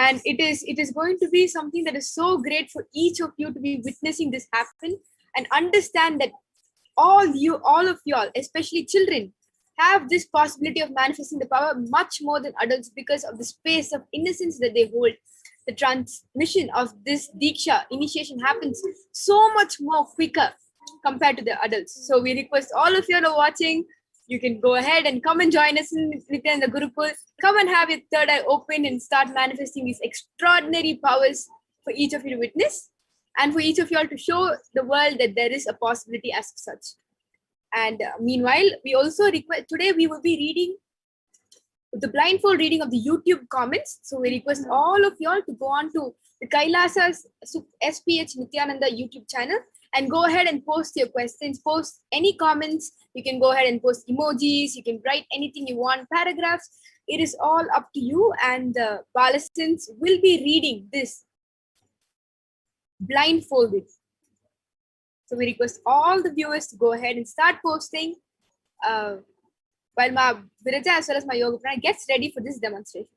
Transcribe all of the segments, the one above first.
And it is going to be something that is so great for each of you to be witnessing this happen, and understand that all of y'all, especially children, have this possibility of manifesting the power much more than adults, because of the space of innocence that they hold. The transmission of this diksha initiation happens so much more quicker compared to the adults. So we request all of you who are watching, you can go ahead and come and join us in the Gurukul. Come and have your third eye open and start manifesting these extraordinary powers for each of you to witness, and for each of you all to show the world that there is a possibility as such. And meanwhile, we also request, today we will be reading the blindfold reading of the YouTube comments. So we request all of y'all to go on to the Kailasa's HDH Nithyananda YouTube channel and go ahead and post your questions, post any comments. You can go ahead and post emojis, you can write anything you want, paragraphs. It is all up to you, and the Balasins will be reading this blindfolded. So we request all the viewers to go ahead and start posting while my Viraja as well as my yoga prana gets ready for this demonstration.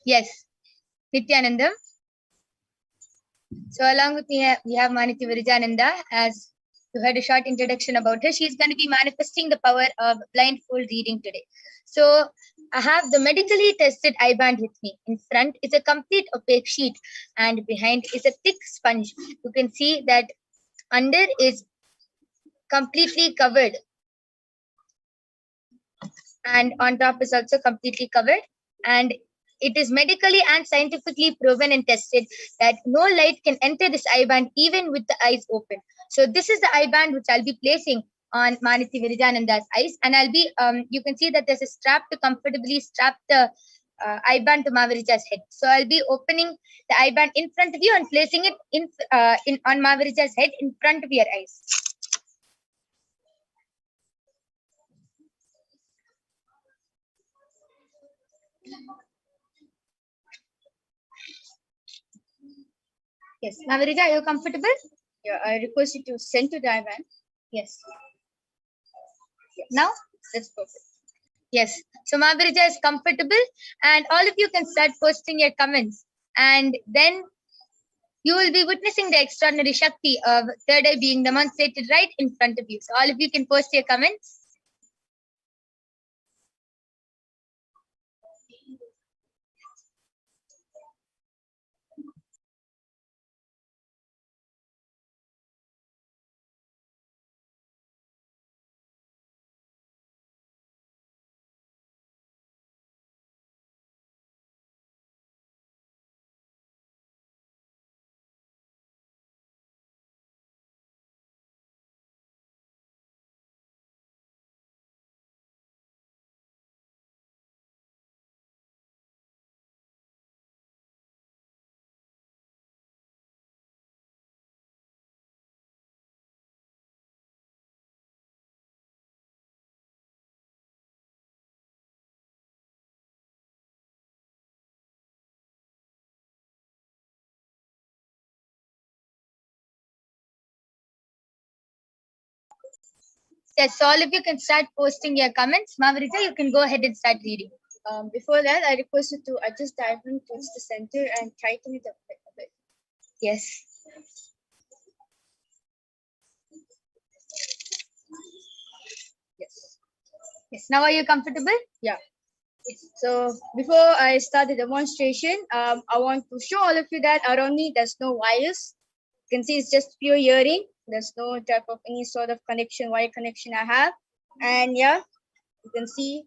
Yes, Nithyananda. So along with me, we have Maniti Virijananda. As you heard a short introduction about her, she's going to be manifesting the power of blindfold reading today. So I have the medically tested eye band with me. In front is a complete opaque sheet, and behind is a thick sponge. You can see that under is completely covered, and on top is also completely covered. And it is medically and scientifically proven and tested that no light can enter this eye band even with the eyes open. So this is the eye band which I'll be placing on Maniti Virijananda's eyes, and I'll be you can see that there's a strap to comfortably strap the eye band to Mavirija's head. So I'll be opening the eye band in front of you and placing it on Mavirija's head in front of your eyes. Yes, Mavarija, are you comfortable? Yeah, I request you to send to the eye band. Yes. Now That's perfect. yes. So Mavarija is comfortable, and all of you can start posting your comments, and then you will be witnessing the extraordinary Shakti of third eye being demonstrated right in front of you. So all of you can post your comments. Yes, so all of you can start posting your comments. Mavarija, you can go ahead and start reading. Before that, I request you to adjust the eye band towards the center and tighten it up a bit. Yes. Yes. Yes. Now are you comfortable? Yeah. So before I start the demonstration, I want to show all of you that around me there's no wires. You can see it's just pure hearing. There's no type of any sort of connection, wire connection I have. And yeah, you can see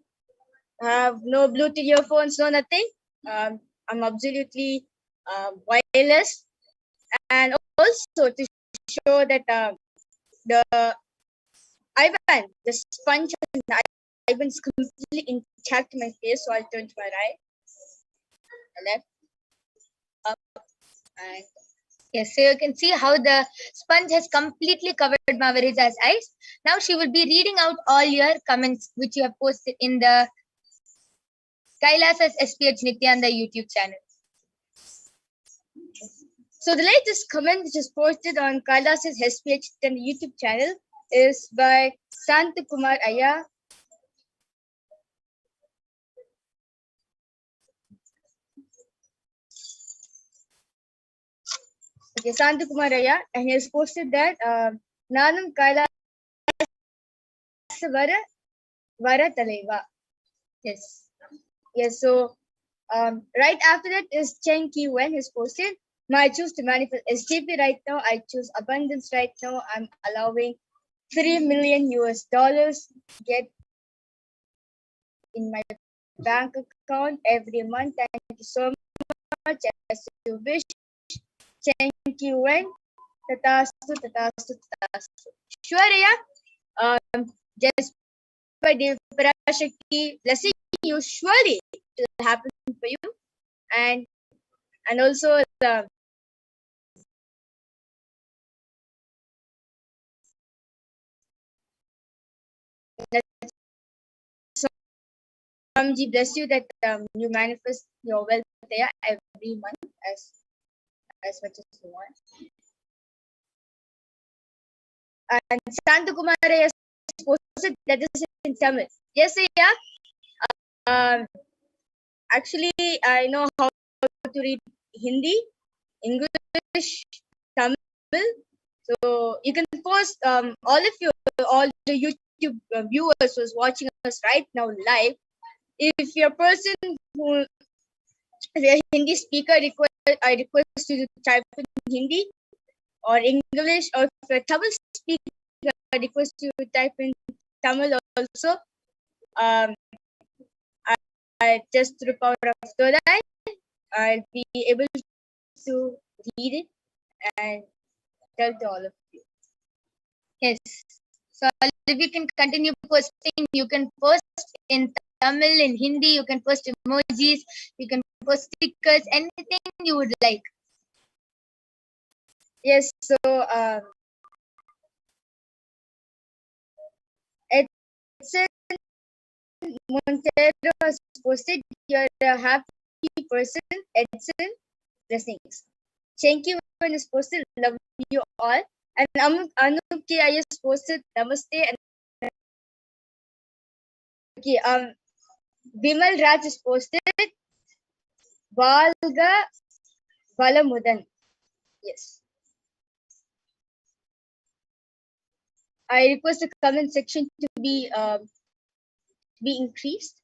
I have no Bluetooth earphones, no nothing. I'm absolutely wireless. And also to show that the eye band, the sponge on the eye band is completely intact in my face. So I'll turn to my right, left, up, and yes. So you can see how the sponge has completely covered Mavarija's eyes. Now she will be reading out all your comments which you have posted in the Kailasa's HDH Nithyananda YouTube channel. So the latest comment which is posted on Kailasa's HDH YouTube channel is by Sant Kumar Aya. Okay, Sant Kumar Aya, and he has posted that Nanam Kailasa Vara Taleva. Yes. Yes, so right after that is Chen Ki Wen has posted. I choose to manifest SJP right now. I choose abundance right now. I'm allowing $3 million get in my bank account every month. Thank you so much. As you wish. Chen Ki Wen. Tatastu, tatastu, tatastu. Sure, yeah. Just by the Parashakti blessing you, surely it will happen for you. And also the Swamiji bless you that you manifest your wealth there every month as much as you want. And Santa Kumara is posted that is in Tamil. Yes, yeah. Actually, I know how to read Hindi, English, Tamil. So you can post all the YouTube viewers who's watching us right now live. If you're a person who is a Hindi speaker, I request you to type in Hindi or English, or if you're a Tamil speaker, I request you to type in Tamil also. I just through power of Todai, I'll be able to read it and tell to all of you. Yes. So if you can continue posting, you can post in Tamil, in Hindi, you can post emojis, you can post stickers, anything you would like. Yes, so Edson Montero has posted, you're a happy person, Edson, blessings. Chenki Wen is posted, love you all. And Anup K. is posted, namaste. And okay, Bimal Raj is posted, Valga Valamudan. Yes. I request the comment section to be increased.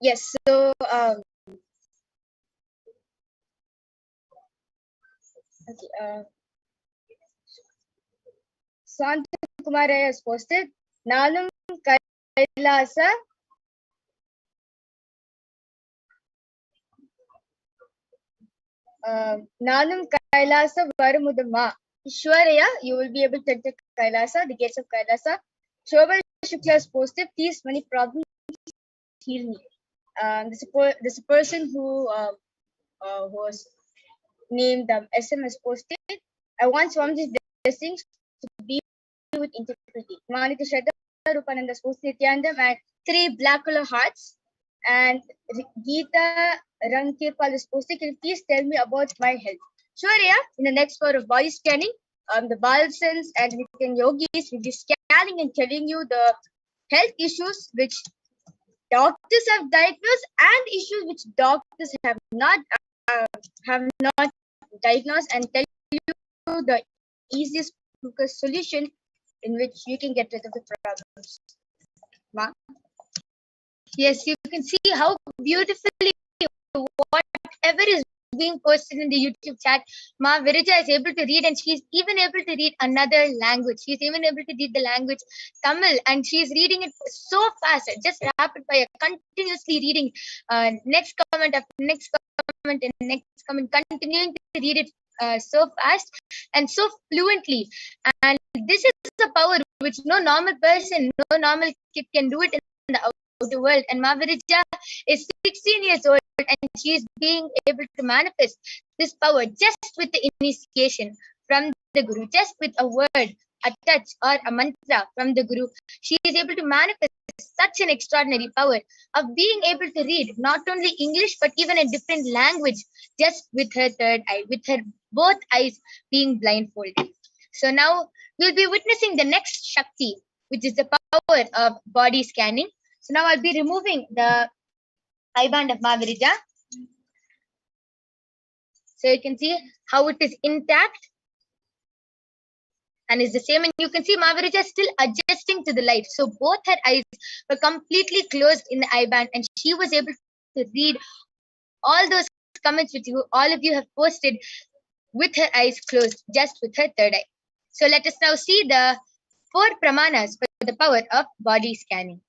Yes, so okay, Sant Kumar has posted, Nanam Kailasa Nanam Kailasa Varamudama. Ishwaraya, you will be able to enter Kailasa, the gates of Kailasa. Shobal Shukla has posted, please, money problems, heal me. This person who was named SM has posted, I want Swamiji's blessings to be with integrity. Manika Shraddha Rupananda has posted Nithyananda and 3 black color hearts. And Geeta Rankirpal is posted, can you please tell me about my health? Sure, yeah. In the next hour of body scanning, the Balsans and Nityan Yogis will be scanning and telling you the health issues which doctors have diagnosed and issues which doctors have not diagnosed, and tell you the easiest, quickest solution in which you can get rid of the problems. Ma? Yes, you can see how beautifully whatever is being posted in the YouTube chat, Ma Virija is able to read, and she's even able to read another language. She's even able to read the language Tamil, and she's reading it so fast, just rapid fire, continuously reading next comment after next comment and next comment, continuing to read it so fast and so fluently. And this is a power which no normal person, no normal kid can do it in the outer world. And Ma Virija is 16 years old, and she is being able to manifest this power just with the initiation from the Guru, just with a word, a touch, or a mantra from the Guru. She is able to manifest such an extraordinary power of being able to read not only English but even a different language just with her third eye, with her both eyes being blindfolded. So now we'll be witnessing the next Shakti, which is the power of body scanning. So now I'll be removing the eye band of Ma Virija. So you can see how it is intact and is the same. And you can see Ma Virija is still adjusting to the light. So both her eyes were completely closed in the eye band, and she was able to read all those comments which all of you have posted with her eyes closed, just with her third eye. So let us now see the 4 pramanas for the power of body scanning.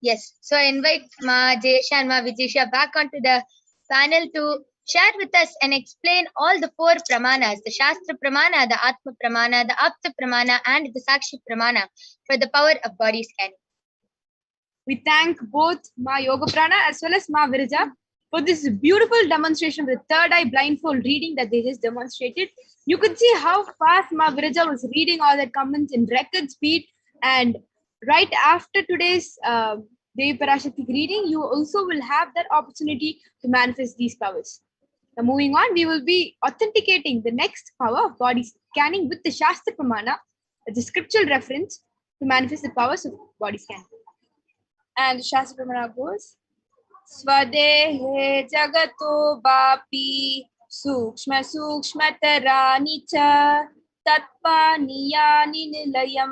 Yes, so I invite Ma Jayesha and Ma Vijisha back onto the panel to share with us and explain all the 4 pramanas, the Shastra Pramana, the Atma Pramana, the Apta Pramana, and the Sakshi Pramana for the power of body scanning. We thank both Ma Yoga Prana as well as Ma Virija for this beautiful demonstration of the third eye blindfold reading that they just demonstrated. You could see how fast Ma Virija was reading all that comments in record speed, and right after today's Devi Parashakti reading, you also will have that opportunity to manifest these powers. Now, moving on, we will be authenticating the next power of body scanning with the Shastra Pramana, the scriptural reference to manifest the powers of body scanning. And Shastra Pramana goes, Swadehe Jagato Bapi Sukshma Sukshmatarani Cha Tatpaniyani Nilayam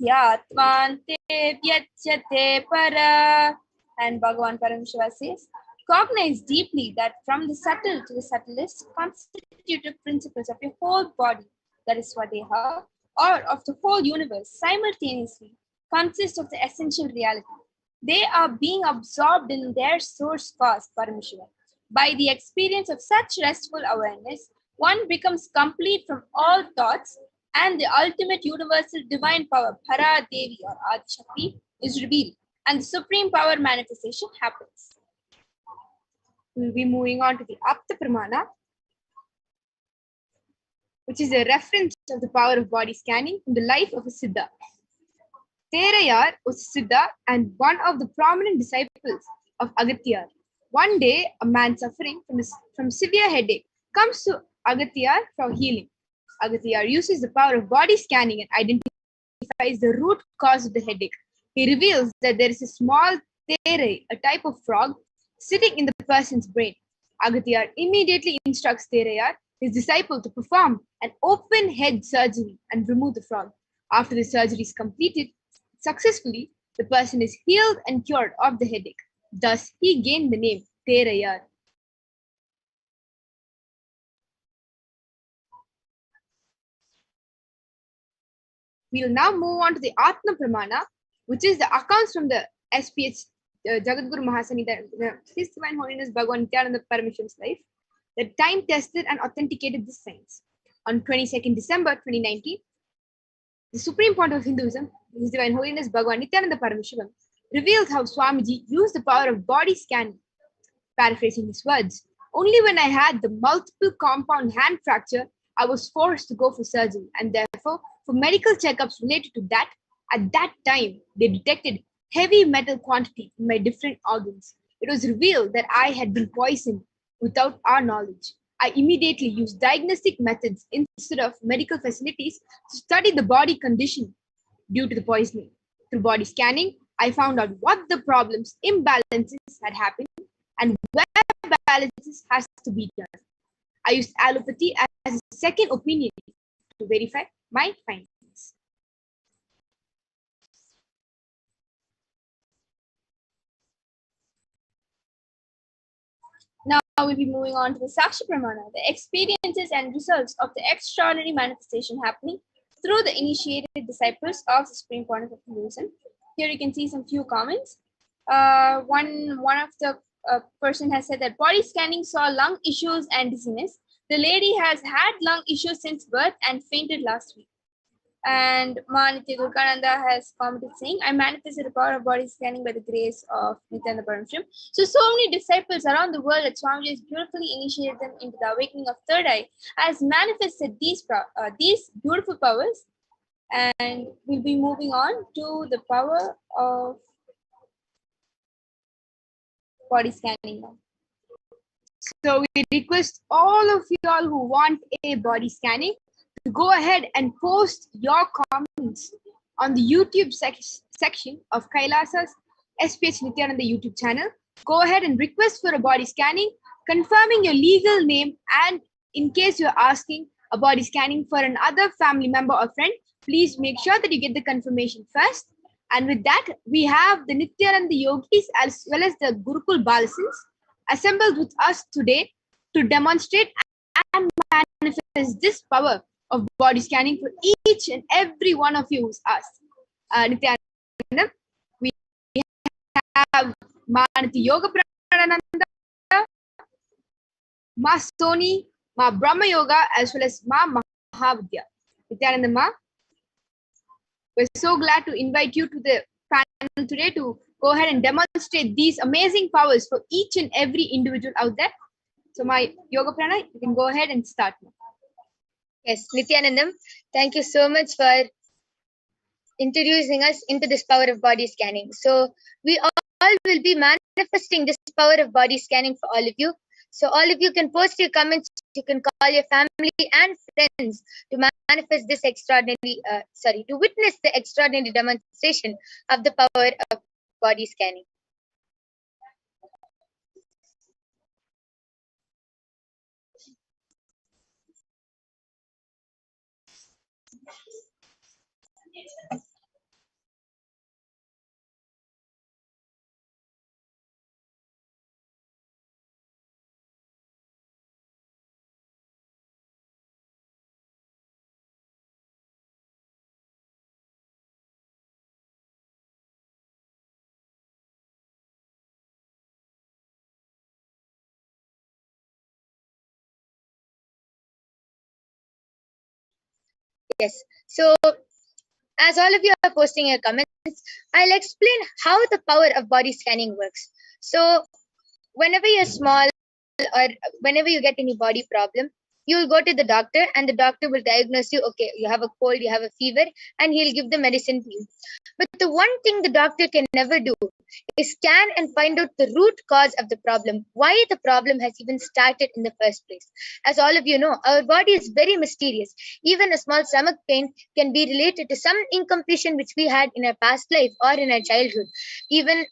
Yatvante Vyachyate Para. And Bhagavan Paramashiva says, cognize deeply that from the subtle to the subtlest constitutive principles of your whole body, that is Swadeha, or of the whole universe, simultaneously consist of the essential reality. They are being absorbed in their source cause, Paramashiva. By the experience of such restful awareness, one becomes complete from all thoughts, and the ultimate universal divine power, Para Devi or Adi Shakti, is revealed, and the supreme power manifestation happens. We'll be moving on to the Apta Pramana, which is a reference of the power of body scanning from the life of a Siddha. Terayar was a Siddha and one of the prominent disciples of Agatyar. One day, a man suffering from severe headache comes to Agatyar for healing. Agatyar uses the power of body scanning and identifies the root cause of the headache. He reveals that there is a small terai, a type of frog, sitting in the person's brain. Agatyar immediately instructs Terayar, his disciple, to perform an open head surgery and remove the frog. After the surgery is completed successfully, the person is healed and cured of the headache. Thus, he gained the name Terayar. We'll now move on to the Atma Pramana, which is the accounts from the SPH Jagadguru Mahasanida, His Divine Holiness Bhagavan Nithyananda Paramashivan's life, that time tested and authenticated this science. On 22nd December 2019, the Supreme Point of Hinduism, His Divine Holiness Bhagavan Nithyananda Paramashivam, reveals how Swamiji used the power of body scanning. Paraphrasing his words, only when I had the multiple compound hand fracture, I was forced to go for surgery, and therefore, for medical checkups related to that, at that time, they detected heavy metal quantity in my different organs. It was revealed that I had been poisoned without our knowledge. I immediately used diagnostic methods instead of medical facilities to study the body condition due to the poisoning. Through body scanning, I found out what the problems, imbalances had happened, and where balances has to be done. I used allopathy as a second opinion to verify my findings. Now we'll be moving on to the Sakshi Pramana, the experiences and results of the extraordinary manifestation happening through the initiated disciples of the Supreme Point of Hinduism. Here you can see some few comments. One of the person has said that body scanning saw lung issues and dizziness. The lady has had lung issues since birth and fainted last week. And Manitya Durgananda has commented saying, I manifested the power of body scanning by the grace of Nithyananda Paramashivam. So many disciples around the world that Swamiji has beautifully initiated them into the awakening of third eye, has manifested these beautiful powers. And we'll be moving on to the power of body scanning now. So we request all of you all who want a body scanning to go ahead and post your comments on the YouTube section of Kailasa's HDH Nithyananda YouTube channel. Go ahead and request for a body scanning, confirming your legal name, and in case you're asking a body scanning for another family member or friend, please make sure that you get the confirmation first. And with that, we have the Nithyananda Yogis as well as the Gurukul Balasins assembled with us today to demonstrate and manifest this power of body scanning for each and every one of you who's asked. Nithyananda, we have Manati Yoga Pranananda, Ma Soni, Ma Brahma Yoga, as well as Ma Mahavidya. Nithyananda Ma, we're so glad to invite you to the panel today to go ahead and demonstrate these amazing powers for each and every individual out there. So my Yoga Prana, you can go ahead and start now. Yes, Nithyanandam, thank you so much for introducing us into this power of body scanning. So we all will be manifesting this power of body scanning for all of you. So all of you can post your comments, you can call your family and friends to manifest this to witness the extraordinary demonstration of the power of body scanning. Yes. So as all of you are posting your comments, I'll explain how the power of body scanning works. So whenever you're small or whenever you get any body problem, you'll go to the doctor and the doctor will diagnose you, okay, you have a cold, you have a fever, and he'll give the medicine to you. But the one thing the doctor can never do is scan and find out the root cause of the problem, why the problem has even started in the first place. As all of you know, our body is very mysterious. Even a small stomach pain can be related to some incompletion which we had in our past life or in our childhood. Even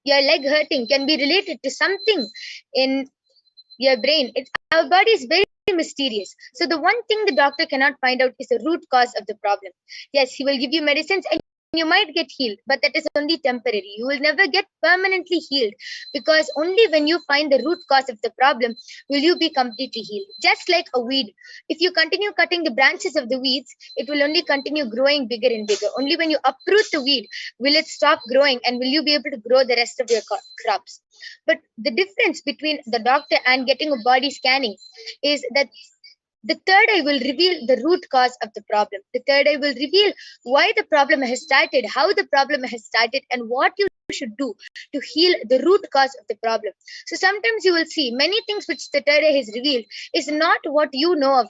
your leg hurting can be related to something in your brain. Our body is very mysterious. So the one thing the doctor cannot find out is the root cause of the problem. Yes, he will give you medicines and you might get healed, but that is only temporary. You will never get permanently healed, because only when you find the root cause of the problem will you be completely healed. Just like a weed, if you continue cutting the branches of the weeds, it will only continue growing bigger and bigger. Only when you uproot the weed will it stop growing and will you be able to grow the rest of your crops. But the difference between the doctor and getting a body scanning is that The third eye will reveal the root cause of the problem. The third eye will reveal why the problem has started, how the problem has started, and what you should do to heal the root cause of the problem. So sometimes you will see many things which the third eye has revealed is not what you know of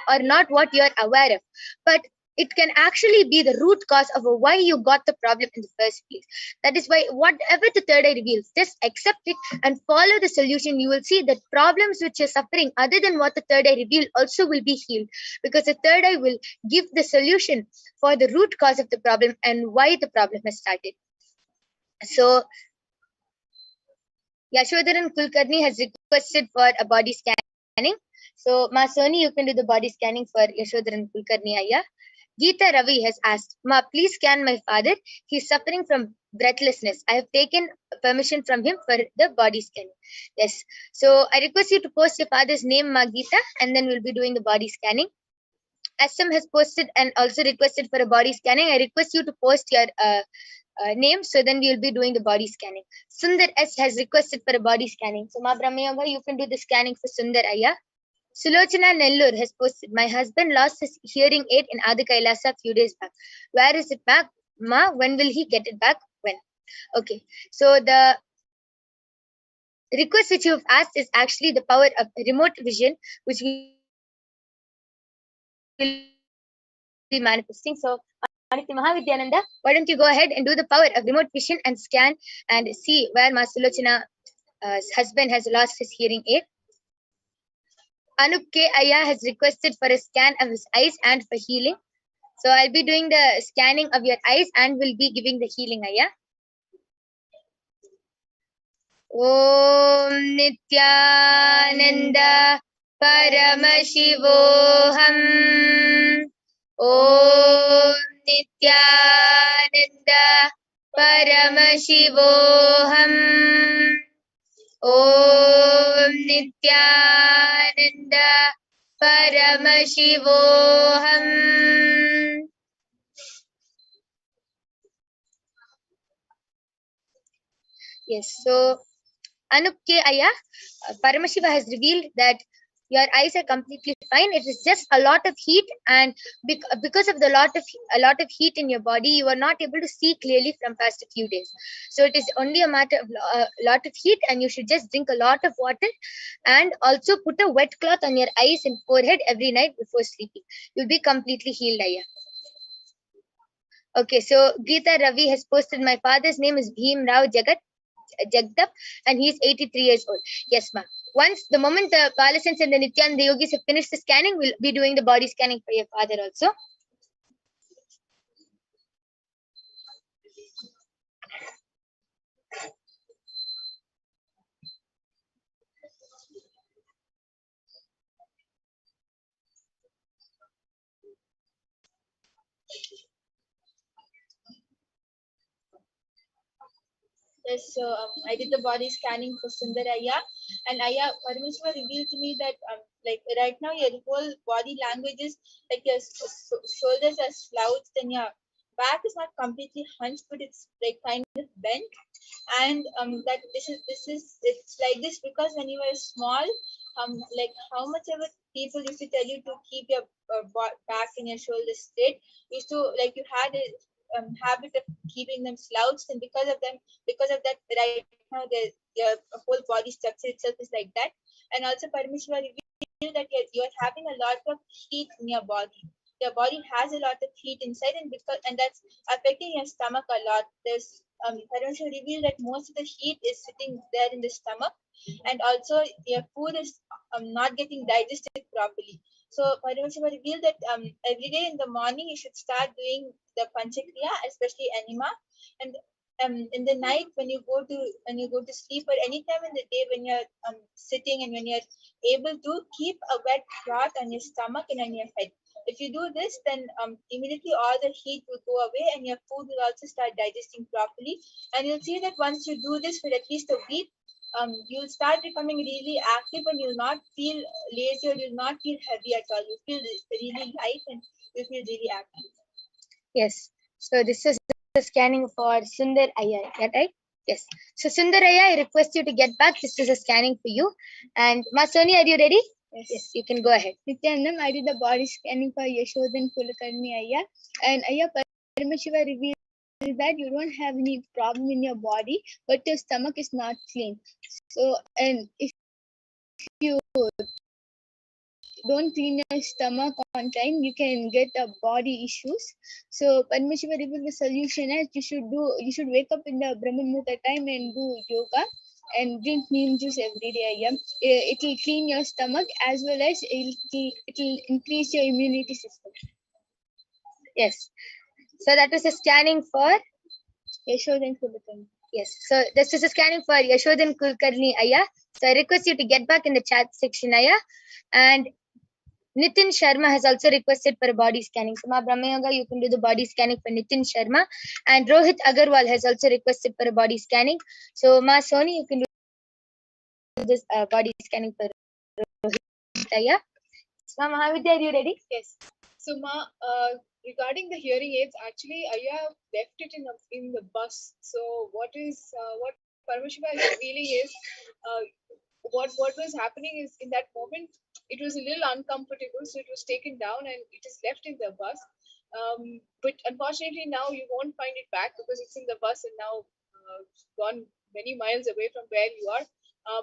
or not what you are aware of, but it can actually be the root cause of why you got the problem in the first place. That is why whatever the third eye reveals, just accept it and follow the solution. You will see that problems which you're suffering other than what the third eye revealed also will be healed, because the third eye will give the solution for the root cause of the problem and why the problem has started. So Yashodharan Kulkarni has requested for a body scanning. So Ma Soni, you can do the body scanning for Yashodharan Kulkarni Ayya. Geeta Ravi has asked, Ma, please scan my father. He's suffering from breathlessness. I have taken permission from him for the body scanning. Yes. So I request you to post your father's name, Ma Geeta, and then we'll be doing the body scanning. SM has posted and also requested for a body scanning. I request you to post your name, so then we will be doing the body scanning. Sundar S has requested for a body scanning. So Ma Brahmayanga, you can do the scanning for Sundar Ayya. Sulochana Nellur has posted, my husband lost his hearing aid in Adi Kailasa a few days back. Where is it back? Ma, when will he get it back? When? Okay. So the request which you have asked is actually the power of remote vision, which we will be manifesting. So Aditya Mahavidyananda, why don't you go ahead and do the power of remote vision and scan and see where Ma Sulochana's husband has lost his hearing aid. Anup K. Ayya has requested for a scan of his eyes and for healing. So I'll be doing the scanning of your eyes and will be giving the healing, Ayya. Om Nithyananda Paramashivoham. Om Nithyananda Paramashivoham. Om Nithyananda Paramashivoham. Yes, so Anup K. Ayya, Paramashiva has revealed that your eyes are completely fine. It is just a lot of heat, and because of a lot of heat in your body, you are not able to see clearly from past a few days. So it is only a matter of a lot of heat, and you should just drink a lot of water, and also put a wet cloth on your eyes and forehead every night before sleeping. You'll be completely healed, Ayya. Okay, so Geeta Ravi has posted, my father's name is Bhim Rao Jagdap, and he is 83 years old. Yes, ma'am. Once the moment the Palasans and the Nithyananda yogis have finished the scanning, we'll be doing the body scanning for your father also. Yes, so I did the body scanning for Sundar Ayya, and Ayya Parameshwar revealed to me that like right now your whole body language is like your shoulders are slouched and your back is not completely hunched, but it's like kind of bent, and that this is it's like this because when you were small, like how much ever people used to tell you to keep your back and your shoulders straight, used to like you had a habit of keeping them slouched, and because of that right now your whole body structure itself is like that. And also Parmeshwar revealed that you're having a lot of heat in your body. Your body has a lot of heat inside, and that's affecting your stomach a lot. There's Parmeshwar revealed that most of the heat is sitting there in the stomach, and also your food is not getting digested properly. So Parmeshwar revealed that every day in the morning you should start doing the Panchakriya, especially enema, and in the night when you go to sleep, or any time in the day when you're sitting and when you're able to keep a wet cloth on your stomach and on your head. If you do this, then immediately all the heat will go away and your food will also start digesting properly. And you'll see that once you do this for at least a week, you'll start becoming really active and you'll not feel lazy or you'll not feel heavy at all. You feel really light and you feel really active. Yes. So this is the scanning for Sundar Ayya, right? Yes. So Sundar Ayya, I request you to get back. This is a scanning for you. And Ma Soni, are you ready? Yes, you can go ahead. Nithyanandam, I did the body scanning for Yashodhan Kulakarni Ayya, and Ayya Paramashiva revealed that you don't have any problem in your body, but your stomach is not clean. So, and if you don't clean your stomach on time, you can get body issues. So Paramashiva revealed the solution as you should wake up in the Brahma Muhurta time and do yoga and drink neem juice every day. Yeah. It will clean your stomach as well as it will increase your immunity system. Yes. So that was a scanning for Yashodhan Kulakarni. Yes. So this is a scanning for Yashodhan Kulkarni Ayya. So I request you to get back in the chat section, Ayya. And Nitin Sharma has also requested for a body scanning. So, Ma Brahma Yoga, you can do the body scanning for Nitin Sharma. And Rohit Agarwal has also requested for a body scanning. So, Ma Soni, you can do this body scanning for Rohit Ayya. So, Ma Mahavidya, are you ready? Yes. So, Ma, regarding the hearing aids, actually, I have left it in the bus. So, what Paramashiva is revealing is what was happening is in that moment it was a little uncomfortable, so it was taken down and it is left in the bus. But unfortunately, now you won't find it back because it's in the bus and now gone many miles away from where you are.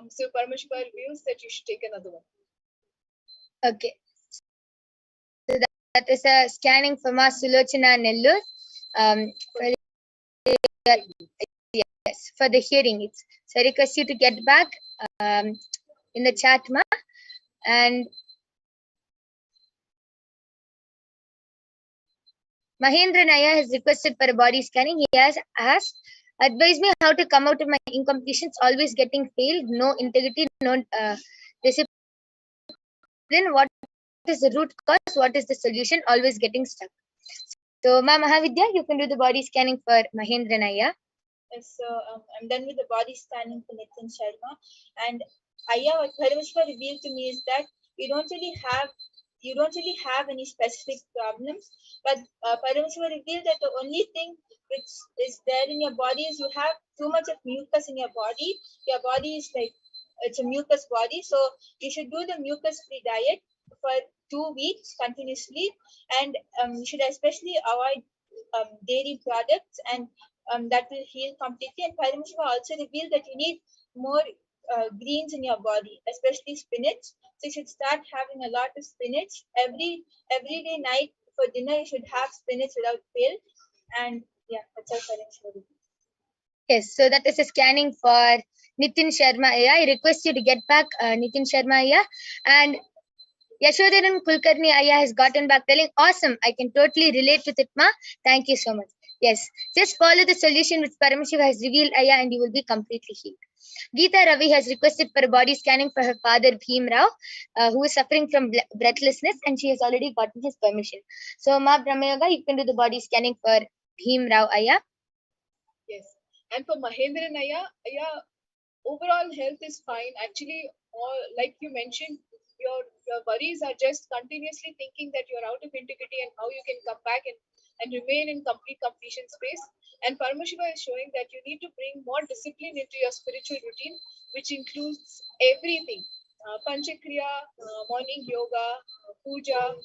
So Paramashiva reveals that you should take another one. Okay. So that is a scanning for Ma Sulochana Nellur. Yes, for the hearing aids. So I request you to get back in the chat, Ma. And Mahendra Naya has requested for a body scanning. He has asked, advise me how to come out of my incompletions, always getting failed, no integrity, no discipline. What is the root cause? What is the solution? Always getting stuck. So, Ma Mahavidya, you can do the body scanning for Mahendra Naya. Yes, so I'm done with the body scanning for Nitin Sharma. And Ayya, what Paramashiva revealed to me is that you don't really have any specific problems, but Paramashiva revealed that the only thing which is there in your body is you have too much of mucus in your body. Your body is like it's a mucus body, so you should do the mucus-free diet for 2 weeks continuously, and you should especially avoid dairy products, and that will heal completely. And Paramashiva also revealed that you need more greens in your body, especially spinach. So you should start having a lot of spinach every day night for dinner. You should have spinach without fail. And yeah, that's all Paramashiva revealed. Yes, so that is a scanning for Nitin Sharma Ayya. I request you to get back Nitin Sharma Ayya. And Yashodhan Kulkarni Ayya has gotten back telling, awesome, I can totally relate with it, Ma. Thank you so much. Yes, just follow the solution which Paramashiva has revealed, Ayya, and you will be completely healed. Geeta Ravi has requested for a body scanning for her father, Bhim Rao, who is suffering from breathlessness, and she has already gotten his permission. So, Ma Brahmayoga, you can do the body scanning for Bhim Rao, Ayya. Yes. And for Mahendra Naya, overall health is fine. Actually, like you mentioned, your worries are just continuously thinking that you're out of integrity and how you can come back and remain in complete completion space. And Paramashiva is showing that you need to bring more discipline into your spiritual routine, which includes everything. Panchakriya, morning yoga, puja,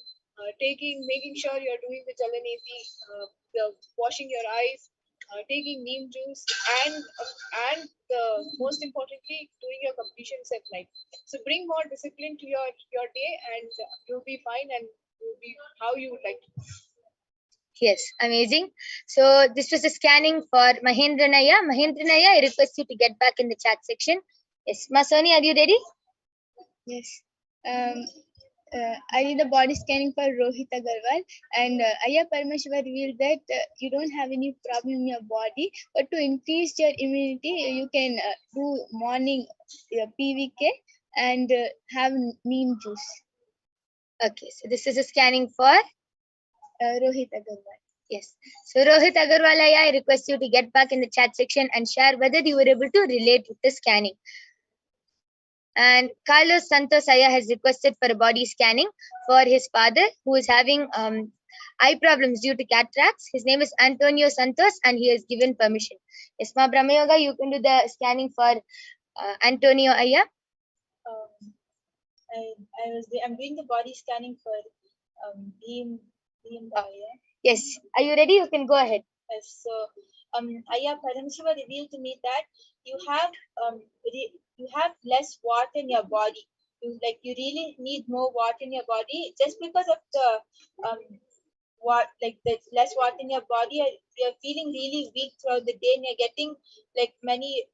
making sure you're doing the Jalaneti, the washing your eyes, taking neem juice, and most importantly, doing your completions at night. So bring more discipline to your day, and you'll be fine, and you'll be how you would like to. Yes, amazing. So this was a scanning for Mahendra Naya. Mahendra Naya, I request you to get back in the chat section. Yes, Masoni, are you ready? Yes. I did the body scanning for Rohit Agarwal, and Ayya Paramashiva revealed that you don't have any problem in your body, but to increase your immunity, you can do morning PVK and have neem juice. Okay, so this is a scanning for Rohit Agarwal. Yes. So Rohit Agarwal, I request you to get back in the chat section and share whether you were able to relate with the scanning. And Carlos Santos Aya has requested for a body scanning for his father who is having eye problems due to cataracts. His name is Antonio Santos and he has given permission. Yes, Ma Brahmayoga, you can do the scanning for Antonio Aya. I'm doing the body scanning for Bhim Bhaya. Yes. Are you ready? You can go ahead. Yes, so Ayya Paramashiva revealed to me that you have you have less water in your body. You really need more water in your body just because of the the less water in your body. You're feeling really weak throughout the day, and you're getting many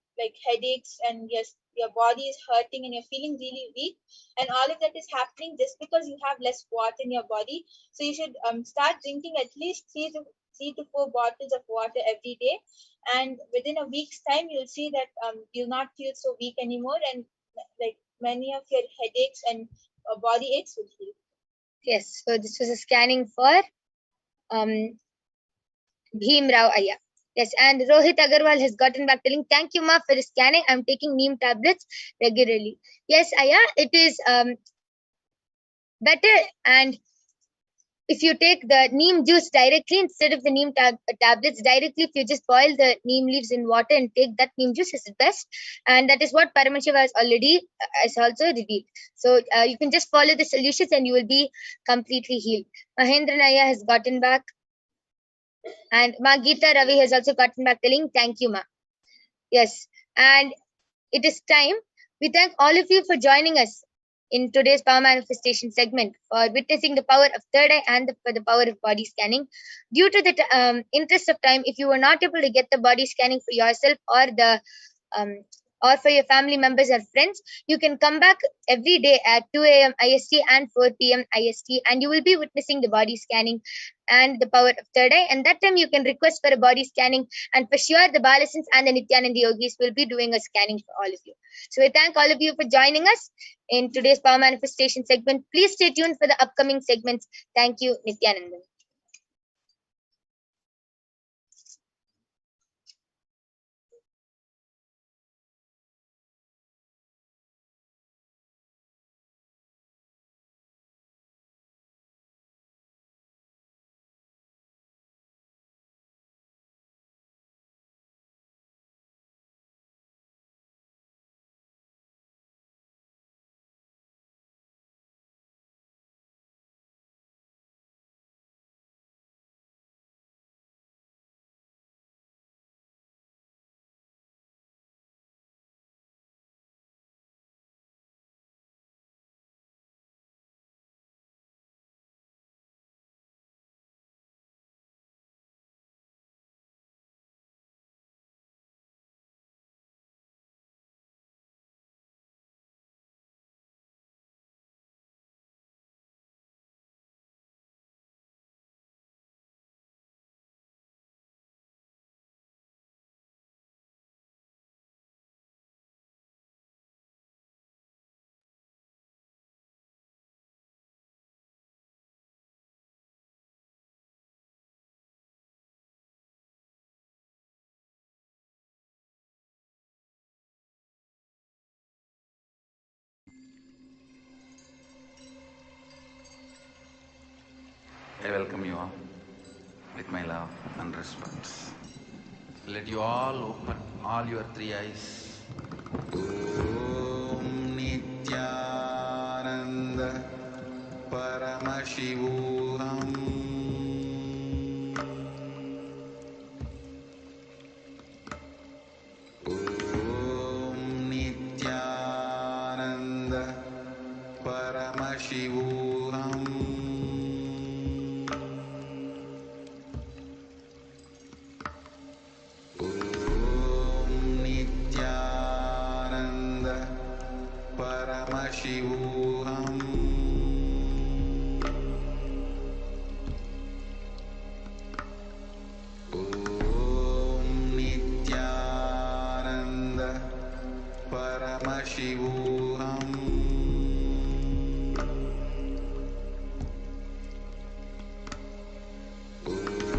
headaches, and your body is hurting, and you're feeling really weak. And all of that is happening just because you have less water in your body. So you should start drinking at least 3 to 4 bottles of water every day, and within a week's time you'll see that you'll not feel so weak anymore, and many of your headaches and body aches will heal. Yes. So this was a scanning for Bhim Rao Ayya. Yes, and Rohit Agarwal has gotten back telling, thank you, Ma, for the scanning. I'm taking neem tablets regularly. Yes, Ayya, it is better. And if you take the neem juice directly instead of the neem tablets directly, if you just boil the neem leaves in water and take that neem juice, is the best. And that is what Paramashiva has also revealed. So you can just follow the solutions and you will be completely healed. Mahendra Naya has gotten back. And Ma Geeta Ravi has also gotten back telling, thank you, Ma. Yes, and it is time. We thank all of you for joining us in today's Power Manifestation segment, for witnessing the power of third eye and for the power of body scanning. Due to the interest of time, if you were not able to get the body scanning for yourself or for your family members or friends, you can come back every day at 2 a.m. IST and 4 p.m. IST, and you will be witnessing the body scanning and the power of third eye. And that time you can request for a body scanning, and for sure the Balasins and the Nithyananda Yogis will be doing a scanning for all of you. So we thank all of you for joining us in today's Power Manifestation segment. Please stay tuned for the upcoming segments. Thank you, Nithyananda. I welcome you all with my love and respect. Let you all open all your 3 eyes. Om Nithyananda Paramashivoham. Om Nithyananda Paramashivoham. Paramashivoham. Om Nithyananda Paramashivoham.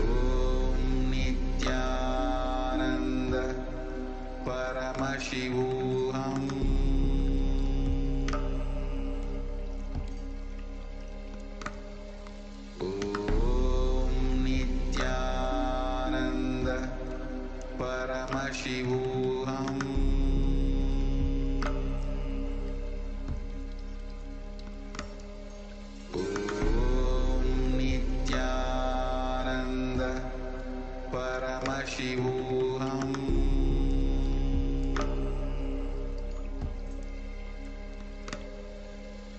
Om Nithyananda Paramashivoham. Paramashivoham. Paramashivoham.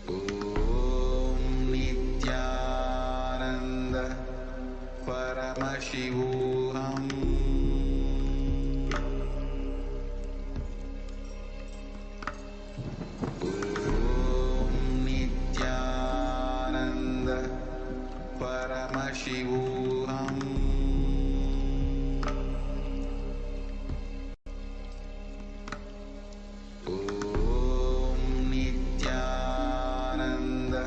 Om Nithyananda Paramashivoham. Om Nithyananda Paramashivoham. Om Nithyananda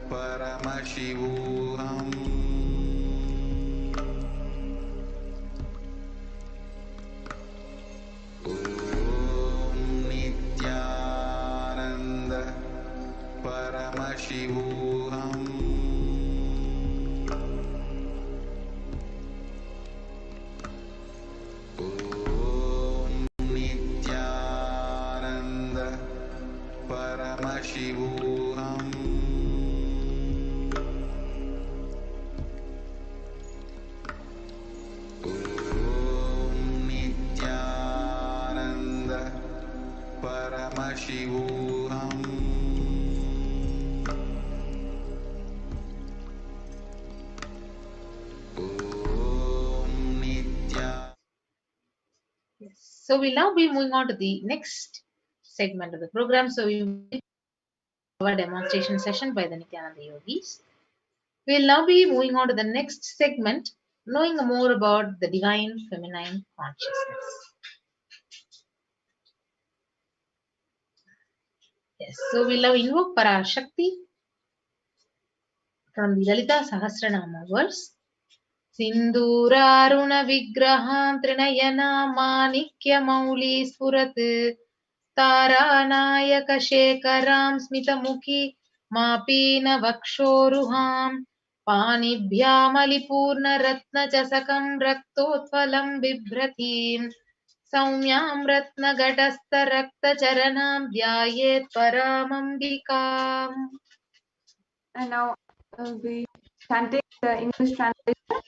Paramashivoham. Om Nithyananda Paramashivoham. Om Nithyananda Paramashivoham. Om Nithyananda Paramashivoham. Om Nithyananda. Yes. So we'll now be moving on to the next segment of the program. So we will have a demonstration session by the Nithyananda yogis. We'll now be moving on to the next segment, knowing more about the divine feminine consciousness. Yes, so we'll now invoke Parashakti from the Lalita Sahasranama verse. Sinduraruna vigrahan trinayana manikya mauli spurat taranayaka shekaram smitamuki mapina vakshoruham panibhyamalipurna ratna chasakam raktotvalam bibhratim सौम्यां रत्नघटस्थरक्तचरणां ध्यायेत् परामम्बिकाम्. And now I'll be chanting the English translation.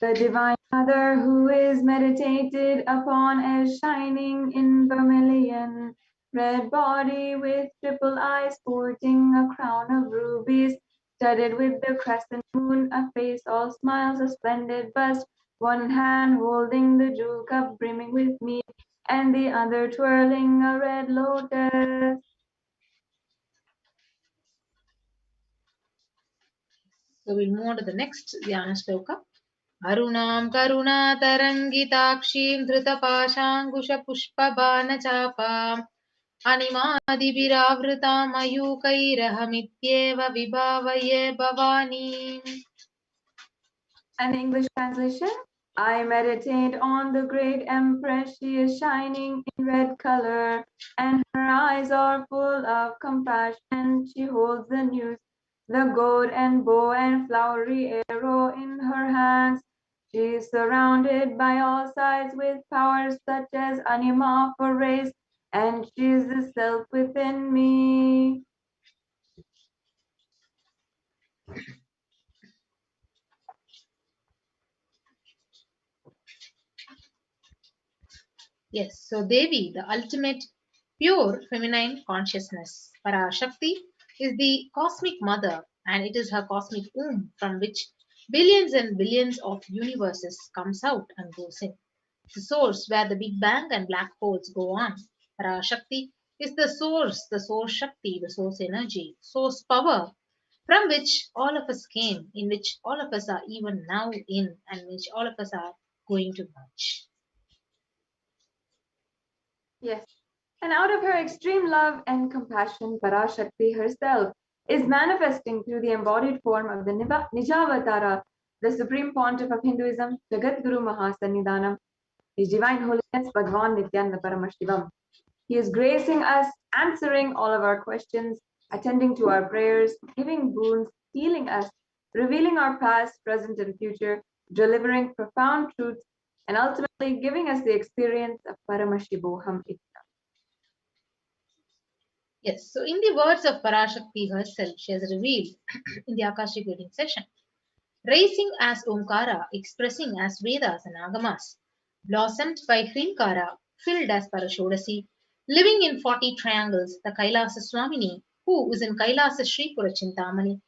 The Divine Mother who is meditated upon as shining in vermilion, red body with triple eyes sporting a crown of rubies, studded with the crescent moon, a face all smiles, a splendid bust, one hand holding the jewel cup brimming with mead, and the other twirling a red lotus. So we'll move on to the next Dhyana Shloka. Arunam karuna tarangitakshim dhrutapashangusha pushpabana chapam animadibhiravritam ayukairahamityeva vibhavaye bhavani. An English translation. I meditate on the great Empress. She is shining in red color, and her eyes are full of compassion. She holds the news, the gold and bow and flowery arrow in her hands. She is surrounded by all sides with powers such as anima for race, and she is the self within me. Yes, so Devi, the ultimate pure feminine consciousness. Parashakti is the cosmic mother, and it is her cosmic womb from which billions and billions of universes comes out and goes in. The source where the Big Bang and black holes go on. Parashakti is the source Shakti, the source energy, source power from which all of us came, in which all of us are even now in, and which all of us are going to merge. Yes. And out of her extreme love and compassion, Parashakti herself is manifesting through the embodied form of the Nijavatara, the supreme pontiff of Hinduism, Jagat Guru Mahasannidhanam, His Divine Holiness Bhagwan Nithyananda Paramashivam. He is gracing us, answering all of our questions, attending to our prayers, giving boons, healing us, revealing our past, present, and future, delivering profound truths, and ultimately giving us the experience of Paramashivoham itself. Yes, so in the words of Parashakti herself, she has revealed in the Akashic reading session Raising as Omkara, expressing as Vedas and Agamas, blossomed by Hrinkara, filled as Parashodasi, living in 40 triangles, the Kailasa Swamini, who is in Kailasa Sripura Chintamani,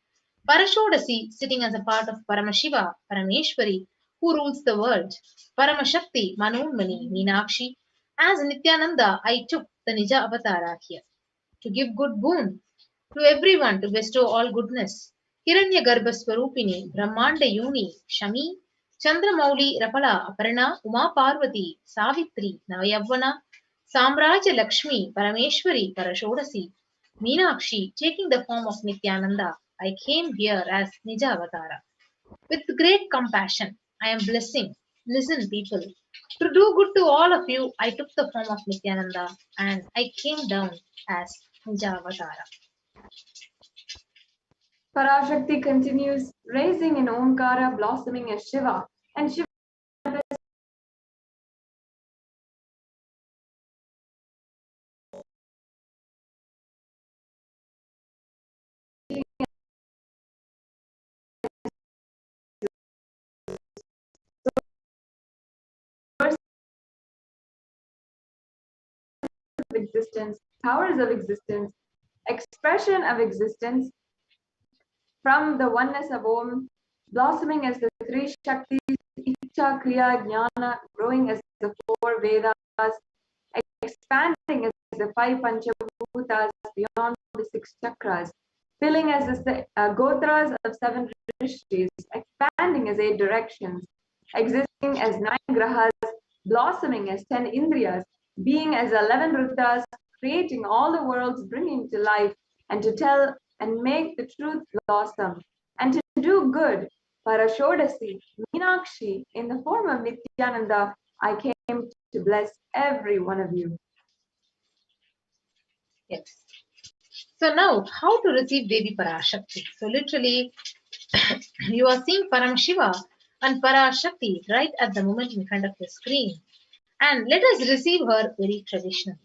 Parashodasi sitting as a part of Paramashiva, Parameshwari, who rules the world, Paramashakti, Manonmani, Meenakshi. As Nithyananda, I took the Nija Avatara here to give good boon to everyone, to bestow all goodness. Hiranya Garbhaswarupini, Brahmanda Yuni, Shami, Chandramauli, Rapala, Aparna, Uma Parvati, Savitri, Navayavana, Samraja Lakshmi, Parameshwari, Parashodasi, Meenakshi, taking the form of Nithyananda, I came here as Nija Avatara. With great compassion, I am blessing. Listen, people. To do good to all of you, I took the form of Nithyananda and I came down as Nija Avatara. Parashakti continues, raising in Omkara, blossoming as Shiva, and Shiva of existence, powers of existence, expression of existence from the oneness of Om, blossoming as the three Shaktis, Icha, Kriya, Jnana, growing as the four Vedas, expanding as the five Panchabhutas beyond the six chakras, filling as the Gotras of seven Rishis, expanding as eight directions, existing as nine Grahas, blossoming as 10 Indriyas, being as 11 Rutas, creating all the worlds, bringing to life, and to tell and make the truth blossom, and to do good. Parashodasi, Meenakshi, in the form of Nithyananda, I came to bless every one of you. Yes. So now, how to receive Devi Parashakti? So literally, you are seeing Paramashiva and Parashakti right at the moment in front of the screen. And let us receive her very traditionally.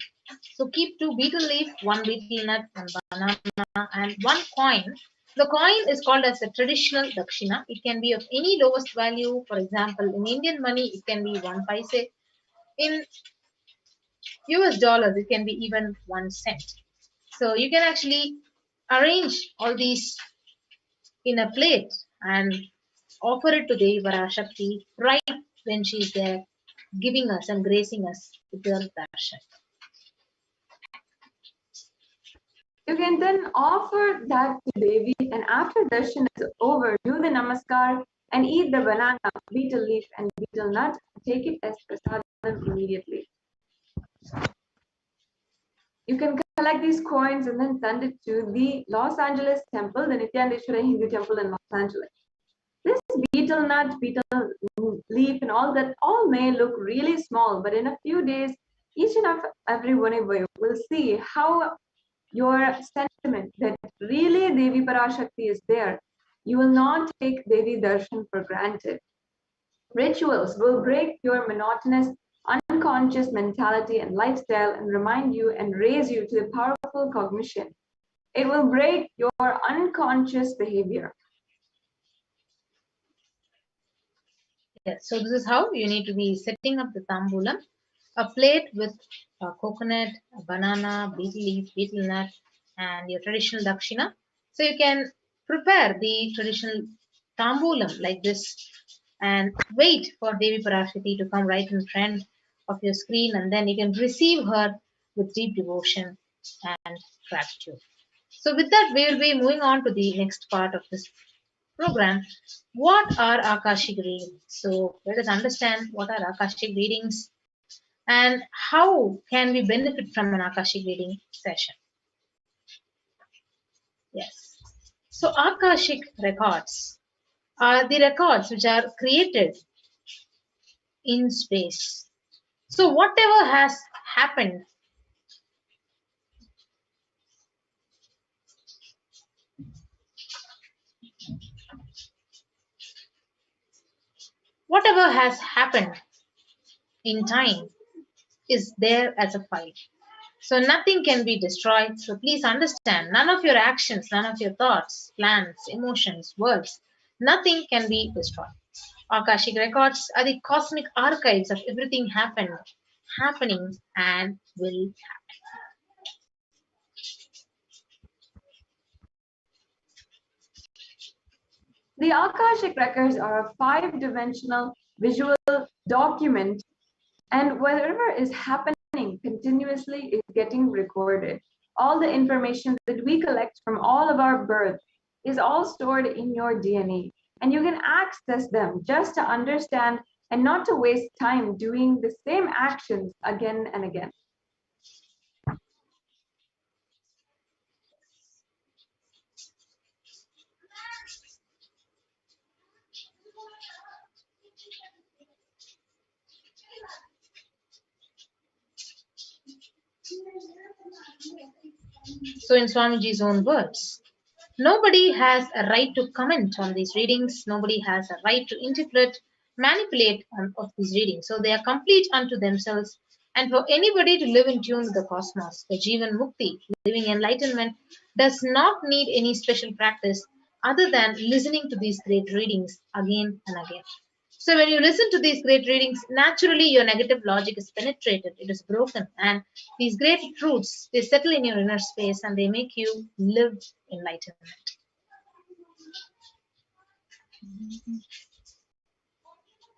So keep 2 betel leaf, 1 betel nut, 1 banana, and 1 coin. The coin is called as the traditional dakshina. It can be of any lowest value. For example, in Indian money, it can be 1 paise. In US dollars, it can be even 1 cent. So you can actually arrange all these in a plate and offer it to Devi Parashakti right when she is there, giving us and gracing us with her darshan. You can then offer that to Devi, and after darshan is over, do the namaskar and eat the banana, betel leaf, and betel nut. Take it as prasadam immediately. You can collect these coins and then send it to the Los Angeles temple, the Nityanandeshwara Hindu temple in Los Angeles. This betel nut, betel leaf, and all that all may look really small, but in a few days, each and every one of you will see how your sentiment that really Devi Parashakti is there. You will not take Devi Darshan for granted. Rituals will break your monotonous, unconscious mentality and lifestyle and remind you and raise you to a powerful cognition. It will break your unconscious behavior. Yes, so this is how you need to be setting up the tambulam, a plate with a coconut, a banana, betel leaf, betel nut, and your traditional dakshina. So you can prepare the traditional tambulam like this and wait for Devi Parashakti to come right in front of your screen, and then you can receive her with deep devotion and gratitude. So with that, we will be moving on to the next part of this program. What are Akashic readings? So let us understand what are Akashic readings and how can we benefit from an Akashic reading session. Yes. So Akashic records are the records which are created in space. So whatever has happened whatever has happened in time is there as a file. So nothing can be destroyed. So please understand, none of your actions, none of your thoughts, plans, emotions, words Nothing can be destroyed. Akashic records are the cosmic archives of everything happening, and will happen. The Akashic records are a five-dimensional visual document, and whatever is happening continuously is getting recorded. All the information that we collect from all of our births is all stored in your DNA, and you can access them just to understand and not to waste time doing the same actions again and again. So, in Swamiji's own words, nobody has a right to comment on these readings. Nobody has a right to interpret, manipulate of these readings. So they are complete unto themselves. And for anybody to live in tune with the cosmos, the Jivan Mukti, living enlightenment, does not need any special practice other than listening to these great readings again and again. So when you listen to these great readings, naturally your negative logic is penetrated, it is broken, and these great truths, they settle in your inner space and they make you live enlightenment.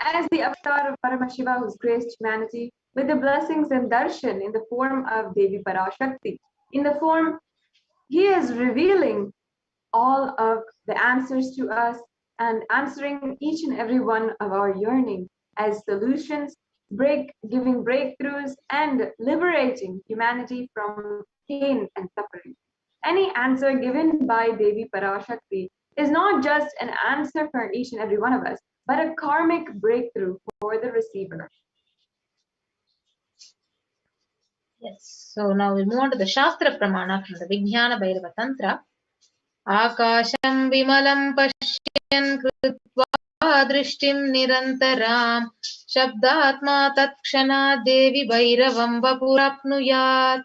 As the avatar of Paramashiva who's graced humanity with the blessings and darshan in the form of Devi Parashakti, in the form he is revealing all of the answers to us and answering each and every one of our yearning as solutions, giving breakthroughs and liberating humanity from pain and suffering. Any answer given by Devi Parashakti is not just an answer for each and every one of us, but a karmic breakthrough for the receiver. Yes. So now we move on to the Shastra Pramana from the Vijnana Bhairava Tantra. Akasham Vimalam Pashyan Krutva Drishtim Nirantaram Shabdatma Tatkszana Devi Bhairavam Vapurapnuyat.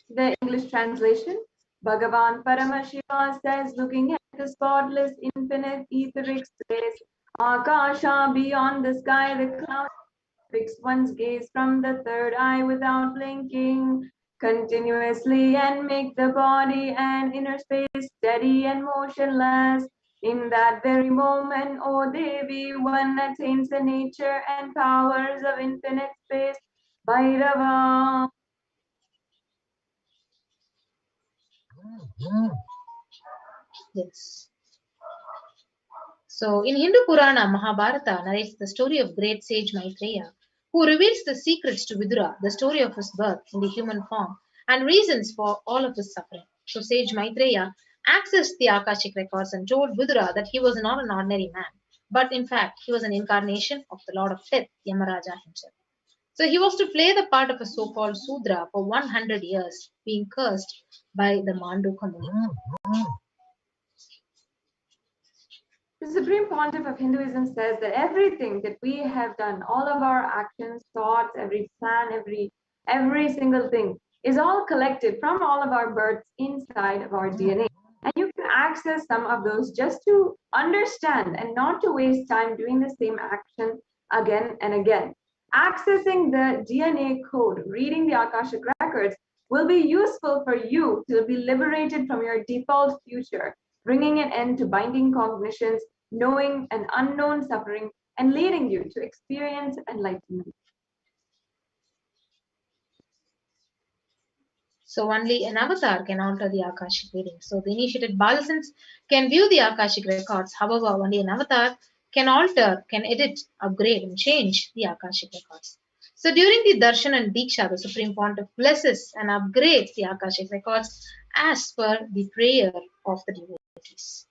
The English translation, Bhagavan Paramashiva says, looking at the spotless, infinite, etheric space, Akasha beyond the sky, the clouds, fix one's gaze from the third eye without blinking continuously and make the body and inner space steady and motionless. In that very moment, O Devi, one attains the nature and powers of infinite space. Bhairava. Yes. So in Hindu Purana, Mahabharata narrates the story of great sage Maitreya, who reveals the secrets to Vidura, the story of his birth in the human form, and reasons for all of his suffering. So sage Maitreya accessed the Akashic records and told Vidura that he was not an ordinary man, but in fact he was an incarnation of the Lord of Death, Yamaraja himself. So he was to play the part of a so-called Sudra for 100 years, being cursed by the Manduka Muni. The Supreme Pontiff of Hinduism says that everything that we have done, all of our actions, thoughts, every plan, every single thing is all collected from all of our births inside of our DNA. And you can access some of those just to understand and not to waste time doing the same action again and again. Accessing the DNA code, reading the Akashic records will be useful for you to be liberated from your default future, bringing an end to binding cognitions, knowing an unknown suffering, and leading you to experience enlightenment. So only an avatar can alter the Akashic reading. So the initiated Balasans can view the Akashic records. However, only an avatar can alter, can edit, upgrade, and change the Akashic records. So during the Darshan and Diksha, the Supreme Pontiff blesses and upgrades the Akashic records as per the prayer of the devotees.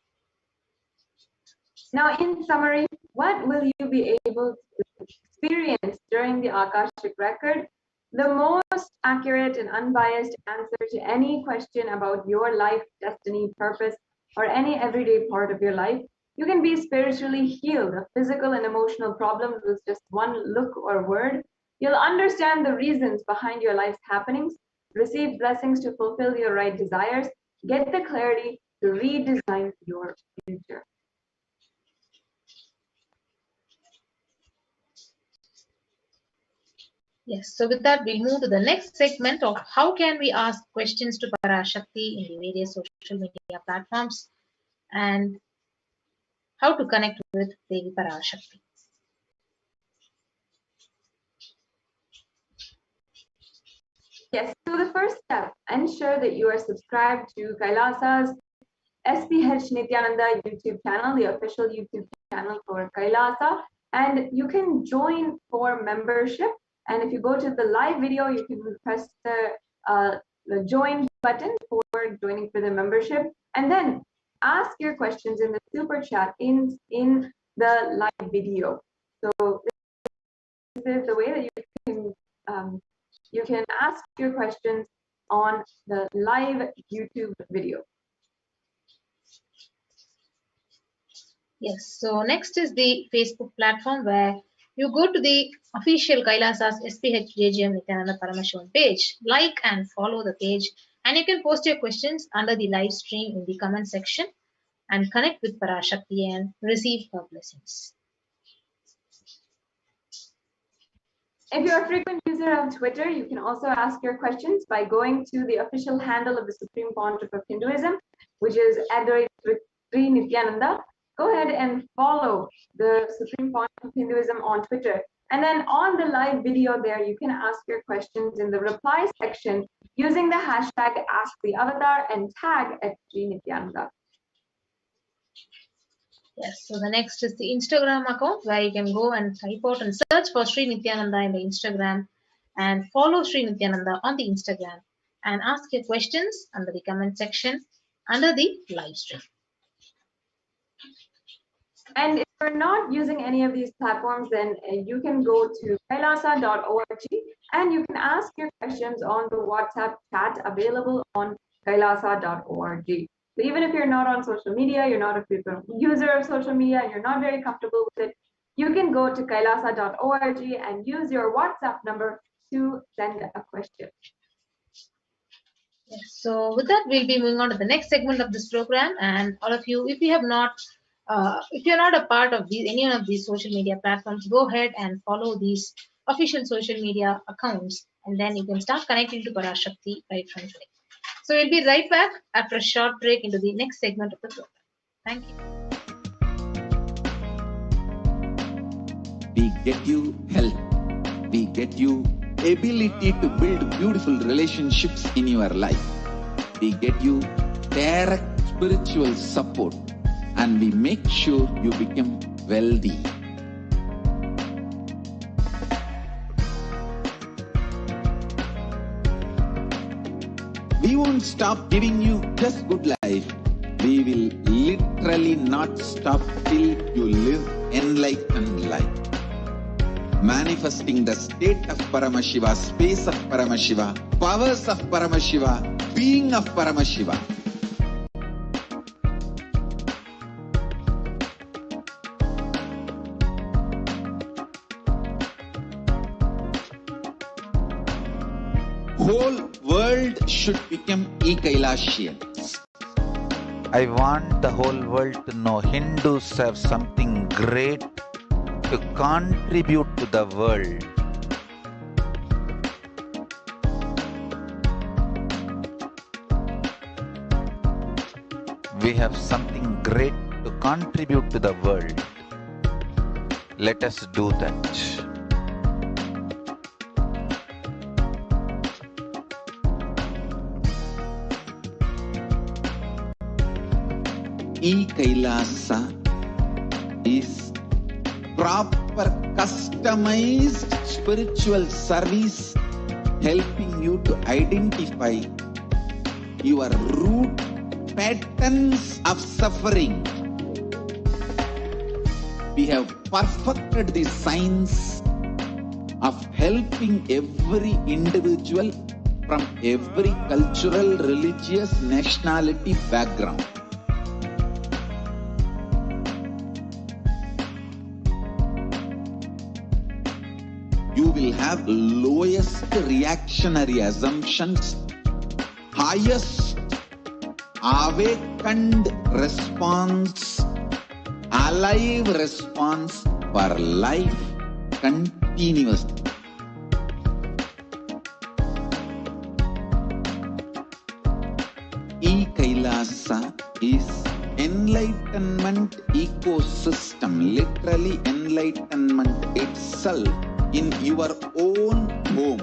Now, in summary, what will you be able to experience during the Akashic record? The most accurate and unbiased answer to any question about your life, destiny, purpose, or any everyday part of your life. You can be spiritually healed of physical and emotional problems with just one look or word. You'll understand the reasons behind your life's happenings, receive blessings to fulfill your right desires, get the clarity to redesign your future. Yes, so with that, we'll move to the next segment of how can we ask questions to Parashakti in the various social media platforms and how to connect with Devi Parashakti. Yes, so the first step, ensure that you are subscribed to Kailasa's HDH Nithyananda YouTube channel, the official YouTube channel for Kailasa, and you can join for membership. And if you go to the live video, you can press the join button for joining for the membership, and then ask your questions in the super chat in the live video. So this is the way that you can ask your questions on the live YouTube video. Yes, so next is the Facebook platform where you go to the official Kailasa's HDH Nithyananda Paramashivam page, like and follow the page, and you can post your questions under the live stream in the comment section and connect with Parashakti and receive her blessings. If you're a frequent user of Twitter, you can also ask your questions by going to the official handle of the Supreme Pontiff of Hinduism, which is @Sri Nithyananda. Go ahead and follow the Supreme Pontiff of Hinduism on Twitter. And then on the live video there, you can ask your questions in the reply section using the hashtag #AskTheAvatar and tag @Sri Nithyananda. Yes, so the next is the Instagram account where you can go and type out and search for Sri Nithyananda in the Instagram and follow Sri Nithyananda on the Instagram and ask your questions under the comment section under the live stream. And if you're not using any of these platforms, then you can go to kailasa.org and you can ask your questions on the WhatsApp chat available on kailasa.org. So even if you're not on social media, you're not a frequent user of social media, you're not very comfortable with it, you can go to kailasa.org and use your WhatsApp number to send a question. Yes, so with that, we'll be moving on to the next segment of this program. And all of you, if you're not a part of any of these social media platforms, go ahead and follow these official social media accounts, and then you can start connecting to Parashakti right from today. So we'll be right back after a short break into the next segment of the program. Thank you. We get you health. We get you ability to build beautiful relationships in your life. We get you direct spiritual support, and we make sure you become wealthy. We won't stop giving you just good life. We will literally not stop till you live enlightened life. Manifesting the state of Paramashiva, space of Paramashiva, powers of Paramashiva, being of Paramashiva. Whole world should become e-Kailasians. I want the whole world to know Hindus have something great to contribute to the world. We have something great to contribute to the world. Let us do that. E-Kailasa is proper customized spiritual service helping you to identify your root patterns of suffering. We have perfected the science of helping every individual from every cultural, religious, nationality background. You will have lowest reactionary assumptions, highest awakened response, alive response for life continuously. literally enlightenment itself in your own home,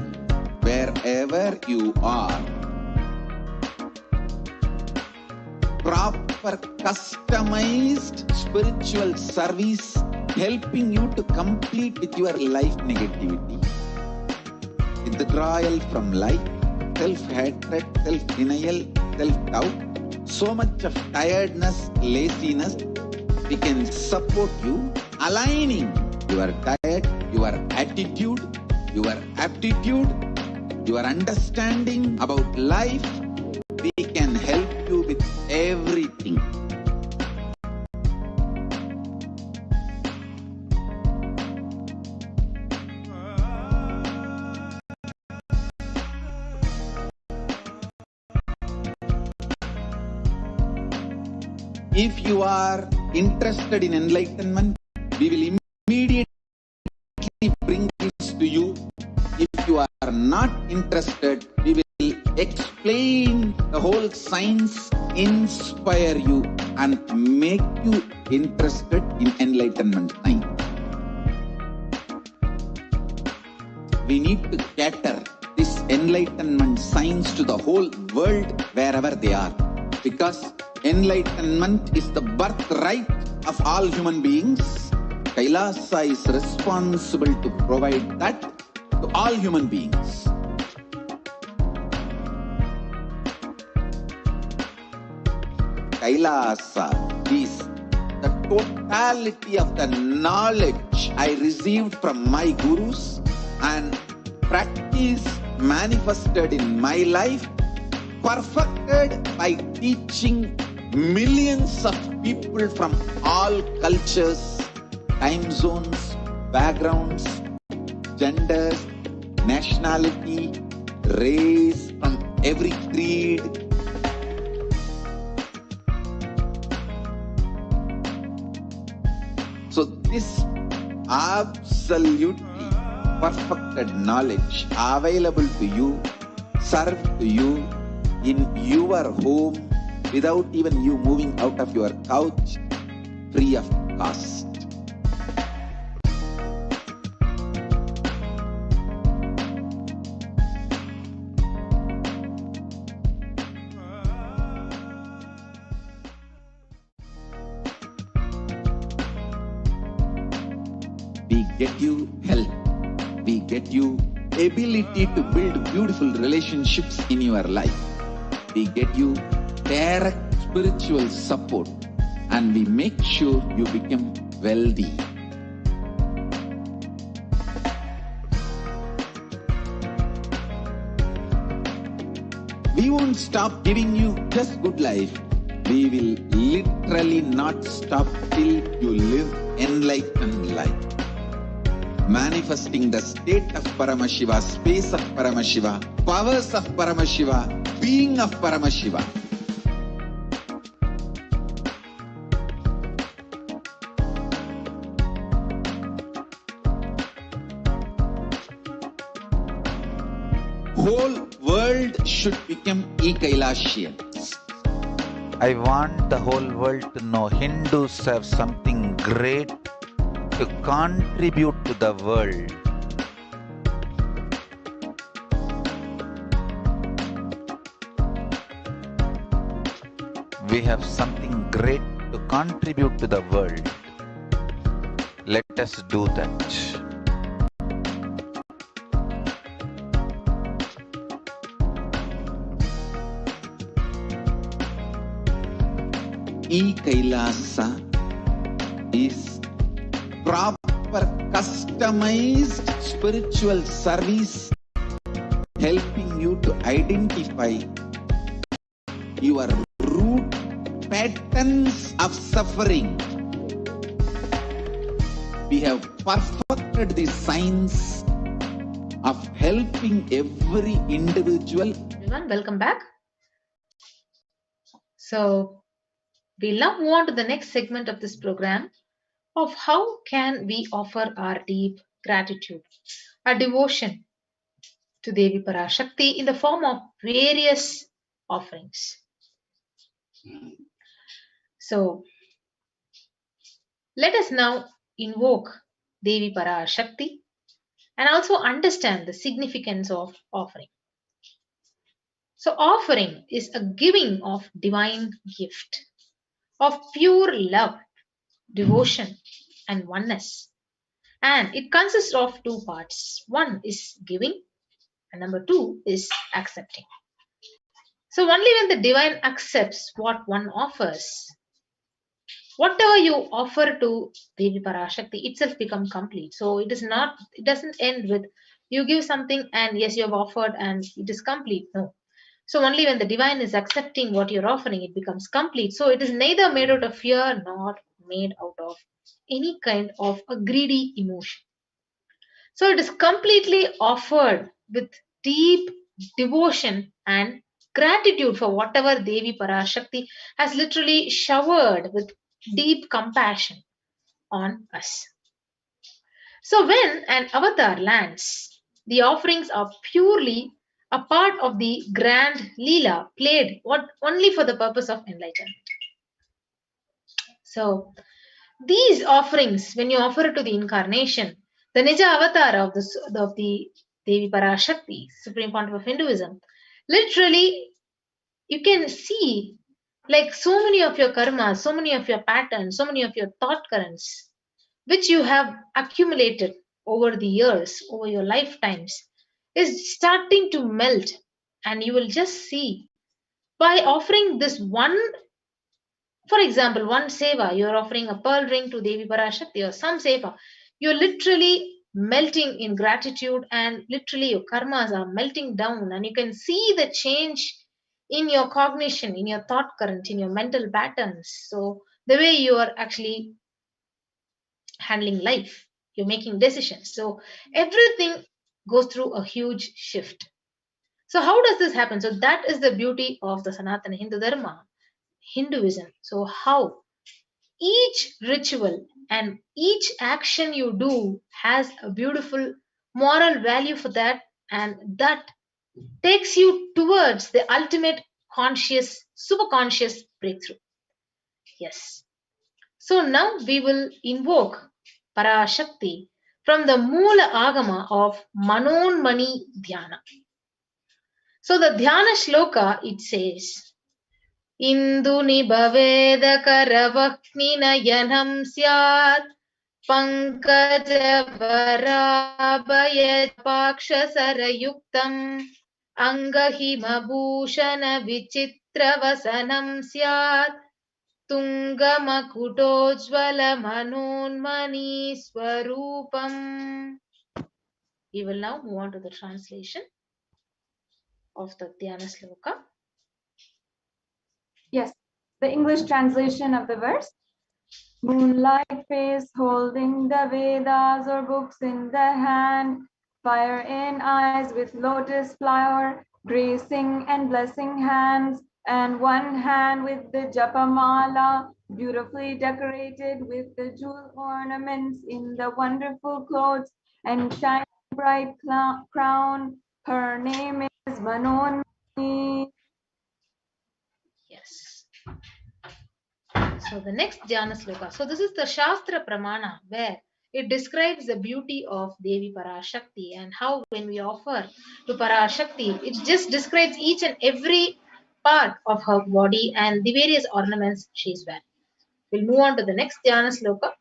wherever you are. Proper customized spiritual service helping you to complete with your life negativity. Withdrawal from life, self-hatred, self-denial, self-doubt, so much of tiredness, laziness, we can support you, aligning your diet, your attitude, your aptitude, your understanding about life. We can help you with everything. If you are interested in enlightenment, we will immediately bring this to you. If you are not interested, we will explain the whole science, inspire you, and make you interested in enlightenment science. We need to cater this enlightenment science to the whole world wherever they are, because enlightenment is the birthright of all human beings. Kailasa is responsible to provide that to all human beings. Kailasa is the totality of the knowledge I received from my gurus and practice manifested in my life, perfected by teaching millions of people from all cultures, time zones, backgrounds, genders, nationality, race, from every creed. So this absolutely perfected knowledge available to you, served to you in your home without even you moving out of your couch, free of cost. We get you health. We get you ability to build beautiful relationships in your life. We get you direct spiritual support, and we make sure you become wealthy. We won't stop giving you just good life. We will literally not stop till you live enlightened life. Manifesting the state of Paramashiva, space of Paramashiva, powers of Paramashiva, being of Paramashiva. Whole world should become Kailasians. I want the whole world to know Hindus have something great to contribute to the world. We have something great to contribute to the world. Let us do that. Kailasa is proper customized spiritual service helping you to identify your root patterns of suffering. We have perfected the science of helping every individual. Everyone, welcome back. So we'll now move on to the next segment of this program of how can we offer our deep gratitude, our devotion to Devi Parashakti in the form of various offerings. So let us now invoke Devi Parashakti and also understand the significance of offering. So, offering is a giving of divine gift, of pure love, devotion, and oneness. And it consists of two parts. One is giving, and number two is accepting. So, only when the divine accepts what one offers, whatever you offer to Devi Parashakti itself become complete. So it is not, it doesn't end with you give something and yes, you have offered and it is complete. No. So only when the divine is accepting what you're offering, it becomes complete. So it is neither made out of fear nor made out of any kind of a greedy emotion. So it is completely offered with deep devotion and gratitude for whatever Devi Parashakti has literally showered with deep compassion on us. So when an avatar lands, the offerings are purely a part of the grand Leela played only for the purpose of enlightenment. So these offerings, when you offer it to the incarnation, the Nija avatar of the Devi Parashakti, Supreme Pontiff of Hinduism, literally you can see like so many of your karmas, so many of your patterns, so many of your thought currents, which you have accumulated over the years, over your lifetimes, is starting to melt. And you will just see by offering this one, for example, one seva, you're offering a pearl ring to Devi Parashakti or some seva, you're literally melting in gratitude and literally your karmas are melting down and you can see the change in your cognition, in your thought current, in your mental patterns. So the way you are actually handling life, you're making decisions. So everything goes through a huge shift. So how does this happen? So that is the beauty of the Sanatana Hindu Dharma, Hinduism. So how each ritual and each action you do has a beautiful moral value for that, and that takes you towards the ultimate conscious, superconscious breakthrough. Yes. So now we will invoke Parashakti from the Moola Agama of Manonmani Dhyana. So the Dhyana Shloka, it says, Induni Bhaveda Karavakni Nayanam Syat Pankaja Varabhaya Paksha Sarayuktam Angahima Bhushana Vichitra Vasanam Syat Tungamakutojvala Swarupam. We will now move on to the translation of the Dhyana Sloka. Yes, the English translation of the verse. Moonlight face holding the Vedas or books in the hand, fire in eyes with lotus flower, gracing and blessing hands, and one hand with the Japamala, beautifully decorated with the jewel ornaments in the wonderful clothes and shining bright crown. Her name is Manonmani. Yes. So the next Dhyana Sloka. So this is the Shastra Pramana where it describes the beauty of Devi Parashakti and how when we offer to Parashakti, it just describes each and every part of her body and the various ornaments she is wearing. We'll move on to the next Dhyana Sloka.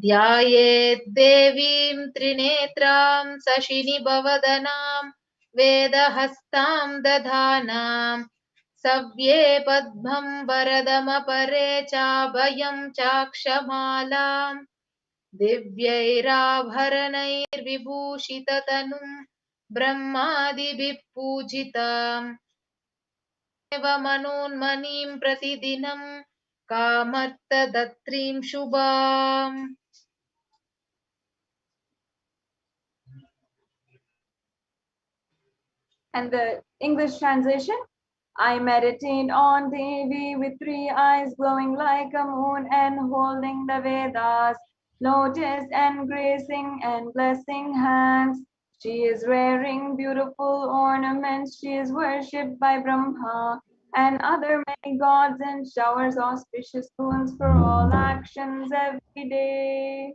Dhyayet Devim Trinetram Sashini Bhavadanam Vedahastam Dadhanam Savye Padmam Varadamapare Chabhayam Chakshamalam Divyairabharanairvibhushitatanum Brahmadibhippujitam Eva Manonmanim Pratidinam Kamarta Datrim Shubham. And the English translation, I meditate on Devi with three eyes glowing like a moon and holding the Vedas, lotus and gracing and blessing hands. She is wearing beautiful ornaments. She is worshipped by Brahma and other many gods and showers auspicious boons for all actions every day.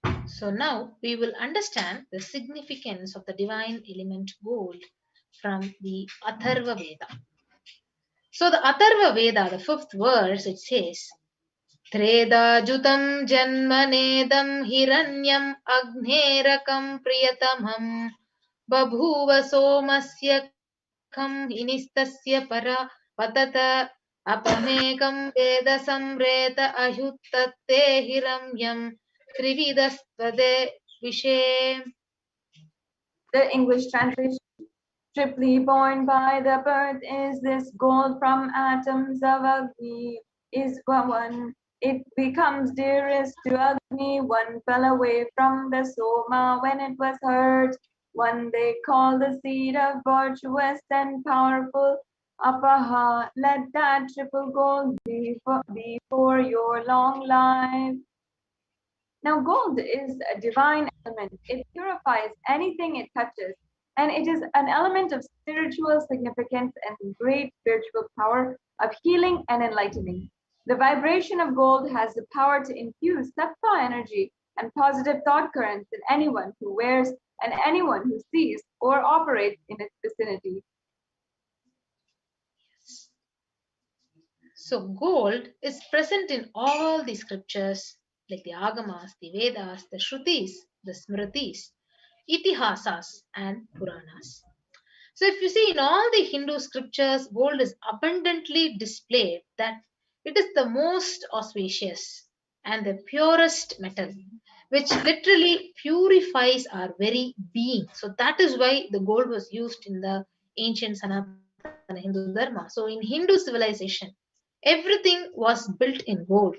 Yes. So now we will understand the significance of the divine element gold from the Atharva Veda. So the Atharva Veda, the fifth verse, it says, Tredajutam janmanedam hiranyam agnerakam priyatamam babhuva somasya kham inistasya para patata apamekam veda samreta ahyuttatte hiramyam trividastade vishe. The English translation: triply born by the birth is this gold from atoms of Agni is one. It becomes dearest to Agni. One fell away from the Soma when it was hurt. One they call the seed of virtuous and powerful. Apaha, let that triple gold be for your long life. Now, gold is a divine element. It purifies anything it touches, and it is an element of spiritual significance and great spiritual power of healing and enlightening. The vibration of gold has the power to infuse sattva energy and positive thought currents in anyone who wears and anyone who sees or operates in its vicinity. So gold is present in all the scriptures like the Agamas, the Vedas, the Shrutis, the Smritis, Itihasas, and Puranas. So if you see in all the Hindu scriptures, gold is abundantly displayed that it is the most auspicious and the purest metal, which literally purifies our very being. So that is why the gold was used in the ancient Sanatana Hindu Dharma. So in Hindu civilization, everything was built in gold,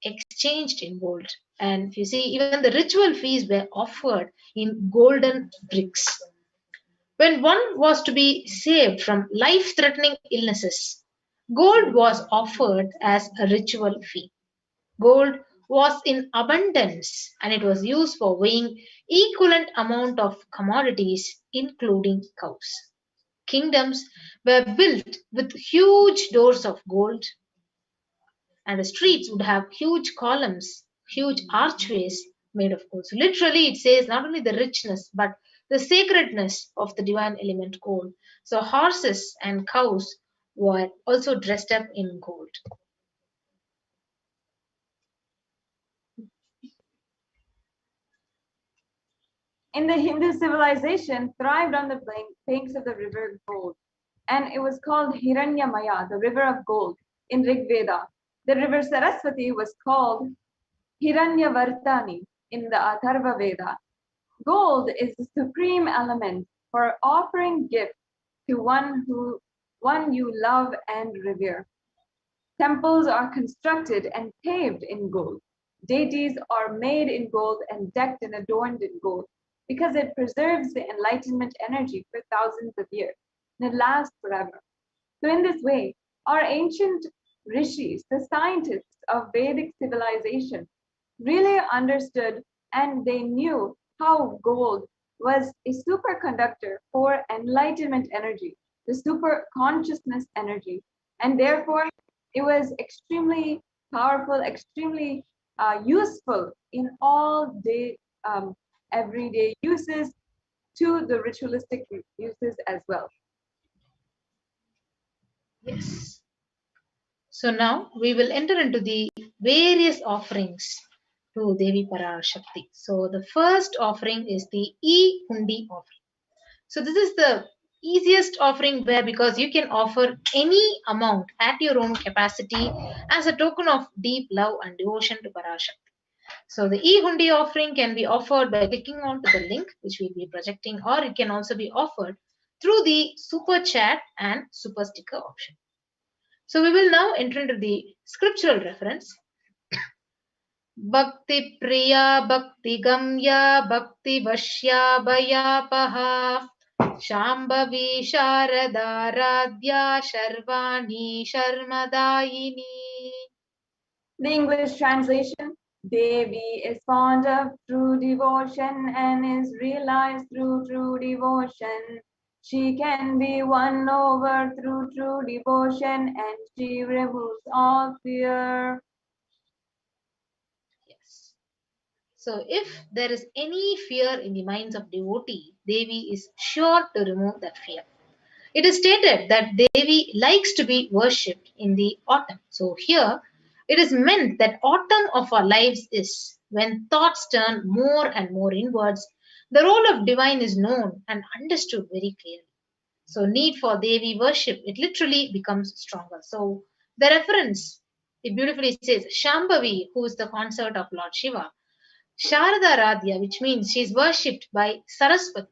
exchanged in gold. And if you see, even the ritual feasts were offered in golden bricks. When one was to be saved from life threatening illnesses, gold was offered as a ritual fee. Gold was in abundance and it was used for weighing equivalent amount of commodities including cows. Kingdoms were built with huge doors of gold, and the streets would have huge columns, huge archways made of gold. So literally, it says not only the richness but the sacredness of the divine element gold. So horses and cows were also dressed up in gold. In the Hindu civilization, thrived on the banks of the river Gold, and it was called Hiranyamaya, the river of gold, in Rig Veda. The river Saraswati was called Hiranyavartani in the Atharva Veda. Gold is the supreme element for offering gifts to one you love and revere. Temples are constructed and paved in gold. Deities are made in gold and decked and adorned in gold because it preserves the enlightenment energy for thousands of years and it lasts forever. So, in this way, our ancient rishis, the scientists of Vedic civilization, really understood and they knew how gold was a superconductor for enlightenment energy, the super consciousness energy, and therefore it was extremely powerful, extremely useful in all day, everyday uses to the ritualistic uses as well. Yes. So now we will enter into the various offerings to Devi Parashakti. So the first offering is the E-Hundi offering. So this is the easiest offering where because you can offer any amount at your own capacity as a token of deep love and devotion to Parashakti. So the e-hundi offering can be offered by clicking onto the link which we'll be projecting, or it can also be offered through the super chat and super sticker option. So we will now enter into the scriptural reference. Bhakti Priya Bhakti Gamya Bhakti Vashya Bhayapaha Shambhavi Sharadaradhya Sharvani Sharmadayini. The English translation: Devi is fond of true devotion and is realized through true devotion. She can be won over through true devotion and she removes all fear. Yes. So if there is any fear in the minds of devotee, Devi is sure to remove that fear. It is stated that Devi likes to be worshipped in the autumn. So here it is meant that autumn of our lives is when thoughts turn more and more inwards. The role of divine is known and understood very clearly. So need for Devi worship, it literally becomes stronger. So the reference, it beautifully says Shambhavi, who is the consort of Lord Shiva, Sharada Radhya, which means she is worshipped by Saraswati,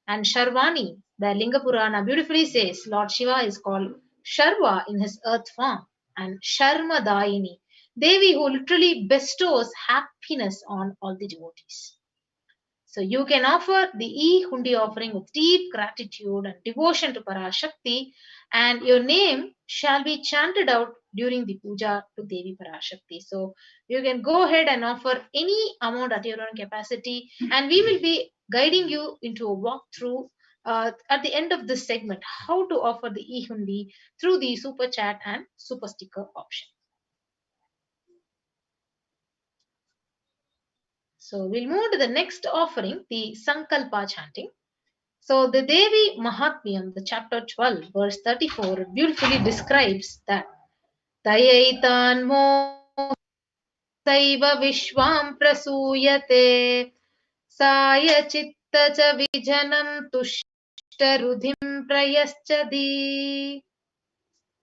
and Sharvani, the Linga Purana beautifully says Lord Shiva is called Sharva in his earth form, and Sharmadaini, Devi who literally bestows happiness on all the devotees. So you can offer the e-hundi offering with deep gratitude and devotion to Parashakti, and your name shall be chanted out during the puja to Devi Parashakti. So you can go ahead and offer any amount at your own capacity, and we will be guiding you into a walkthrough at the end of this segment how to offer the e-hundi through the super chat and super sticker option. So we'll move to the next offering, the Sankalpa chanting. So the Devi Mahatmyam, the chapter 12, verse 34, beautifully describes that Tayaitan mo saiva vishwam prasuyate saya chitta cha vijanam tushtarudhim prayaschadi.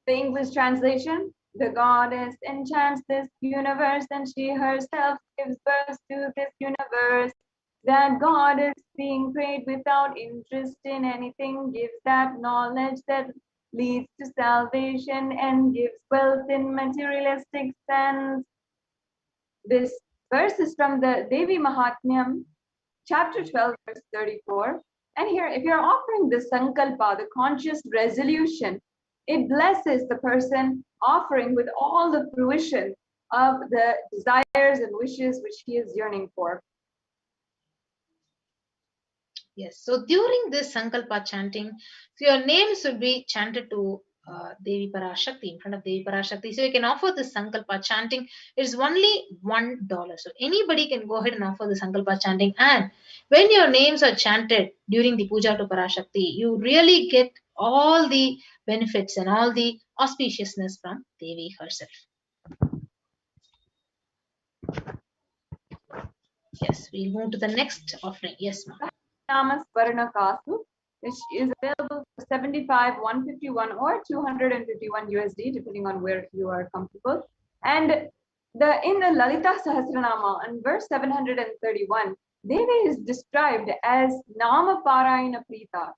The English translation: the goddess enchants this universe and she herself gives birth to this universe. That goddess, being prayed without interest in anything, gives that knowledge that leads to salvation and gives wealth in materialistic sense. This verse is from the Devi Mahatmyam, chapter 12, verse 34. And here, if you're offering the Sankalpa, the conscious resolution, it blesses the person offering with all the fruition of the desires and wishes which he is yearning for. Yes, so during this Sankalpa chanting, so your names will be chanted to Devi Parashakti, in front of Devi Parashakti. So you can offer this Sankalpa chanting. It is only $1. So anybody can go ahead and offer the Sankalpa chanting. And when your names are chanted during the puja to Parashakti, you really get all the benefits and all the auspiciousness from Devi herself. Yes, we'll move to the next offering. Yes, ma'am. Namasvarna Kasu, which is available for 75, 151, or 251 USD, depending on where you are comfortable. And in the Lalita Sahasranama, in verse 731, Devi is described as Nama Parayana Prita,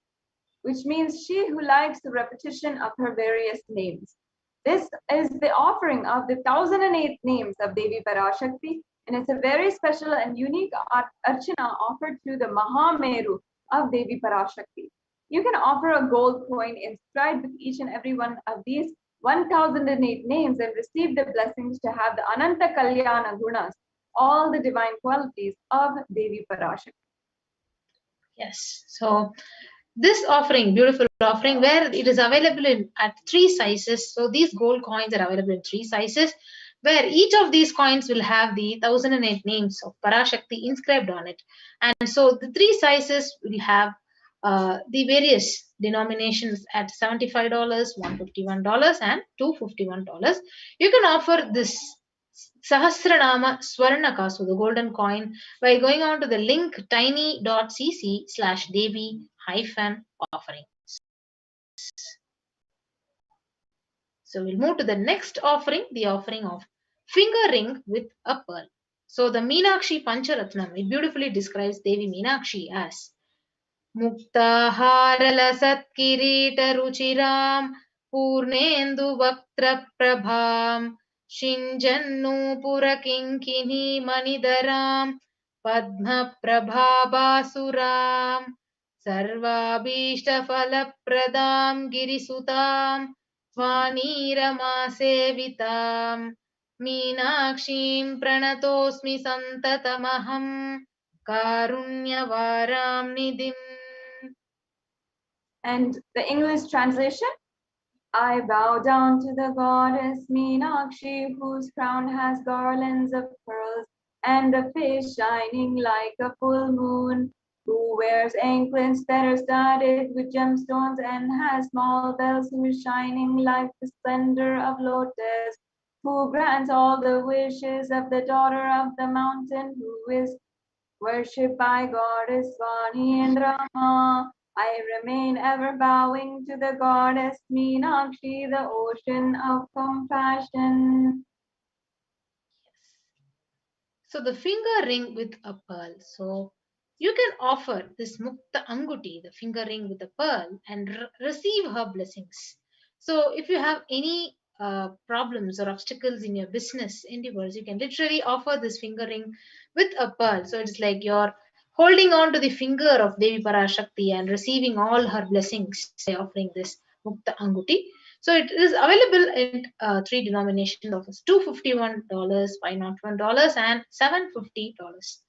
which means she who likes the repetition of her various names. This is the offering of the 1008 names of Devi Parashakti, and it's a very special and unique archana offered to the Mahameru of Devi Parashakti. You can offer a gold coin inscribed with each and every one of these 1008 names and receive the blessings to have the Ananta Kalyana Gunas, all the divine qualities of Devi Parashakti. Yes, so this offering, beautiful offering, where it is available at 3 sizes. So these gold coins are available in 3 sizes, where each of these coins will have the 1008 names of Parashakti inscribed on it. And so the 3 sizes will have the various denominations at $75, $151, and $251. You can offer this Sahasranama Swarnakasu, the golden coin, by going on to the link tiny.cc/Devi-offering. So we'll move to the next offering, the offering of finger ring with a pearl. So the Meenakshi Pancharatnam, it beautifully describes Devi Meenakshi as Muktaharala Satkirita Ruchiram Purnendu Vaktra Prabham Shinjannu Purakinkini Manidaram Padma Prabhabasuram Sarvabhishta Falapradam Girisutam Swanirama Sevitam Meenakshim Pranatosmi Santatamaham Karunyavaram Nidim. And the English translation: I bow down to the goddess Meenakshi, whose crown has garlands of pearls and the fish shining like a full moon, who wears anklets that are studded with gemstones and has small bells, who is shining like the splendor of lotus, who grants all the wishes of the daughter of the mountain, who is worshipped by goddess Vani and Rama. I remain ever bowing to the goddess Meenakshi, the ocean of compassion. So the finger ring with a pearl. So you can offer this Mukta Anguti, the finger ring with a pearl, and receive her blessings. So if you have any problems or obstacles in your business endeavors, you can literally offer this finger ring with a pearl. So it's like you're holding on to the finger of Devi Parashakti and receiving all her blessings by offering this Mukta Anguti. So it is available in three denominations of $251, $501, and $750.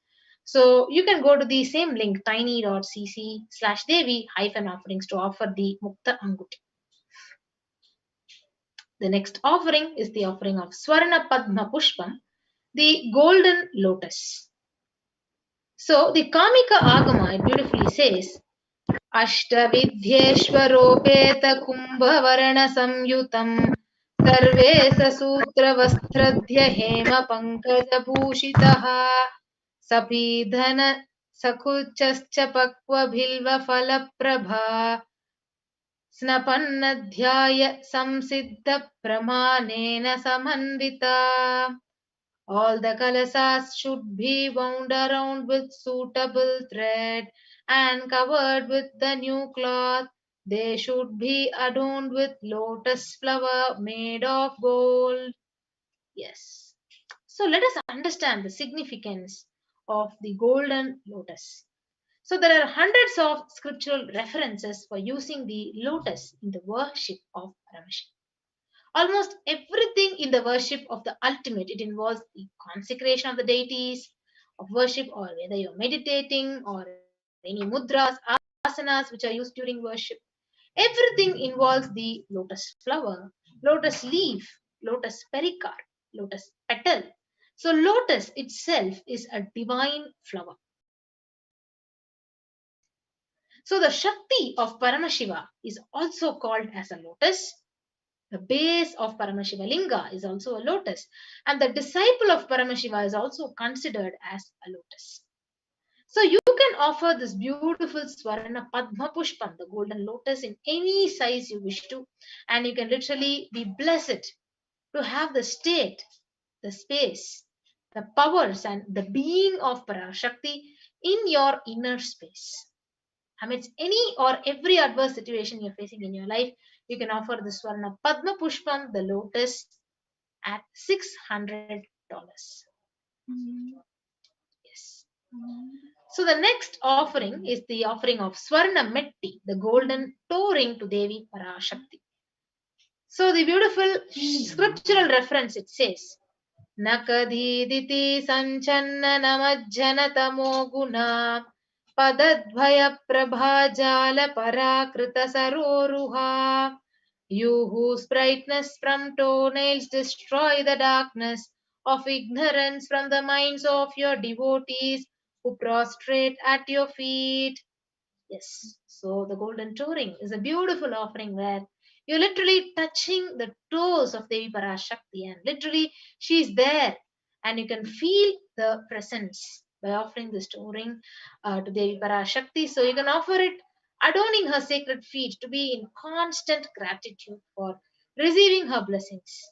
So you can go to the same link tiny.cc/devi-offerings to offer the Mukta Anguti. The next offering is the offering of Swarna Padma Pushpam, the golden lotus. So the Kamika Agama, it beautifully says, अष्टविध्येश्वरोपेत कुम्भवर्णसंयुतं survey सूत्रवस्त्रध्य Hem पङ्कजभूषितः सपीधन सकुचश्च पक्वबिल्वफलप्रभा स्नपन्नध्याय संसिद्धप्रमाणेन Samanvita. All the kalasas should be wound around with suitable thread and covered with the new cloth. They should be adorned with lotus flower made of gold. Yes. So let us understand the significance of the golden lotus. So there are hundreds of scriptural references for using the lotus in the worship of Paramashiva. Almost everything in the worship of the ultimate, it involves the consecration of the deities of worship, or whether you're meditating or any mudras, asanas which are used during worship. Everything involves the lotus flower, lotus leaf, lotus pericarp, lotus petal. So lotus itself is a divine flower. So the Shakti of Paramashiva is also called as a lotus. The base of Paramashiva Linga is also a lotus, and the disciple of Paramashiva is also considered as a lotus. So you can offer this beautiful Swarna Padma Pushpam, the golden lotus, in any size you wish to, and you can literally be blessed to have the state, the space, the powers, and the being of Parashakti in your inner space. Amidst any or every adverse situation you're facing in your life, you can offer the Swarna Padma Pushpam, the lotus, at $600. Yes. So the next offering is the offering of Swarna Metti, the golden toe ring to Devi Parashakti. So the beautiful scriptural reference, it says, Nakadhiditi sanchanna namajjana tamo guna padadvaya prabhajala parakrita saroruha. You whose brightness from toenails destroy the darkness of ignorance from the minds of your devotees who prostrate at your feet. Yes, so the golden toe ring is a beautiful offering where you're literally touching the toes of Devi Parashakti, and literally she's there, and you can feel the presence by offering this toe ring to Devi Parashakti. So you can offer it adorning her sacred feet to be in constant gratitude for receiving her blessings,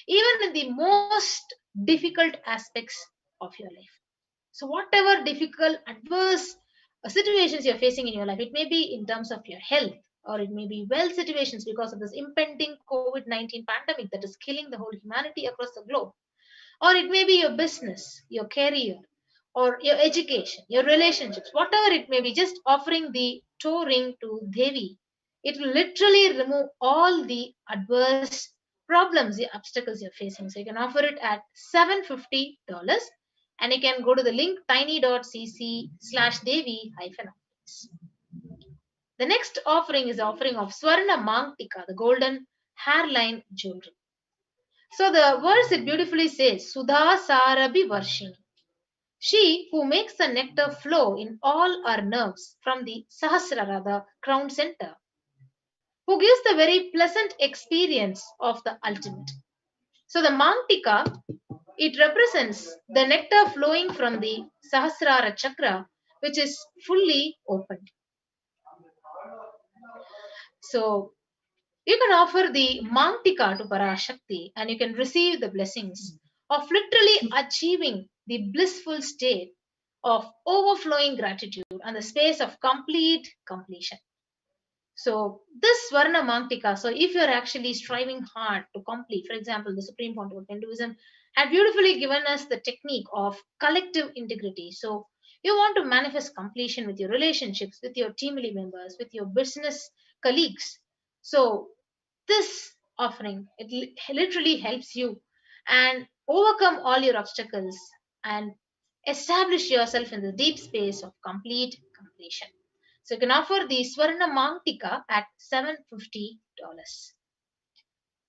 even in the most difficult aspects of your life. So whatever difficult, adverse situations you're facing in your life, it may be in terms of your health, or it may be wealth situations because of this impending COVID-19 pandemic that is killing the whole humanity across the globe, or it may be your business, your career, or your education, your relationships, whatever it may be, just offering the toe ring to Devi, it will literally remove all the adverse problems, the obstacles you're facing. So you can offer it at $750, and you can go to the link tiny.cc/devi-offerings. The next offering is the offering of Swarna Mangtika, the golden hairline jewelry. So the verse, it beautifully says, Sudha Sarabi Varshini. She who makes the nectar flow in all our nerves from the Sahasrara, the crown center, who gives the very pleasant experience of the ultimate. So the Mangtika, it represents the nectar flowing from the Sahasrara chakra, which is fully opened. So you can offer the Mangtika to Parashakti and you can receive the blessings of literally achieving the blissful state of overflowing gratitude and the space of complete completion. So this Swarna Mangtika, so if you're actually striving hard to complete, for example, the Supreme Pontiff of Hinduism had beautifully given us the technique of collective integrity. So you want to manifest completion with your relationships, with your team members, with your business colleagues. So this offering, it literally helps you and overcome all your obstacles and establish yourself in the deep space of complete completion. So you can offer the Swarna Mangtika at $750.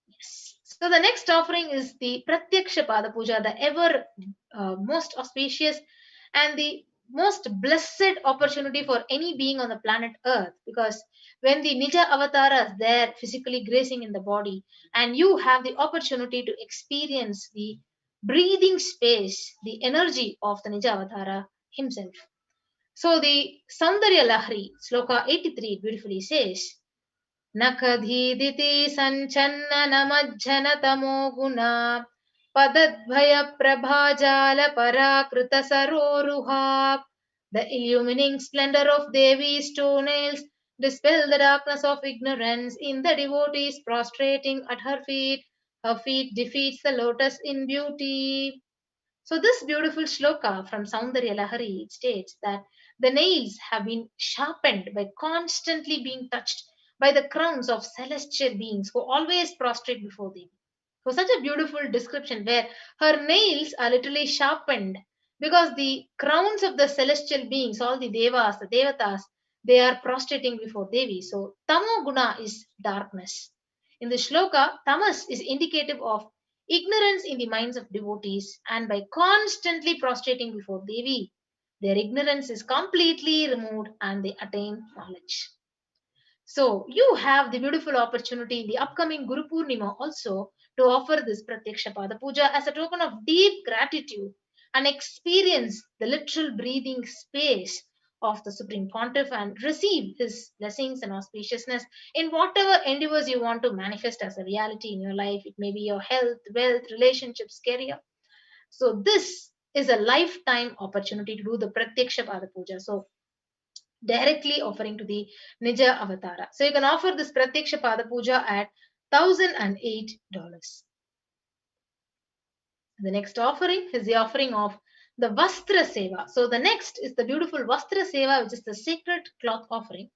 Yes. So the next offering is the Pratyaksha Pada Puja, the ever most auspicious and the most blessed opportunity for any being on the planet Earth, because when the Nija Avatara is there physically gracing in the body and you have the opportunity to experience the breathing space, the energy of the Nija Avatara himself. So the Saundarya Lahari, Sloka 83, beautifully says, Nakadhiditi sanchanna namajjana tamo guna padadbhaya prabhajala parakrita saroruha. The illumining splendor of Devi's toenails dispel the darkness of ignorance in the devotees prostrating at her feet. Her feet defeats the lotus in beauty. So this beautiful shloka from Saundarya Lahari states that the nails have been sharpened by constantly being touched by the crowns of celestial beings who always prostrate before them. So such a beautiful description where her nails are literally sharpened because the crowns of the celestial beings, all the devas, the devatas, they are prostrating before Devi. So tamo guna is darkness. In the shloka, tamas is indicative of ignorance in the minds of devotees, and by constantly prostrating before Devi, their ignorance is completely removed and they attain knowledge. So you have the beautiful opportunity in the upcoming Guru Purnima also to offer this Pratyaksha Pada Puja as a token of deep gratitude and experience the literal breathing space of the Supreme Pontiff and receive his blessings and auspiciousness in whatever endeavors you want to manifest as a reality in your life. It may be your health, wealth, relationships, career. So this is a lifetime opportunity to do the Pratyaksha Pada Puja. So directly offering to the Nija Avatara. So you can offer this Pratyaksha Pada Puja at $1,008. The next offering is the offering of the Vastra Seva. So the next is the beautiful Vastra Seva, which is the sacred cloth offering.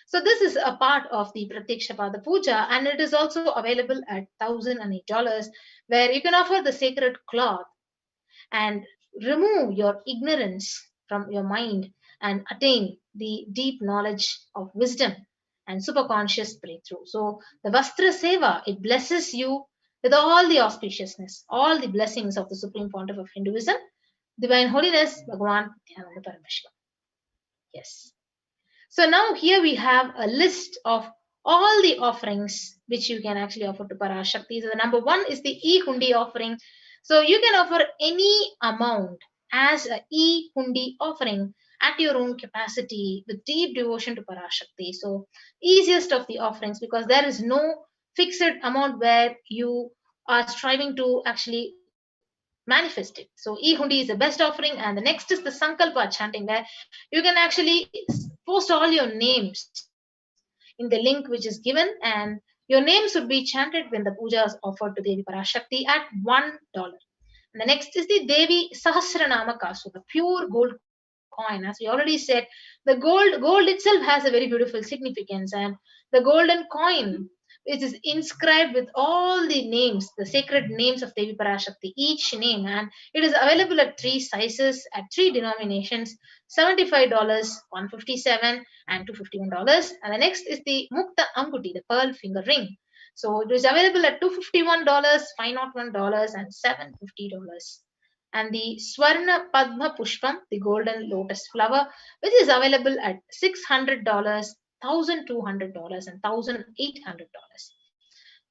So this is a part of the Pratyaksha Pada Puja and it is also available at $1,008, where you can offer the sacred cloth and remove your ignorance from your mind and attain the deep knowledge of wisdom and superconscious breakthrough. So the Vastra Seva, it blesses you with all the auspiciousness, all the blessings of the Supreme Pontiff of Hinduism, Divine Holiness, Bhagavan Nithyananda Paramashivam. Yes. So now here we have a list of all the offerings which you can actually offer to Parashakti. So the number one is the e-hundi offering. So you can offer any amount as a e-hundi offering at your own capacity with deep devotion to Parashakti. So easiest of the offerings, because there is no fixed amount where you are striving to actually manifest it. So e-hundi is the best offering, and the next is the sankalpa chanting, where you can actually post all your names in the link which is given, and your names would be chanted when the puja is offered to Devi Parashakti at $1. And the next is the Devi Sahasranamaka, so the pure gold coin. As we already said, the gold itself has a very beautiful significance, and the golden coin, which is inscribed with all the names, the sacred names of Devi Parashakti, each name, and it is available at three sizes, at three denominations, $75, $157, and $251. And the next is the Mukta Anguti, the pearl finger ring. So it is available at $251, $501, and $750. and the Swarna Padma Pushpam, the golden lotus flower, which is available at $600, $1,200, and $1,800.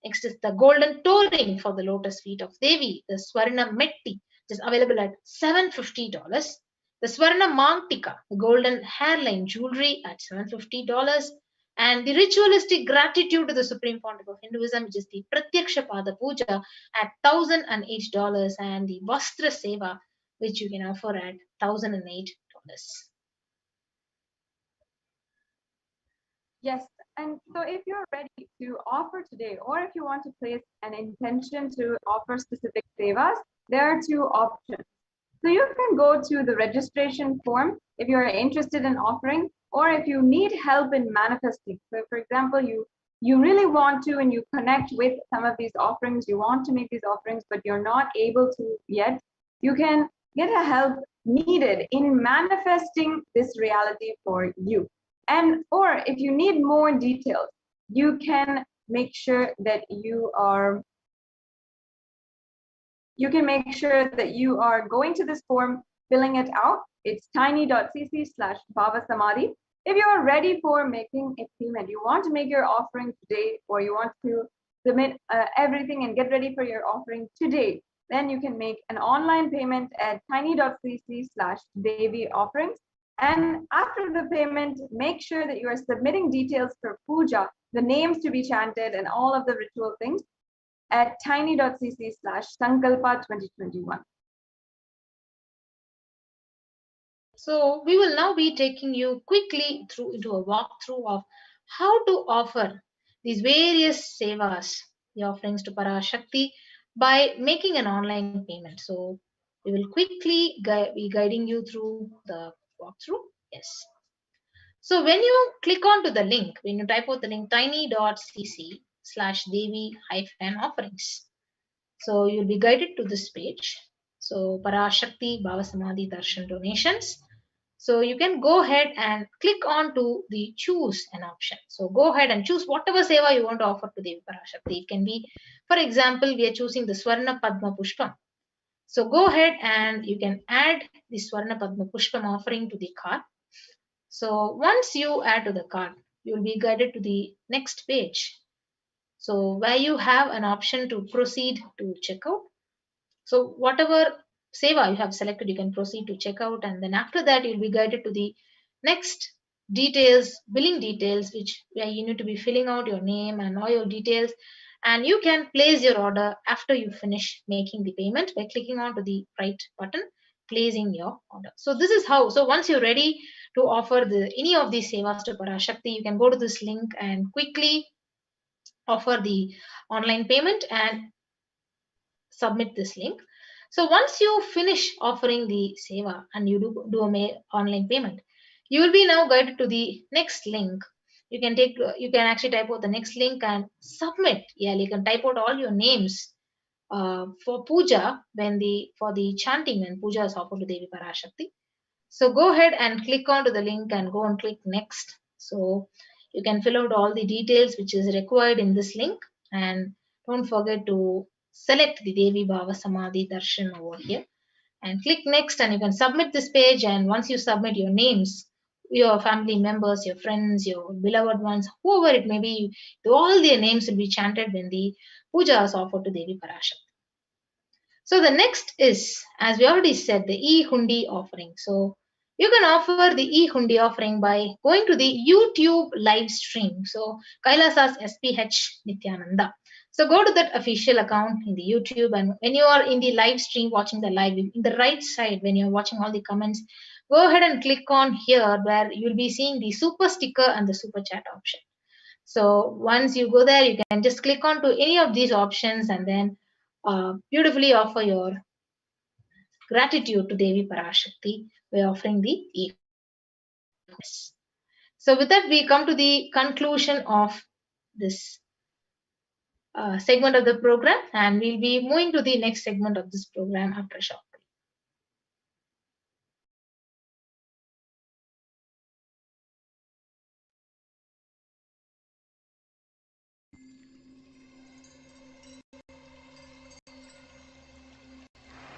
Next is the golden touring for the lotus feet of Devi, the Swarna Metti, which is available at $750. The Swarna Mangtika, the golden hairline jewelry at $750. And the ritualistic gratitude to the Supreme Pontiff of Hinduism, which is the Pratyaksha Pada Puja at $1,008, and the Vastra Seva, which you can offer at $1,008. Yes, and so if you're ready to offer today, or if you want to place an intention to offer specific sevas, there are two options. So you can go to the registration form if you're interested in offering, or if you need help in manifesting. So for example, you really want to, and you connect with some of these offerings, you want to make these offerings, but you're not able to yet, you can get a help needed in manifesting this reality for you. And or if you need more details, you can make sure that you are going to this form, filling it out. It's tiny.cc/bhavasamadhi. If you are ready for making a payment, you want to make your offering today, or you want to submit everything and get ready for your offering today, then you can make an online payment at tiny.cc/Devi offerings. And after the payment, make sure that you are submitting details for puja, the names to be chanted, and all of the ritual things at tiny.cc/Sankalpa2021. So we will now be taking you quickly into a walkthrough of how to offer these various sevas, the offerings to Parashakti, by making an online payment. So we will quickly be guiding you through the walkthrough. Yes. So when you click onto the link, when you type out the link tiny.cc/Devi-offerings, so you'll be guided to this page. So Parashakti Bhavasamadhi Darshan donations. So you can go ahead and click on to the choose an option. So go ahead and choose whatever seva you want to offer to Devi Parashakti. It can be, for example, we are choosing the Swarna Padma Pushpam. So go ahead and you can add the Swarna Padma Pushpam offering to the cart. So once you add to the cart, you will be guided to the next page. So where you have an option to proceed to checkout. So whatever seva you have selected, you can proceed to checkout, and then after that you'll be guided to the next details, billing details, where you need to be filling out your name and all your details, and you can place your order after you finish making the payment by clicking on to the right button, placing your order. So this is how. So once you're ready to offer any of these sevas to Parashakti, you can go to this link and quickly offer the online payment and submit this link. So once you finish offering the seva and you do online payment, you will be now guided to the next link. You can actually type out the next link and submit. Yeah, you can type out all your names for puja for the chanting when puja is offered to Devi Parashakti. So go ahead and click onto the link and go and click next. So you can fill out all the details which is required in this link, and don't forget to select the Devi Bhava Samadhi Darshan over here and click next, and you can submit this page. And once you submit your names, your family members, your friends, your beloved ones, whoever it may be, all their names will be chanted when the puja is offered to Devi Parashakti. So the next is, as we already said, the e-hundi offering. So you can offer the e-hundi offering by going to the YouTube live stream. So Kailasa's HDH Nithyananda. So go to that official account in the YouTube, and when you are in the live stream watching the live, in the right side when you're watching all the comments, go ahead and click on here where you'll be seeing the super sticker and the super chat option. So once you go there, you can just click on to any of these options and then beautifully offer your gratitude to Devi Parashakti by offering the e-holiness. So with that, we come to the conclusion of this segment of the program, and we'll be moving to the next segment of this program after a short break.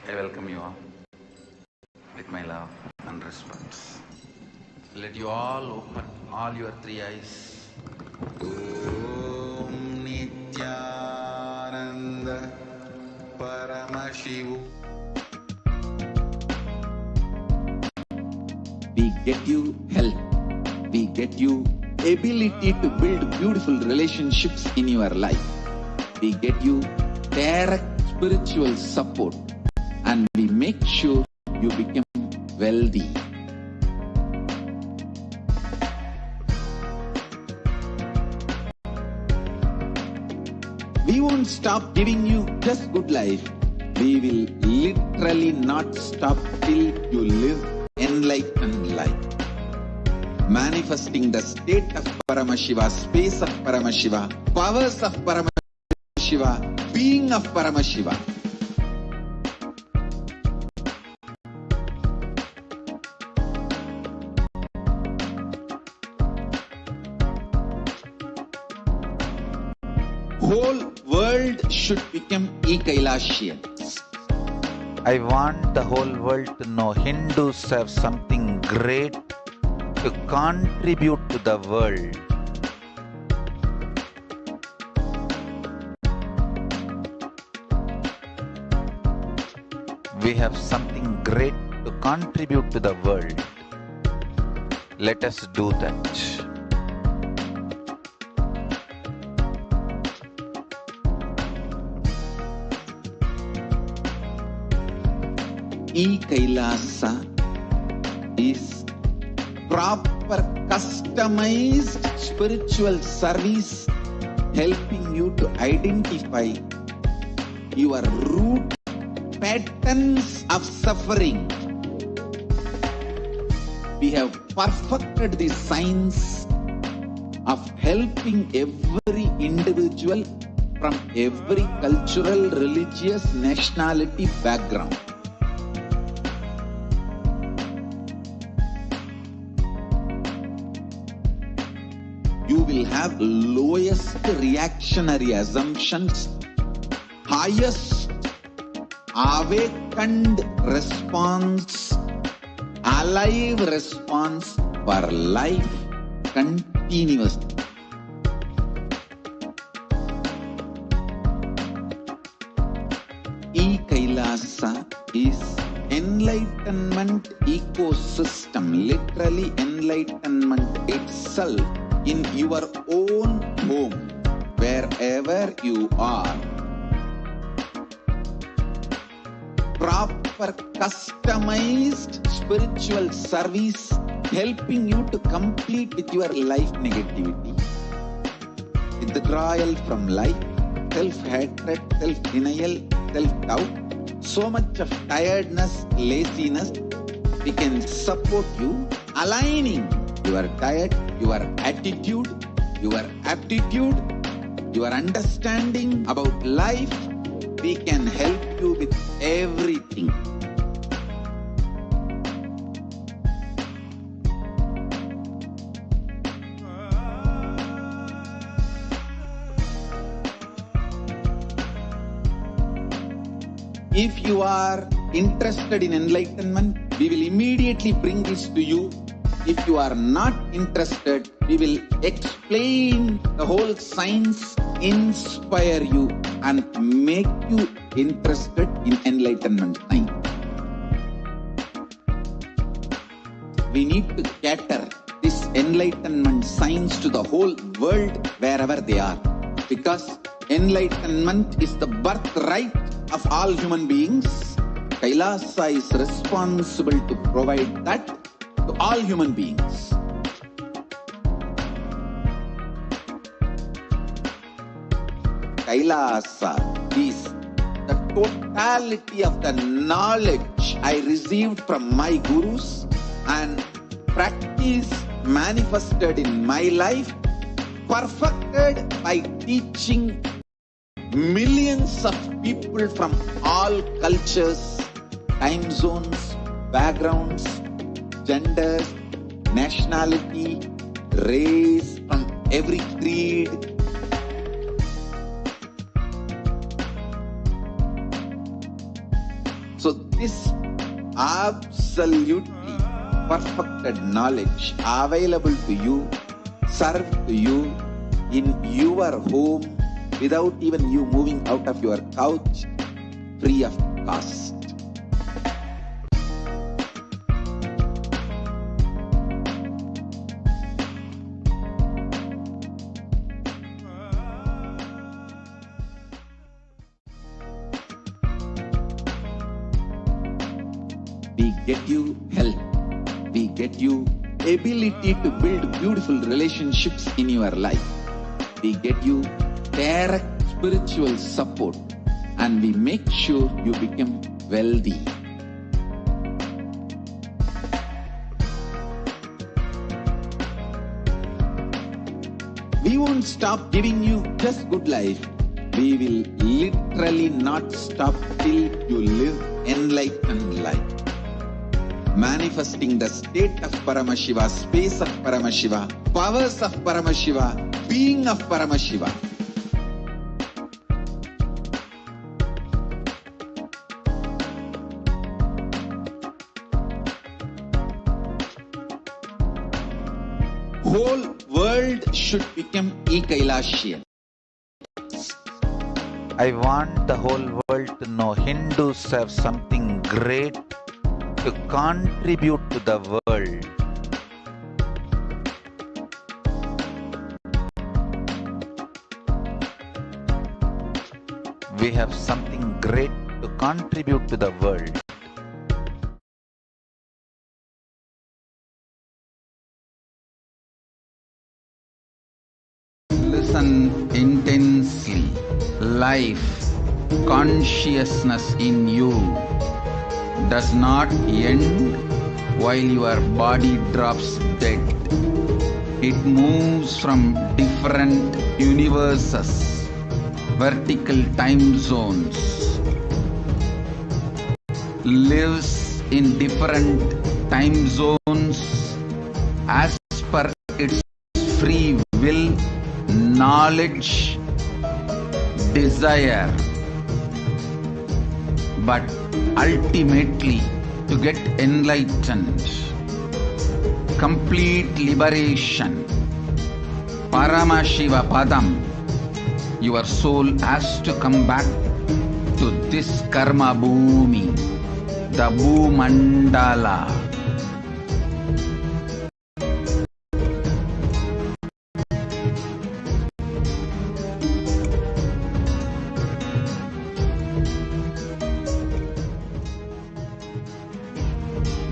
I welcome you all. response. Let you all open all your three eyes. Om Nithyananda Paramashivoham. We get you help. We get you ability to build beautiful relationships in your life. We get you direct spiritual support, and we make sure you become wealthy. We won't stop giving you just good life. We will literally not stop till you live enlightened life. Manifesting the state of Paramashiva, space of Paramashiva, powers of Paramashiva, being of Paramashiva. Whole world should become Kailasians. I want the whole world to know Hindus have something great to contribute to the world. We have something great to contribute to the world. Let us do that. Kailasa is proper customized spiritual service helping you to identify your root patterns of suffering. We have perfected the science of helping every individual from every cultural, religious, nationality background. You will have lowest reactionary assumptions, highest awakened response, alive response for life continuously. Kailasa is enlightenment ecosystem, literally enlightenment itself in your own home, wherever you are. Proper customized spiritual service helping you to complete with your life negativity, withdrawal from life, self-hatred, self-denial, self-doubt, so much of tiredness, laziness. We can support you aligning your diet, your attitude, your aptitude, your understanding about life. We can help you with everything. If you are interested in enlightenment, we will immediately bring this to you. If you are not interested, we will explain the whole science, inspire you, and make you interested in enlightenment science. We need to cater this enlightenment science to the whole world wherever they are, because enlightenment is the birthright of all human beings. Kailasa is responsible to provide that to all human beings. Kailasa is the totality of the knowledge I received from my gurus and practice manifested in my life, perfected by teaching millions of people from all cultures, time zones, backgrounds, genders, nationality, race, from every creed. So this absolutely perfected knowledge available to you, served to you in your home without even you moving out of your couch, free of cost. We get you health. We get you ability to build beautiful relationships in your life. We get you direct spiritual support, and we make sure you become wealthy. We won't stop giving you just good life. We will literally not stop till you live enlightened life. Manifesting the state of Paramashiva, space of Paramashiva, powers of Paramashiva, being of Paramashiva. Whole world should become Kailasian. I want the whole world to know Hindus have something great to contribute to the world. We have something great to contribute to the world. Listen intensely. Life, consciousness in you does not end while your body drops dead. It moves from different universes, vertical time zones, lives in different time zones as per its free will, knowledge, desire, but ultimately to get enlightened, complete liberation, Paramashiva Padam, your soul has to come back to this karma bhumi, the Bhumandala.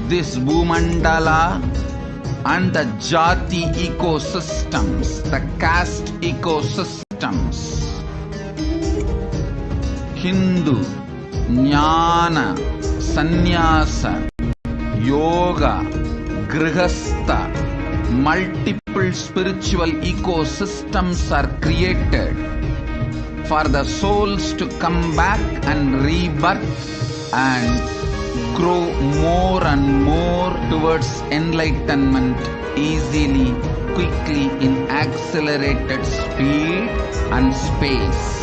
This Bhumandala and the Jati ecosystems, the caste ecosystems, Hindu, Jnana, Sannyasa, Yoga, Grihastha, multiple spiritual ecosystems are created for the souls to come back and rebirth and grow more and more towards enlightenment easily, quickly, in accelerated speed and space.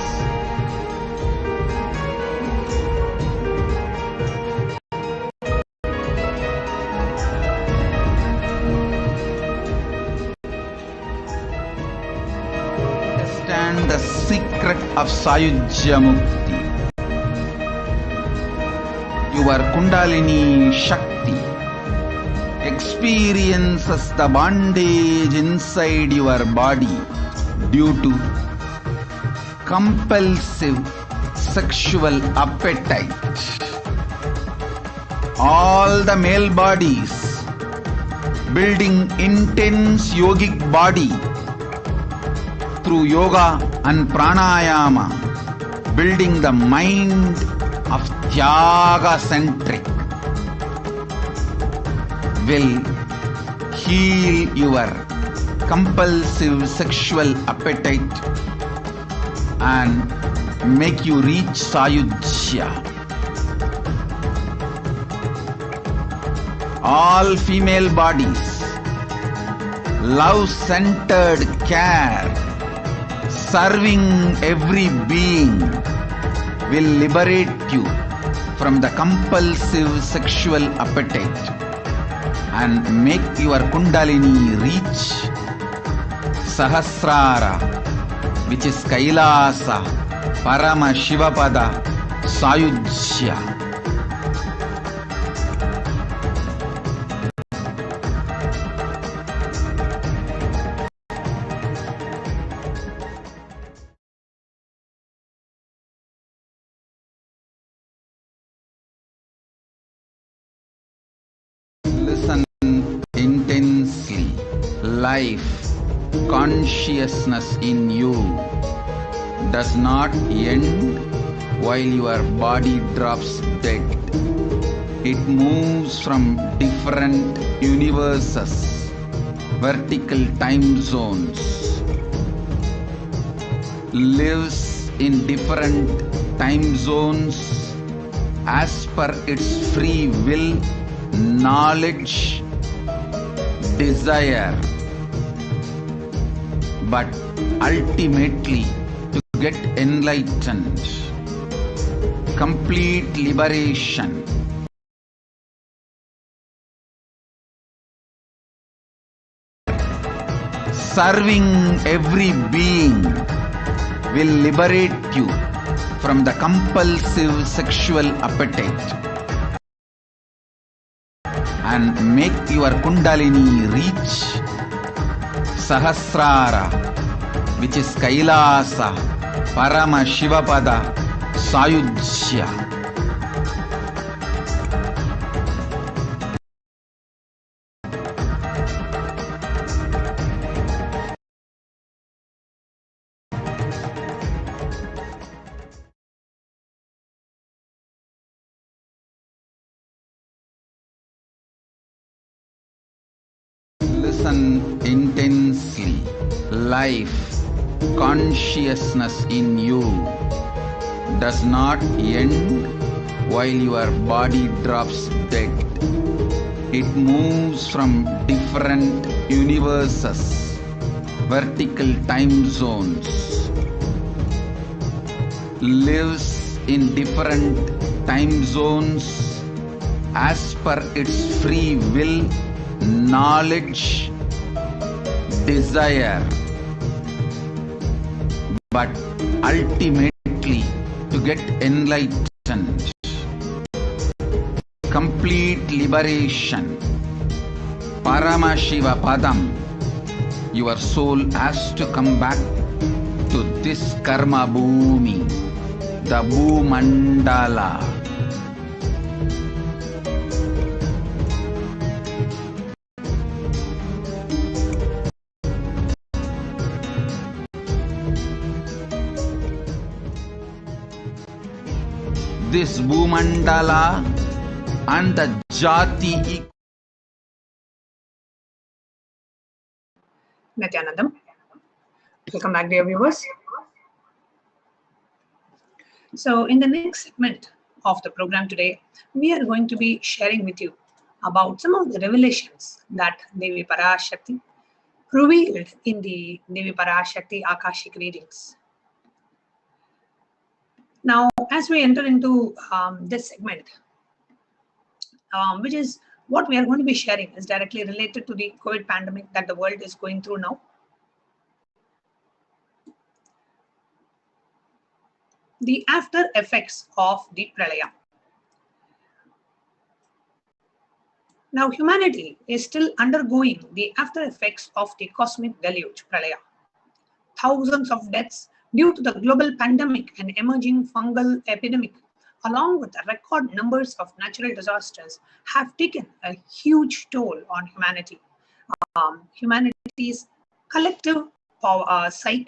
Understand the secret of Sayujya Mukti. Your Kundalini Shakti experiences the bondage inside your body due to compulsive sexual appetite. All the male bodies building intense yogic body through yoga and pranayama, building the mind of Tyaga-centric, will heal your compulsive sexual appetite and make you reach Sayujya. All female bodies, love-centered care, serving every being, will liberate you from the compulsive sexual appetite and make your Kundalini reach Sahasrara, which is Kailasa, Paramashivoham, Sayujya. Listen intensely. Life, consciousness in you does not end while your body drops dead. It moves from different universes, vertical time zones, lives in different time zones as per its free will, knowledge, desire, but ultimately to get enlightened, complete liberation. Serving every being will liberate you from the compulsive sexual appetite and make your Kundalini reach Sahasrara, which is Kailasa, Paramashivoham, Sayujya. Listen intensely. Life, consciousness in you does not end while your body drops dead. It moves from different universes, vertical time zones, lives in different time zones as per its free will, knowledge, desire, but ultimately to get enlightened, complete liberation. Paramashivoham, your soul has to come back to this karma bhumi, the Bhumandala. This Bhumandala and the Jati. Nithyanandam. Welcome back, dear viewers. So in the next segment of the program today, we are going to be sharing with you about some of the revelations that Devi Parashakti revealed in the Devi Parashakti Akashic readings. Now, as we enter into this segment, which is what we are going to be sharing is directly related to the COVID pandemic that the world is going through now. The after effects of the Pralaya. Now, humanity is still undergoing the after effects of the cosmic deluge, Pralaya. Thousands of deaths due to the global pandemic and emerging fungal epidemic, along with the record numbers of natural disasters, have taken a huge toll on humanity. Humanity's collective psyche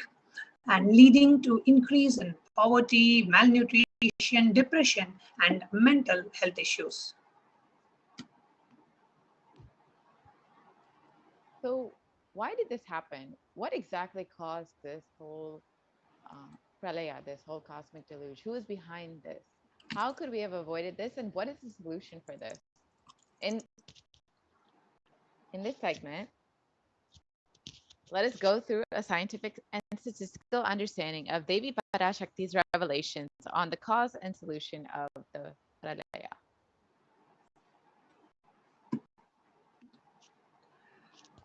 and leading to increase in poverty, malnutrition, depression, and mental health issues. So why did this happen? What exactly caused this whole pralaya, this whole cosmic deluge? Who is behind this? How could we have avoided this? And what is the solution for this? In this segment, let us go through a scientific and statistical understanding of Devi Parashakti's revelations on the cause and solution of the pralaya.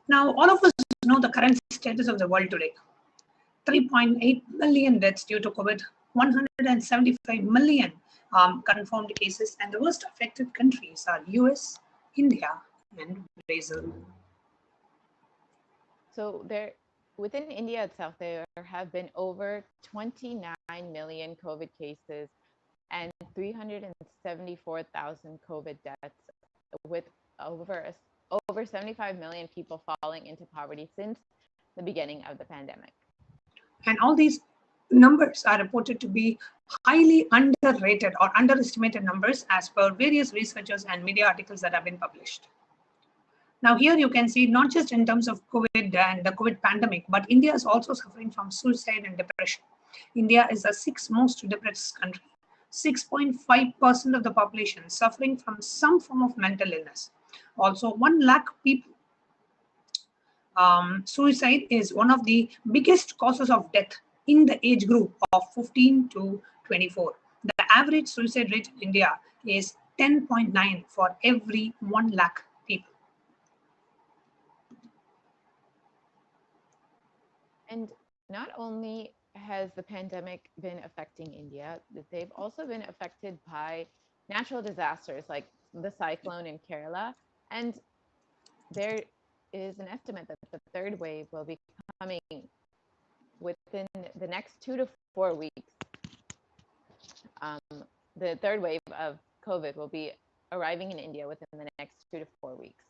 Now, all of us know the current status of the world today. 3.8 million deaths due to COVID, 175 million confirmed cases, and the worst affected countries are US, India, and Brazil. So within India itself, there have been over 29 million COVID cases and 374,000 COVID deaths, with over 75 million people falling into poverty since the beginning of the pandemic. And all these numbers are reported to be highly underrated or underestimated numbers as per various researchers and media articles that have been published. Now here you can see not just in terms of COVID and the COVID pandemic, but India is also suffering from suicide and depression. India is the sixth most depressed country. 6.5% of the population suffering from some form of mental illness. Also 1 lakh people. Suicide is one of the biggest causes of death in the age group of 15 to 24. The average suicide rate in India is 10.9 for every 1 lakh people. And not only has the pandemic been affecting India, they've also been affected by natural disasters like the cyclone in Kerala. And there is an estimate that the third wave will be coming within the next 2 to 4 weeks. The third wave of COVID will be arriving in India within the next 2 to 4 weeks.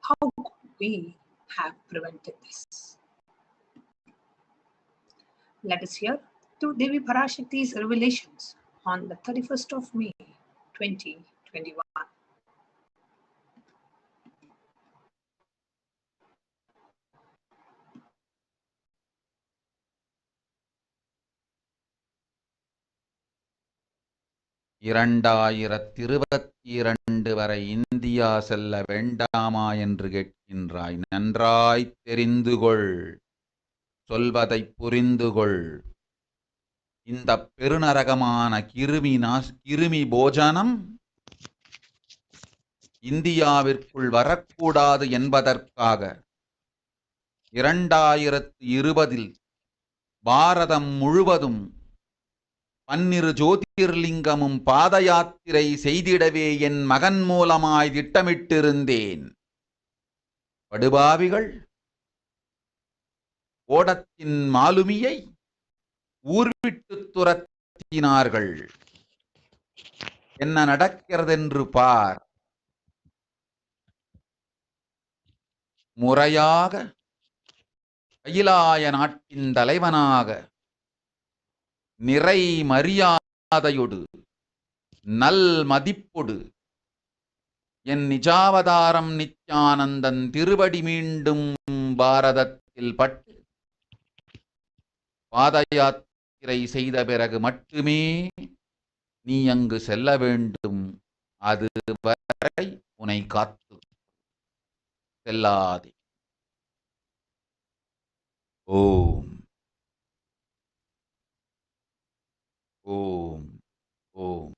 How could we have prevented this? Let us hear to Devi Parashakti's revelations on the 31st of May, 2021. இரண்டாயிரத்திருபத்தி வரை India செல்ல வேண்டாமா என்று கேட்கின்றாய். நன்றாய் தெரிந்து கொள், சொல்வதைப் புரிந்து கொள். இந்த பெருநரகமான கிருமி போஜனம் இந்தியாவிற்குள் வரக்கூடாது என்பதற்காக 2020 பாரதம் முழுவதும் 12 ஜோதிர்லிங்கமும் பாத யாத்திரை செய்திடவே என் மகன் மூலமாய் திட்டமிட்டிருந்தேன். படுபாவிகள் ஓடத்தின் மாலுமியை ஊர்விட்டு துரத்தினார்கள். என்ன நடக்கிறதென்று பார். முறையாக கைலாய நாட்டின் தலைவனாக நிறை மரியாதையொடு நல் மதிப்பொடு என் நிஜாவதாரம் நித்யானந்தன் திருவடி மீண்டும் பாரதத்தில் பட்டு பாத யாத்திரை செய்த பிறகு மட்டுமே நீ அங்கு செல்ல வேண்டும். அது வரை உன்னை காத்து செல்லாதே. ஓம் ஓம் ஓம்.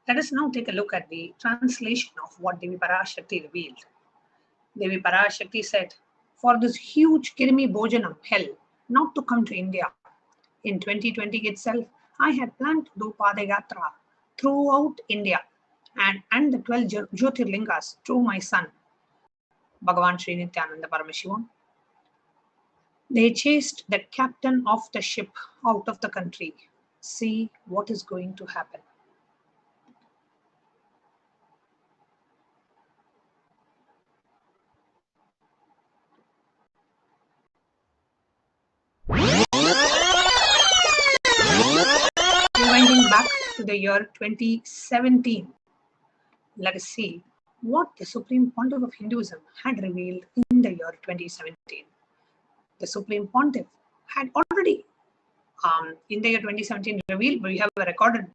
Let us now take a look at the translation of what Devi Parashakti revealed. Devi Parashakti said, for this huge Kirmi Bojanam hell not to come to India, in 2020 itself, I had planned to do Padayatra throughout India and the 12 Jyotirlingas through my son, Bhagavan Sri Nithyananda Paramashivam. They chased the captain of the ship out of the country. See what is going to happen. Rewinding back to the year 2017, let us see what the Supreme Pontiff of Hinduism had revealed in the year 2017. The Supreme Pontiff had already, in the year 2017, revealed, we have a recorded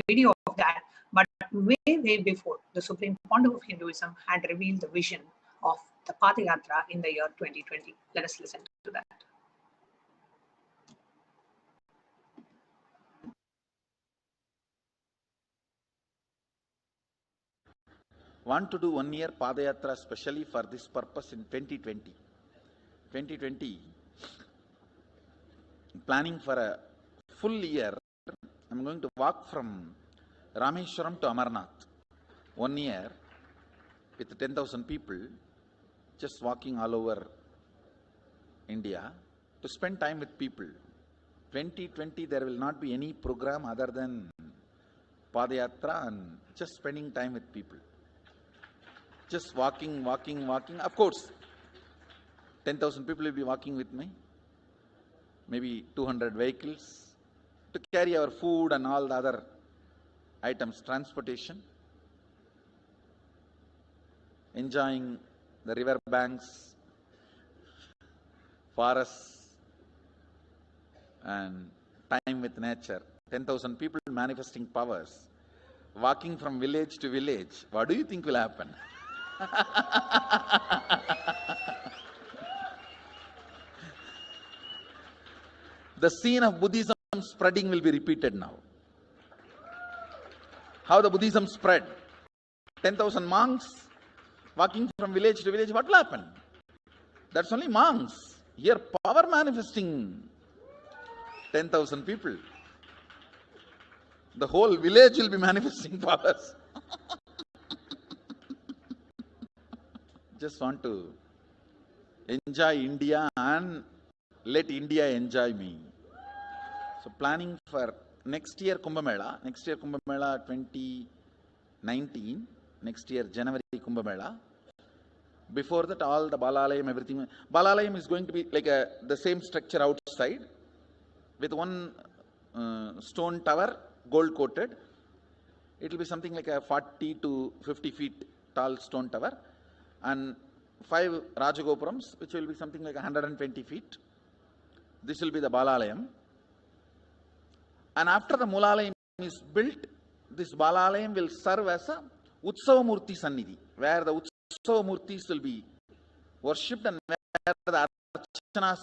video of that, but way before, the Supreme Pontiff of Hinduism had revealed the vision of the Padayatra in the year 2020. Let us listen to that. Want to do 1 year Padayatra specially for this purpose in 2020. 2020, planning for a full year. I'm going to walk from Rameshwaram to Amarnath. 1 year with 10,000 people, just walking all over India to spend time with people. 2020, there will not be any program other than Padayatra and just spending time with people. Just walking. Of course, 10,000 people will be walking with me. Maybe 200 vehicles to carry our food and all the other items, transportation. Enjoying the river banks, forests, and time with nature. 10,000 people manifesting powers, walking from village to village. What do you think will happen? The scene of Buddhism spreading will be repeated now. How the Buddhism spread. 10,000 monks walking from village to village. What will happen? That's only monks. Here, power manifesting 10,000 people. The whole village will be manifesting powers. Just want to enjoy India and let India enjoy me. So planning for next year Kumbh Mela 2019, next year January Kumbh Mela. Before that, all the Balalayam, everything. Balalayam is going to be like the same structure outside with one stone tower, gold coated. It will be something like a 40 to 50 feet tall stone tower and 5 Rajagopurams, which will be something like 120 feet. This will be the Balalayam. And after the Mulalayam is built, this Balalayam will serve as a Utsavamurti Sannidhi, where the Utsavamurtis will be worshipped and where the Archanas.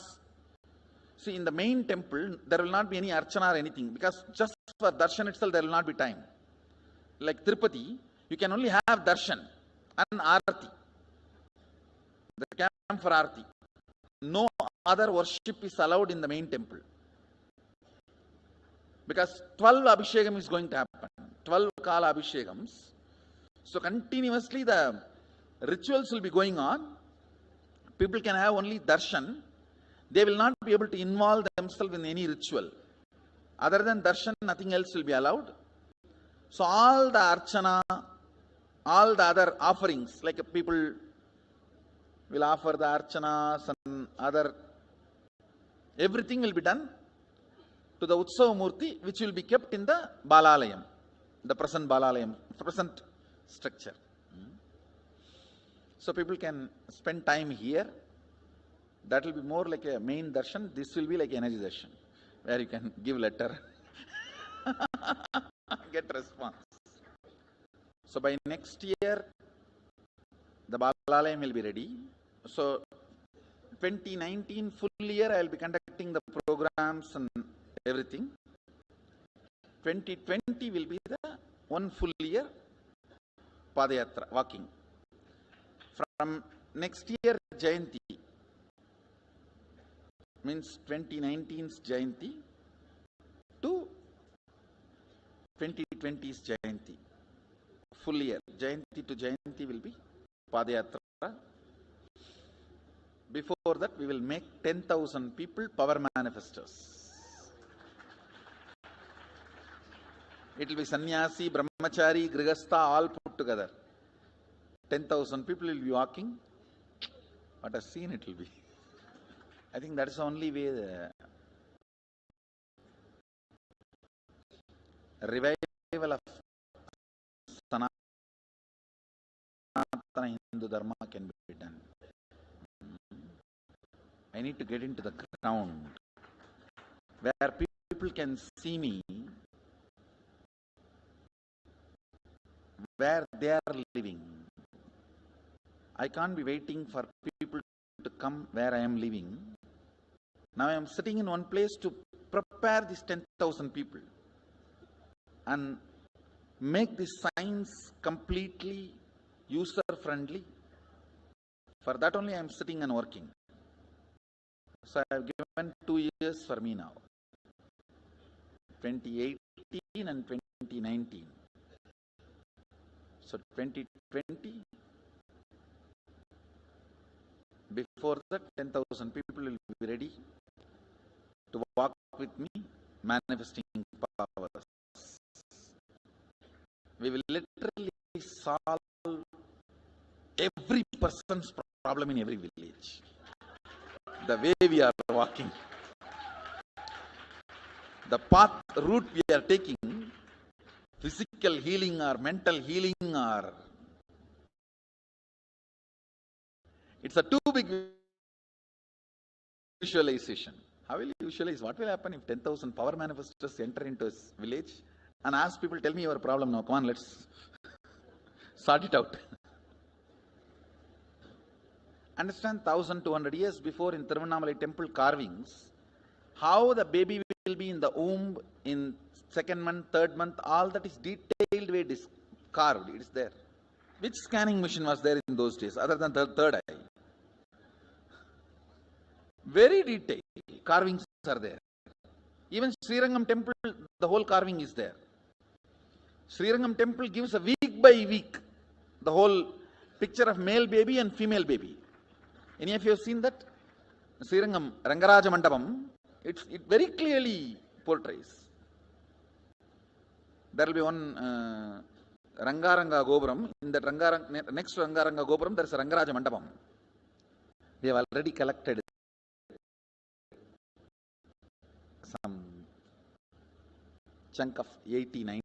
See, in the main temple, there will not be any Archana or anything, because just for darshan itself, there will not be time. Like Tirupati, you can only have darshan and Arati. The camp for Arati. No other worship is allowed in the main temple. Because 12 Abhishekam is going to happen. 12 Kala Abhishekams. So continuously the rituals will be going on. People can have only darshan. They will not be able to involve themselves in any ritual. Other than darshan, nothing else will be allowed. So all the archana, all the other offerings, like people will offer the archanas and other, everything will be done to the Utsava Murti, which will be kept in the Balalayam, the present Balalayam, present structure. So people can spend time here. That will be more like a main darshan. This will be like energy darshan, where you can give letter, get response. So by next year, the Balalayam will be ready. So 2019 full year, I will be conducting the programs and everything. 2020 will be the one full year Padayatra, walking. From next year Jayanti, means 2019's Jayanti to 2020's Jayanti. Full year, Jayanti to Jayanti will be Padayatra. Before that, we will make 10,000 people power manifestors. It will be sannyasi, brahmachari, grihastha, all put together. 10,000 people will be walking. What a scene it will be. I think that is the only way the revival of Sanatana Hindu Dharma can be done. I need to get into the ground where people can see me, where they are living. I can't be waiting for people to come where I am living. Now I am sitting in one place to prepare these 10,000 people and make this science completely user-friendly. For that only I am sitting and working. So I have given 2 years for me now, 2018 and 2019. So 2020, before that 10,000 people will be ready to walk with me, manifesting powers. We will literally solve every person's problem in every village. The way we are walking, the path, route we are taking, physical healing or mental healing, or it's a too big visualization. How will you visualize? What will happen if 10,000 power manifestors enter into a village and ask people, tell me your problem now, come on, let's sort it out. Understand, 1,200 years before in Tiruvannamalai temple carvings, how the baby will be in the womb in 2nd month, 3rd month, all that is detailed way it is carved, it is there. Which scanning machine was there in those days other than the third eye? Very detailed carvings are there. Even Srirangam temple, the whole carving is there. Srirangam temple gives a week by week the whole picture of male baby and female baby. Any of you have seen that? Srirangam Rangaraja Mandapam, it very clearly portrays. There will be one Rangaranga Gopuram. In that next to Rangaranga Gopuram, there is a Rangaraja Mandapam. We have already collected some chunk of 80-90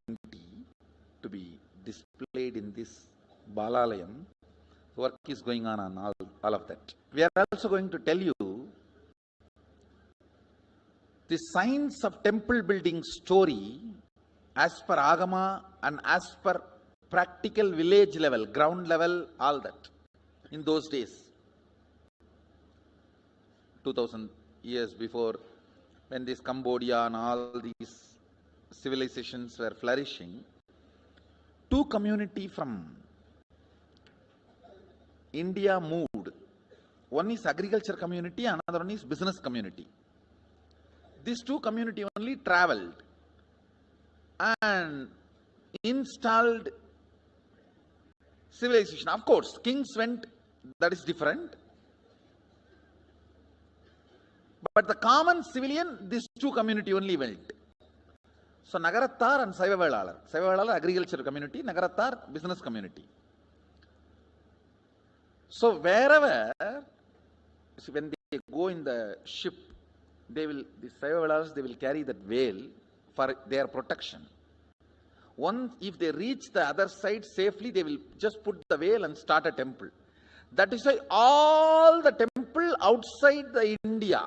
to be displayed in this Balalayam. Work is going on all of that. We are also going to tell you the science of temple building story as per Agama and as per practical village level, ground level, all that. In those days, 2000 years before, when this Cambodia and all these civilizations were flourishing, two communities from India moved. One is agriculture community, another one is business community. These two community only traveled and installed civilization. Of course, kings went, that is different. But the common civilian, these two community only went. So Nagarattar and Saivavelalar. Saivavelalar agriculture community, Nagarattar business community. So wherever, when they go in the ship, the Saivavelars, they will carry that veil for their protection. Once, if they reach the other side safely, they will just put the veil and start a temple. That is why all the temple outside the India,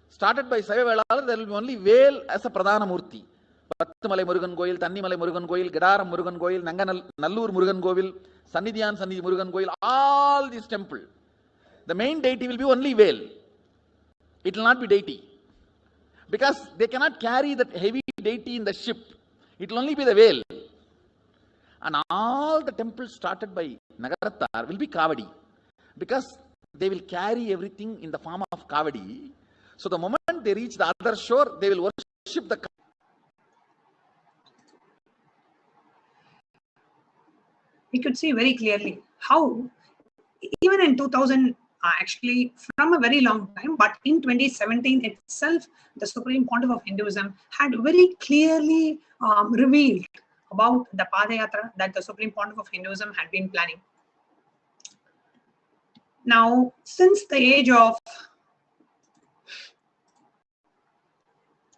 started by Saivavelars, there will be only veil as a Pradhana Murti. Pattumalai Murugan Goil, Tannimalai Murugan Goil, Gedaram Murugan Goil, Nallur Murugan Govil, Sannidhyan Sannidhi Murugan Goil, all these temple. The main deity will be only veil. It will not be deity. Because they cannot carry that heavy deity in the ship. It will only be the veil. And all the temples started by Nagarattar will be Kavadi. Because they will carry everything in the form of Kavadi. So the moment they reach the other shore, they will worship the Kavadi. We could see very clearly how even in 2000, actually from a very long time, but in 2017 itself, the Supreme Pontiff of Hinduism had very clearly revealed about the Padayatra that the Supreme Pontiff of Hinduism had been planning. Now, since the age of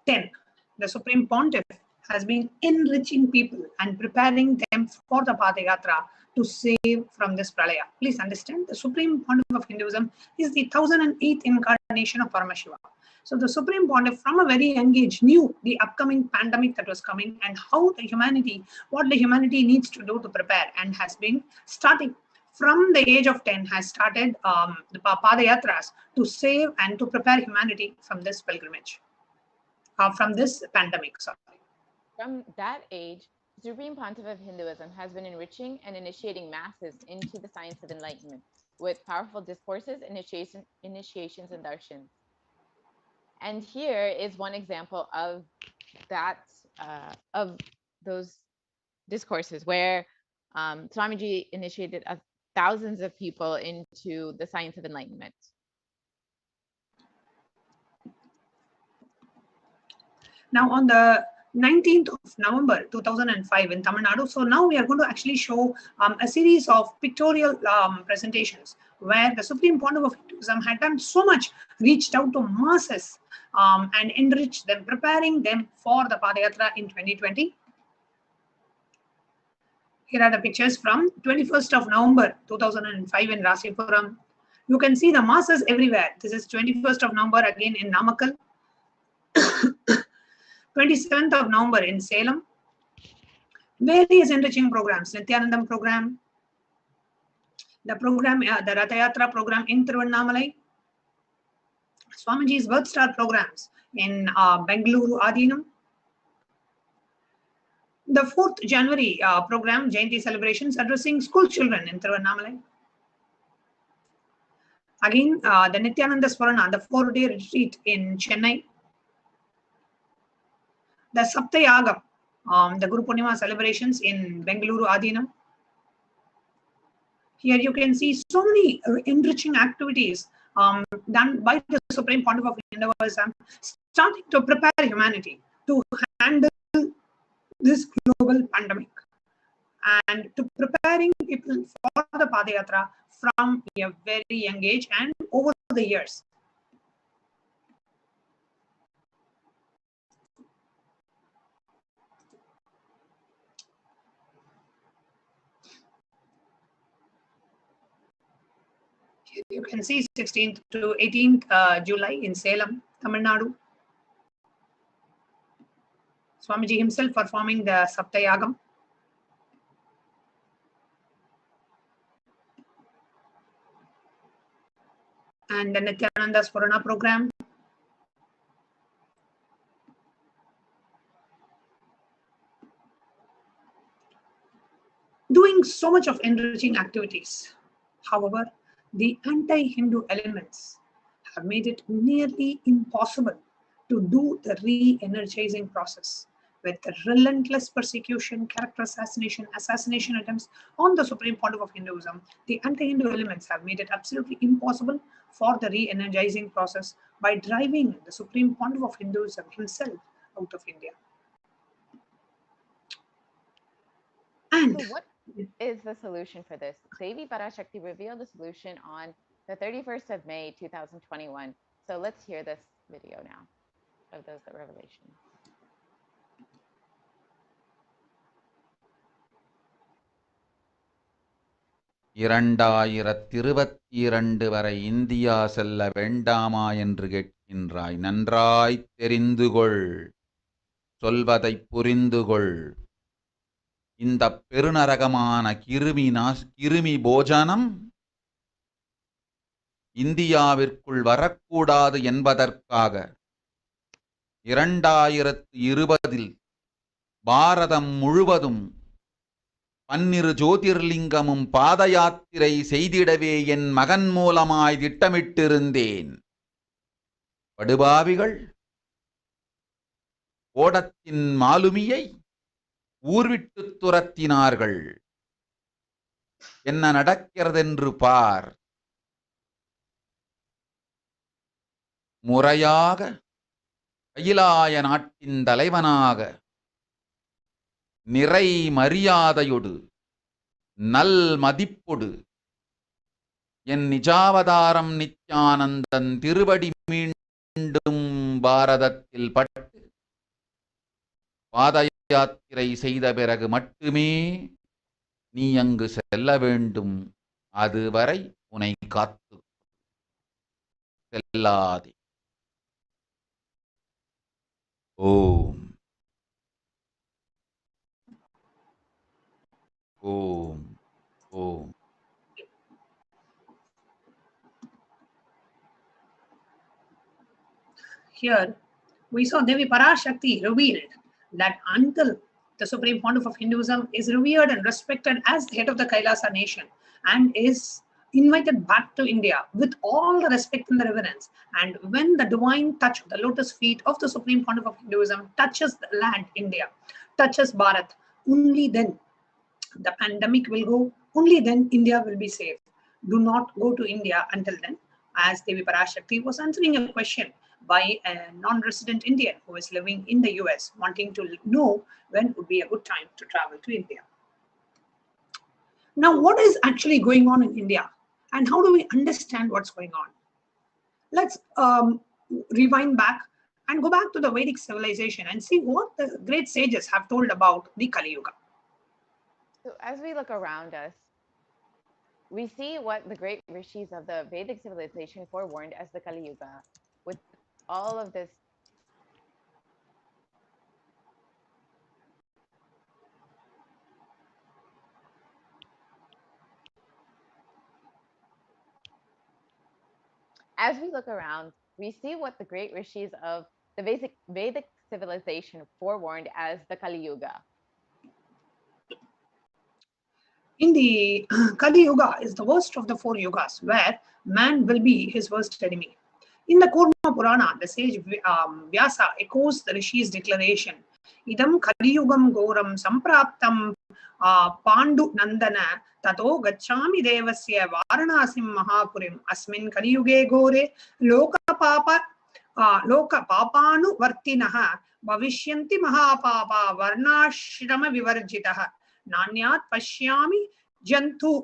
10, the Supreme Pontiff has been enriching people and preparing them for the Padayatra to save from this pralaya. Please understand, the Supreme Pontiff of Hinduism is the 1008th incarnation of Paramashiva. So the Supreme Pontiff from a very young age knew the upcoming pandemic that was coming and what the humanity needs to do to prepare, and has been starting from the age of 10, has started the Padayatras to save and to prepare humanity from this pilgrimage, from this pandemic. Sorry. From that age, the Supreme Pontiff of Hinduism has been enriching and initiating masses into the science of enlightenment with powerful discourses, initiations, and darshans. And here is one example of that, of those discourses where Swamiji initiated thousands of people into the science of enlightenment. Now on the 19th of November 2005 in Tamil Nadu. So now we are going to actually show a series of pictorial presentations where the Supreme Pontiff of Hinduism had done so much, reached out to masses and enriched them, preparing them for the Padayatra in 2020. Here are the pictures from 21st of November 2005 in Rasipuram. You can see the masses everywhere. This is 21st of November again in Namakkal. 27th of November in Salem. Various enriching programs, Nithyanandam program, the program, the Rathayatra program in Tiruvannamalai, Swamiji's Birth Star programs in Bengaluru Adinam, the 4th January program, Jayanti celebrations addressing school children in Tiruvannamalai. Again, the Nithyananda Swarana, the 4-day retreat in Chennai. The Saptayagam, the Guru Purnima celebrations in Bengaluru Adinam. Here you can see so many enriching activities done by the Supreme Pontiff of Hinduism, starting to prepare humanity to handle this global pandemic and to preparing people for the Padayatra from a very young age and over the years. You can see 16th to 18th July in Salem, Tamil Nadu. Swamiji himself performing the Saptayagam. And the Nithyananda Swarana program. Doing so much of enriching activities. However, the anti-Hindu elements have made it nearly impossible to do the re-energizing process with the relentless persecution, character assassination attempts on the Supreme Pontiff of Hinduism. The anti-Hindu elements have made it absolutely impossible for the re-energizing process by driving the Supreme Pontiff of Hinduism himself out of India. And so what is the solution for this? Devi Parashakti revealed the solution on the 31st of May 2021. So let's hear this video now of those revelations. இரண்டாயிரத்திருபத்திரண்டு வரை India செல்ல வேண்டாமா என்று கேட்கின்றாய். நன்றாய் தெரிந்துகொள், சொல்வதைப் புரிந்துகொள். இந்த பெருநரகமான கிருமி போஜனம் இந்தியாவிற்குள் வரக்கூடாது என்பதற்காக 2020 பாரதம் முழுவதும் 12 ஜோதிர்லிங்கமும் பாத யாத்திரை செய்திடவே என் மகன் மூலமாய் திட்டமிட்டிருந்தேன். படுபாவிகள் ஓடத்தின் மாலுமியை ஊர்விட்டு துரத்தினார்கள். என்ன நடக்கிறதென்று பார். முறையாக கைலாய நாட்டின் தலைவனாக நிறை மரியாதையொடு நல் மதிப்பொடு என் நிஜாவதாரம் நித்யானந்தன் திருவடி மீண்டும் பாரதத்தில் பட்டு பாத யாத்திரை செய்த பிறகு மட்டுமே நீ அங்கு செல்ல வேண்டும். அதுவரை உன்னை காத்து செல்லாதே. ஓம் ஓம் ஓம். Here, we saw Devi Parashakti revealed that until the Supreme Pontiff of Hinduism is revered and respected as the head of the Kailasa nation and is invited back to India with all the respect and the reverence, and when the divine touch of the lotus feet of the Supreme Pontiff of Hinduism touches the land India, touches Bharat, only then the pandemic will go, only then India will be safe. Do not go to India until then, as Devi Parashakti was answering a question by a non-resident Indian who is living in the US, wanting to know when would be a good time to travel to India. Now, what is actually going on in India and how do we understand what's going on? Let's rewind back and go back to the Vedic civilization and see what the great sages have told about the Kali Yuga. So as we look around us, we see what the great rishis of the Vedic civilization forewarned as the Kali Yuga, with all of this as we look around, we see what the great rishis of the Vedic civilization forewarned as the Kali Yuga. In the Kali Yuga is the worst of the 4 yugas, where man will be his worst enemy. In the Kurma Purana, the sage Vyasa echoes the Rishi's declaration, Idam Kali Yugam Goram Sampraptam Pandu Nandana Tato Gachami Devasya Varanasim Mahapurim Asmin Kali Yuge Gore Loka Papanu Vartinaha Bhavishyanti Mahapapa Varnashrama Vivarjitaha Nanyat Pashyami Jantuna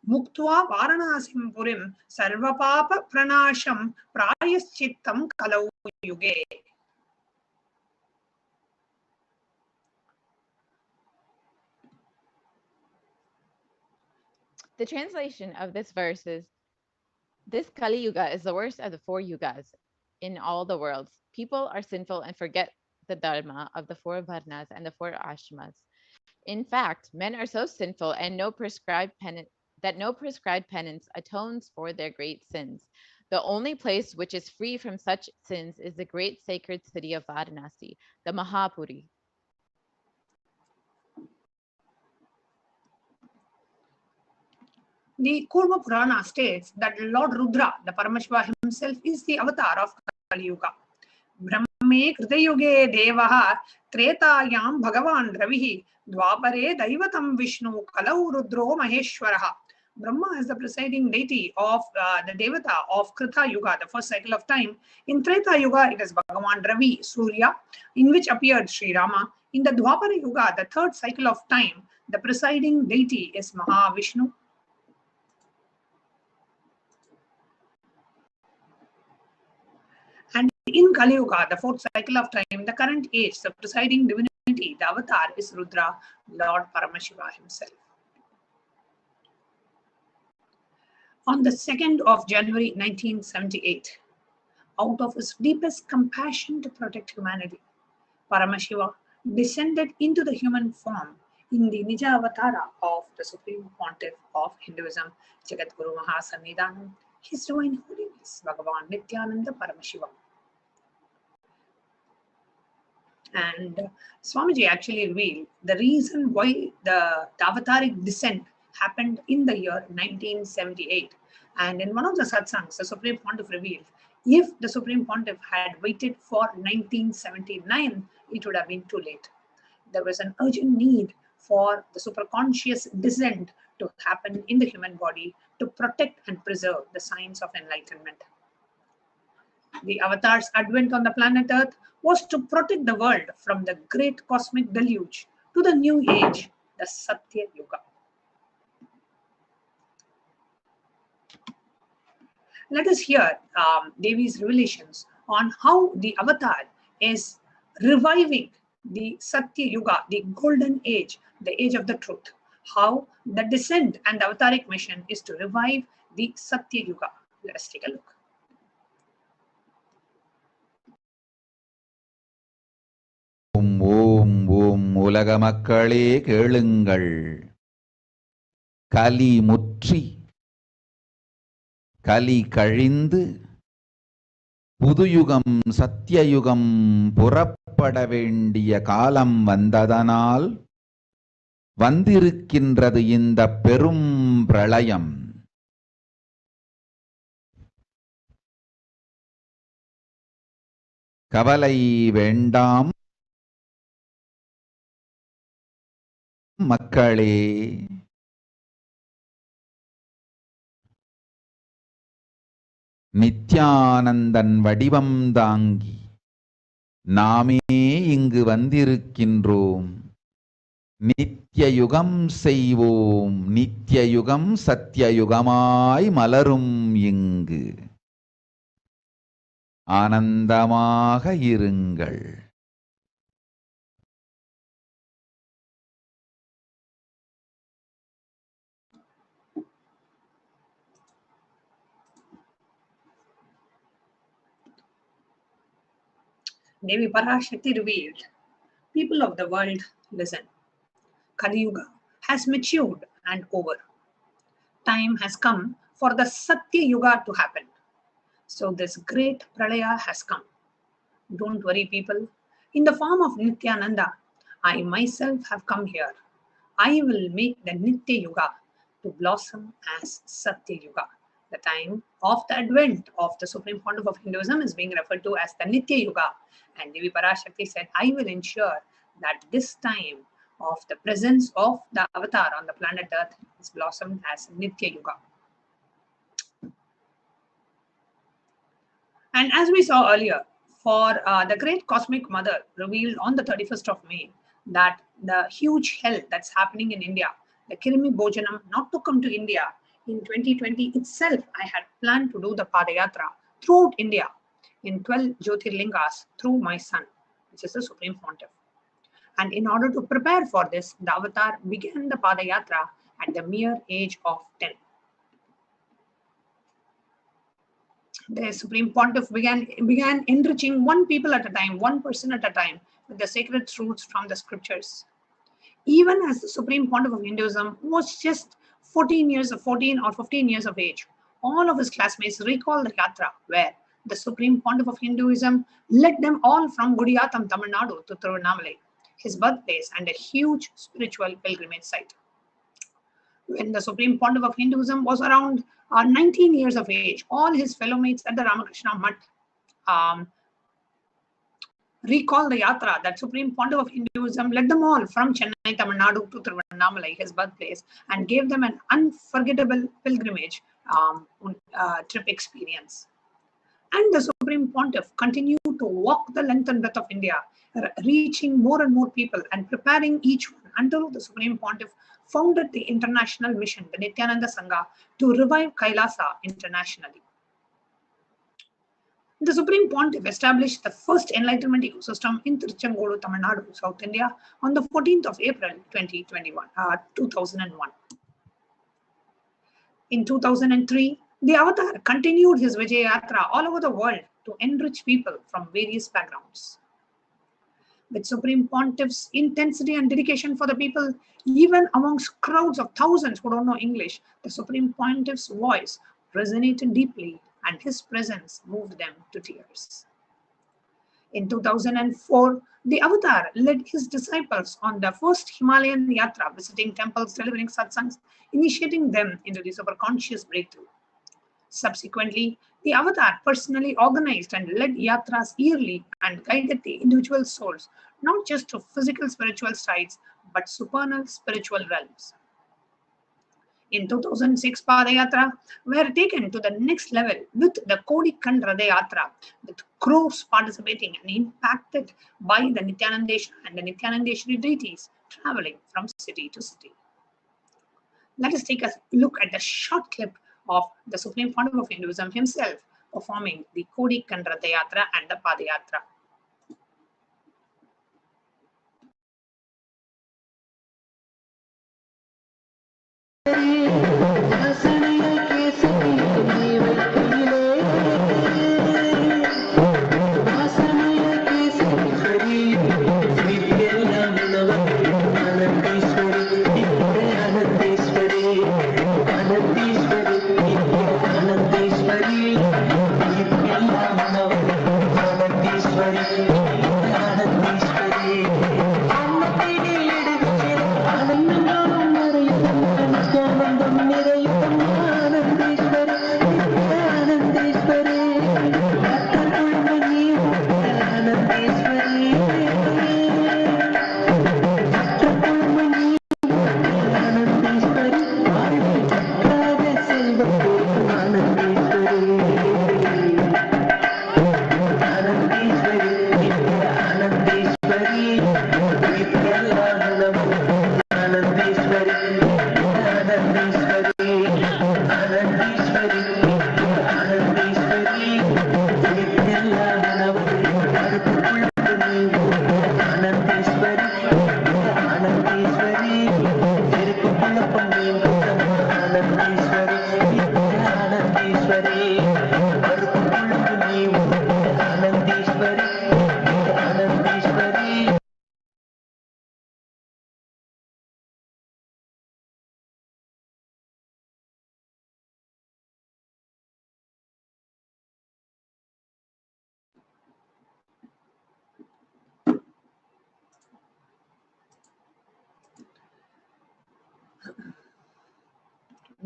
Muktva Varanasim Purim Sarvapapa Pranasham Prayaschittam Kalau Yuge. The translation of this verse is, this Kali Yuga is the worst of the 4 yugas in all the worlds. People are sinful and forget the dharma of the 4 varnas and the 4 ashramas. In fact, men are so sinful and no prescribed penance atones for their great sins. The only place which is free from such sins is the great sacred city of Varanasi, the Mahapuri. The Kurma Purana states that Lord Rudra, the Paramashiva himself, is the avatar of Kali Yuga. Brahme Kritayuge Devaha Tretayam Bhagavan Ravihi Dwapare Daivatam Vishnu Kalau Rudro Maheshwaraha. Brahma is the presiding deity of the Devata of Krita Yuga, the first cycle of time. In Treta Yuga, it is Bhagavan Ravi, Surya, in which appeared Sri Rama. In the Dwapara Yuga, the third cycle of time, the presiding deity is Mahavishnu. And in Kali Yuga, the fourth cycle of time, the current age, the presiding divinity, the avatar is Rudra, Lord Paramashiva himself. On the 2nd of January 1978, out of his deepest compassion to protect humanity, Paramashiva descended into the human form in the Nija Avatara of the Supreme Pontiff of Hinduism, Jagadguru Mahasannidhanam, His Divine Holiness, Bhagavan Nithyananda Paramashivam. And Swamiji actually revealed the reason why the avataric descent happened in the year 1978. And in one of the satsangs, the Supreme Pontiff revealed, if the Supreme Pontiff had waited for 1979, it would have been too late. There was an urgent need for the superconscious descent to happen in the human body to protect and preserve the science of enlightenment. The avatar's advent on the planet Earth was to protect the world from the great cosmic deluge to the new age, the Satya Yuga. Let us hear Devi's revelations on how the avatar is reviving the Satya Yuga, the golden age, the age of the truth. How the descent and the avataric mission is to revive the Satya Yuga. Let us take a look. ஓம் ஓம் ஓம் உலக மக்களே கேளுங்கள். கலி முற்றி கலி கழிந்து புதுயுகம் சத்தியயுகம் புறப்பட வேண்டிய காலம் வந்ததனால் வந்திருக்கின்றது இந்த பெரும் பிரளயம். கவலை வேண்டாம் மக்களே. நித்யானந்தன் வடிவம் தாங்கி நாமே இங்கு வந்திருக்கின்றோம். நித்யயுகம் செய்வோம், நித்யயுகம் சத்யயுகமாய் மலரும் இங்கு. ஆனந்தமாக இருங்கள். Devi Parashakti revealed, people of the world, listen. Kali Yuga has matured and over. Time has come for the Satya Yuga to happen. So this great Pralaya has come. Don't worry, people. In the form of Nithyananda, I myself have come here. I will make the Nitya Yuga to blossom as Satya Yuga. The time of the advent of the Supreme Pontiff of Hinduism is being referred to as the Nitya Yuga. And Devi Parashakti said, I will ensure that this time of the presence of the avatar on the planet Earth is blossomed as Nitya Yuga. And as we saw earlier, for the great cosmic mother revealed on the 31st of May that the huge hell that's happening in India, the Kirimi Bhojanam, not to come to India. In 2020 itself, I had planned to do the Padayatra throughout India in 12 Jyotirlingas through my son, which is the Supreme Pontiff. And in order to prepare for this, the avatar began the Padayatra at the mere age of 10. The Supreme Pontiff began enriching one people at a time, one person at a time, with the sacred truths from the scriptures. Even as the Supreme Pontiff of Hinduism was just 14 or 15 years of age, all of his classmates recall the Yatra where the Supreme Pontiff of Hinduism led them all from Gudiyatham, Tamil Nadu to Tiruvannamalai, his birthplace and a huge spiritual pilgrimage site. When the Supreme Pontiff of Hinduism was around 19 years of age, all his fellow mates at the Ramakrishna Mutt recall the Yatra that Supreme Pontiff of Hinduism led them all from Chennai, Tamil Nadu to Tiruvannamalai, his birthplace, and gave them an unforgettable pilgrimage trip experience. And the Supreme Pontiff continued to walk the length and breadth of India, reaching more and more people and preparing each one until the Supreme Pontiff founded the international mission, the Nithyananda Sangha, to revive Kailasa internationally. The Supreme Pontiff established the first enlightenment ecosystem in Tiruchengodu, Tamil Nadu, South India, on the 14th of April 2001. In 2003, the avatar continued his Vijay Yatra all over the world to enrich people from various backgrounds. With Supreme Pontiff's intensity and dedication for the people, even amongst crowds of thousands who don't know English, the Supreme Pontiff's voice resonated deeply and his presence moved them to tears. In 2004, the avatar led his disciples on the first Himalayan Yatra, visiting temples, delivering satsangs, initiating them into the superconscious breakthrough. Subsequently, the avatar personally organized and led yatras yearly and guided the individual souls, not just to physical spiritual sites, but supernal spiritual realms. In 2006, Padayatra were taken to the next level with the Kodi Khand Radha Yatra, with crores participating and impacted by the Nithyanandeshwara and the Nithyanandeshwari deities traveling from city to city. Let us take a look at the short clip of the Supreme Pontiff of Hinduism himself performing the Kodi Khand Radha Yatra and the Padayatra.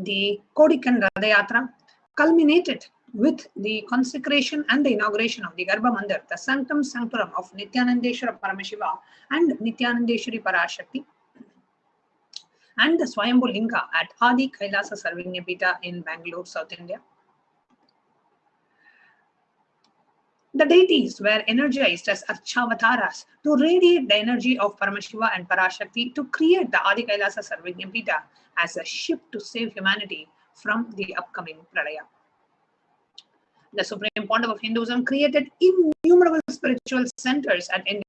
The Kodikan Radayatra culminated with the consecration and the inauguration of the Garbha Mandir, the sanctum sanctorum of Nithyanandeshwara Paramashiva and Nithyanandeshwari Parashakti, and the Swayambhu Linga at Adi Kailasa Sarvanyapita in Bangalore, South India. The deities were energized as Archavataras to radiate the energy of Paramashiva and Parashakti to create the Adi Kailasa Sarvanyapita as a ship to save humanity from the upcoming Pralaya. The Supreme Pontiff of Hinduism created innumerable spiritual centers in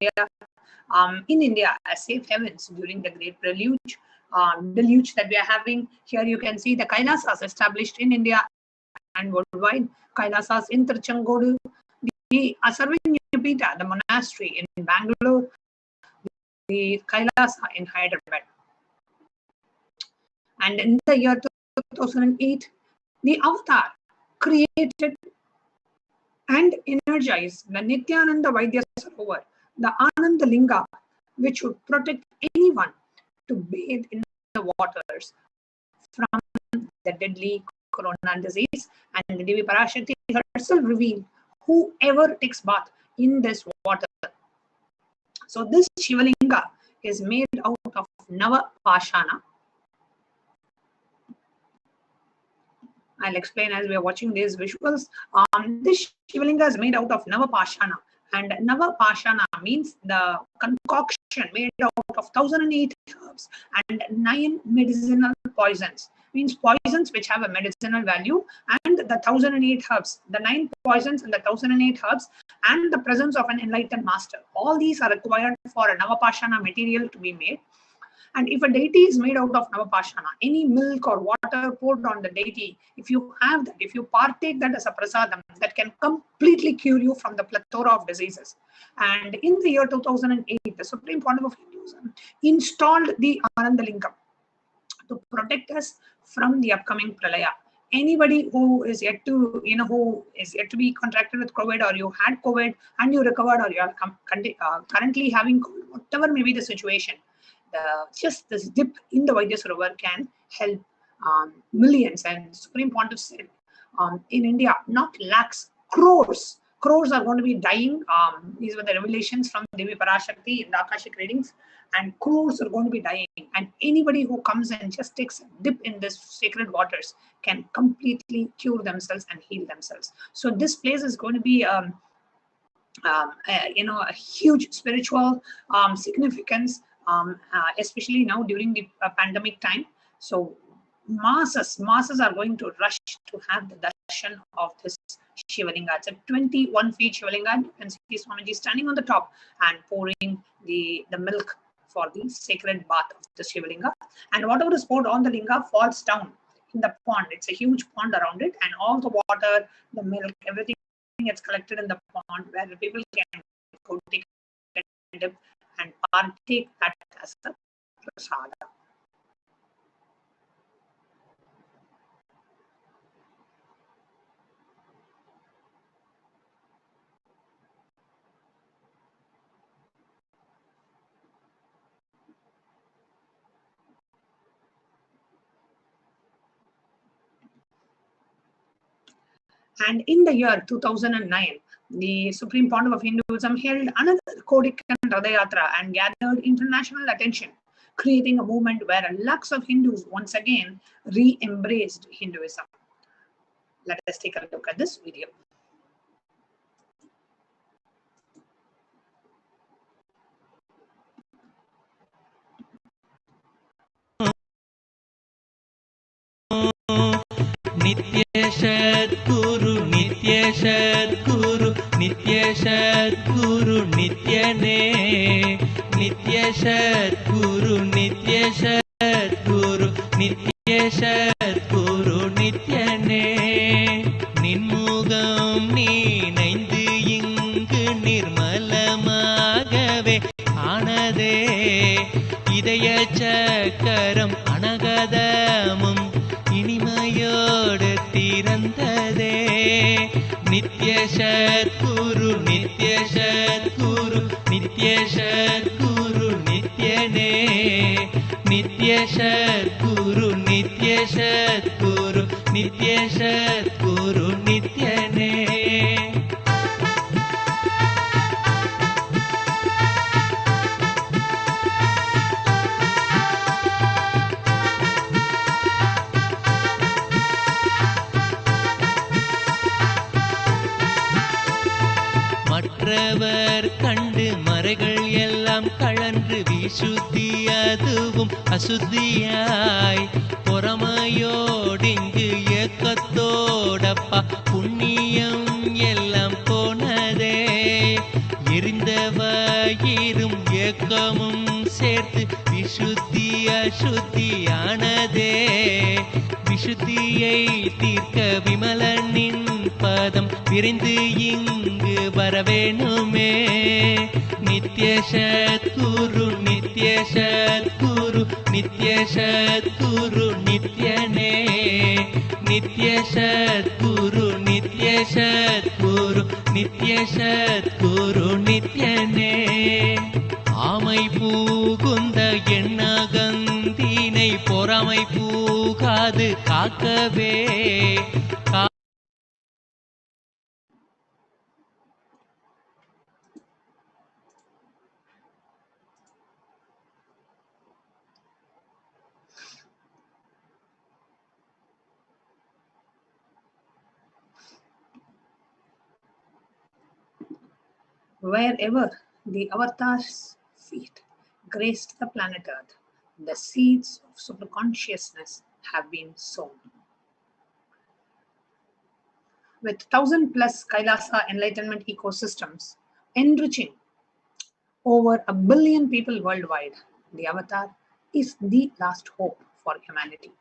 India as safe havens during the great deluge that we are having. Here you can see the Kailasas established in India and worldwide. Kailasas in Tirchangodu, the Sarvanyapita, the monastery in Bangalore, the Kailasa in Hyderabad. And in the year 2008, the Avatar created and energized the Nithyananda Vaidya Sarovar, the Ananda Linga, which would protect anyone to bathe in the waters from the deadly corona disease. And the Devi Parashakti herself revealed whoever takes bath in this water. So this Shivalinga is made out of Nava Pashana. I'll explain as we are watching these visuals. This Shivalinga is made out of Nava Pashana, and Nava Pashana means the concoction made out of 1008 herbs and 9 medicinal poisons. Means poisons which have a medicinal value, and the 1008 herbs, the 9 poisons and the 1008 herbs, and the presence of an enlightened master. All these are required for a Navapashana material to be made. And if a deity is made out of Navapashana, any milk or water poured on the deity, if you have that, if you partake that as a prasadam, that can completely cure you from the plethora of diseases. And in the year 2008, the Supreme Pontiff of Hinduism installed the Anandalingam to protect us from the upcoming pralaya. Anybody who is yet to, who is yet to be contracted with COVID, or you had COVID and you recovered, or you are currently having COVID, whatever may be the situation, just this dip in the Vaidya Sarovar can help millions. And Supreme Pontiff said, in India, not lakhs, crores are going to be dying. These were the revelations from Devi Parashakti in the Akashic readings, and crores are going to be dying. And anybody who comes and just takes a dip in this sacred waters can completely cure themselves and heal themselves. So this place is going to be a huge spiritual significance, especially now during the pandemic time. So masses are going to rush to have the darshan of this Shivalinga. It's a 21 feet Shivalinga. You can see Swamiji standing on the top and pouring the milk for the sacred bath of the Shivalinga. And whatever is poured on the linga falls down in the pond. It's a huge pond around it, and all the water, the milk, everything gets collected in the pond where the people can go take a dip and partake that as a prasada. And in the year 2009, the Supreme Pontiff of Hinduism held another Kodikan Radayatra and gathered international attention, creating a movement where lakhs of Hindus once again re-embraced Hinduism. Let us take a look at this video. Nitya Sadguru, Nitya Sadguru, Nitya Sadguru, Nitya Ne. Nitya Sadguru, Nitya Sadguru, Nitya Sadguru, Nitya Ne. Ninmugam நீனைந்து இங்கு நிர்மலமாகவே ஆனதே இதய சக்கரம் அனகதமும் இனிமையோடு திறந்ததே நித்ய சத்குரு நித்ய சத்குரு நித்ய சத்குரு நித்யனே நித்ய சத்குரு நித்ய சத்குரு நித்ய சத்குரு நித்யனே மற்றவர் கண்டு மறைகள் எல்லாம் கழன்று விசுத்தி அதுவும் அசுத்தியாய் பொறாமையோடிங்கு ஏக்கத்தோடப்பா புண்ணியம் எல்லாம் போனதே எரிந்தவயிரும் ஏக்கமும் சேர்த்து விசுத்தி அசுத்தியானதே விசுத்தியை தீர்க்க விமலனின் பதம் விரைந்து இங்கு வரவேணுமே நித்ய சத்குரு நித்ய சத்குரு நித்ய சத்குரு நித்யனே நித்ய சத்குரு நித்ய சத்குரு நித்ய சத்குரு நித்யனே ஆமை பூகுந்த எண்ணகந்தினை பொறாமை பூகாது காக்கவே Wherever the avatar's feet graced the planet Earth, the seeds of superconsciousness have been sown. With 1,000+ Kailasa enlightenment ecosystems enriching over 1 billion people worldwide, the avatar is the last hope for humanity.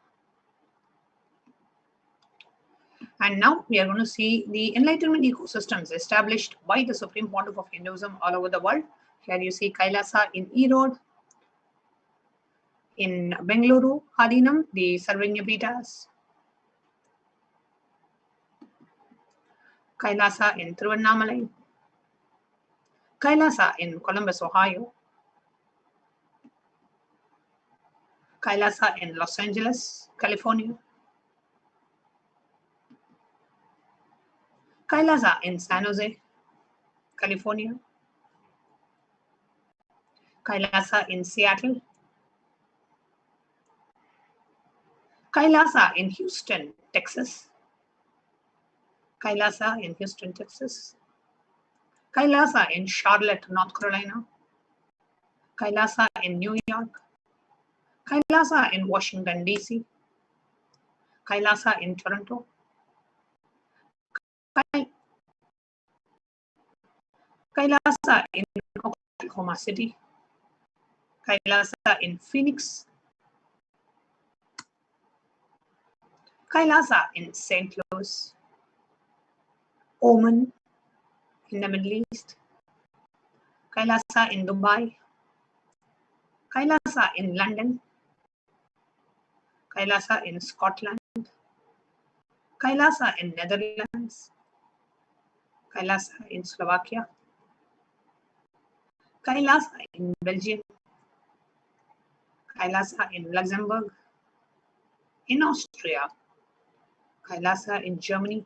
And now we are going to see the enlightenment ecosystems established by the Supreme Pontiff of Hinduism all over the world. Here you see Kailasa in Erode, in Bengaluru, Adinam, the Sarvagnapitas, Kailasa in Tiruvannamalai, Kailasa in Columbus, Ohio, Kailasa in Los Angeles, California, Kailasa in San Jose, California, Kailasa in Seattle, Kailasa in Houston, Texas, Kailasa in Houston, Texas, Kailasa in Charlotte, North Carolina, Kailasa in New York, Kailasa in Washington, D.C., Kailasa in Toronto, Kailasa in Oklahoma City, Kailasa in Phoenix, Kailasa in St. Louis, Oman in the Middle East, Kailasa in Dubai, Kailasa in London, Kailasa in Scotland, Kailasa in Netherlands, Kailasa in Slovakia, Kailasa in Belgium, Kailasa in Luxembourg, in Austria, Kailasa in Germany,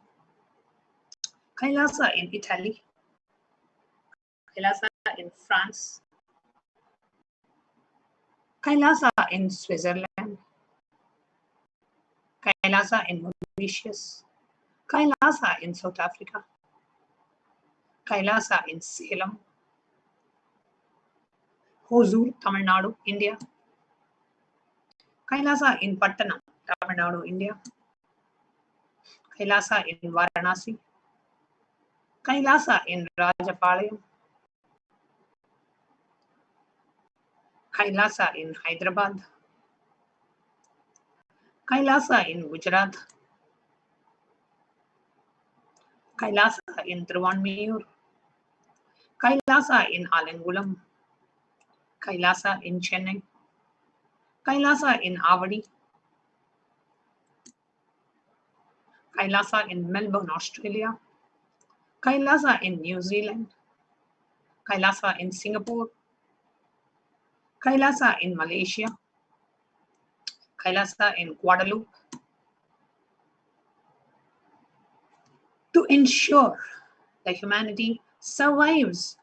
Kailasa in Italy, Kailasa in France, Kailasa in Switzerland, Kailasa in Mauritius, Kailasa in South Africa, Kailasa in Salem, Hosur, Tamil Nadu, India, Kailasa in Pattanam, Tamil Nadu, India, Kailasa in Varanasi, Kailasa in Rajapalayam, Kailasa in Hyderabad, Kailasa in Gujarat, Kailasa in Trivandrum, Kailasa in Alangulam, Kailasa in Chennai, Kailasa in Avadi, Kailasa in Melbourne, Australia, Kailasa in New Zealand, Kailasa in Singapore, Kailasa in Malaysia, Kailasa in Guadeloupe. To ensure that humanity survives,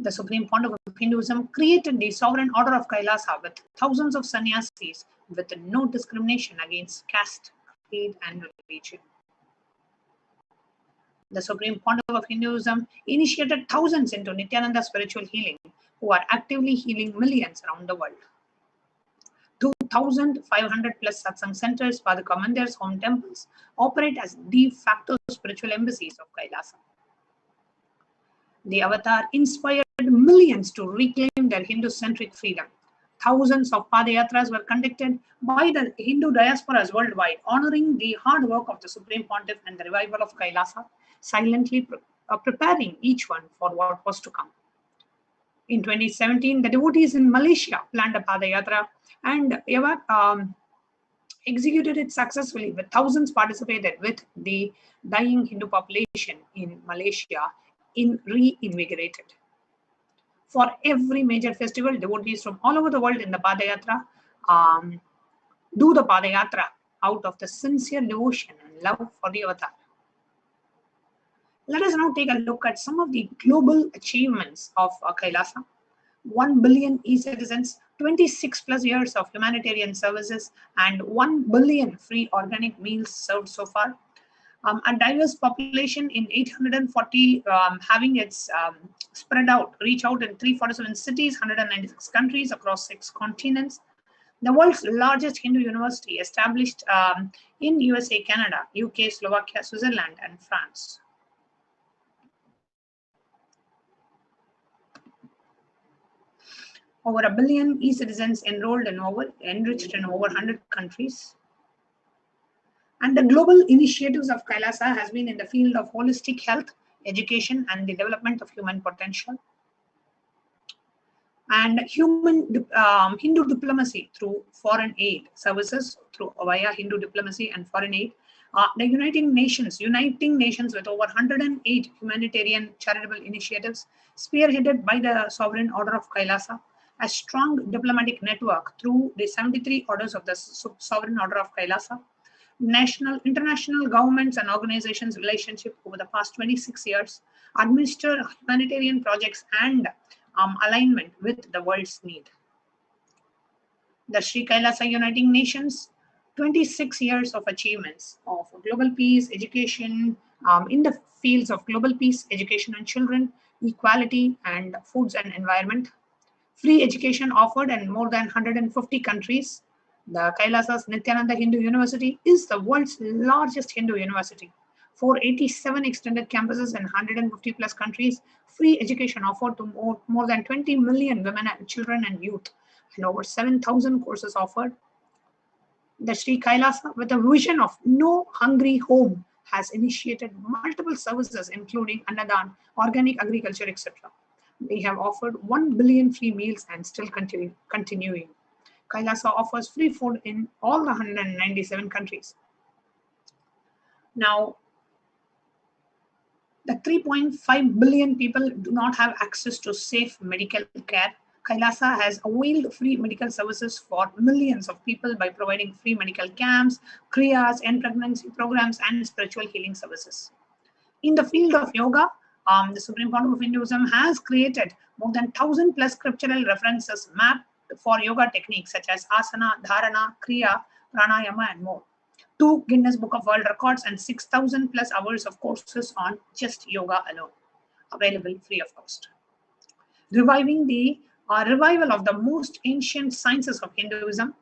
the Supreme Pontiff of Hinduism created the Sovereign Order of Kailasa with thousands of sannyasis with no discrimination against caste, creed, and religion. The Supreme Pontiff of Hinduism initiated thousands into Nithyananda spiritual healing, who are actively healing millions around the world. 2,500 plus satsang centers, Paduka Mandirs, home temples operate as de facto spiritual embassies of Kailasa. The avatar inspired millions to reclaim their Hindu-centric freedom. Thousands of Padayatras were conducted by the Hindu diasporas worldwide, honoring the hard work of the Supreme Pontiff and the revival of Kailasa, silently preparing each one for what was to come. In 2017, the devotees in Malaysia planned a Padayatra and executed it successfully, with thousands participated, with the dying Hindu population in Malaysia reinvigorated. For every major festival, devotees from all over the world in the Padayatra do the Padayatra out of the sincere devotion and love for the avatar. Let us now take a look at some of the global achievements of Kailasa. 1 billion e-citizens, 26 plus years of humanitarian services, and 1 billion free organic meals served so far. A diverse population in 840, having its spread out, reach out in 347 cities, 196 countries across 6 continents. The world's largest Hindu university, established in USA, Canada, UK, Slovakia, Switzerland, and France. Over 1 billion e-citizens enrolled and enriched in over 100 countries. And the global initiatives of Kailasa has been in the field of holistic health, education, and the development of human potential. And Hindu diplomacy through foreign aid services, via Hindu diplomacy and foreign aid. The uniting nations with over 108 humanitarian charitable initiatives spearheaded by the Sovereign Order of Kailasa. A strong diplomatic network through the 73 orders of the Sovereign Order of Kailasa. National, international governments and organizations' relationship over the past 26 years, administer humanitarian projects and alignment with the world's need. The Sri Kailasa Uniting Nations, 26 years of achievements of global peace, education, in the fields of global peace, education and children, equality, and foods and environment. Free education offered in more than 150 countries. The Kailasa's Nithyananda Hindu University is the world's largest Hindu university, 487 extended campuses in 150 plus countries, free education offered to more than 20 million women and children and youth, and over 7,000 courses offered. The Sri Kailasa, with a vision of no hungry home, has initiated multiple services including Annadan, organic agriculture, etc. They have offered 1 billion free meals and still continuing. Kailasa offers free food in all the 197 countries. Now, the 3.5 billion people do not have access to safe medical care. Kailasa has availed free medical services for millions of people by providing free medical camps, kriyas, and pregnancy programs, and spiritual healing services. In the field of yoga, the Supreme Pontiff of Hinduism has created more than 1,000 plus scriptural references mapped for yoga techniques such as asana, dharana, kriya, pranayama, and more. 2 Guinness Book of World Records and 6,000 plus hours of courses on just yoga alone, available free of cost. Reviving the revival of the most ancient sciences of Hinduism,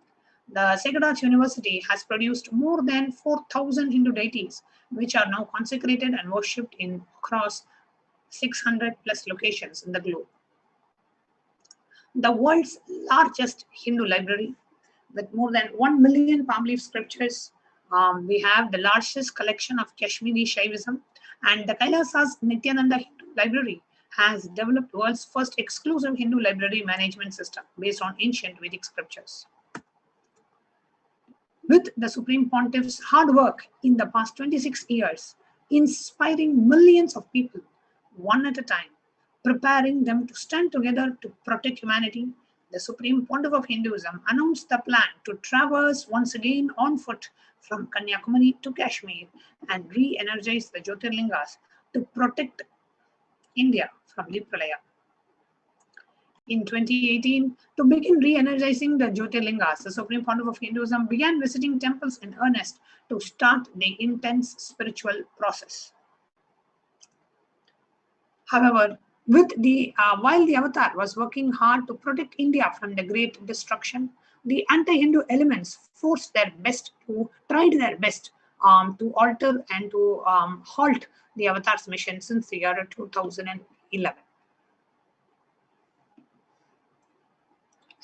the Sacred Arts University has produced more than 4,000 Hindu deities, which are now consecrated and worshipped in across 600 plus locations in the globe. The world's largest Hindu library, with more than 1 million palm leaf scriptures. We have the largest collection of Kashmiri Shaivism, and the Kailasa's Nithyananda Hindu Library has developed the world's first exclusive Hindu library management system based on ancient Vedic scriptures. With the Supreme Pontiff's hard work in the past 26 years, inspiring millions of people, one at a time, preparing them to stand together to protect humanity, the Supreme Pontiff of Hinduism announced the plan to traverse once again on foot from Kanyakumari to Kashmir and re-energize the Jyotirlingas to protect India from the Pralaya. In 2018, to begin re-energizing the Jyotirlingas, the Supreme Pontiff of Hinduism began visiting temples in earnest to start the intense spiritual process. However, while the Avatar was working hard to protect India from the great destruction, the anti-Hindu elements tried their best to alter and to halt the Avatar's mission since the year 2011.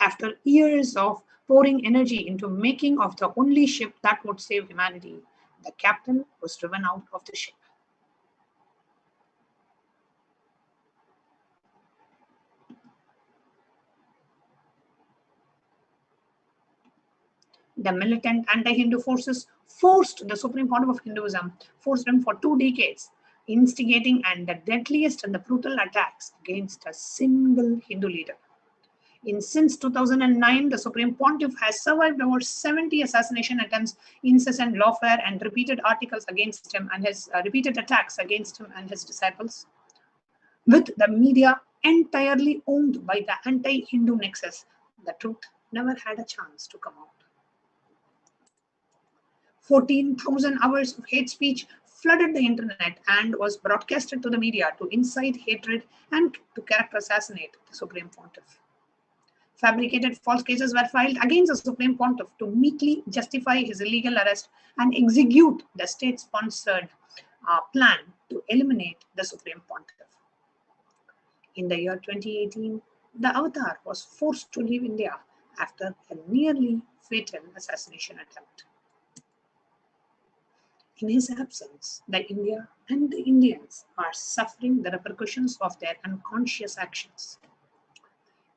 After years of pouring energy into making of the only ship that would save humanity, the captain was driven out of the ship. The militant anti-Hindu forces forced the Supreme Pontiff of Hinduism, forced him for 2 decades, instigating and the deadliest and the brutal attacks against a single Hindu leader. Since 2009, the Supreme Pontiff has survived over 70 assassination attempts, incessant lawfare, and repeated articles against him and his repeated attacks against him and his disciples. With the media entirely owned by the anti-Hindu nexus, the truth never had a chance to come out. 14,000 hours of hate speech flooded the internet and was broadcasted to the media to incite hatred and to character assassinate the Supreme Pontiff. Fabricated false cases were filed against the Supreme Pontiff to meekly justify his illegal arrest and execute the state-sponsored plan to eliminate the Supreme Pontiff. In the year 2018, the Avatar was forced to leave India after a nearly fatal assassination attempt. In his absence, India and the Indians are suffering the repercussions of their unconscious actions.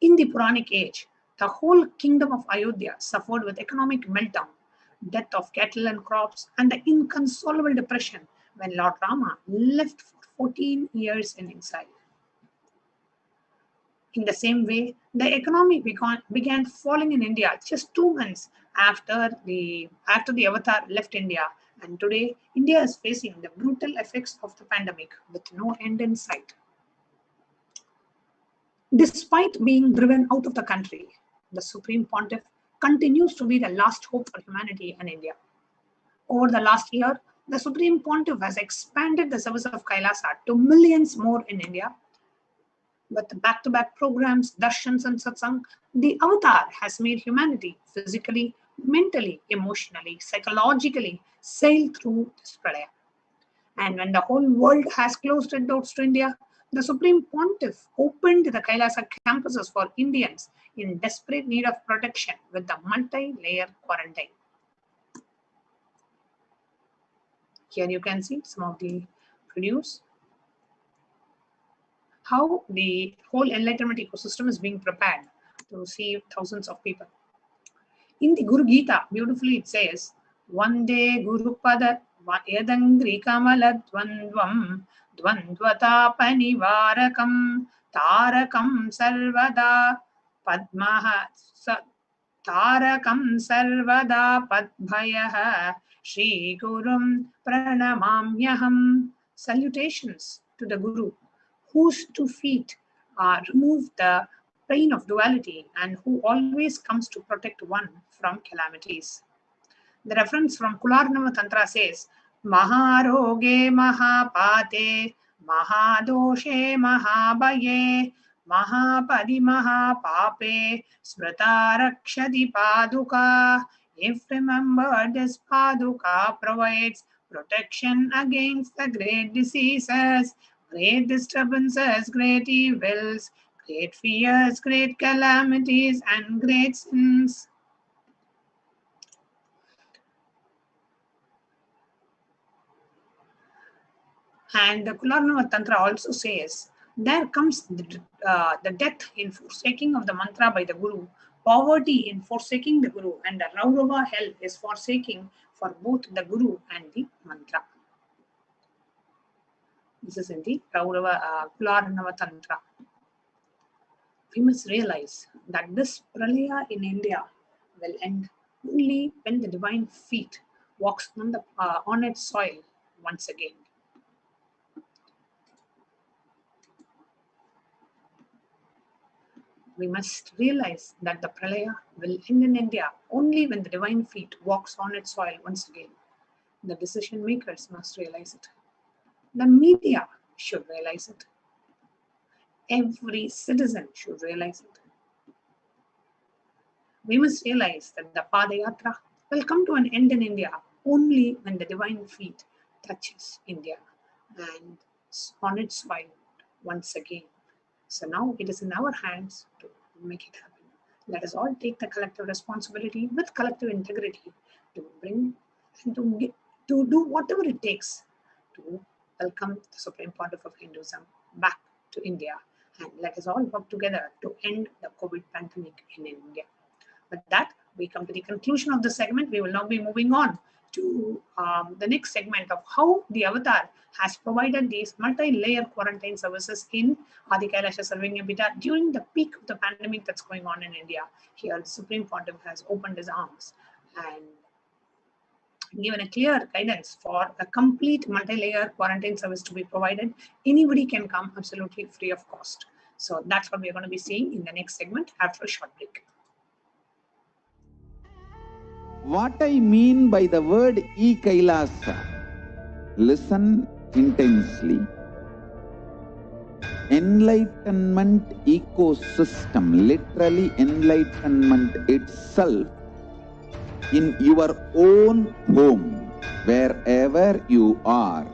In the Puranic age, the whole kingdom of Ayodhya suffered with economic meltdown, death of cattle and crops, and the inconsolable depression when Lord Rama left for 14 years in exile. In the same way, the economy began falling in India just 2 months after the Avatar left India, and today India is facing the brutal effects of the pandemic with no end in sight. Despite being driven out of the country, the Supreme Pontiff continues to be the last hope for humanity and India. Over the last year, the Supreme Pontiff has expanded the service of Kailasa to millions more in India. With back-to-back programs, darshans and satsang, the Avatar has made humanity physically, mentally, emotionally, psychologically sail through this pralaya. And when the whole world has closed its doors to India, the Supreme Pontiff opened the Kailasa campuses for Indians in desperate need of protection with the multi-layer quarantine. Here you can see some of the produce, how the whole enlightenment ecosystem is being prepared to receive thousands of people. In the Guru Gita, beautifully it says, Vande Guru Pada Yadangri Kamala Dvandvam Dvandvatapanivarakam Tarakam Sarvada Padmaha Tarakam Sarvada Padbhayaha Shri Gurum Pranamamyaham. Salutations to the Guru, whose 2 feet remove the pain of duality and who always comes to protect one from calamities. The reference from Kularnava Tantra says, Maharoge Mahapate Mahadoshe Mahabaye Mahapadi Mahapape Smritarakshadi Paduka. If remembered, this Paduka provides protection against the great diseases, great disturbances, great evils, great fears, great calamities, and great sins. And the Kularnava Tantra also says, there comes the death in forsaking of the mantra by the Guru, poverty in forsaking the Guru, and the Raurava hell is forsaking for both the Guru and the mantra. This is in the Kularnava Tantra. We must realize that this pralaya in India will end only when the divine feet walks on its soil once again. We must realize that the pralaya will end in India only when the divine feet walks on its soil once again. The decision makers must realize it. The media should realize it. Every citizen should realize it. We must realize that the Padayatra will come to an end in India only when the divine feet touches India and on its soil once again. So now it is in our hands to make it happen. Let us all take the collective responsibility with collective integrity to bring and to do whatever it takes to welcome the Supreme Pontiff of Hinduism back to India. And let us all work together to end the COVID pandemic in India. With that, we come to the conclusion of the segment. We will now be moving on to the next segment of how the Avatar has provided these multi-layer quarantine services in Adi Kailasa Sarvanya Pita during the peak of the pandemic that's going on in India. Here, the Supreme Pontiff has opened his arms and given a clear guidance for a complete multi-layer quarantine service to be provided. Anybody can come absolutely free of cost. So that's what we're going to be seeing in the next segment after a short break. What I mean by the word Kailasa, listen intensely. Enlightenment ecosystem, literally enlightenment itself, in your own home, wherever you are.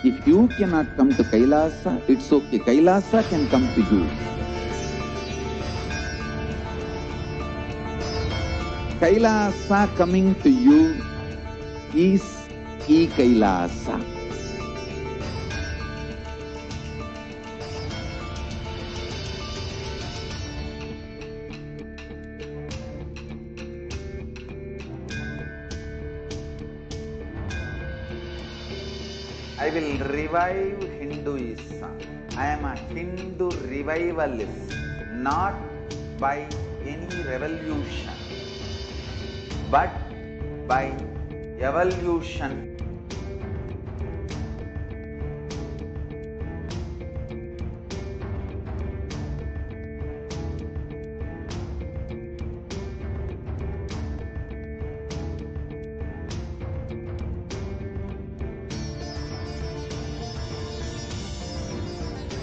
If you cannot come to Kailasa, it's okay. Kailasa can come to you. Kailasa coming to you is Kailasa. I will revive Hinduism. I am a Hindu revivalist, not by any revolution, but by evolution.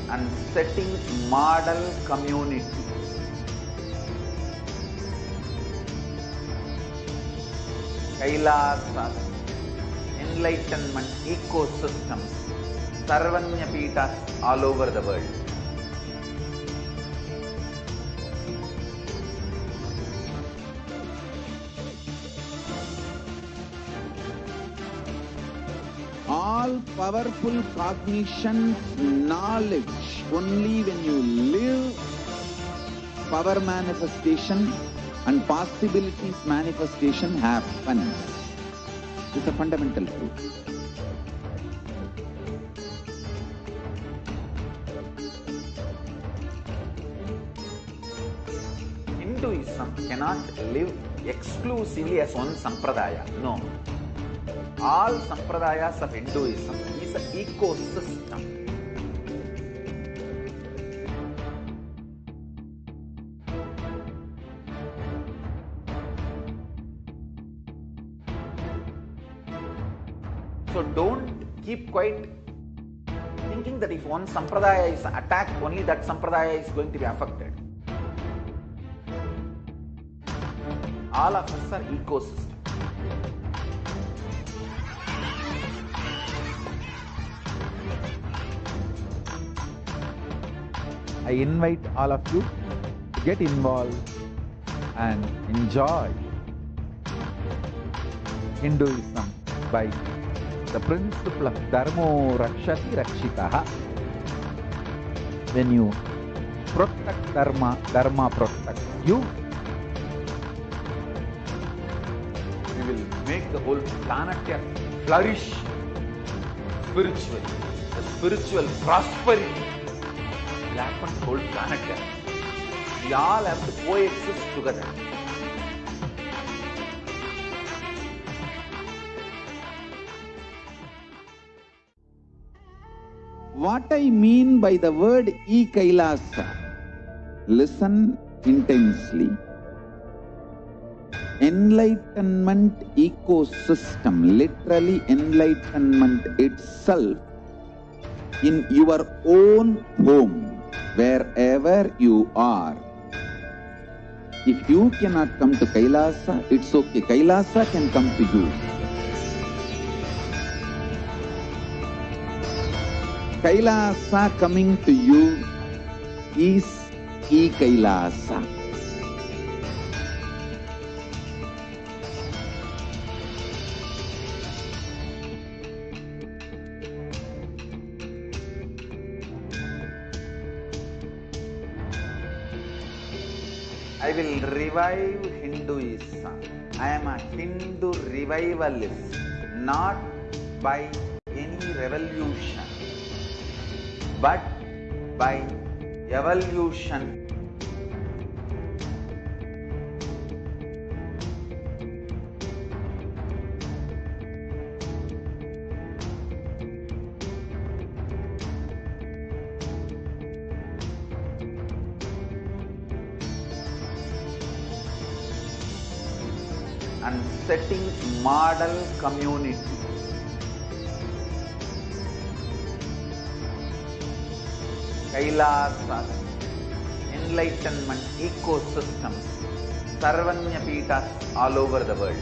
And setting model community. Kailasa, enlightenment ecosystems, Sarvanya Peethas all over the world. All powerful cognition, knowledge, only when you live, power manifestation and possibilities manifestation happen. It's a fundamental truth. Hinduism cannot live exclusively as one sampradaya. No. All sampradayas of Hinduism is an ecosystem. So don't keep quiet thinking that if one sampradaya is attacked, only that sampradaya is going to be affected. All of us are ecosystem. I invite all of you to get involved and enjoy Hinduism by the principle of Dharmo Rakshati Rakshitaha. When you protect Dharma, Dharma protects you. We will make the whole planet flourish spiritually. The spiritual prosperity will happen to the whole planet. We all have to coexist together. What I mean by the word Kailasa, listen intensely. Enlightenment ecosystem, literally enlightenment itself, in your own home, wherever you are. If you cannot come to Kailasa, it's okay. Kailasa can come to you. Kailasa coming to you is Kailasa. I will revive Hinduism. I am a Hindu revivalist, not by any revolution, but by evolution. And setting model community. Kailasa, enlightenment ecosystems, Sarvanya Peethas all over the world.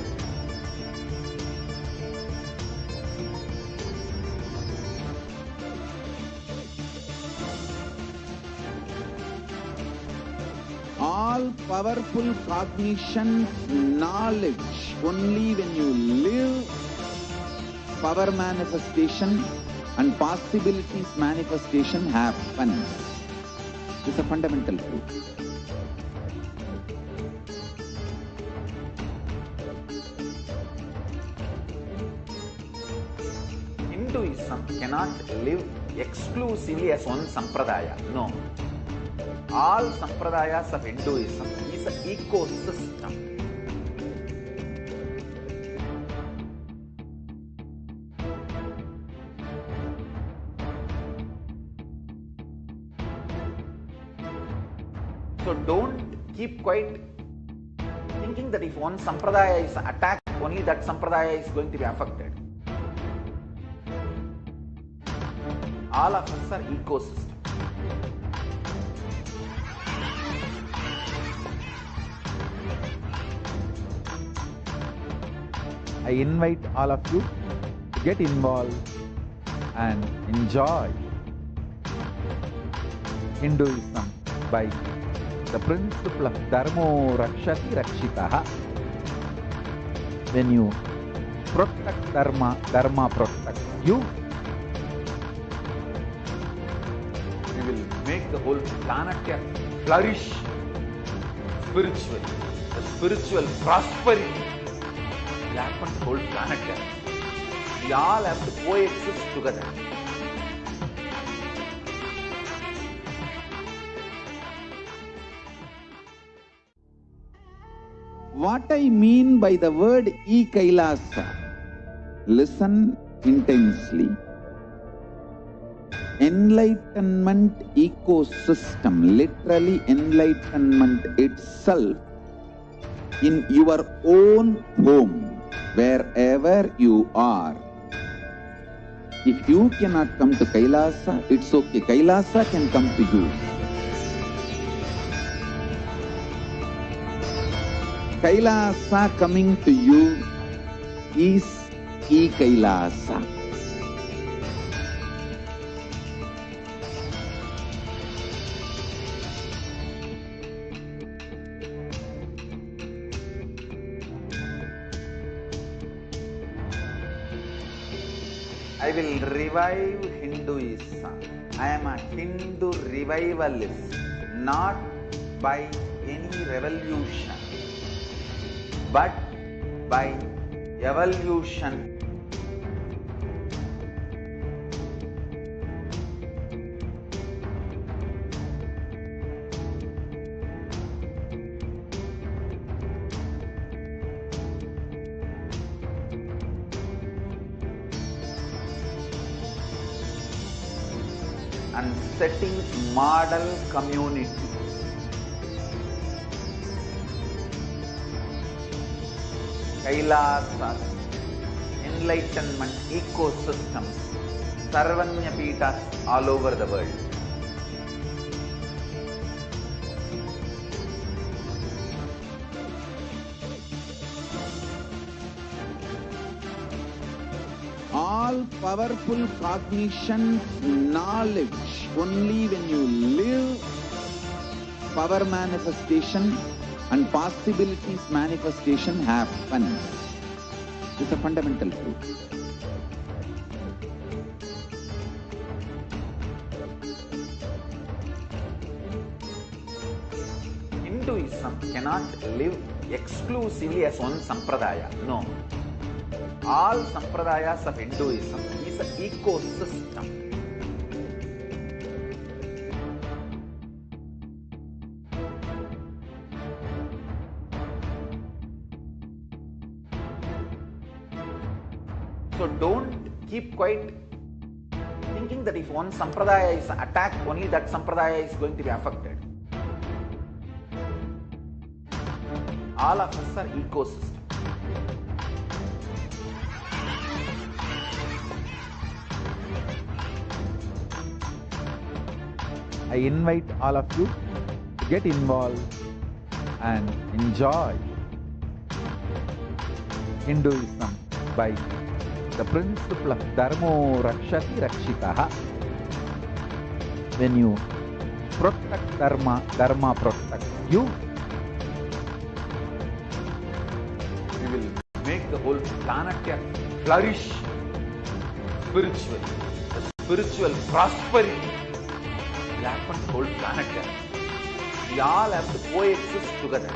All powerful cognition, knowledge, only when you live, power manifestation and possibilities manifestation happens. It's a fundamental truth. Hinduism cannot live exclusively as one sampradaya. No. All sampradayas of Hinduism is an ecosystem. So don't keep quiet thinking that if one sampradaya is attacked, only that sampradaya is going to be affected. All of us are ecosystem. I invite all of you to get involved and enjoy Hinduism by the principle of Dharmo Rakshati Rakshitaha. When you protect Dharma, Dharma protects you. You will make the whole planet flourish spiritually. The spiritual prosperity will happen to the whole planet. We all have to coexist together. What I mean by the word Kailasa, listen intensely. Enlightenment ecosystem, literally enlightenment itself, in your own home, wherever you are. If you cannot come to Kailasa, it's okay. Kailasa can come to you. Kailasa coming to you is Kailasa. I will revive Hinduism. I am a Hindu revivalist, not by any revolution, but by evolution. And setting model community. Kailasa, enlightenment ecosystems, Sarvanya Pitas all over the world. All powerful cognition, knowledge, only when you live power manifestation and possibilities manifestation happens. It's a fundamental truth. Hinduism cannot live exclusively as one sampradaya. No. All sampradayas of Hinduism is an ecosystem. So don't keep quiet thinking that if one sampradaya is attacked, only that sampradaya is going to be affected. All of us are ecosystems. I invite all of you to get involved and enjoy Hinduism by the principle of Dharmo Rakshati Rakshitaha. When you protect Dharma, Dharma protects you. You will make the whole planet flourish spiritually. The spiritual prosperity will happen to the whole planet. We all have to coexist together.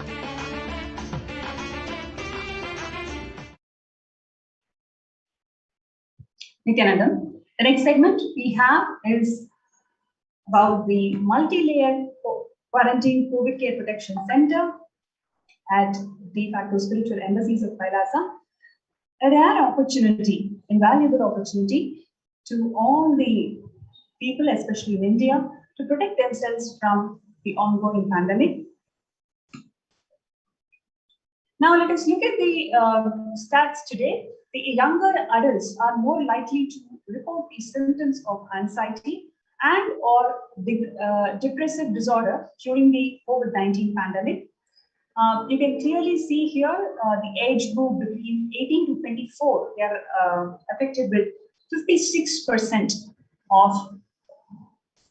Nithyananda. The next segment we have is about the multi-layered quarantine COVID care protection center at de facto spiritual embassies of Kailasa. A rare opportunity, invaluable opportunity to all the people, especially in India, to protect themselves from the ongoing pandemic. Now let us look at the stats today. The younger adults are more likely to report the symptoms of anxiety and or depressive disorder during the COVID-19 pandemic. You can clearly see here the age group between 18 to 24, they are affected with 56% of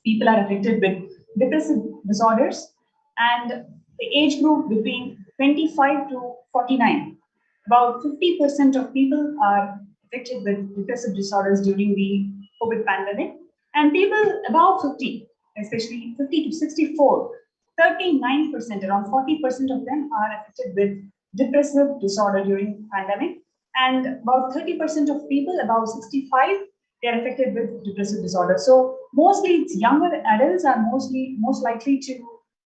people are affected with depressive disorders, and the age group between 25 to 49, about 50% of people are affected with depressive disorders during the COVID pandemic, and people above 50, especially 50 to 64, 39%, around 40% of them are affected with depressive disorder during pandemic, and about 30% of people above 65, they are affected with depressive disorder. So mostly it's younger adults are most likely to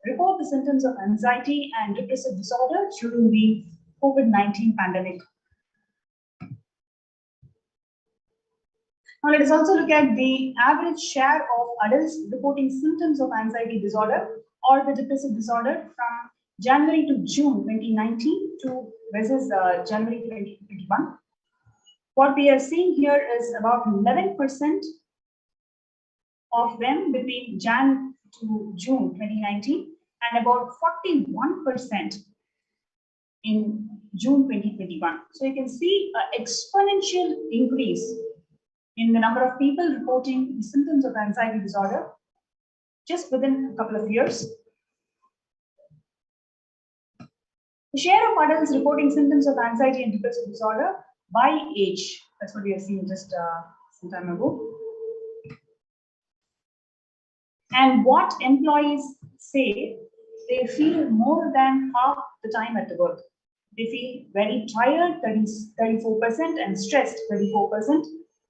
report the symptoms of anxiety and depressive disorder during the COVID-19 pandemic. Now let us also look at the average share of adults reporting symptoms of anxiety disorder or the depressive disorder from January to June 2019 to versus January 2021. What we are seeing here is about 11% of them between Jan to June 2019 and about 41% in June 2021. So you can see an exponential increase in the number of people reporting the symptoms of anxiety disorder just within a couple of years. The share of adults reporting symptoms of anxiety and depressive disorder by age, that's what we have seen just some time ago. And what employees say, they feel more than half the time at the work. They feel very tired, 34%, and stressed, 34%,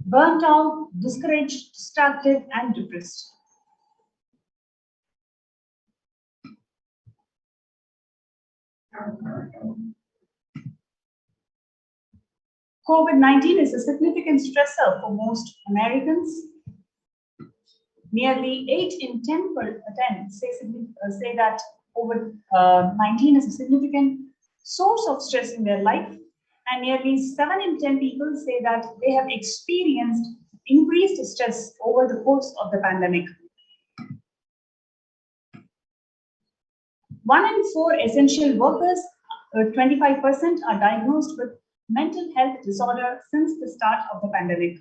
burnt out, discouraged, distracted, and depressed. COVID-19 is a significant stressor for most Americans. Nearly 8 in 10 say that COVID-19 is a significant source of stress in their life, and nearly 7 in 10 people say that they have experienced increased stress over the course of the pandemic. 1 in 4 essential workers, 25%, are diagnosed with mental health disorder since the start of the pandemic.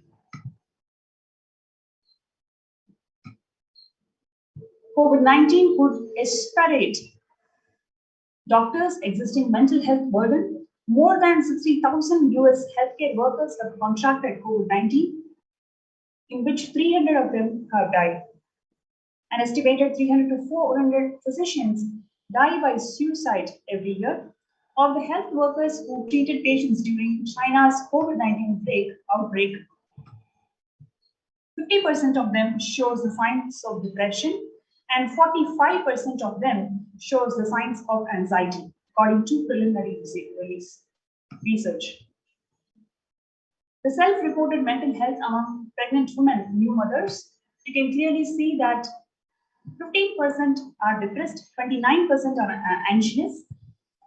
COVID-19 could exacerbate doctors' existing mental health burden. More than 60,000 US healthcare workers have contracted COVID-19, in which 300 of them have died. An estimated 300 to 400 physicians die by suicide every year. Of the health workers who treated patients during China's COVID-19 outbreak, 50% of them shows the signs of depression, and 45% of them shows the signs of anxiety, according to preliminary research. The self-reported mental health among pregnant women, new mothers, you can clearly see that 15% are depressed, 29% are anxious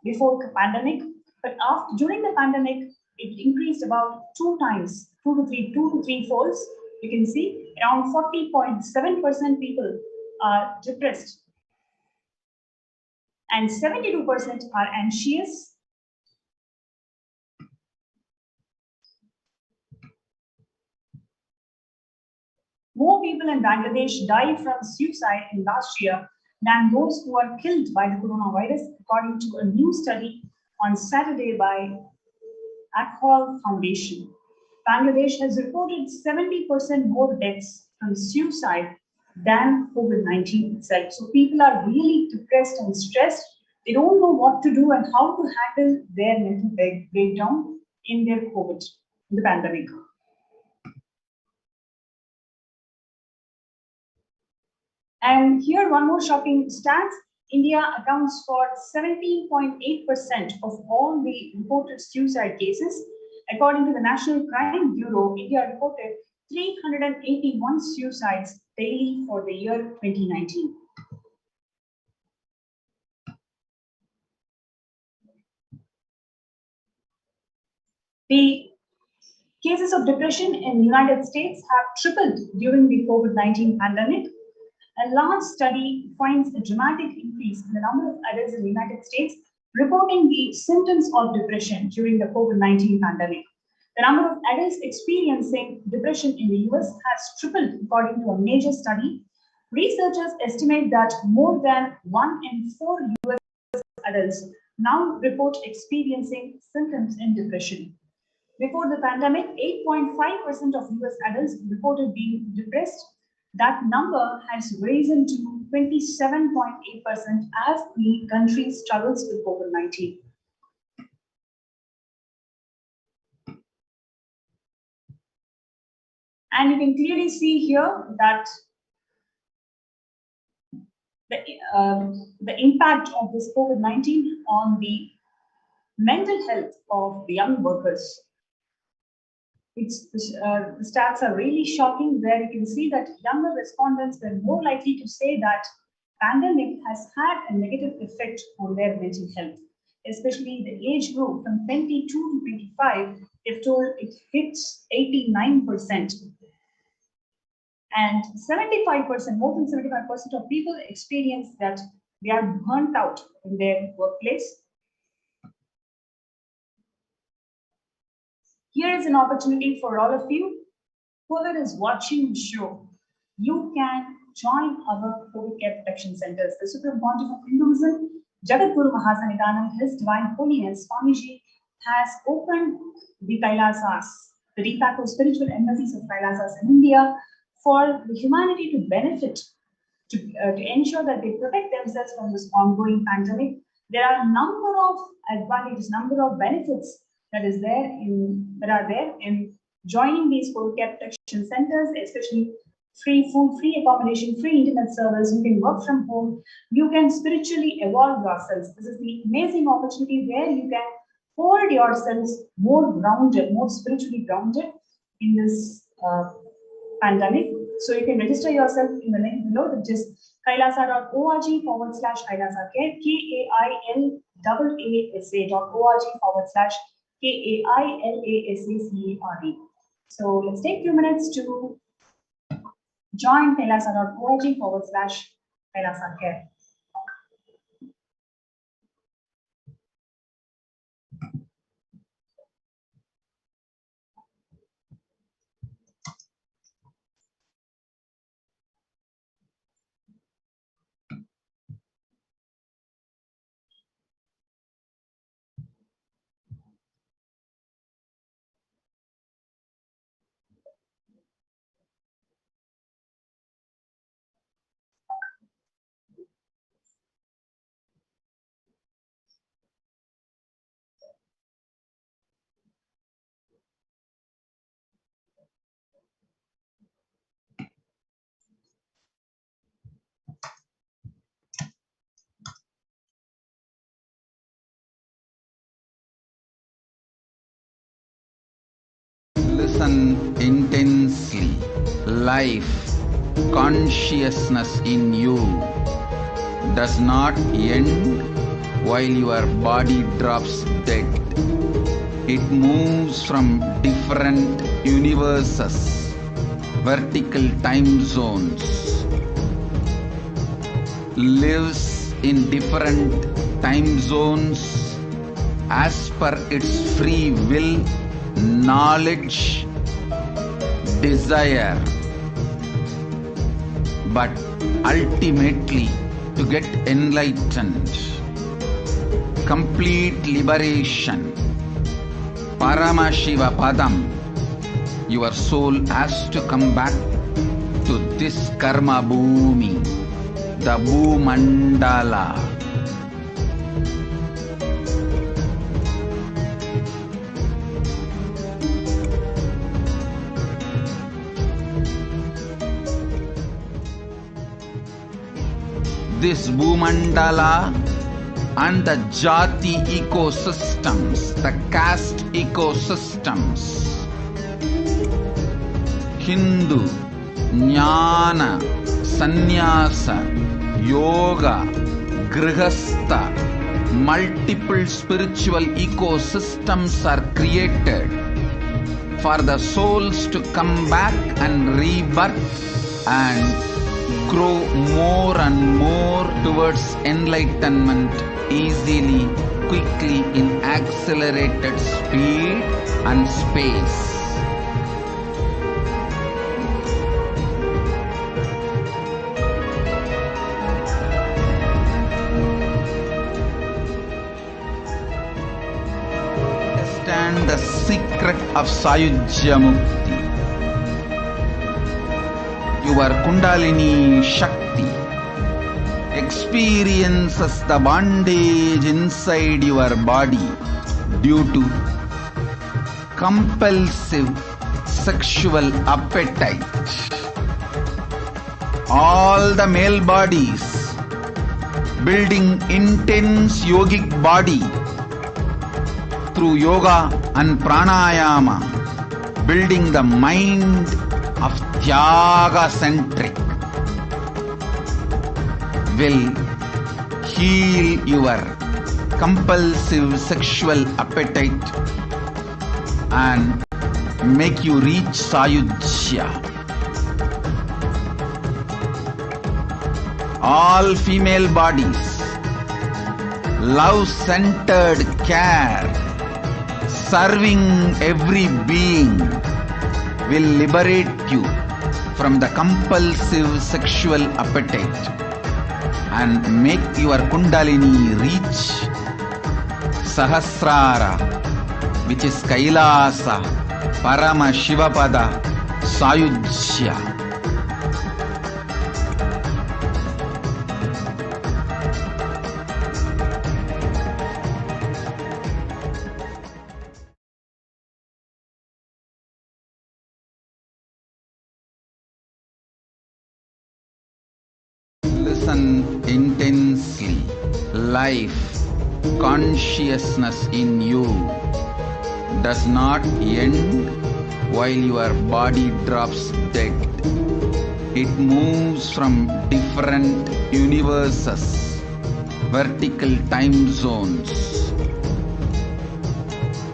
before the pandemic, but during the pandemic, it increased about 2 times, 2 to 3 folds. You can see around 40.7% people are depressed, and 72% are anxious. More people in Bangladesh died from suicide in last year than those who are killed by the coronavirus, according to a new study on Saturday by Akhwal Foundation. Bangladesh has reported 70% more deaths from suicide than COVID-19 itself. So people are really depressed and stressed. They don't know what to do and how to handle their mental breakdown in their COVID, the pandemic. And here, one more shocking stat. India accounts for 17.8% of all the reported suicide cases. According to the National Crime Bureau, India reported 381 suicides daily for the year 2019. The cases of depression in the United States have tripled during the COVID-19 pandemic. A large study finds a dramatic increase in the number of adults in the United States reporting the symptoms of depression during the COVID-19 pandemic. The number of adults experiencing depression in the US has tripled according to a major study. Researchers estimate that more than 1 in 4 US adults now report experiencing symptoms in depression. Before the pandemic, 8.5% of US adults reported being depressed. That number has risen to 27.8% as the country struggles with COVID-19. And you can clearly see here that the impact of this COVID-19 on the mental health of the young workers. The stats are really shocking, where you can see that younger respondents were more likely to say that pandemic has had a negative effect on their mental health, especially the age group from 22 to 25. They've told it hits 89%. And 75%, more than 75% of people experience that they are burnt out in their workplace. Here is an opportunity for all of you. Whoever is watching the show, you can join our COVID care protection centers. The Supreme Pontiff of Hinduism, Jagadguru Mahasanidanam, His Divine Holiness Swamiji, has opened the Kailasas, the de facto spiritual embassies of Kailasas in India, for the humanity to benefit, to ensure that they protect themselves from this ongoing pandemic. There are a number of advantages, number of benefits that are there in joining these COVID care protection centers, especially free food, free accommodation, free internet service. You can work from home. You can spiritually evolve yourselves. This is the amazing opportunity where you can hold yourselves more grounded, more spiritually grounded in this pandemic. So you can register yourself in the link below, which is kailasa.org/Kailasa Care, KAILASA.org/KAILASACARE. So let's take a few minutes to join kailasa.org/Kailasa Care. Listen intensely. Life, consciousness in you does not end while your body drops dead. It moves from different universes, vertical time zones, lives in different time zones as per its free will, knowledge, desire, but ultimately to get enlightened, complete liberation, Paramashivoham, your soul has to come back to this karma bhumi, the Bhumandala. This Bhumandala and the Jati ecosystems, the caste ecosystems, Hindu, Jnana, Sannyasa, Yoga, Grihastha, multiple spiritual ecosystems are created for the souls to come back and rebirth and grow more and more towards enlightenment easily quickly in accelerated speed and space. Understand the secret of Sayujya Mukti. Your Kundalini Shakti experiences the bondage inside your body due to compulsive sexual appetite. All the male bodies building intense yogic body through yoga and pranayama, building the mind of Tyaga centric, will heal your compulsive sexual appetite and make you reach Sayujya. All female bodies, love-centered care, serving every being will liberate you from the compulsive sexual appetite and make your Kundalini reach Sahasrara, which is Kailasa, Paramashivoham, Sayujya. Listen intensely. Life, consciousness in you does not end while your body drops dead. It moves from different universes, vertical time zones,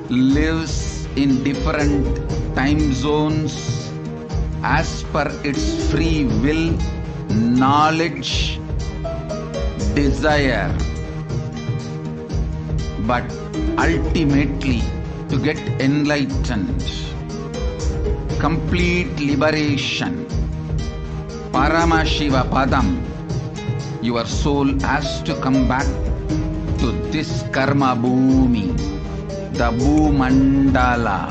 lives in different time zones as per its free will, knowledge, desire, but ultimately to get enlightened, complete liberation, Paramashivoham, your soul has to come back to this karma bhumi, the Bhumandala.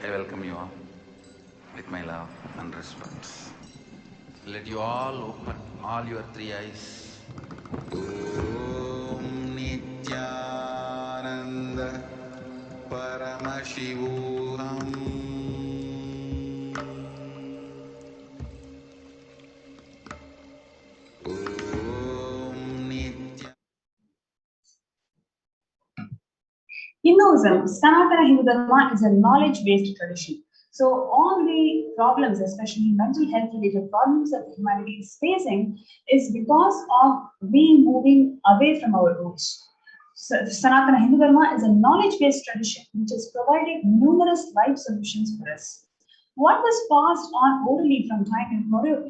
I welcome you all with my love and respect. Let you all open all your three eyes. Om Nithyananda Paramashivoham. Om Nithyananda. Hinduism, Sanatana Hindu Dharma is a knowledge-based tradition. So all the problems, especially mental health related problems that humanity is facing, is because of being moving away from our roots. So Sanatana Hindu Dharma is a knowledge-based tradition which has provided numerous life solutions for us. What was passed on orally from time immemorial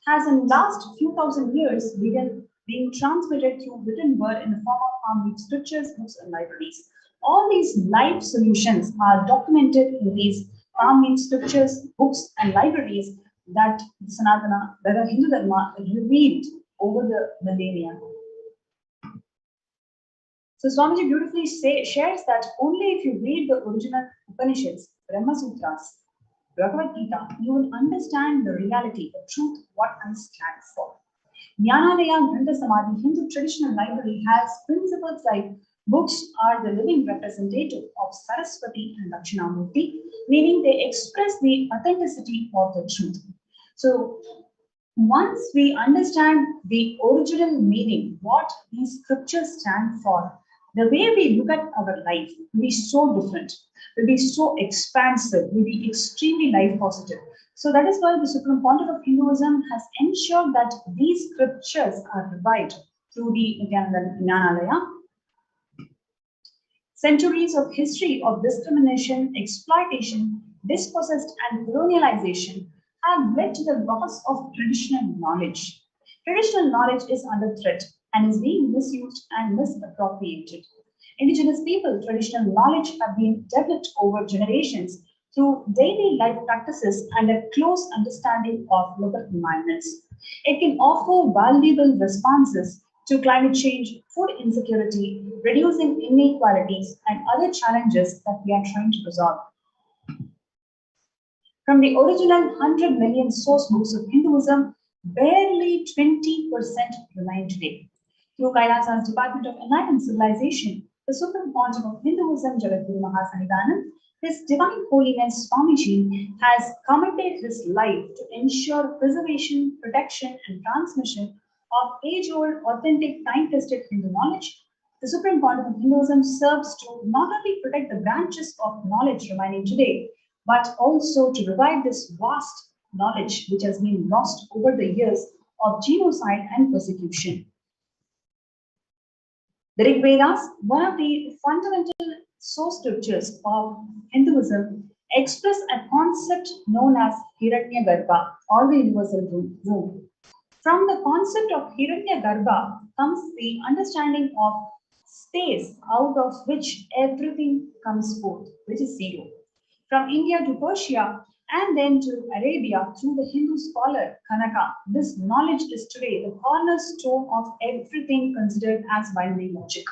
has in the last few thousand years begun being transmitted through written word in the form of palm scriptures, books, and libraries. All these life solutions are documented in these palm scriptures, books, and libraries that Sanatana, the Hindu Dharma, revealed over the millennia. So Swamiji beautifully shares that only if you read the original Upanishads, Brahma Sutras, Bhagavad Gita, you will understand the reality, the truth, what I stand for. Jnanalaya Grantha Samadhi Hindu traditional library has principles like books are the living representative of Saraswati and Dakshinamurti, meaning they express the authenticity of the truth. So once we understand the original meaning, what these scriptures stand for, the way we look at our life will be so different, will be so expansive, will be extremely life positive. So that is why the Supreme Pontiff of Hinduism has ensured that these scriptures are revived through the Jnanalaya. Centuries of history of discrimination, exploitation, dispossessed, and colonialization have led to the loss of traditional knowledge. Traditional knowledge is under threat and is being misused and misappropriated. Indigenous people, traditional knowledge have been developed over generations through daily life practices and a close understanding of local environments. It can offer valuable responses to climate change, food insecurity, reducing inequalities, and other challenges that we are trying to resolve. From the original 100 million source books of Hinduism, barely 20% remain today. Through Kailasa's Department of Enlightened Civilization, the Supreme Pontiff of Hinduism, Jagadguru Mahasannidhanam, His Divine Holiness Swamiji has committed his life to ensure preservation, protection, and transmission of age-old, authentic, time-tested Hindu knowledge. The Supreme Pontiff of Hinduism serves to not only protect the branches of knowledge remaining today, but also to revive this vast knowledge which has been lost over the years of genocide and persecution. The Rig Vedas, one of the fundamental source scriptures of Hinduism, express a concept known as Hiranyagarbha, or the universal womb. From the concept of Hiranyagarbha comes the understanding of space out of which everything comes forth, which is zero. From India to Persia and then to Arabia through the Hindu scholar Kanaka, this knowledge is today the cornerstone of everything considered as binary logic.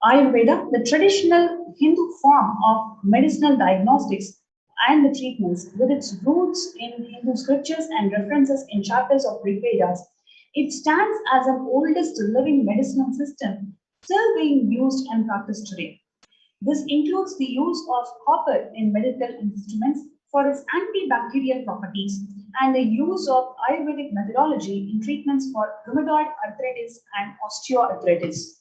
Ayurveda, the traditional Hindu form of medicinal diagnostics and the treatments, with its roots in Hindu scriptures and references in chapters of Rig Vedas, it stands as an oldest living medicinal system still being used and practiced today. This includes the use of copper in medical instruments for its antibacterial properties and the use of Ayurvedic methodology in treatments for rheumatoid arthritis and osteoarthritis.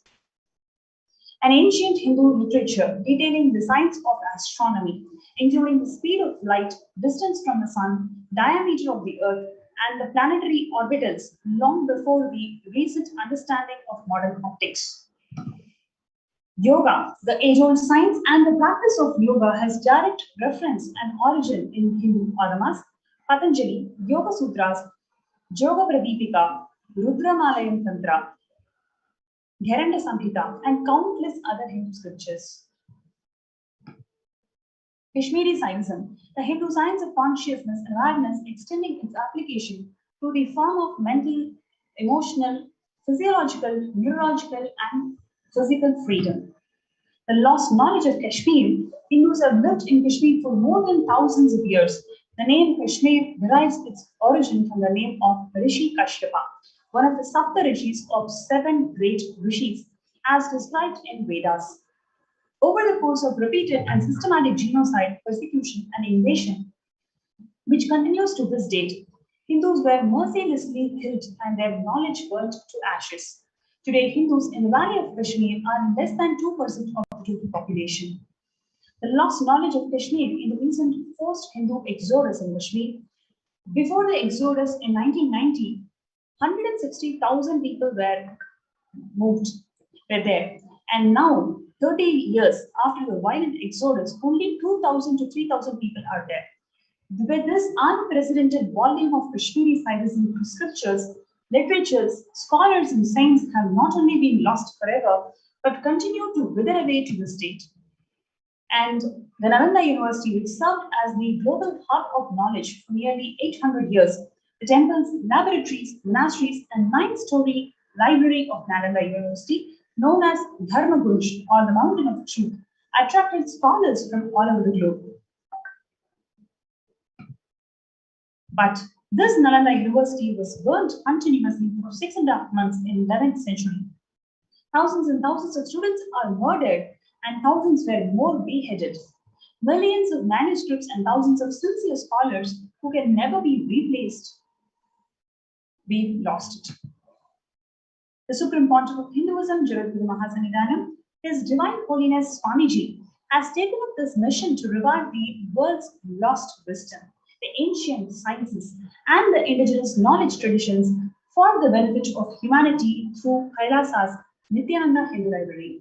An ancient Hindu literature detailing the science of astronomy, including the speed of light, distance from the sun, diameter of the earth, and the planetary orbitals long before the recent understanding of modern optics. Yoga, the age-old science and the practice of yoga, has direct reference and origin in Hindu Agamas, Patanjali, Yoga Sutras, Yoga Pradipika, Rudramalayam Tantra, Gheranda Samhita, and countless other Hindu scriptures. Kashmiri Scientism, the Hindu science of consciousness and awareness, extending its application to the form of mental, emotional, physiological, neurological, and physical freedom. The lost knowledge of Kashmir, Hindus have lived in Kashmir for more than thousands of years. The name Kashmir derives its origin from the name of Rishi Kashyapa, one of the Sapta Rishis of 7 great Rishis, as described in Vedas. Over the course of repeated and systematic genocide, persecution, and invasion, which continues to this date, Hindus were mercilessly killed and their knowledge burnt to ashes. Today, Hindus in the Valley of Kashmir are less than 2% of the total population. The lost knowledge of Kashmir in the recent forced Hindu exodus in Kashmir. Before the exodus in 1990, 160,000 people were there. And now, 30 years after the violent exodus, only 2,000 to 3,000 people are there. With this unprecedented volume of Kashmiri Scientism through scriptures, literatures, scholars, and saints have not only been lost forever, but continue to wither away to this date. And the Nalanda University, which served as the global hub of knowledge for nearly 800 years, the temples, laboratories, monasteries, and 9-story library of Nalanda University, known as Dharma Gunj, or the Mountain of Truth, attracted scholars from all over the globe. But this Nalanda University was burnt continuously for 6.5 months in the 11th century. Thousands and thousands of students are murdered and thousands were more beheaded. Millions of manuscripts and thousands of sincere scholars who can never be replaced. We lost it. The Supreme Pontiff of Hinduism, Jagadguru Mahasannidhanam, His Divine Holiness Swamiji, has taken up this mission to revive the world's lost wisdom, the ancient sciences, and the indigenous knowledge traditions for the benefit of humanity through Kailasa's Nithyananda Hindu Library.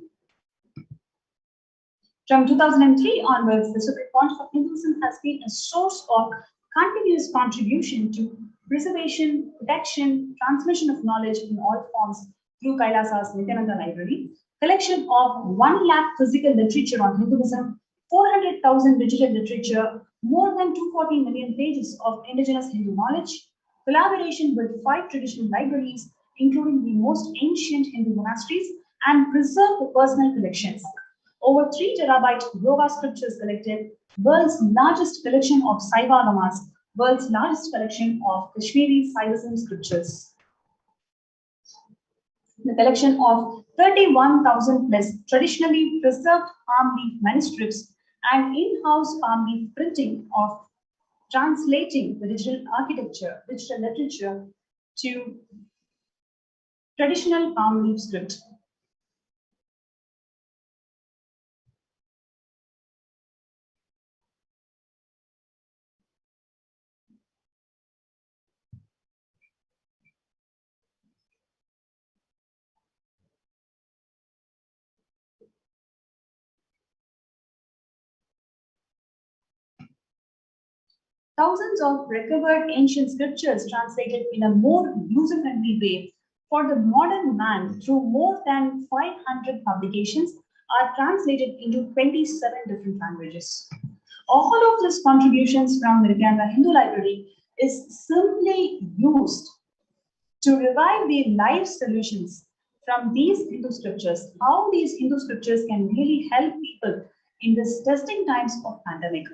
From 2003 onwards, the Supreme Court of Hinduism has been a source of continuous contribution to preservation, protection, transmission of knowledge in all forms through Kailasa's Nithyananda Library, collection of 1 lakh physical literature on Hinduism, 400,000 digital literature, more than 240 million pages of indigenous Hindu knowledge, collaboration with 5 traditional libraries, including the most ancient Hindu monasteries, and preserve the personal collections. Over 3 terabyte yoga scriptures collected, world's largest collection of Saiva Lamas, world's largest collection of Kashmiri Saivism scriptures. The collection of 31,000 plus traditionally preserved palm leaf manuscripts and in-house palm leaf printing of translating the digital architecture, digital literature to traditional palm leaf script. Thousands of recovered ancient scriptures translated in a more user-friendly way for the modern man through more than 500 publications are translated into 27 different languages. All of these contributions from the Nithyananda Hindu Library is simply used to revive the life solutions from these Hindu scriptures, how these Hindu scriptures can really help people in this testing times of pandemic.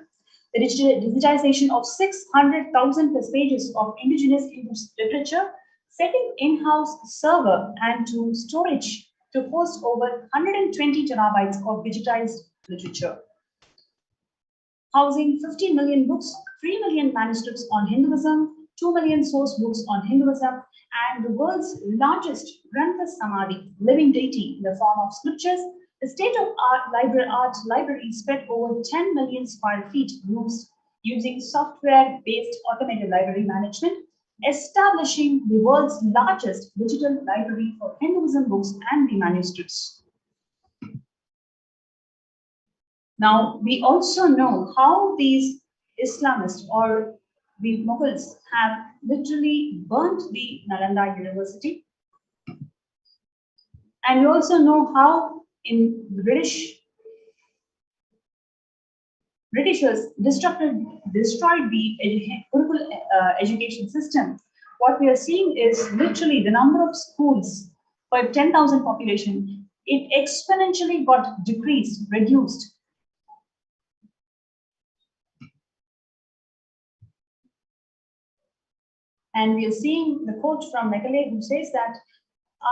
The digitization of 600,000 plus pages of indigenous Hindu literature, setting in-house server and to storage to host over 120 terabytes of digitized literature. Housing 50 million books, 3 million manuscripts on Hinduism, 2 million source books on Hinduism, and the world's largest Grantha Samadhi, living deity in the form of scriptures. The state-of-art library spread over 10 million square feet used using software-based automated library management, establishing the world's largest digital library for Hinduism books and the manuscripts. Now, we also know how these Islamists or the Mughals have literally burnt the Nalanda University. And we also know how in the Britishers destroyed the Gurukul education system. What we are seeing is literally the number of schools per 10,000 population, it exponentially got reduced. And we are seeing the quote from Mekale who says that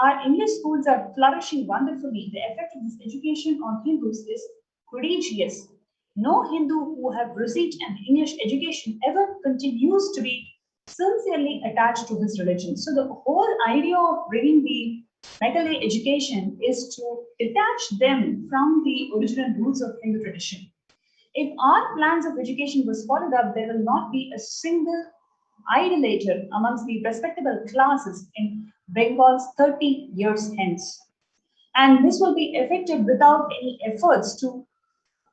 our English schools are flourishing wonderfully. The effect of this education on Hindus is prodigious. No Hindu who have received an English education ever continues to be sincerely attached to his religion. So the whole idea of bringing the Mekale education is to detach them from the original roots of Hindu tradition. If our plans of education was followed up, there will not be a single idolater amongst the respectable classes in Bengal's 30 years hence. And this will be effected without any efforts to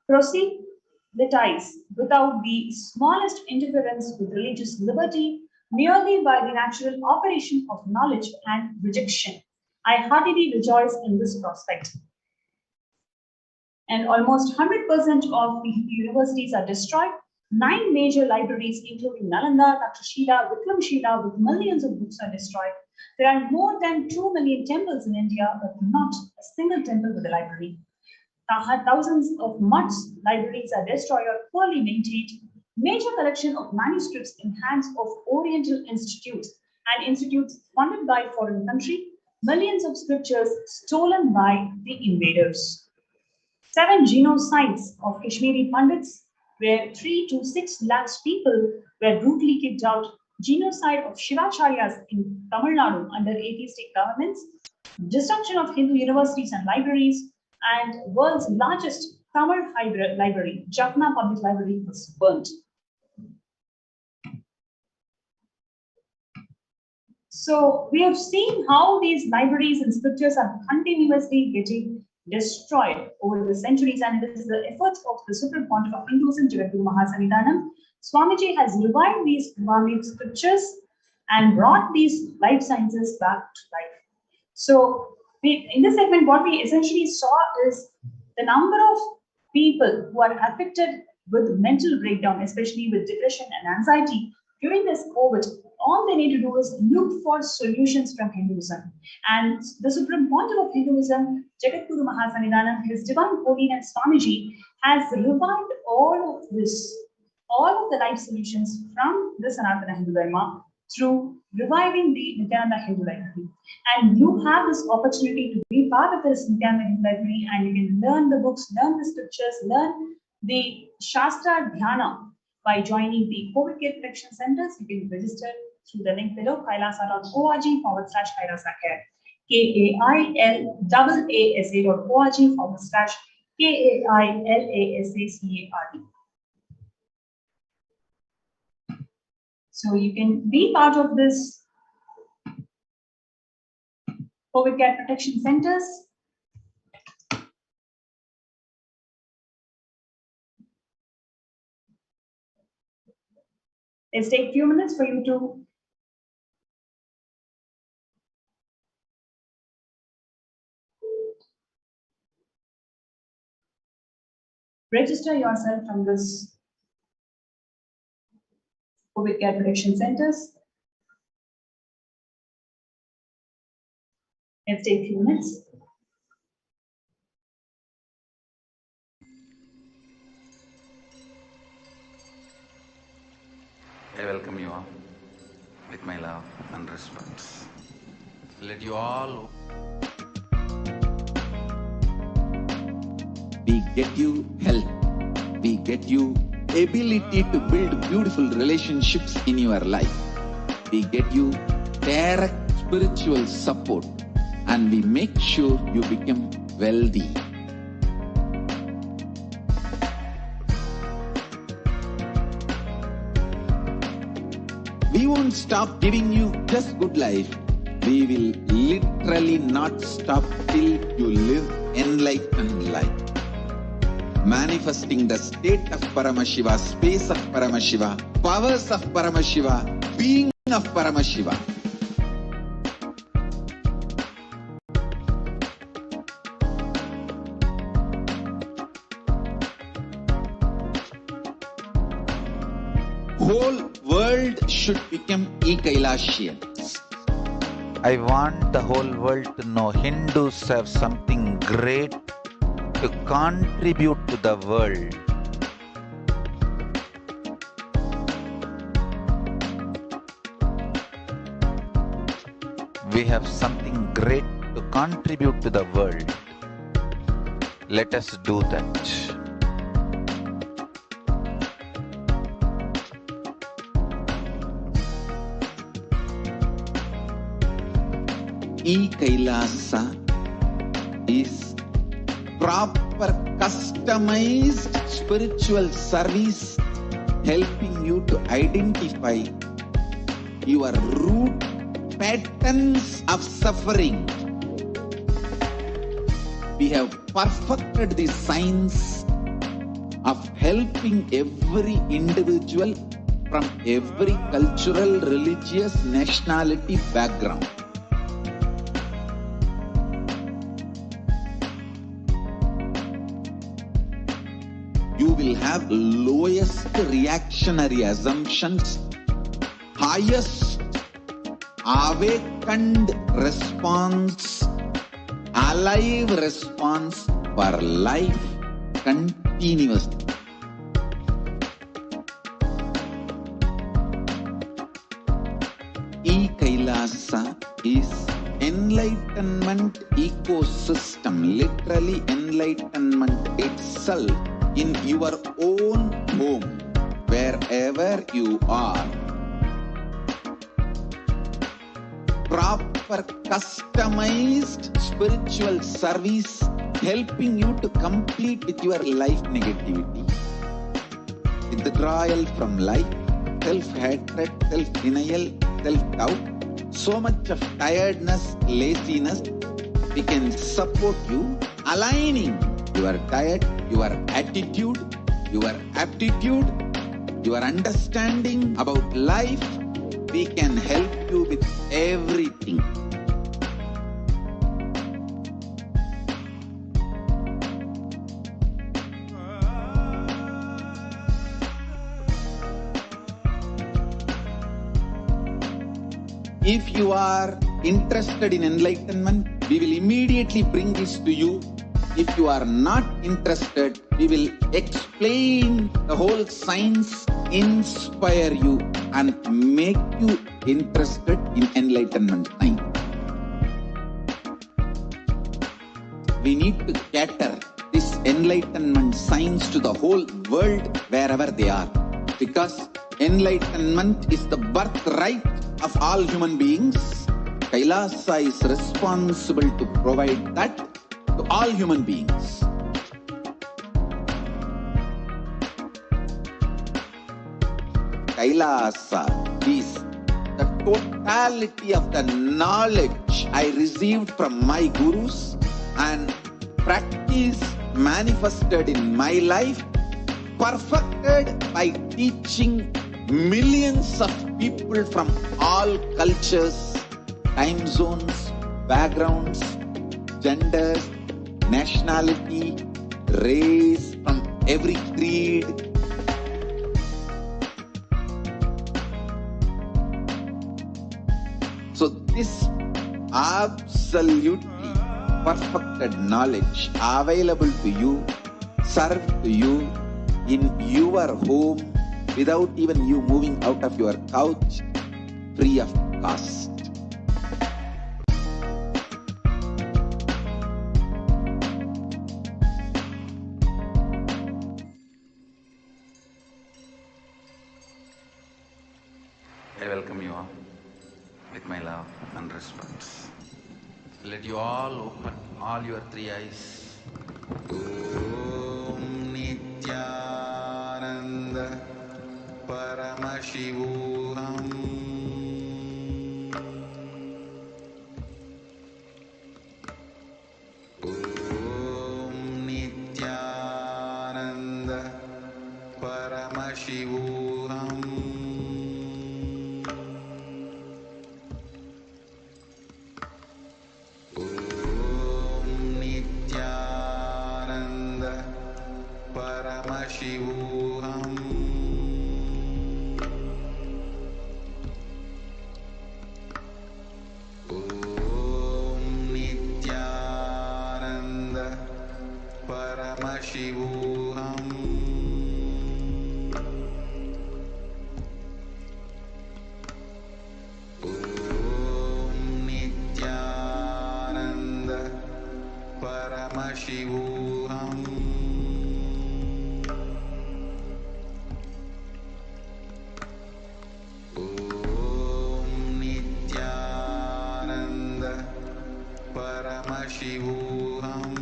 proselytize, without the smallest interference with religious liberty, merely by the natural operation of knowledge and rejection. I heartily rejoice in this prospect. And almost 100% of the universities are destroyed. 9 major libraries, including Nalanda, Takshashila, Vikramshila, with millions of books are destroyed. There are more than 2 million temples in India, but not a single temple with a library. Thousands of mutts libraries are destroyed or poorly maintained. Major collection of manuscripts in hands of Oriental institutes and institutes funded by foreign country. Millions of scriptures stolen by the invaders. 7 genocides of Kashmiri Pandits, where 3 to 6 lakhs people were brutally kicked out. Genocide of Shivacharyas in Tamil Nadu under atheistic governments. Destruction of Hindu universities and libraries. And world's largest Tamil library, Jaffna Public Library, was burnt. So we have seen how these libraries and scriptures are continuously getting destroyed over the centuries, and it is the efforts of the Supreme Pontiff of Hinduism, Jagadguru Mahasannidhanam. Swamiji has revived these Vedic scriptures and brought these life sciences back to life. So, in this segment, what we essentially saw is the number of people who are affected with mental breakdown, especially with depression and anxiety during this COVID. All they need to do is look for solutions from Hinduism. And the Supreme Pontiff of Hinduism, Jagadguru Mahasannidhanam, His Divine Holiness Swamiji, has revived all of this, all of the life solutions from the Sanatana Hindu Dharma through reviving the Nithyananda Hindu Library. And you have this opportunity to be part of this Nithyananda Hindu Library, and you can learn the books, learn the scriptures, learn the Shastra Dhyana by joining the COVID Care Protection Centers. You can register through the link below, kailasa.org/Kailasa Care. KAILASA.org/KAILASACARD. So you can be part of this COVID Care Protection Centers. Let's take a few minutes for you to register yourself from this COVID Care Protection Centers. Let's take a few minutes. I welcome you all with my love and respect. Let you all. We get you health. We get you ability to build beautiful relationships in your life. We get you direct spiritual support, and we make sure you become wealthy. We won't stop giving you just good life. We will literally not stop till you live enlightened life. Manifesting the state of Paramashiva, space of Paramashiva, powers of Paramashiva, being of Paramashiva. Whole world should become Kailasians. I want the whole world to know Hindus have something great to contribute to the world. We have something great to contribute to the world. Let us do that. Kailasa is proper customized spiritual service helping you to identify your root patterns of suffering. We have perfected the science of helping every individual from every cultural, religious, nationality background. You will have lowest reactionary assumptions, highest awakened response, alive response for life continuously. Kailasa is enlightenment ecosystem, literally enlightenment itself in your own home, wherever you are. Proper customized spiritual service helping you to complete with your life negativity. Withdrawal from life, self-hatred, self-denial, self-doubt, so much of tiredness, laziness. We can support you aligning your diet, your attitude, your aptitude, your understanding about life, we can help you with everything. If you are interested in enlightenment, we will immediately bring this to you. If you are not interested, we will explain the whole science, inspire you, and make you interested in enlightenment science. We need to cater this enlightenment science to the whole world wherever they are, because enlightenment is the birthright of all human beings. Kailasa is responsible to provide that to all human beings. Kailasa is the totality of the knowledge I received from my gurus and practice manifested in my life, perfected by teaching millions of people from all cultures, time zones, backgrounds, genders, nationality, race, from every creed. So this absolutely perfected knowledge available to you, served to you in your home, without even you moving out of your couch, free of cost. I welcome you all with my love and respect. Let you all open all your three eyes. Om Nithyananda Paramashivoham. Om Nithyananda Paramashivoham. Om Nithyananda Paramashivoham. Om Nithyananda Paramashivoham. Om Nithyananda Paramashivoham. Om Nithyananda Paramashivoham. Om Nithyananda Paramashivoham.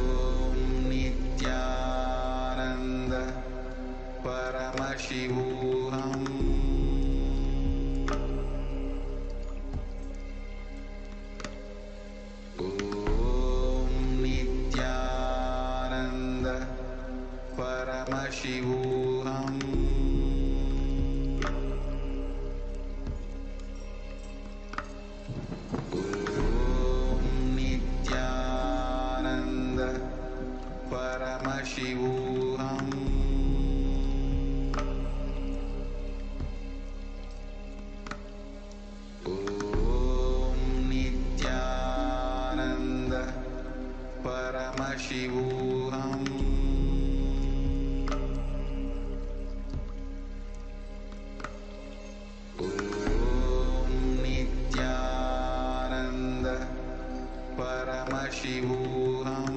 Om Nithyananda Paramashivoham. Om Nithyananda Paramashivoham. Om Nithyananda Paramashivoham. Om Nithyananda Paramashivoham.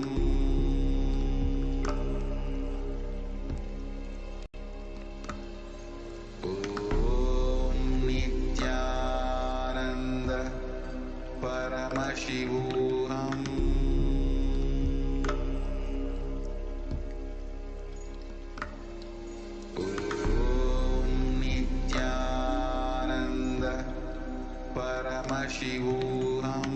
Paramashivoham.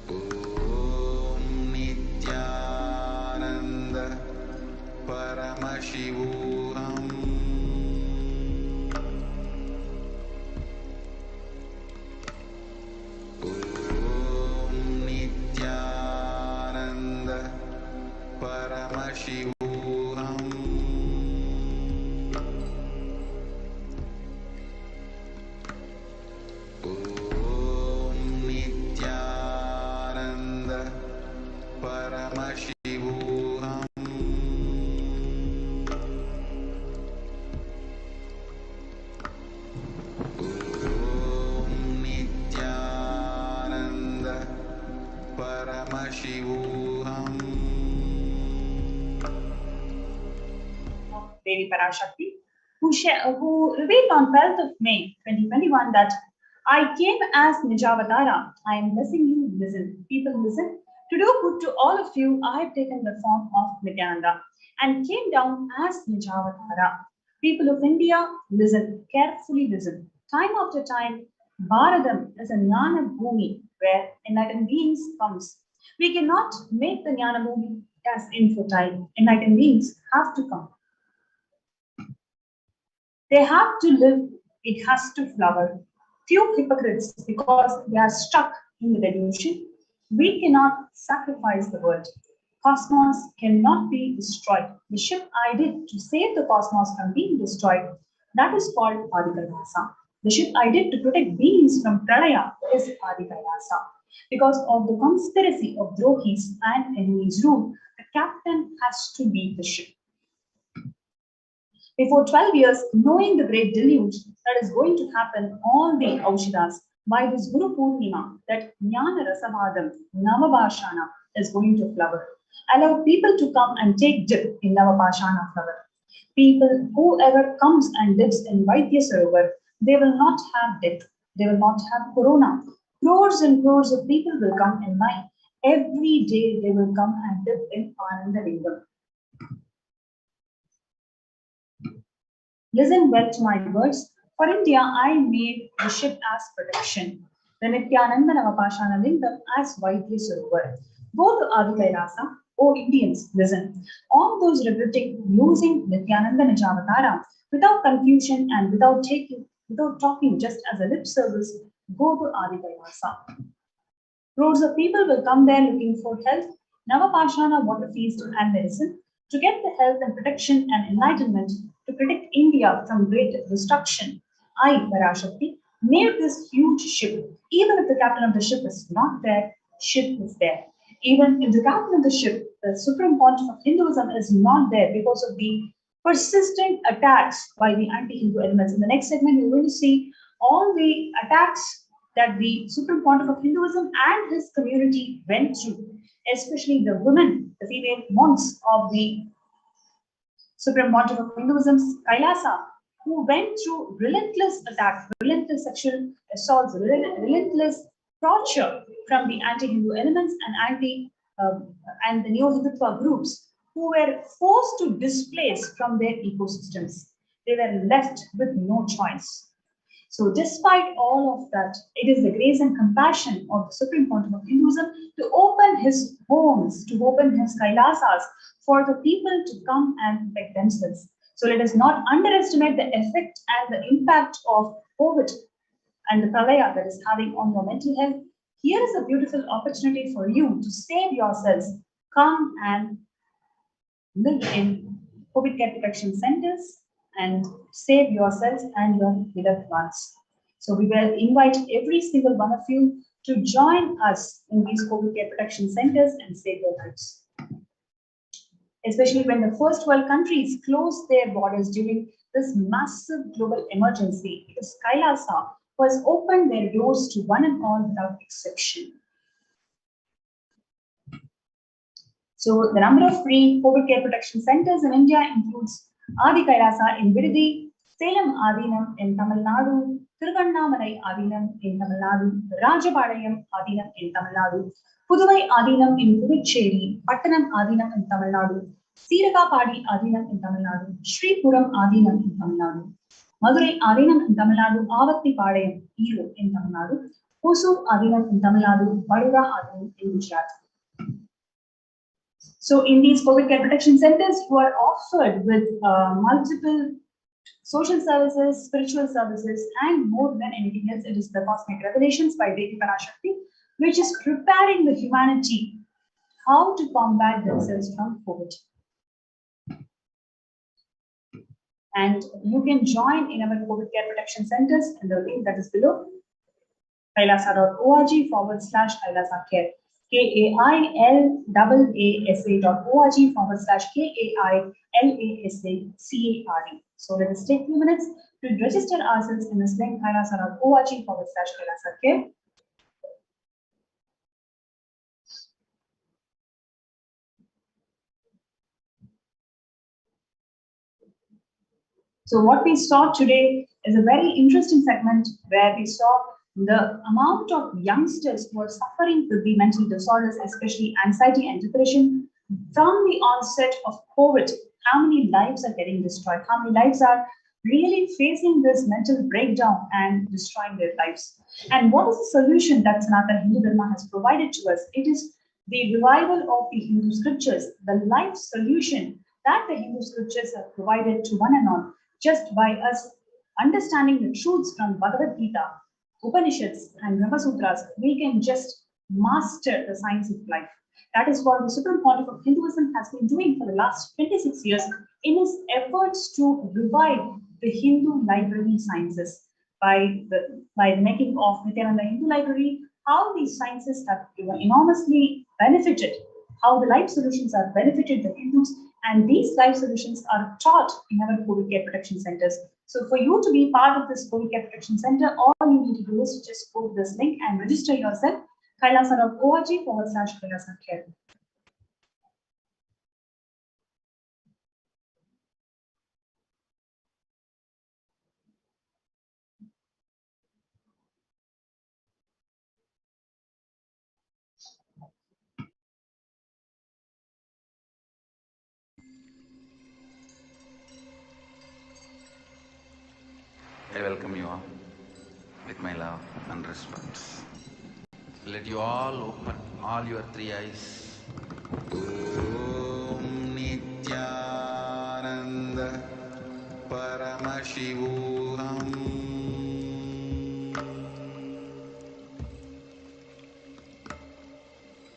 Om Nithyananda Paramashivoham. Om Nithyananda Paramashivoham. Om Nithyananda Paramashivoham. Om Nithyananda Paramashivoham. Devi Parashakti, who revealed on 12th of May 2021 that I came as Nijavatara. I am blessing you. Listen. People listen. To do good to all of you, I have taken the form of Nityananda and came down as Nijavatara. People of India, listen. Carefully listen. Time after time, Bharadam is a Jnana Bhumi where enlightened beings comes. We cannot make the Jnana Bhumi as infertile. Enlightened beings have to come. They have to live, it has to flower. Few hypocrites, because they are stuck in the delusion, we cannot sacrifice the world. Cosmos cannot be destroyed. The ship I did to save the cosmos from being destroyed, that is called Kailasa. The ship I did to protect beings from Pralaya is Kailasa. Because of the conspiracy of Drohis and enemies' rule, the captain has to be the ship. Before 12 years, knowing the great deluge that is going to happen, all the Aushidas, by this Guru Purnima, that Jnana Rasavadam, Navabhashana is going to flower. Allow people to come and take dip in Navabhashana flower. People, whoever comes and dips in Vaidya Sarovar, they will not have death, they will not have corona. Crores and crores of people will come in line. Every day they will come and dip in Anandalingam. Listen well to my words. For India, I made the ship as protection, the Nithyananda Navapashana Lingam as Vaidya Sarovar. Both Adi Kailasa, O Indians, listen. All those regretting losing Nithyananda Nijavatara, without confusion and without talking just as a lip service, go to Adi Kailasa. Crores of people will come there looking for health, Navapashana, water feast, and medicine to get the health and protection and enlightenment to protect India from great destruction. I, Parashakti, made this huge ship. Even if the captain of the ship is not there, ship is there. Even if the captain of the ship, the Supreme Pontiff of Hinduism, is not there because of the persistent attacks by the anti-Hindu elements. In the next segment, you're going to see all the attacks that the Supreme Pontiff of Hinduism and his community went through, especially the women, the female monks of the Supreme Pontiff of Hinduism's Kailasa, who went through relentless attacks, relentless sexual assaults, relentless torture from the anti-Hindu elements and the neo-Hindutva groups, who were forced to displace from their ecosystems. They were left with no choice. So despite all of that, it is the grace and compassion of the Supreme Pontiff of Hinduism to open his homes, to open his Kailasas for the people to come and protect themselves. So let us not underestimate the effect and the impact of COVID and the pralaya that is having on your mental health. Here is a beautiful opportunity for you to save yourselves. Come and live in COVID care protection centers and save yourselves and your beloved ones. So we will invite every single one of you to join us in these COVID care protection centers and save your lives. Especially when the first world countries closed their borders during this massive global emergency, it is Kailasa who has opened their doors to one and all without exception. So the number of free COVID care protection centers in India includes Adi Kailasa in Viridi, Salem Adinam in Tamil Nadu, Thiruvannamalai Adinam in Tamil Nadu, Rajapalayam Adinam in Tamil Nadu, Puduvai Adinam in Puducherry, Pattanam Adinam in Tamil Nadu, Siragapadi Adinam in Tamil Nadu, Sripuram Adinam in Tamil Nadu, Madurai Adinam in Tamil Nadu, Avatti Padayam, Iro in Tamil Nadu, Hosur Adinam in Tamil Nadu, Vadura Adinam in Gujarat. So in these COVID care protection centers, who are offered with multiple social services, spiritual services, and more than anything else, it is the Cosmic Revelations by Devi Parashakti, which is preparing the humanity how to combat themselves from COVID. And you can join in our COVID care protection centers in the link that is below, kailasa.org/Kailasa care. KAILASA.org/KAILASACARE. So let us take a few minutes to register ourselves in this link, kailasa.org/Kailasa care. So what we saw today is a very interesting segment where we saw the amount of youngsters who are suffering with the mental disorders, especially anxiety and depression, from the onset of COVID. How many lives are getting destroyed? How many lives are really facing this mental breakdown and destroying their lives? And what is the solution that Sanatana Hindu Dharma has provided to us? It is the revival of the Hindu scriptures, the life solution that the Hindu scriptures have provided to one and all, just by us understanding the truths from Bhagavad Gita, Upanishads, and Brahma Sutras. We can just master the science of life. That is what the Supreme Pontiff of Hinduism has been doing for the last 26 years in his efforts to revive the Hindu library sciences by the making of Nithyananda Hindu Library, how these sciences have enormously benefited, how the life solutions have benefited the Hindus, and these life solutions are taught in our COVID care protection centers. So for you to be part of this COVID care protection center, all you need to do is just go to this link and register yourself, kailasa.org/Kailasa care. I welcome you all with my love and respect. Let you all open all your three eyes. Om Nithyananda Paramashivoham.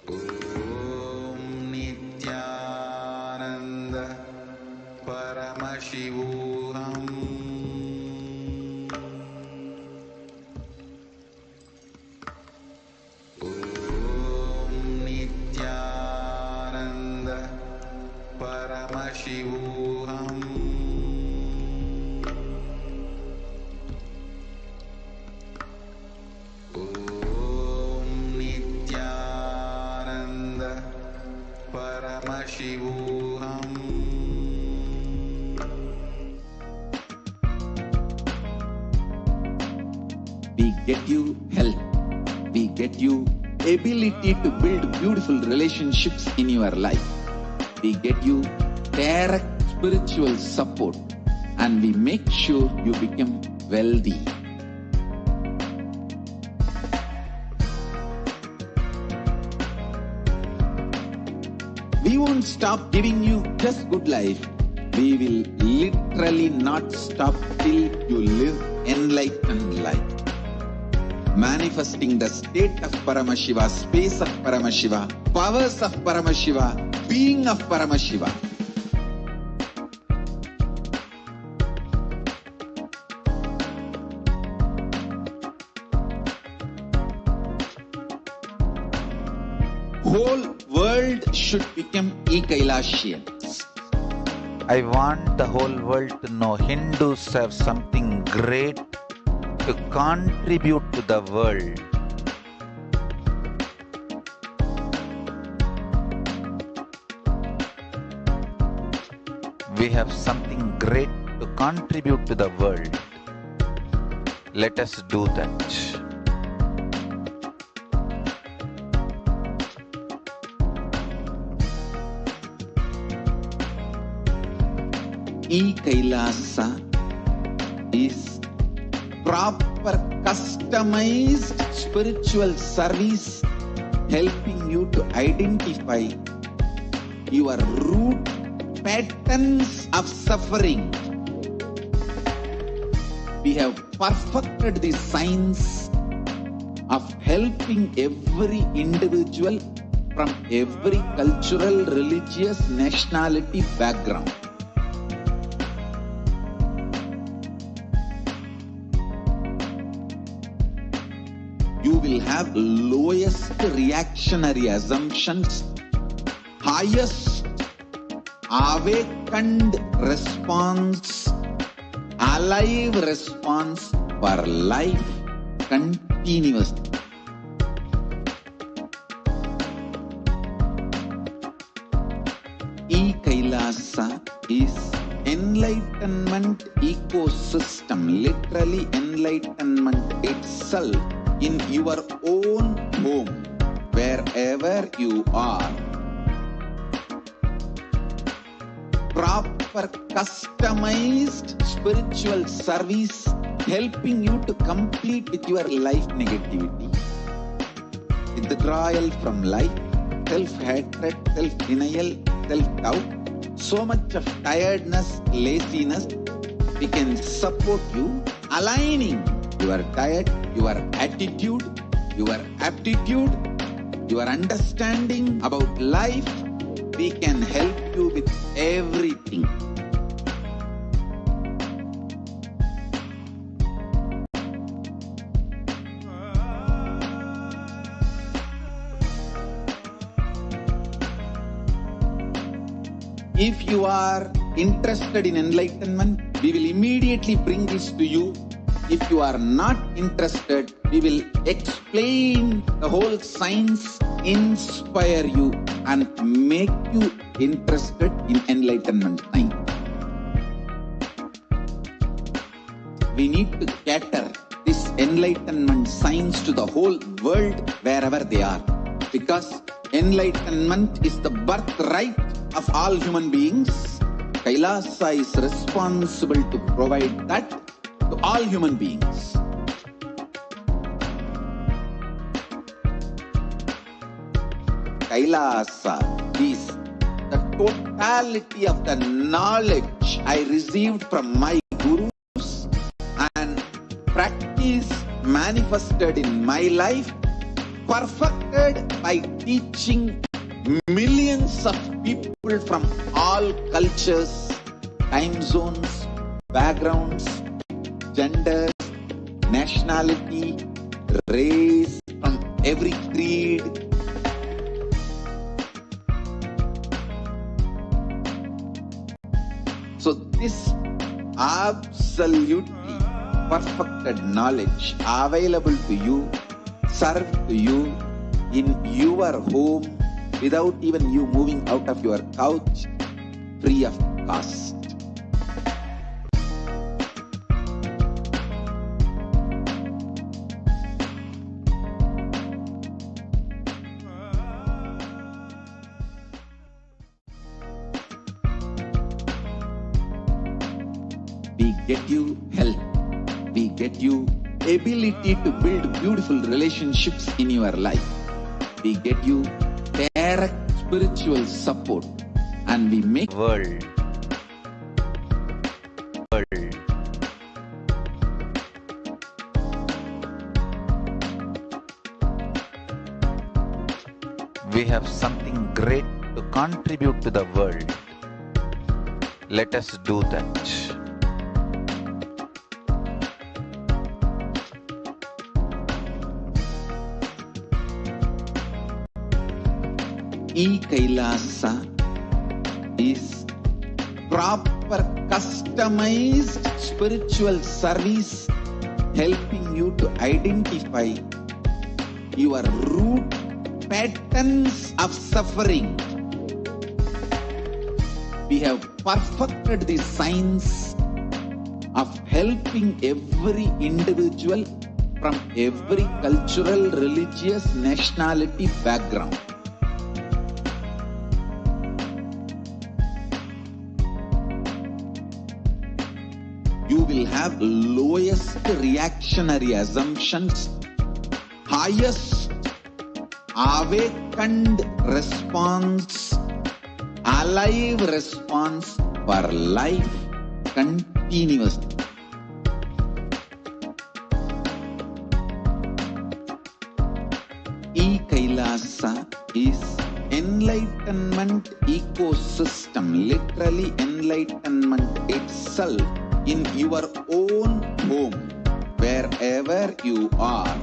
Om Nithyananda Paramashivoham. Paramashivoham. Om Nithyananda Paramashivoham. We get you health. We get you ability to build beautiful relationships in your life. We get you direct spiritual support, and we make sure you become wealthy. We won't stop giving you just good life. We will literally not stop till you live enlightened life. Manifesting the state of Paramashiva, space of Paramashiva, powers of Paramashiva, being of Paramashiva. Whole world should become e-Kailasians. I want the whole world to know Hindus have something great to contribute to the world. We have something great to contribute to the world. Let us do that. Kailasa is proper customized spiritual service helping you to identify your root patterns of suffering. We have perfected the science of helping every individual from every cultural, religious, nationality background. You will have lowest reactionary assumptions, highest awakened response, alive response for life continuously. Kailasa is enlightenment ecosystem, literally enlightenment itself in your own home, wherever you are. Proper customized spiritual service helping you to complete with your life negativity, withdrawal from life, self-hatred, self-denial, self-doubt, so much of tiredness, laziness. We can support you aligning your diet, your attitude, your aptitude, your understanding about life. We can help you with everything. If you are interested in enlightenment, we will immediately bring this to you. If you are not interested, we will explain the whole science, inspire you, and make you interested in enlightenment science. We need to cater this enlightenment science to the whole world wherever they are, because enlightenment is the birthright of all human beings. Kailasa is responsible to provide that to all human beings. Kailasa is the totality of the knowledge I received from my gurus and practice manifested in my life, perfected by teaching millions of people from all cultures, time zones, backgrounds, genders, nationality, race, from every creed. So this absolutely perfected knowledge available to you, served to you in your home, without even you moving out of your couch, free of cost. We get you health. We get you ability to build beautiful relationships in your life. We get you direct spiritual support, and we make world. We have something great to contribute to the world. Let us do that. Kailasa is proper customized spiritual service helping you to identify your root patterns of suffering. We have perfected the science of helping every individual from every cultural, religious, nationality background. will have lowest reactionary assumptions, highest awakened response, alive response for life continuously. Kailasa is enlightenment ecosystem, literally enlightenment itself in your own home, wherever you are.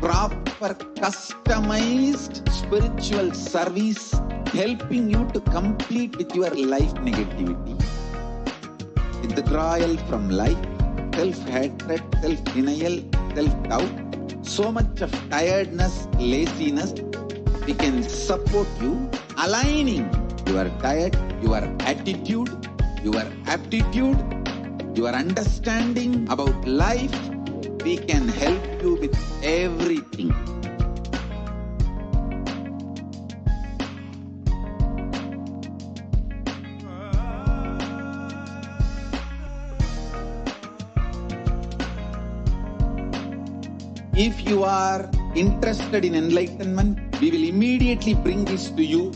Proper customized spiritual service helping you to complete with your life negativity, withdrawal from life, self-hatred, self-denial, self-doubt, so much of tiredness, laziness. We can support you, aligning your diet, your attitude, your aptitude, your understanding about life. We can help you with everything. If you are interested in enlightenment, we will immediately bring this to you.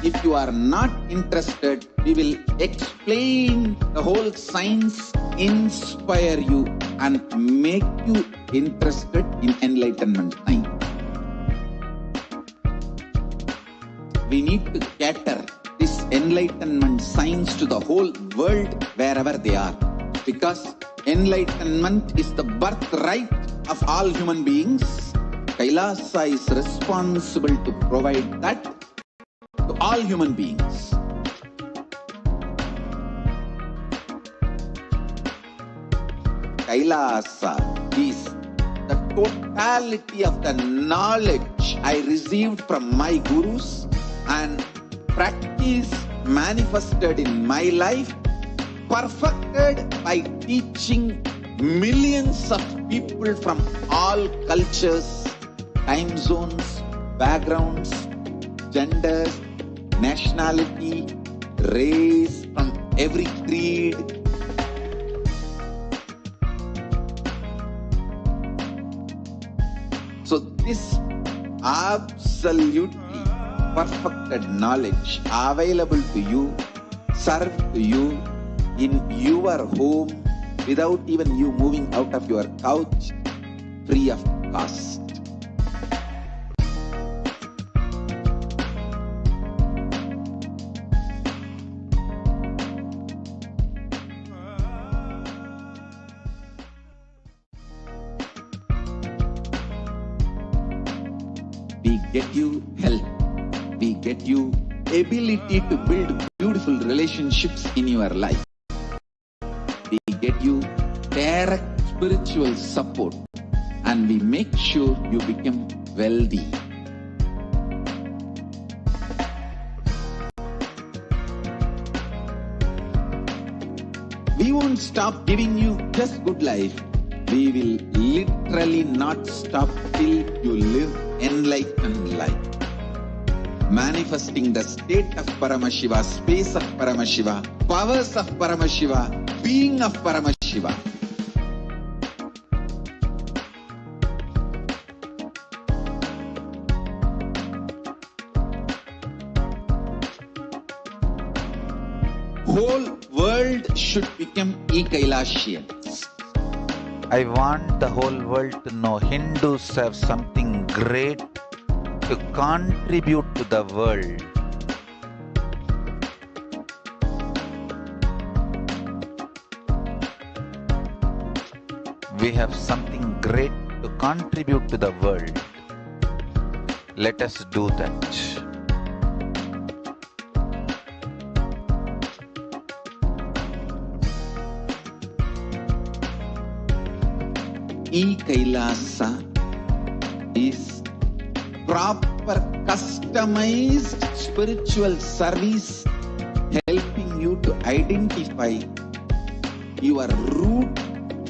If you are not interested, we will explain the whole science, inspire you, and make you interested in enlightenment science. We need to cater this enlightenment science to the whole world wherever they are, because enlightenment is the birthright of all human beings. Kailasa is responsible to provide that to all human beings. Kailasa is the totality of the knowledge I received from my gurus and practice manifested in my life, perfected by teaching millions of people from all cultures, time zones, backgrounds, genders, nationality, race, from every creed. So this absolutely perfected knowledge available to you, served to you in your home, without even you moving out of your couch, free of cost. We get you health. We get you ability to build beautiful relationships in your life. We get you direct spiritual support, and we make sure you become wealthy. We won't stop giving you just good life. We will literally not stop till you live enlightened life. Manifesting the state of Paramashiva, space of Paramashiva, powers of Paramashiva, being of Paramashiva. Whole world should become Kailasians. I want the whole world to know Hindus have something great to contribute to the world. We have something great to contribute to the world. Let us do that. Kailasa is proper customized spiritual service helping you to identify your root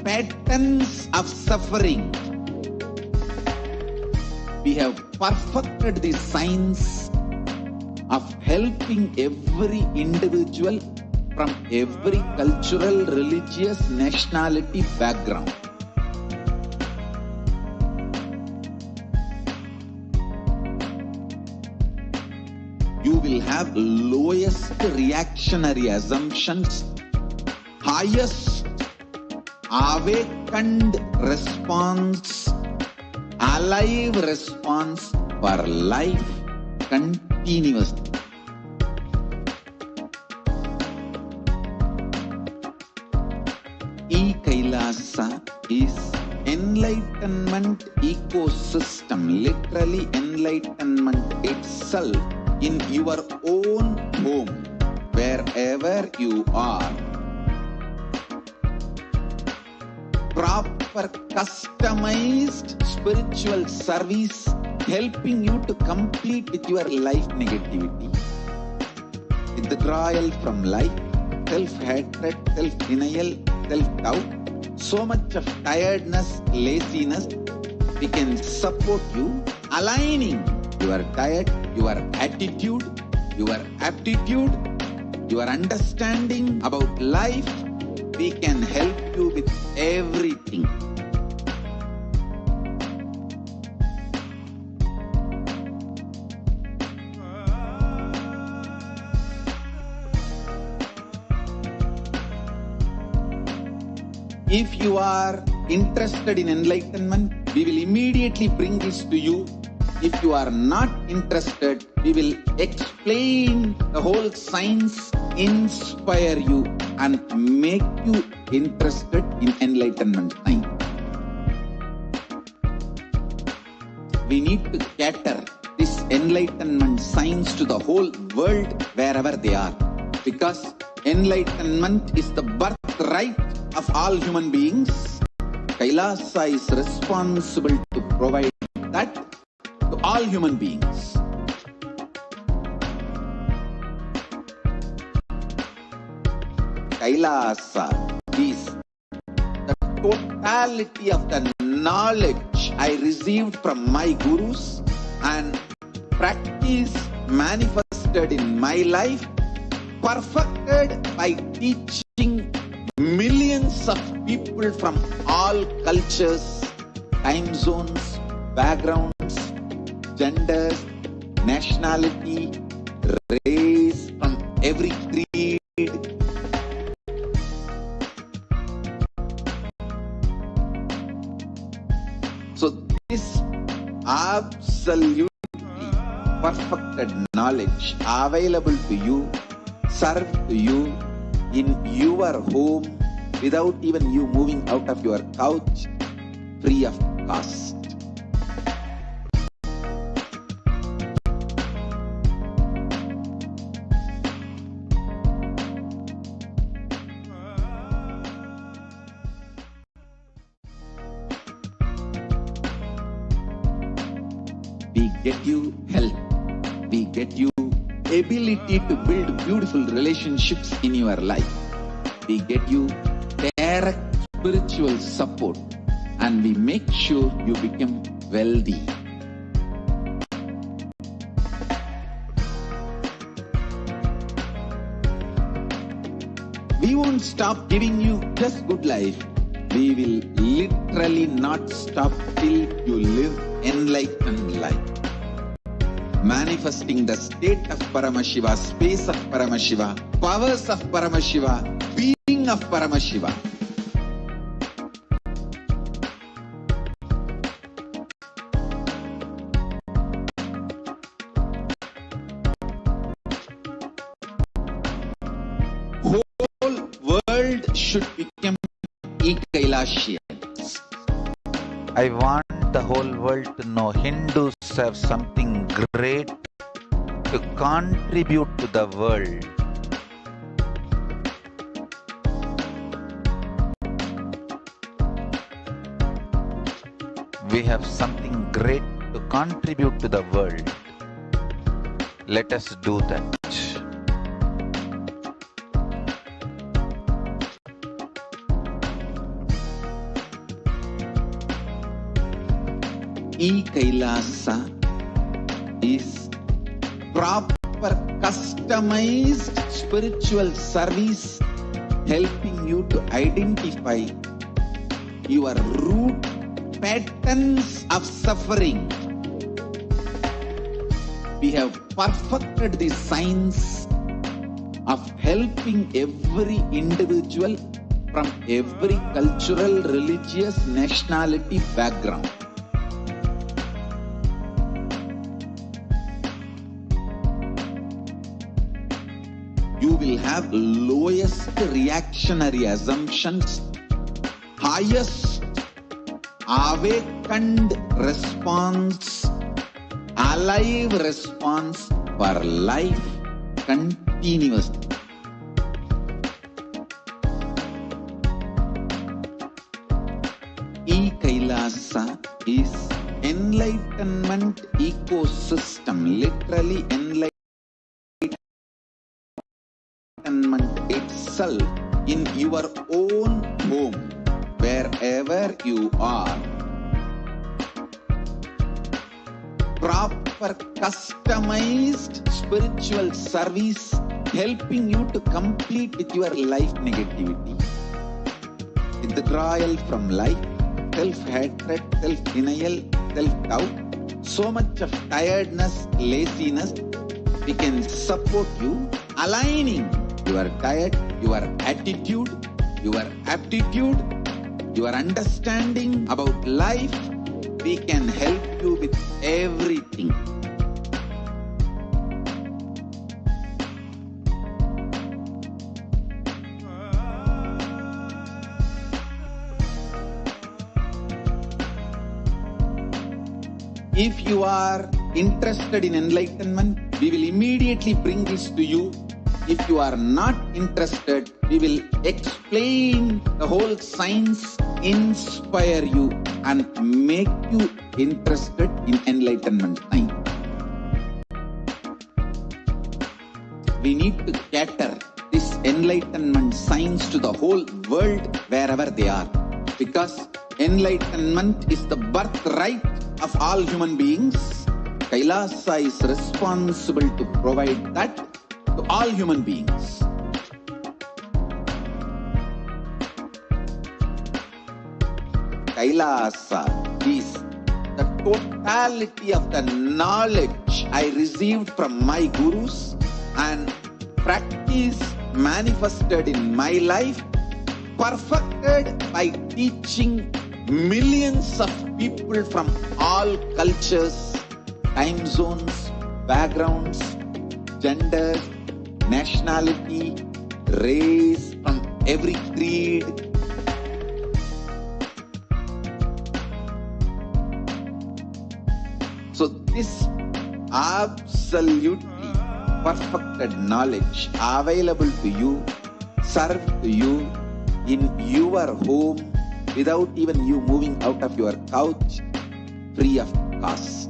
patterns of suffering. We have perfected the science of helping every individual from every cultural, religious, nationality background. You will have lowest reactionary assumptions, highest awakened response, alive response for life continuously. Kailasa is enlightenment ecosystem, literally enlightenment itself in your own home, wherever you are. Proper customized spiritual service helping you to complete with your life negativity, withdrawal from life, self-hatred, self-denial, self-doubt, so much of tiredness, laziness. We can support you, aligning your diet, your attitude, your aptitude, your understanding about life. We can help you with everything. If you are interested in enlightenment, we will immediately bring this to you. If you are not interested, we will explain the whole science, inspire you, and make you interested in enlightenment science. We need to cater this enlightenment science to the whole world wherever they are, because enlightenment is the birthright of all human beings. Kailasa is responsible to provide that to all human beings. Kailasa is the totality of the knowledge I received from my gurus and practice manifested in my life, perfected by teaching millions of people from all cultures, time zones, backgrounds, genders, nationality, race, from every creed. So this absolutely perfected knowledge available to you, served to you in your home without even you moving out of your couch, free of cost. We get you health. We get you ability to build beautiful relationships in your life. We get you direct spiritual support, and we make sure you become wealthy. We won't stop giving you just good life. We will literally not stop till you live enlightened life. Manifesting the state of Paramashiva, space of Paramashiva, powers of Paramashiva, being of Paramashiva. Whole world should become Kailasians. I want the whole world to know Hindus have something great to contribute to the world. We have something great to contribute to the world. Let us do that. Kailasa is proper proper customized spiritual service helping you to identify your root patterns of suffering. We have perfected the science of helping every individual from every cultural, religious, nationality background. You will have lowest reactionary assumptions, highest awakened response, alive response for life continuously. Kailasa is enlightenment ecosystem, literally enlightenment itself in your own home, wherever you are. Proper customized spiritual service helping you to complete with your life negativity, withdrawal from life, self-hatred, self-denial, self-doubt, so much of tiredness, laziness. We can support you aligning your diet, your attitude, your aptitude, your understanding about life. We can help you with everything. If you are interested in enlightenment, we will immediately bring this to you. If you are not interested, we will explain the whole science, inspire you, and make you interested in enlightenment science. We need to cater this enlightenment science to the whole world wherever they are, because enlightenment is the birthright of all human beings. Kailasa is responsible to provide that to all human beings. Kailasa is the totality of the knowledge I received from my gurus and practice manifested in my life, perfected by teaching millions of people from all cultures, time zones, backgrounds, genders, nationality, race, from every creed. So this absolutely perfected knowledge available to you, served to you in your home, without even you moving out of your couch, free of cost.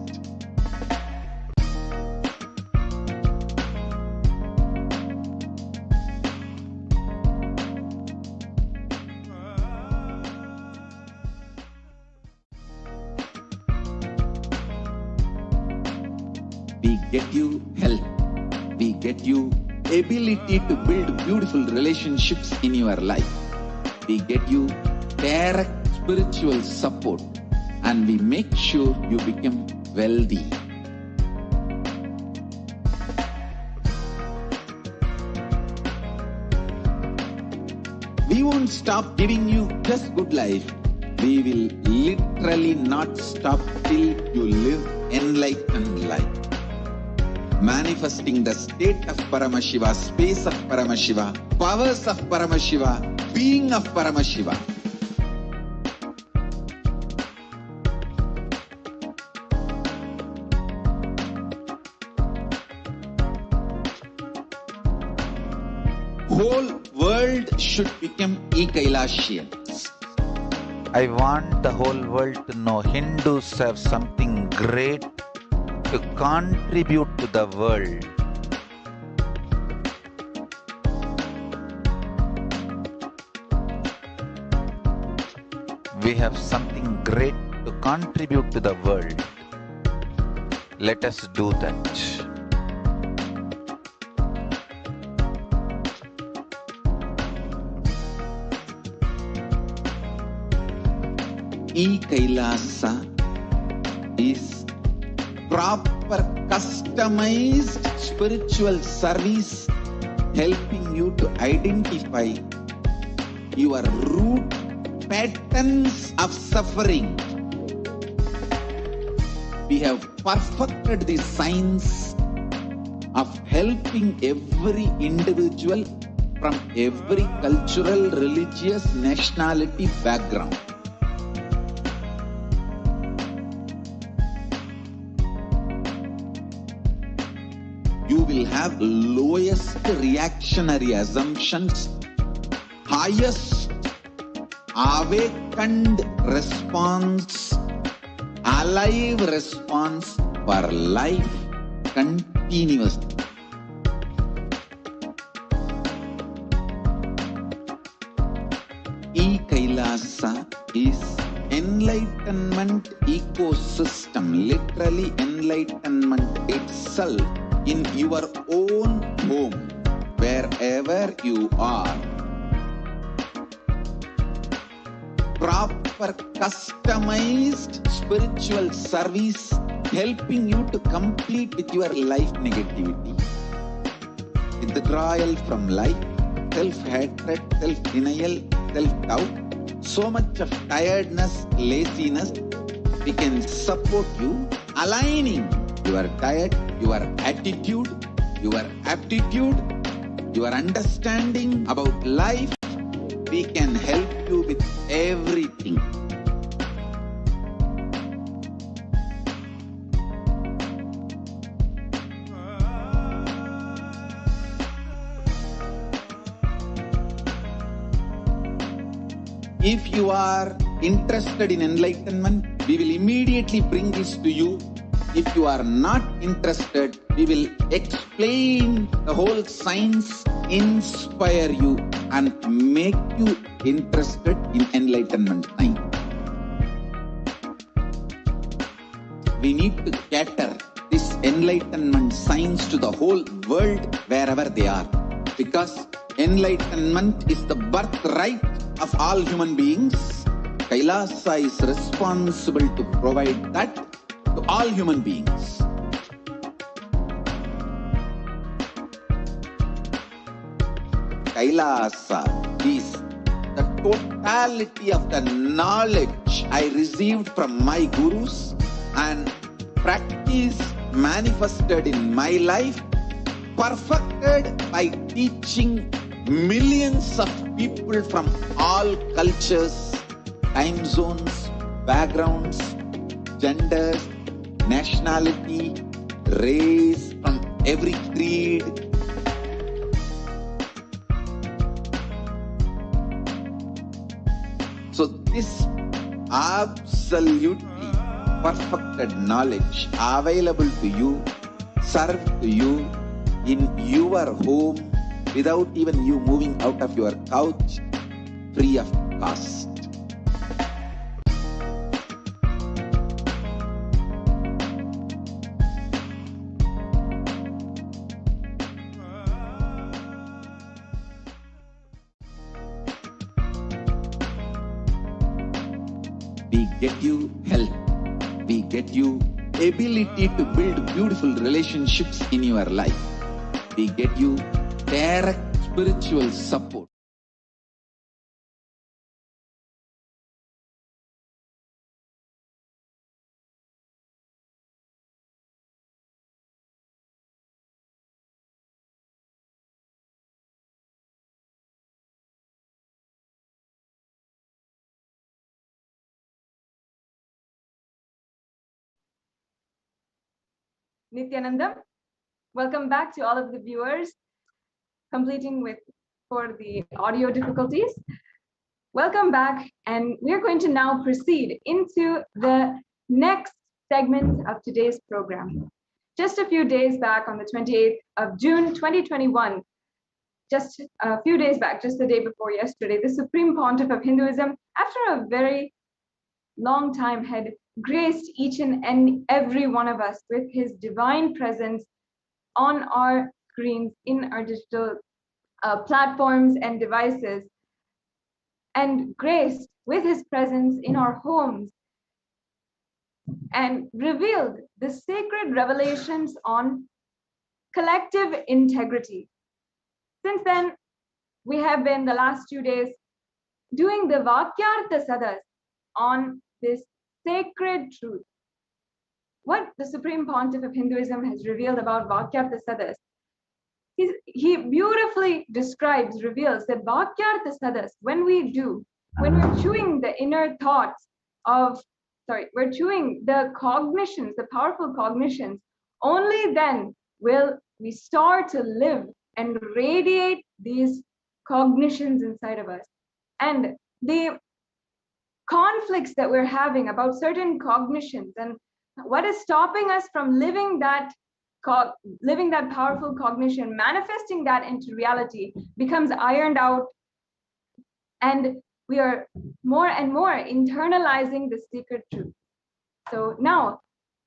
We get you health. We get you ability to build beautiful relationships in your life. We get you direct spiritual support, and we make sure you become wealthy. We won't stop giving you just good life. We will literally not stop till you live enlightened life. Manifesting the state of Paramashiva, space of Paramashiva, powers of Paramashiva, being of Paramashiva. Whole world should become Kailasians. I want the whole world to know Hindus have something great to contribute to the world. We have something great to contribute to the world. Let us do that. Kailasa is proper customized spiritual service helping you to identify your root patterns of suffering. We have perfected the science of helping every individual from every cultural, religious, nationality background. You will have lowest reactionary assumptions, highest awakened response, alive response for life continuously. Kailasa is enlightenment ecosystem, literally enlightenment itself in your own home, wherever you are. Proper customized spiritual service helping you to complete with your life negativity, withdrawal from life, self-hatred, self-denial, self-doubt, so much of tiredness, laziness. We can support you aligning your diet, your attitude, your aptitude, your understanding about life. We can help you with everything. If you are interested in enlightenment, we will immediately bring this to you. If you are not interested, we will explain the whole science, inspire you, and make you interested in enlightenment science. We need to cater this enlightenment science to the whole world wherever they are, because enlightenment is the birthright of all human beings. Kailasa is responsible to provide that to all human beings. Kailasa is the totality of the knowledge I received from my gurus and practice manifested in my life, perfected by teaching millions of people from all cultures, time zones, backgrounds, genders, nationality, race, from every creed. So this absolutely perfected knowledge available to you, served to you in your home without even you moving out of your couch, free of cost. We get you health. We get you ability to build beautiful relationships in your life. We get you direct spiritual support. Nithyananda, welcome back to all of the viewers, completing with for the audio difficulties. Welcome back, and we're going to now proceed into the next segment of today's program. Just a few days back, on the 28th of June 2021, just a few days back, just the day before yesterday, the Supreme Pontiff of Hinduism, after a very long time, had graced each and every one of us with his divine presence on our screens, in our digital platforms and devices, and graced with his presence in our homes and revealed the sacred revelations on collective integrity. Since then, we have been the last 2 days doing the Vakyartha Sadas on this sacred truth. What the Supreme Pontiff of Hinduism has revealed about Vakyartha Sadas, he beautifully describes, reveals that Vakyartha Sadas, when we're chewing the inner thoughts of, we're chewing the cognitions, the powerful cognitions, only then will we start to live and radiate these cognitions inside of us. And the conflicts that we're having about certain cognitions and what is stopping us from living that powerful cognition, manifesting that into reality, becomes ironed out, and we are more and more internalizing the secret truth. So now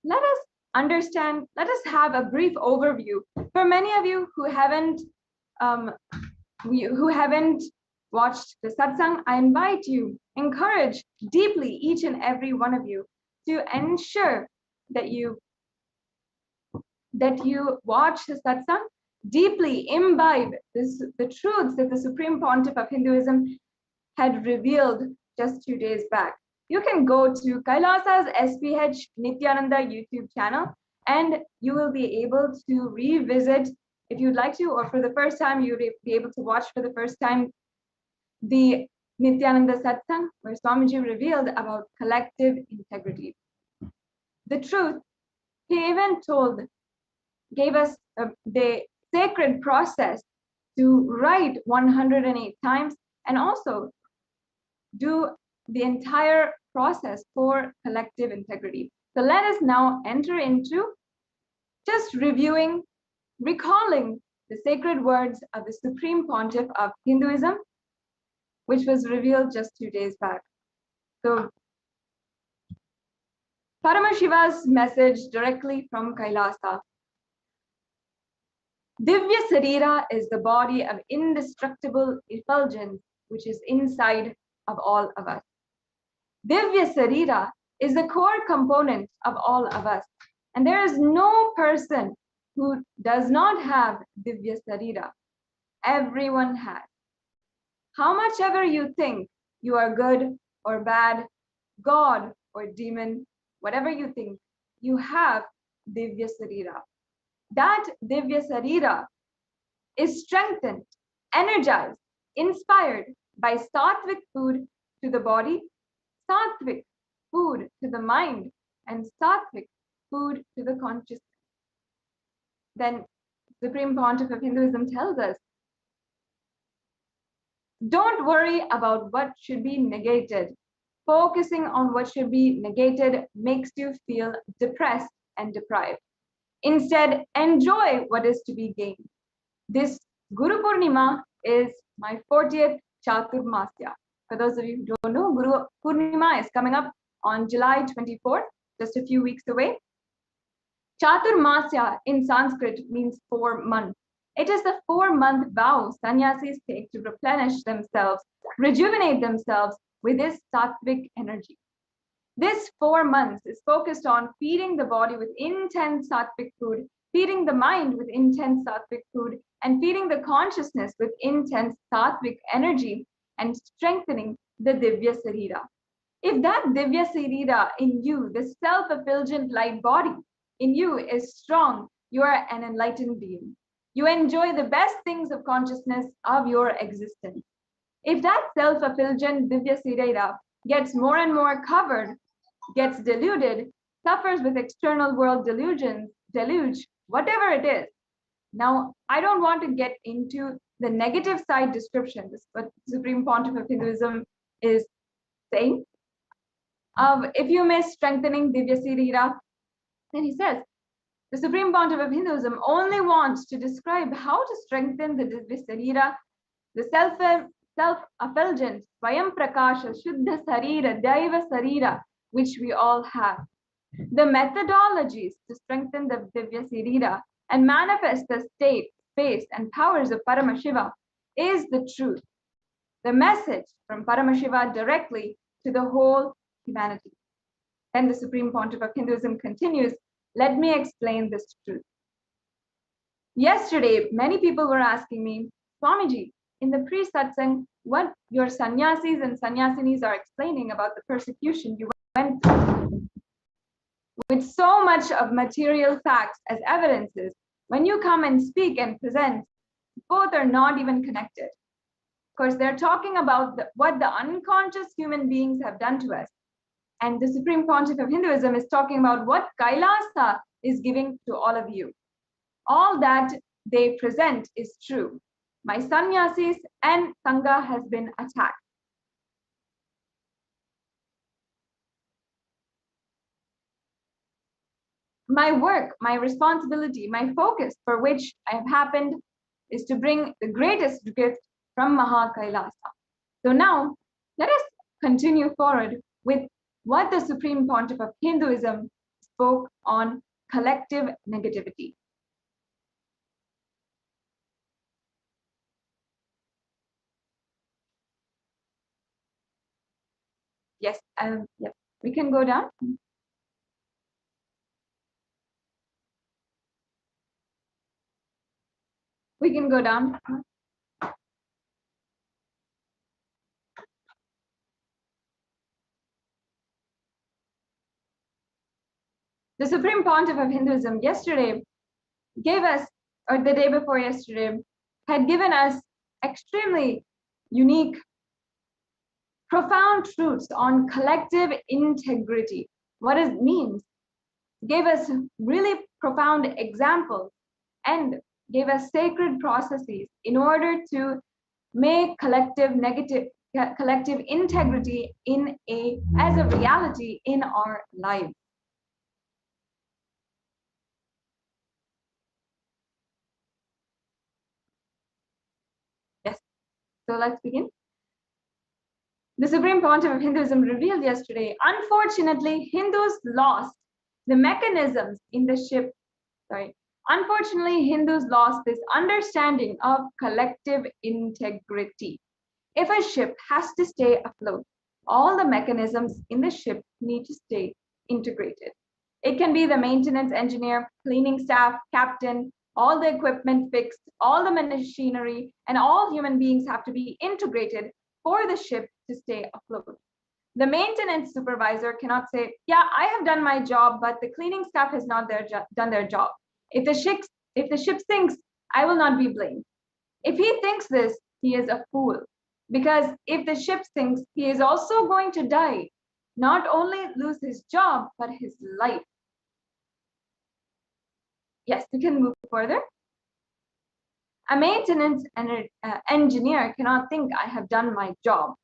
let us understand, let us have a brief overview. For many of you who haven't watched the satsang, I invite you, encourage deeply each and every one of you to ensure that you watch the satsang, deeply imbibe the truths that the Supreme Pontiff of Hinduism had revealed just 2 days back. You can go to Kailasa's HDH Nithyananda YouTube channel, and you will be able to revisit, if you'd like to, or for the first time, you'll be able to watch for the first time the Nithyananda Satsang, where Swamiji revealed about collective integrity. The truth, he even gave us the sacred process to write 108 times and also do the entire process for collective integrity. So let us now enter into just recalling the sacred words of the Supreme Pontiff of Hinduism, which was revealed just 2 days back. So Paramashiva's message directly from Kailasa. Divya Sarira is the body of indestructible effulgence, which is inside of all of us. Divya Sarira is the core component of all of us. And there is no person who does not have Divya Sarira. Everyone has. How much ever you think you are good or bad, God or demon, whatever you think, you have Divya Sarira. That Divya Sarira is strengthened, energized, inspired by sattvic food to the body, sattvic food to the mind, and sattvic food to the consciousness. Then Supreme Pontiff of Hinduism tells us, don't worry about what should be negated. Focusing on what should be negated makes you feel depressed and deprived. Instead, enjoy what is to be gained. This Guru Purnima is my 40th Chaturmasya. For those of you who don't know, Guru Purnima is coming up on July 24th, just a few weeks away. Chaturmasya in Sanskrit means 4 months. It is the 4-month vow sannyasis take to replenish themselves, rejuvenate themselves with this sattvic energy. This 4 months is focused on feeding the body with intense sattvic food, feeding the mind with intense sattvic food, and feeding the consciousness with intense sattvic energy, and strengthening the Divya Sarira. If that Divya Sarira in you, the self-effulgent light body in you is strong, you are an enlightened being. You enjoy the best things of consciousness of your existence. If that self-effulgent Divya Sarira gets more and more covered, gets deluded, suffers with external world deluge, whatever it is. Now, I don't want to get into the negative side description. This is what Supreme Pontiff of Hinduism is saying. If you miss strengthening Divya Sarira, then he says, the Supreme Pontiff of Hinduism only wants to describe how to strengthen the Divya Sarira, the self-effulgent, Swayam Prakasha, Shuddha Sarira, Daiva Sarira, which we all have. The methodologies to strengthen the Divya Sarira and manifest the state, space, and powers of Paramashiva is the truth. The message from Paramashiva directly to the whole humanity. Then the Supreme Pontiff of Hinduism continues, let me explain this truth. Yesterday, many people were asking me, Swamiji, in the pre-satsang, what your sannyasis and sannyasinis are explaining about the persecution you went through. With so much of material facts as evidences, when you come and speak and present, both are not even connected. Of course, they're talking about what the unconscious human beings have done to us. And the Supreme Pontiff of Hinduism is talking about what Kailasa is giving to all of you. All that they present is true. My sannyasis and Sangha has been attacked. My work, my responsibility, my focus for which I have happened is to bring the greatest gift from Maha Kailasa. So now, let us continue forward with what the Supreme Pontiff of Hinduism spoke on collective negativity. Yes, yep. We can go down. We can go down. The Supreme Pontiff of Hinduism yesterday gave us, or the day before yesterday, had given us extremely unique, profound truths on collective integrity, what it means, gave us really profound examples, and gave us sacred processes in order to make collective integrity as a reality in our lives. Yes, so let's begin. The Supreme Pontiff of Hinduism revealed yesterday, unfortunately, Hindus lost the mechanisms in the ship. Unfortunately, Hindus lost this understanding of collective integrity. If a ship has to stay afloat, all the mechanisms in the ship need to stay integrated. It can be the maintenance engineer, cleaning staff, captain, all the equipment fixed, all the machinery, and all human beings have to be integrated for the ship to stay afloat. The maintenance supervisor cannot say, yeah, I have done my job, but the cleaning staff has not done their job. If the ship sinks, I will not be blamed. If he thinks this, he is a fool. Because if the ship sinks, he is also going to die, not only lose his job, but his life. Yes, we can move further. A maintenance engineer cannot think, I have done my job.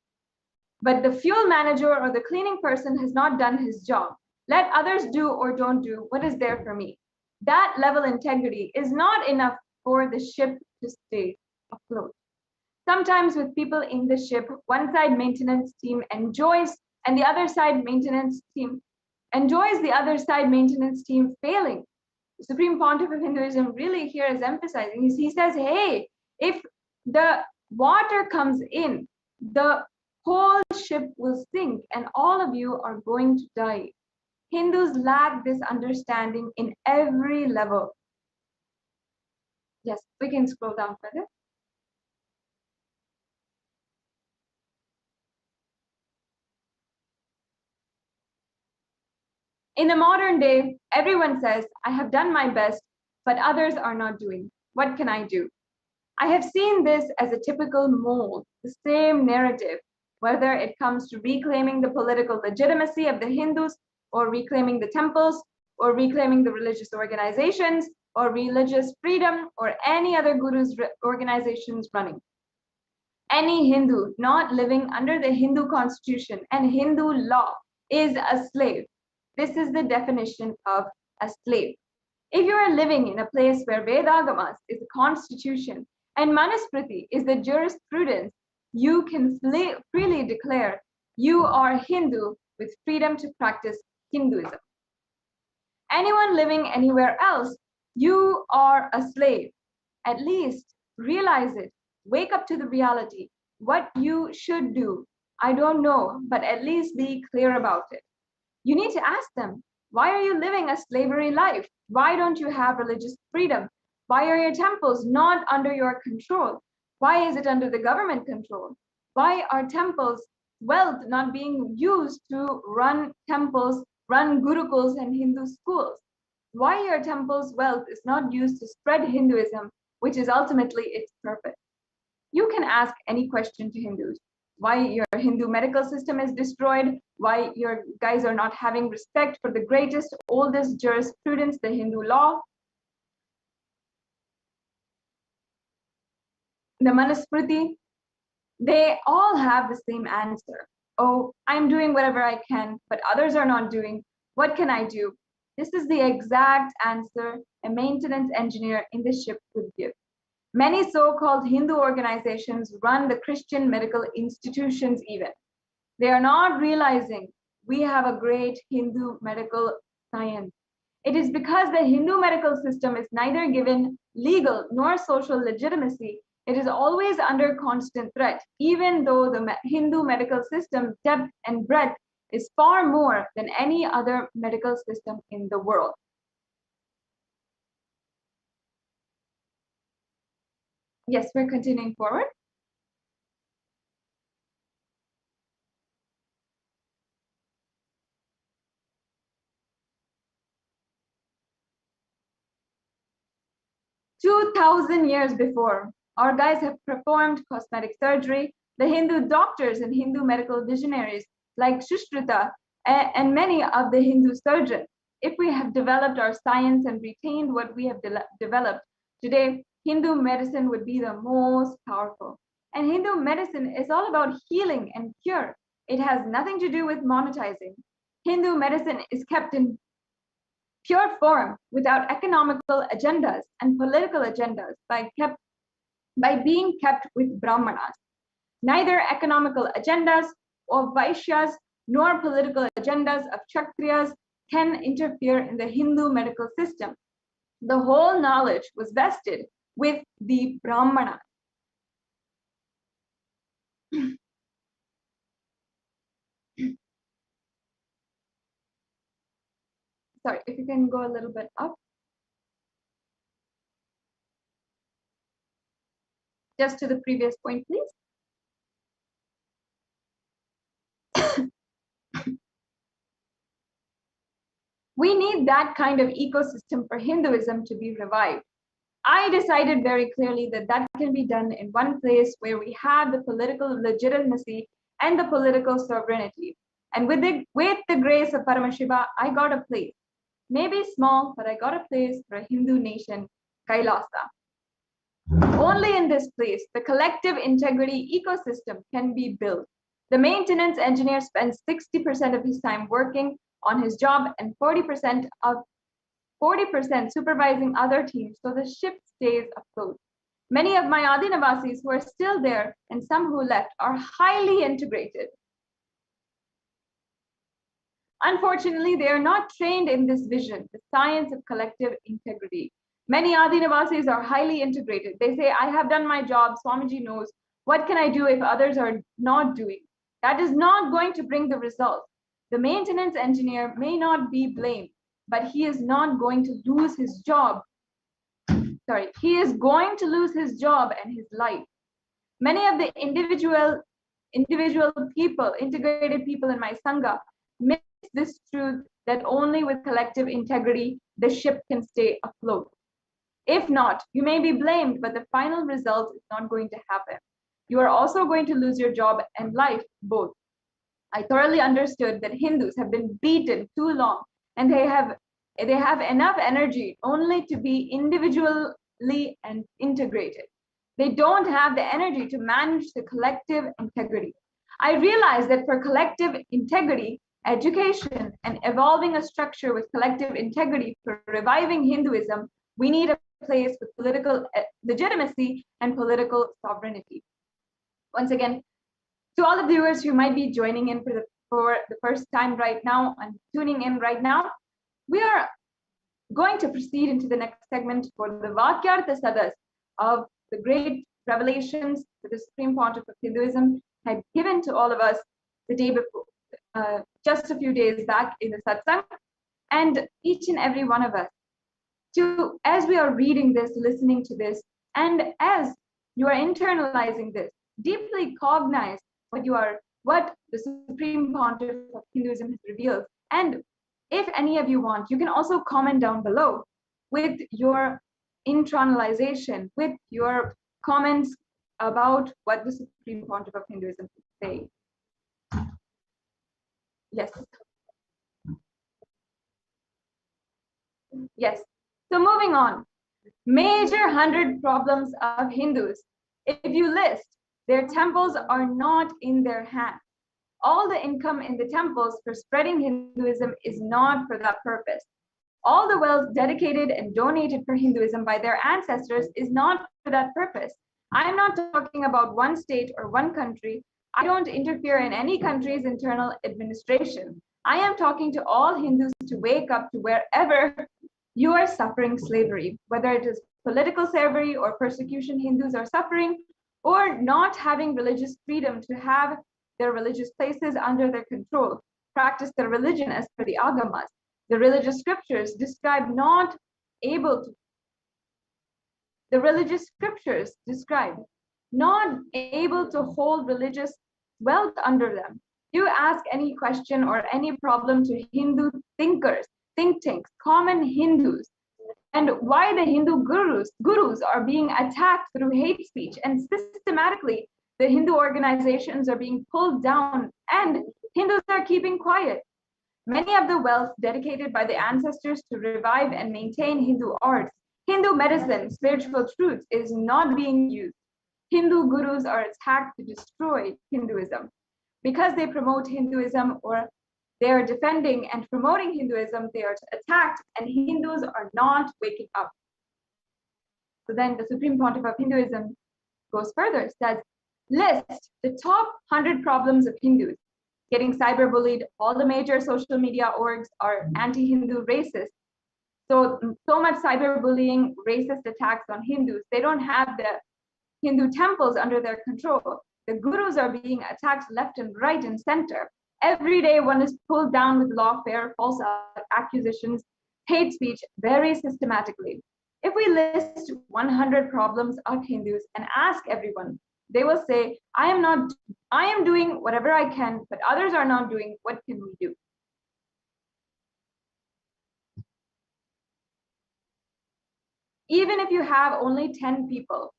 But the fuel manager or the cleaning person has not done his job. Let others do or don't do what is there for me. That level integrity is not enough for the ship to stay afloat. Sometimes with people in the ship, one side maintenance team enjoys and the other side maintenance team enjoys the other side maintenance team failing. The Supreme Pontiff of Hinduism really here is emphasizing. He says, hey, if the water comes in, the whole ship will sink and all of you are going to die. Hindus lack this understanding in every level. Yes, we can scroll down further. In the modern day, everyone says, I have done my best, but others are not doing. What can I do? I have seen this as a typical mold, the same narrative, whether it comes to reclaiming the political legitimacy of the Hindus, or reclaiming the temples, or reclaiming the religious organizations, or religious freedom, or any other guru's organizations running. Any Hindu not living under the Hindu constitution and Hindu law is a slave. This is the definition of a slave. If you are living in a place where Vedagamas is the constitution and Manusmriti is the jurisprudence, you can freely declare you are Hindu with freedom to practice Hinduism. Anyone living anywhere else, you are a slave. At least realize it. Wake up to the reality. What you should do I don't know, but at least be clear about it. You need to ask them, why are you living a slavery life? Why don't you have religious freedom? Why are your temples not under your control? Why is it under the government control? Why are temples' wealth not being used to run temples, run gurukuls and Hindu schools? Why your temple's wealth is not used to spread Hinduism, which is ultimately its purpose? You can ask any question to Hindus. Why your Hindu medical system is destroyed, why your guys are not having respect for the greatest, oldest jurisprudence, the Hindu law, the Manusmriti, they all have the same answer. Oh, I'm doing whatever I can, but others are not doing. What can I do? This is the exact answer a maintenance engineer in the ship would give. Many so-called Hindu organizations run the Christian medical institutions even. They are not realizing we have a great Hindu medical science. It is because the Hindu medical system is neither given legal nor social legitimacy. It is always under constant threat, even though the Hindu medical system depth and breadth is far more than any other medical system in the world. Yes, we're continuing forward. "2,000 years before, our guys have performed cosmetic surgery. The Hindu doctors and Hindu medical visionaries like Shushruta and many of the Hindu surgeons. If we have developed our science and retained what we have developed today, Hindu medicine would be the most powerful. And Hindu medicine is all about healing and cure. It has nothing to do with monetizing. Hindu medicine is kept in pure form without economical agendas and political agendas by being kept with Brahmanas. Neither economical agendas of Vaishyas nor political agendas of Kshatriyas can interfere in the Hindu medical system. The whole knowledge was vested with the Brahmanas. Sorry, if you can go a little bit up. Just to the previous point, please. We need that kind of ecosystem for Hinduism to be revived. I decided very clearly that that can be done in one place where we have the political legitimacy and the political sovereignty. And with the grace of Paramashiva, I got a place. Maybe small, but I got a place for a Hindu nation, Kailasa. Only in this place, the collective integrity ecosystem can be built. The maintenance engineer spends 60% of his time working on his job and 40% supervising other teams so the ship stays afloat. Many of my Adinavasis who are still there and some who left are highly integrated. Unfortunately, they are not trained in this vision, the science of collective integrity. Many Adinavasis are highly integrated. They say, I have done my job, Swamiji knows. What can I do if others are not doing? That is not going to bring the results. The maintenance engineer may not be blamed, but he is not going to lose his job. Sorry, he is going to lose his job and his life. Many of the individual people, integrated people in my Sangha, miss this truth that only with collective integrity, the ship can stay afloat. If not, you may be blamed, but the final result is not going to happen. You are also going to lose your job and life, both. I thoroughly understood that Hindus have been beaten too long, and they have enough energy only to be individually and integrated. They don't have the energy to manage the collective integrity. I realized that for collective integrity, education, and evolving a structure with collective integrity for reviving Hinduism, we need a place with political legitimacy and political sovereignty. Once again, to all the viewers who might be joining in for the first time right now and tuning in right now, we are going to proceed into the next segment for the Vakyartha Sadas of the great revelations to the Supreme Pontiff of Hinduism, had given to all of us the day before, just a few days back in the satsang, and each and every one of us, to, as we are reading this, listening to this, and as you are internalizing this, deeply cognize what the Supreme Pontiff of Hinduism has revealed. And if any of you want, you can also comment down below with your internalization, with your comments about what the Supreme Pontiff of Hinduism is saying. Yes. Yes. So moving on, major 100 problems of Hindus. If you list, their temples are not in their hands. All the income in the temples for spreading Hinduism is not for that purpose. All the wealth dedicated and donated for Hinduism by their ancestors is not for that purpose. I am not talking about one state or one country. I don't interfere in any country's internal administration. I am talking to all Hindus to wake up to wherever you are suffering slavery, whether it is political slavery or persecution Hindus are suffering, or not having religious freedom to have their religious places under their control, practice their religion as per the agamas. The religious scriptures describe not able to hold religious wealth under them. You ask any question or any problem to Hindu thinkers, think tanks, common Hindus, and why the Hindu gurus are being attacked through hate speech, and systematically the Hindu organizations are being pulled down and Hindus are keeping quiet. Many of the wealth dedicated by the ancestors to revive and maintain Hindu arts, Hindu medicine, spiritual truths is not being used. Hindu gurus are attacked to destroy Hinduism. Because they promote Hinduism, or they are defending and promoting Hinduism, they are attacked, and Hindus are not waking up. So then the Supreme Pontiff of Hinduism goes further, says, list the top 100 problems of Hindus. Getting cyberbullied, all the major social media orgs are anti-Hindu racist. So much cyberbullying, racist attacks on Hindus. They don't have the Hindu temples under their control. The gurus are being attacked left and right and center. Every day one is pulled down with lawfare, false accusations, hate speech, very systematically. If we list 100 problems of Hindus and ask everyone, they will say, I am doing whatever I can, but others are not doing. What can we do? Even if you have only 10 people,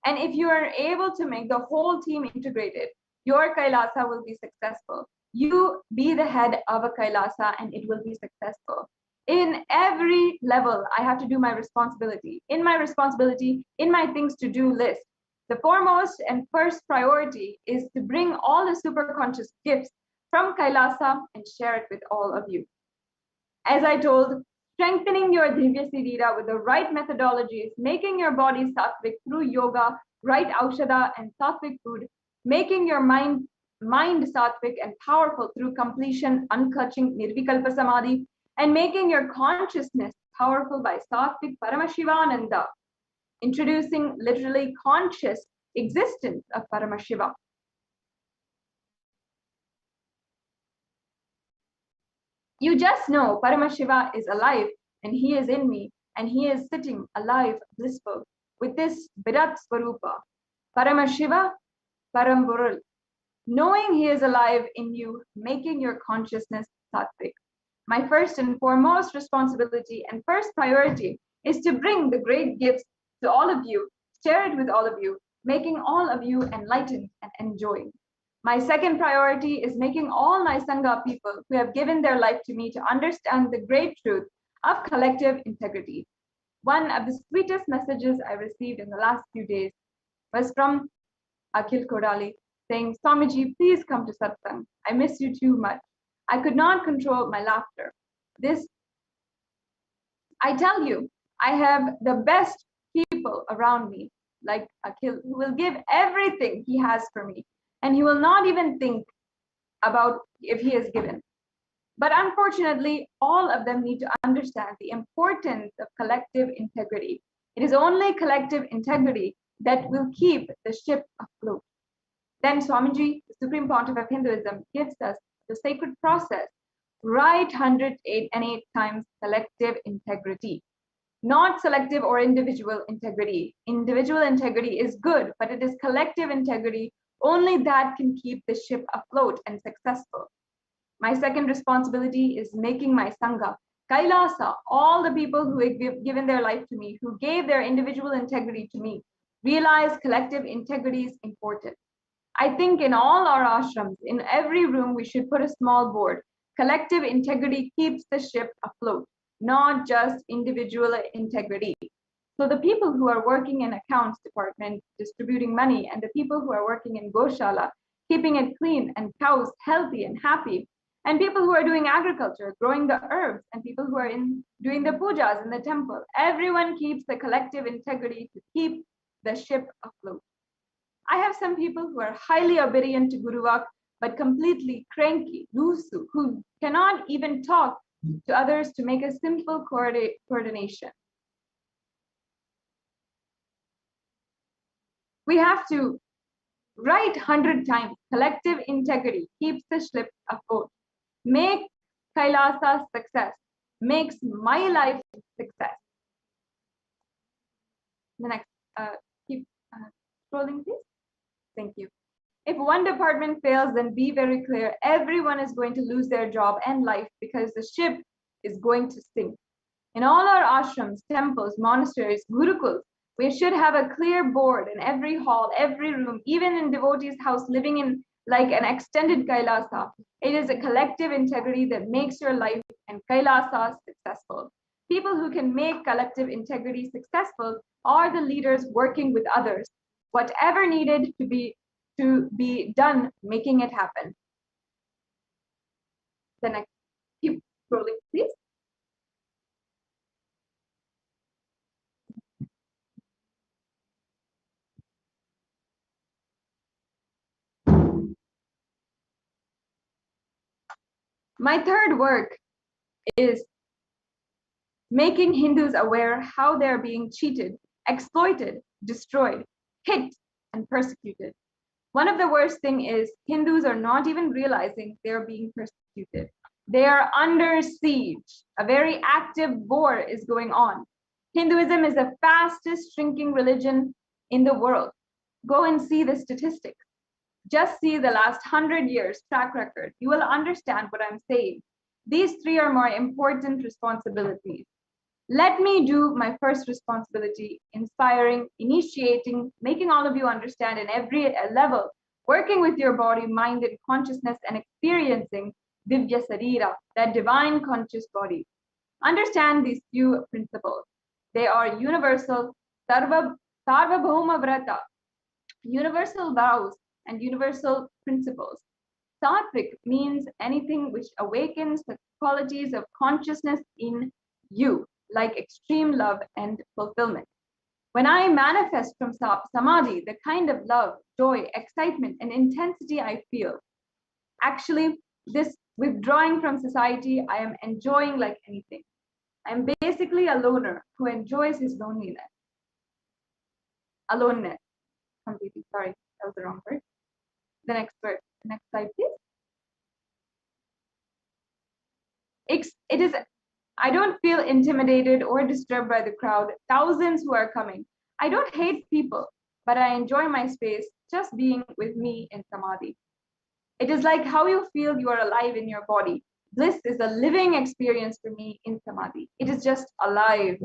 and if you are able to make the whole team integrated, your Kailasa will be successful. You be the head of a Kailasa and it will be successful. In every level, I have to do my responsibility. In my things to do list, the foremost and first priority is to bring all the superconscious gifts from Kailasa and share it with all of you. As I told, strengthening your Divya Sirira with the right methodologies, making your body sattvic through yoga, right aushadha and sattvic food, making your mind sattvic and powerful through completion, unclutching, nirvikalpa samadhi, and making your consciousness powerful by sattvic Paramashivananda, introducing literally conscious existence of Paramashiva. You just know Paramashiva is alive and he is in me and he is sitting alive, blissful, with this Virat Swarupa, Paramashiva, Paramburul. Knowing he is alive in you, making your consciousness sattvic. My first and foremost responsibility and first priority is to bring the great gifts to all of you, share it with all of you, making all of you enlightened and enjoying. My second priority is making all my Sangha people who have given their life to me to understand the great truth of collective integrity. One of the sweetest messages I received in the last few days was from Akhil Kodali saying, Swamiji, please come to Satsang. I miss you too much. I could not control my laughter. I tell you, I have the best people around me, like Akhil, who will give everything he has for me. And he will not even think about if he is given. But unfortunately, all of them need to understand the importance of collective integrity. It is only collective integrity that will keep the ship afloat. Then Swamiji, the Supreme Pontiff of Hinduism, gives us the sacred process. Write 108 times collective integrity, not selective or individual integrity. Individual integrity is good, but it is collective integrity. Only that can keep the ship afloat and successful. My second responsibility is making my Sangha, Kailasa, all the people who have given their life to me, who gave their individual integrity to me, realize collective integrity is important. I think in all our ashrams, in every room, we should put a small board. Collective integrity keeps the ship afloat, not just individual integrity. So the people who are working in accounts department, distributing money, and the people who are working in Goshala, keeping it clean and cows healthy and happy, and people who are doing agriculture, growing the herbs, and people who are doing the pujas in the temple, everyone keeps the collective integrity to keep the ship afloat. I have some people who are highly obedient to Guruvak, but completely cranky, lusu, who cannot even talk to others to make a simple coordination. We have to write 100 times, collective integrity keeps the ship afloat. Make Kailasa success, makes my life success. The next, keep scrolling please. Thank you. If one department fails, then be very clear, everyone is going to lose their job and life because the ship is going to sink. In all our ashrams, temples, monasteries, gurukuls, we should have a clear board in every hall, every room, even in devotees' house, living in like an extended Kailasa. It is a collective integrity that makes your life and Kailasa successful. People who can make collective integrity successful are the leaders working with others. Whatever needed to be done, making it happen. The next, keep scrolling, please. My third work is making Hindus aware how they're being cheated, exploited, destroyed, hit, and persecuted. One of the worst things is Hindus are not even realizing they're being persecuted. They are under siege. A very active war is going on. Hinduism is the fastest shrinking religion in the world. Go and see the statistics. Just see the last 100 years track record. You will understand what I'm saying. These three are more important responsibilities. Let me do my first responsibility, inspiring, initiating, making all of you understand in every level, working with your body, mind, and consciousness, and experiencing Divya Sarira, that divine conscious body. Understand these few principles. They are universal, Sarva Bhoma Vrata, universal vows, and universal principles. Sattvic means anything which awakens the qualities of consciousness in you, like extreme love and fulfillment. When I manifest from samadhi, the kind of love, joy, excitement, and intensity I feel, actually, this withdrawing from society, I am enjoying like anything. I'm basically a loner who enjoys his loneliness. Aloneness, completely, sorry, that was the wrong word. The next word, next slide, please. It is, I don't feel intimidated or disturbed by the crowd, thousands who are coming. I don't hate people, but I enjoy my space just being with me in samadhi. It is like how you feel you are alive in your body. Bliss is a living experience for me in samadhi. It is just alive.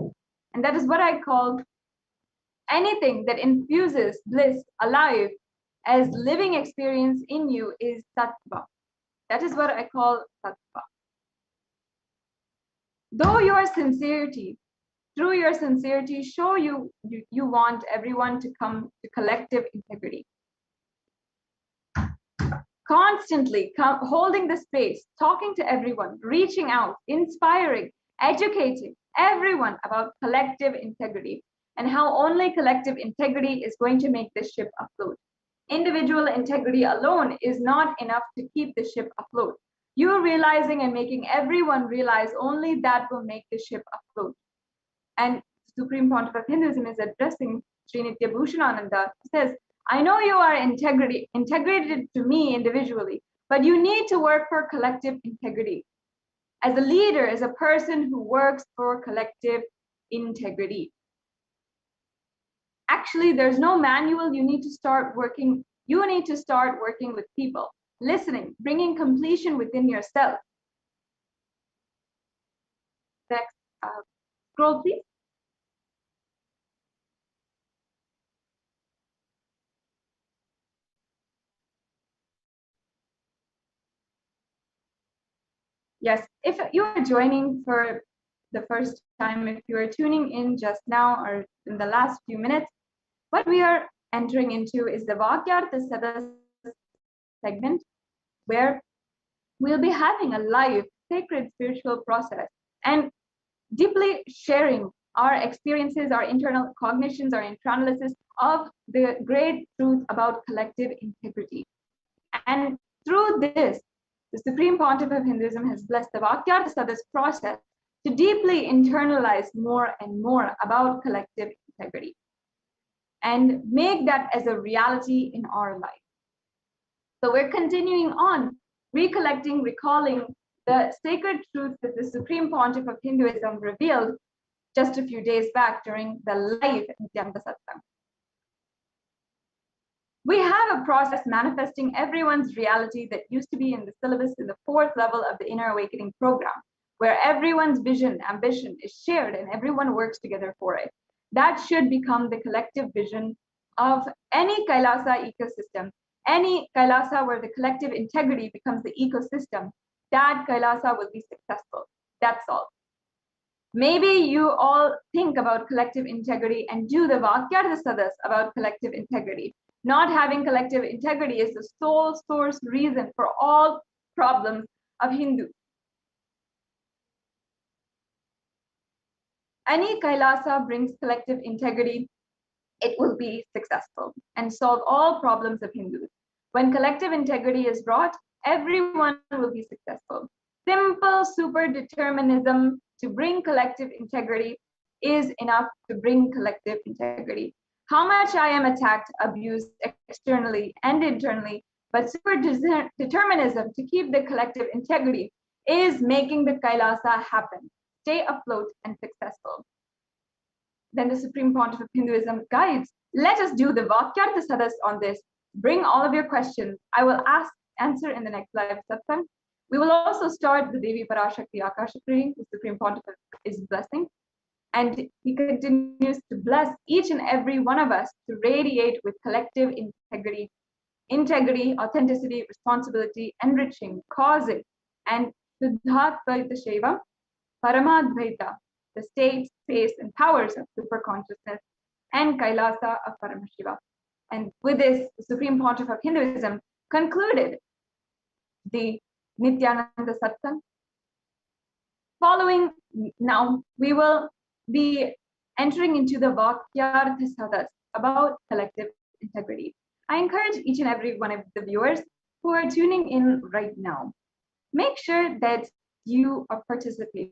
And that is what I call anything that infuses bliss alive as living experience in you is sattva. That is what I call sattva. Though your sincerity, through your sincerity, show you want everyone to come to collective integrity. Constantly holding the space, talking to everyone, reaching out, inspiring, educating everyone about collective integrity and how only collective integrity is going to make the ship afloat. Individual integrity alone is not enough to keep the ship afloat. You realizing and making everyone realize only that will make the ship afloat. And Supreme Pontiff of Hinduism is addressing Sri Nitya Bhushanananda, says, I know you are integrated to me individually, but you need to work for collective integrity. As a leader, as a person who works for collective integrity. Actually, there's no manual. You need to start working with people, listening, bringing completion within yourself. Next, scroll, please. Yes, if you are joining for the first time, if you are tuning in just now or in the last few minutes, what we are entering into is the Vakyartha Sada segment, where we'll be having a live, sacred spiritual process and deeply sharing our experiences, our internal cognitions, our internalysis of the great truth about collective integrity. And through this, the Supreme Pontiff of Hinduism has blessed the Vakyartha Sada's process to deeply internalize more and more about collective integrity and make that as a reality in our life. So we're continuing on, recollecting, recalling the sacred truths that the Supreme Pontiff of Hinduism revealed just a few days back during the live Nithyananda Satsang. We have a process manifesting everyone's reality that used to be in the syllabus in the 4th level of the Inner Awakening program, where everyone's vision, ambition is shared and everyone works together for it. That should become the collective vision of any Kailasa ecosystem, any Kailasa where the collective integrity becomes the ecosystem. That Kailasa will be successful. That's all. Maybe you all think about collective integrity and do the Vakyartha Sadas about collective integrity. Not having collective integrity is the sole source reason for all problems of Hindus. Any Kailasa brings collective integrity, it will be successful and solve all problems of Hindus. When collective integrity is brought, everyone will be successful. Simple super determinism to bring collective integrity is enough to bring collective integrity. How much I am attacked, abused externally and internally, but super determinism to keep the collective integrity is making the Kailasa happen, stay afloat and successful. Then the Supreme Pontiff of Hinduism guides. Let us do the Vakyartha Sadas on this. Bring all of your questions. I will answer in the next live satsang. We will also start the Devi Parashakti Akashic reading, the Supreme Pontiff is blessing. And he continues to bless each and every one of us to radiate with collective integrity, authenticity, responsibility, enriching, causing, and Siddhartvaita Sheva, Paramadvaita, the state, space, and powers of super consciousness, and Kailasa of Paramashiva. And with this, the Supreme Pontiff of Hinduism concluded the Nithyananda Satsang. Following now, we will be entering into the Vakyartha Sadas about collective integrity. I encourage each and every one of the viewers who are tuning in right now, make sure that you are participating.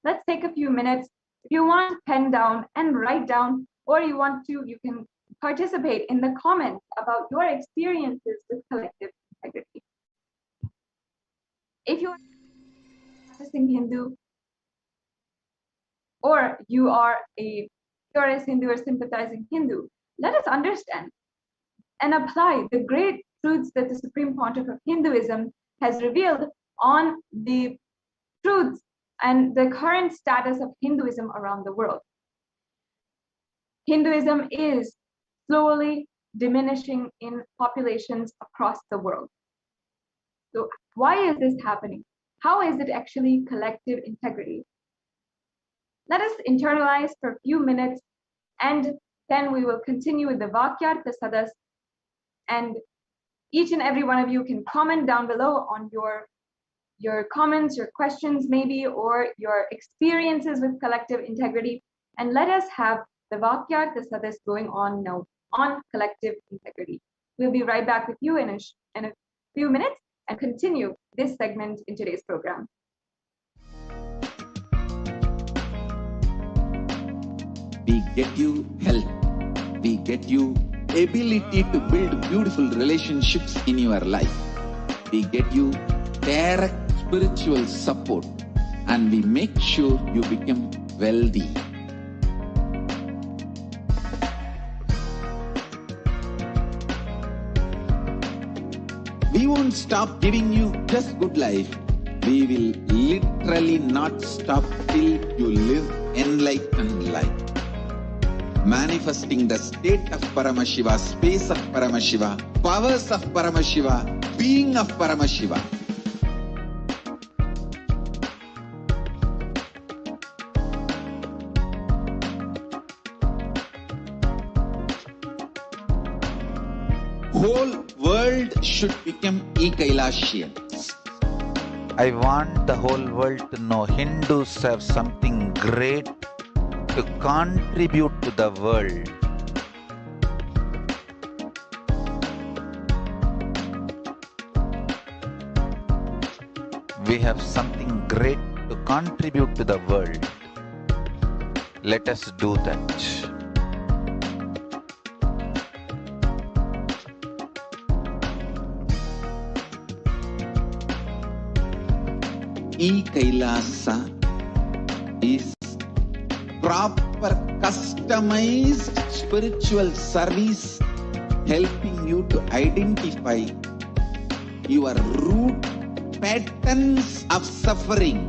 Let's take a few minutes. If you want, pen down and write down, or you want to, you can participate in the comments about your experiences with collective integrity. If you are practicing Hindu, or you are a purist Hindu or sympathizing Hindu, let us understand and apply the great truths that the Supreme Pontiff of Hinduism has revealed on the truths and the current status of Hinduism around the world. Hinduism is slowly diminishing in populations across the world. So why is this happening? How is it actually collective integrity? Let us internalize for a few minutes, and then we will continue with the Vakyartha Sadas. And each and every one of you can comment down below on your comments, your questions maybe, or your experiences with collective integrity. And let us have the Vakyartha Sadas going on now on collective integrity. We'll be right back with you in a few minutes and continue this segment in today's program. We get you help. We get you ability to build beautiful relationships in your life. We get you direct spiritual support and we make sure you become wealthy. We won't stop giving you just good life. We will literally not stop till you live enlightened life. Manifesting the state of Paramashiva, space of Paramashiva, powers of Paramashiva, being of Paramashiva. Whole world should become Kailasians. I want the whole world to know Hindus have something great to contribute to the world. We have something great to contribute to the world. Let us do that. Kailasa is proper customized spiritual service helping you to identify your root patterns of suffering.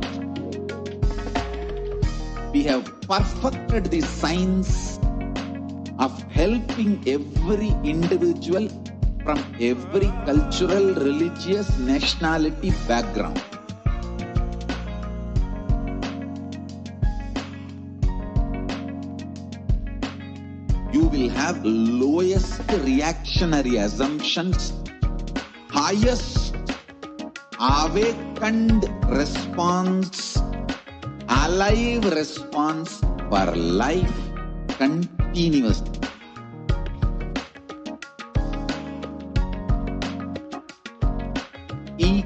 We have perfected the science of helping every individual from every cultural, religious, nationality background. You will have lowest reactionary assumptions, highest awakened response, alive response for life continuously.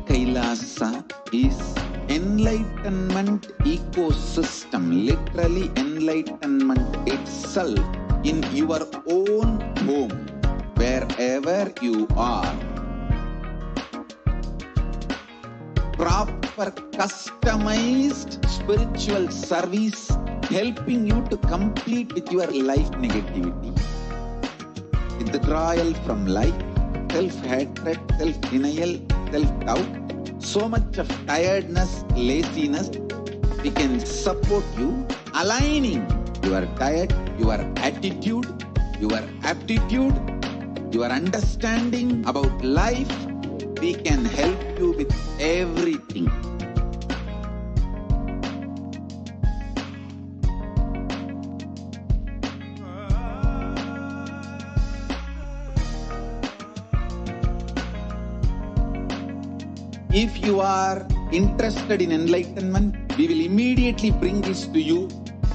Kailasa is enlightenment ecosystem, literally enlightenment itself in your own home, wherever you are. Proper customized spiritual service helping you to complete with your life negativity. Withdrawal from life, self-hatred, self-denial, self-doubt, so much of tiredness, laziness. We can support you aligning your diet, your attitude, your aptitude, your understanding about life. We can help you with everything. If you are interested in enlightenment, we will immediately bring this to you.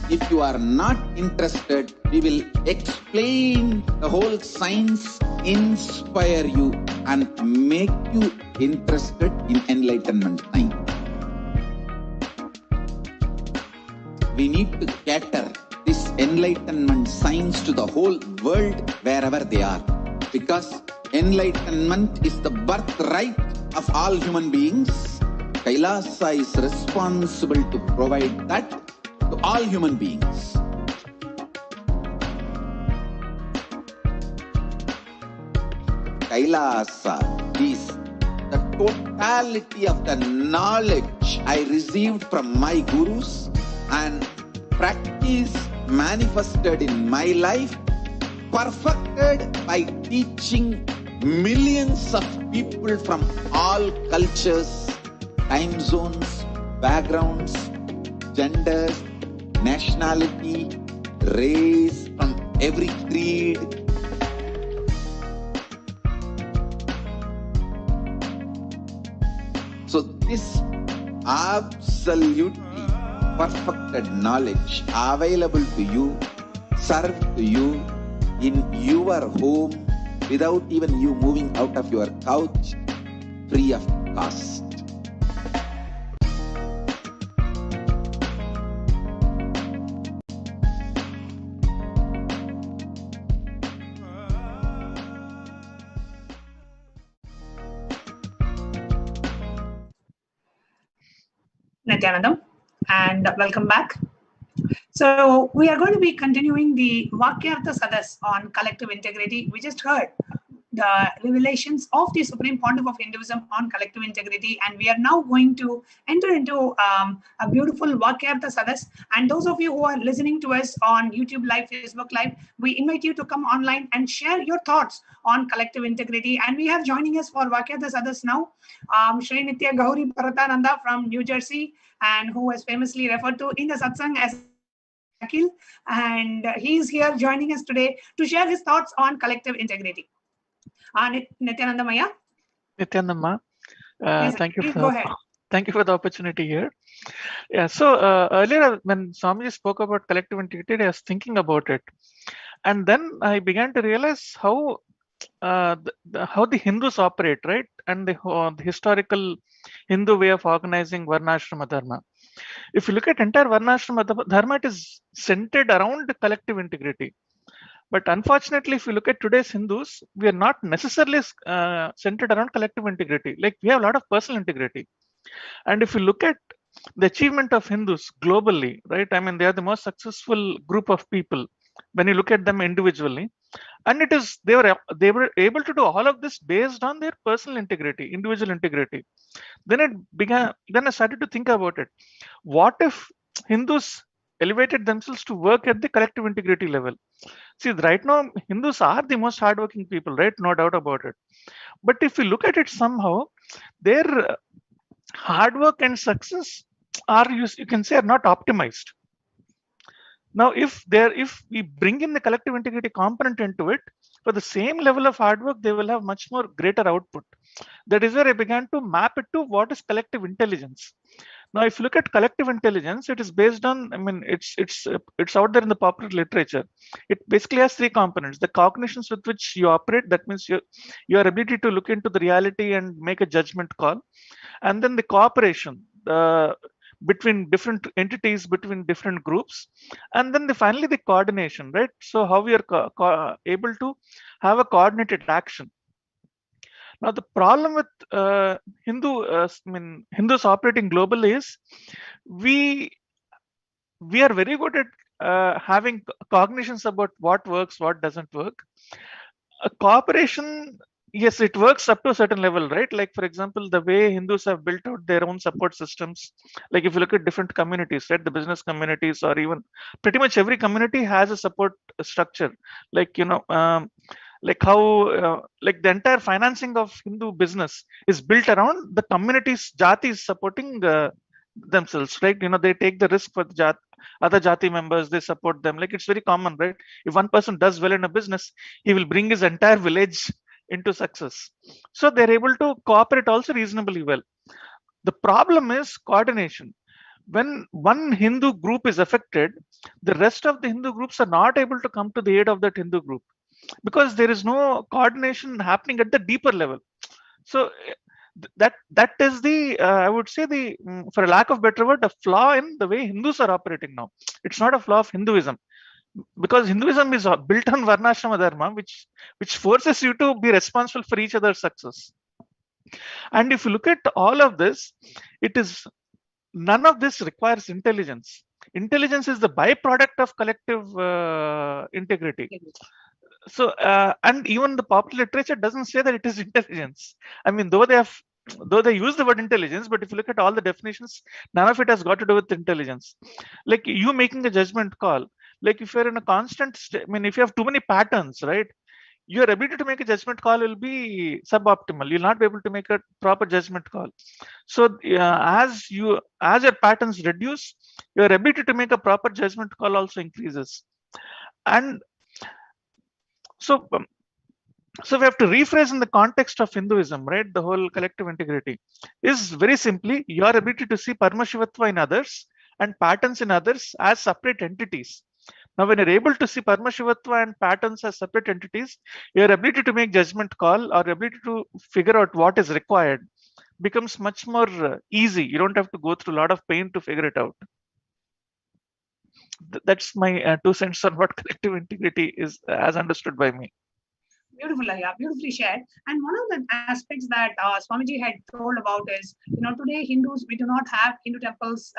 If you are not interested, we will explain the whole science, inspire you and make you interested in enlightenment time. We need to cater this enlightenment science to the whole world wherever they are, because enlightenment is the birthright of all human beings. Kailasa is responsible to provide that to all human beings. Kailasa is the totality of the knowledge I received from my gurus and practice manifested in my life, perfected by teaching millions of people from all cultures, time zones, backgrounds, genders, nationality, race, from every creed. So this absolutely perfected knowledge available to you, served to you in your home without even you moving out of your couch, free of cost. Nithyanandam, and welcome back. So we are going to be continuing the Vakyartha Sadas on collective integrity. We just heard the revelations of the Supreme Pontiff of Hinduism on collective integrity, and we are now going to enter into a beautiful Vakyartha Sadas. And those of you who are listening to us on YouTube Live, Facebook Live, we invite you to come online and share your thoughts on collective integrity. And we have joining us for Vakyartha Sadas now, Shri Nitya Gauri Paratananda from New Jersey, and who was famously referred to in the satsang as Akil, and he's here joining us today to share his thoughts on collective integrity. Nithyananda Maya. Nithyananda, thank you for the opportunity here. Yeah, so earlier when Swamiji spoke about collective integrity, I was thinking about it, and then I began to realize how the Hindus operate, right, and the historical Hindu way of organizing Varnashrama Dharma. If you look at entire Varnashrama Dharma, it is centered around collective integrity. But unfortunately, if you look at today's Hindus, we are not necessarily centered around collective integrity. Like, we have a lot of personal integrity. And if you look at the achievement of Hindus globally, right, I mean, they are the most successful group of people when you look at them individually. And it is they were able to do all of this based on their personal integrity, individual integrity. Then I started to think about it. What if Hindus elevated themselves to work at the collective integrity level? See, right now, Hindus are the most hardworking people, right? No doubt about it. But if you look at it somehow, their hard work and success are, you can say, are not optimized. Now, if we bring in the collective integrity component into it, for the same level of hard work, they will have much more greater output. That is where I began to map it to what is collective intelligence. Now, if you look at collective intelligence, it is based on, I mean, it's out there in the popular literature. It basically has three components: the cognitions with which you operate, that means your ability to look into the reality and make a judgment call, and then the cooperation between different entities, between different groups, and then finally the coordination, right? So how we are able to have a coordinated action. Now, the problem with Hindus operating globally is we are very good at having cognitions about what works, what doesn't work. A cooperation, yes, it works up to a certain level, right? Like, for example, the way Hindus have built out their own support systems. Like, if you look at different communities, right, the business communities, or even pretty much every community has a support structure. Like, like how like the entire financing of Hindu business is built around the communities, jatis supporting themselves, right? They take the risk for the other jati members, they support them. Like, it's very common, right? If one person does well in a business, he will bring his entire village into success. So they're able to cooperate also reasonably well. The problem is coordination. When one Hindu group is affected, the rest of the Hindu groups are not able to come to the aid of that Hindu group, because there is no coordination happening at the deeper level. So that is the I would say for a lack of better word, a flaw in the way Hindus are operating now. It's not a flaw of Hinduism, because Hinduism is built on Varnashrama Dharma, which forces you to be responsible for each other's success. And if you look at all of this, none of this requires intelligence. Intelligence is the byproduct of collective integrity. So, and even the popular literature doesn't say that it is intelligence. I mean, though they use the word intelligence, but if you look at all the definitions, none of it has got to do with intelligence. Like, you making a judgment call, like if you're in a constant state, I mean, if you have too many patterns, right, your ability to make a judgment call will be suboptimal. You'll not be able to make a proper judgment call. So as your patterns reduce, your ability to make a proper judgment call also increases. And so we have to rephrase in the context of Hinduism, right? The whole collective integrity is very simply your ability to see Paramashivoham in others and patterns in others as separate entities. Now, when you're able to see Paramashivoham and patterns as separate entities, your ability to make judgment call or ability to figure out what is required becomes much more easy. You don't have to go through a lot of pain to figure it out. That's my 2 cents on what collective integrity is as understood by me. Beautiful, yeah, beautifully shared. And one of the aspects that Swamiji had told about is, today Hindus, we do not have Hindu temples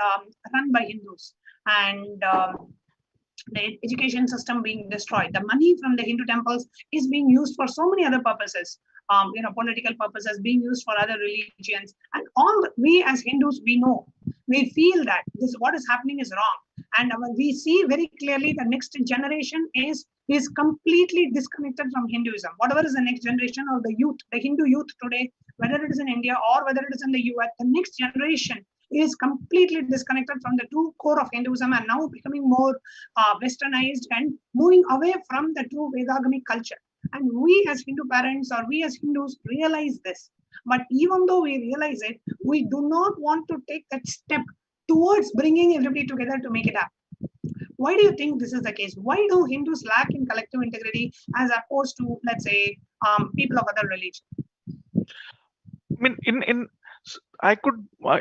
run by Hindus, and the education system being destroyed. The money from the Hindu temples is being used for so many other purposes, political purposes, being used for other religions. And all we as Hindus, we know, we feel that this what is happening is wrong. And we see very clearly the next generation is completely disconnected from Hinduism. Whatever is the next generation of the youth, the Hindu youth today, whether it is in India or whether it is in the US, the next generation is completely disconnected from the true core of Hinduism and now becoming more westernized and moving away from the true Vedagamic culture. And we as Hindu parents or we as Hindus realize this. But even though we realize it, we do not want to take that step towards bringing everybody together to make it happen. Why do you think this is the case? Why do Hindus lack in collective integrity as opposed to, let's say, people of other religions? I mean,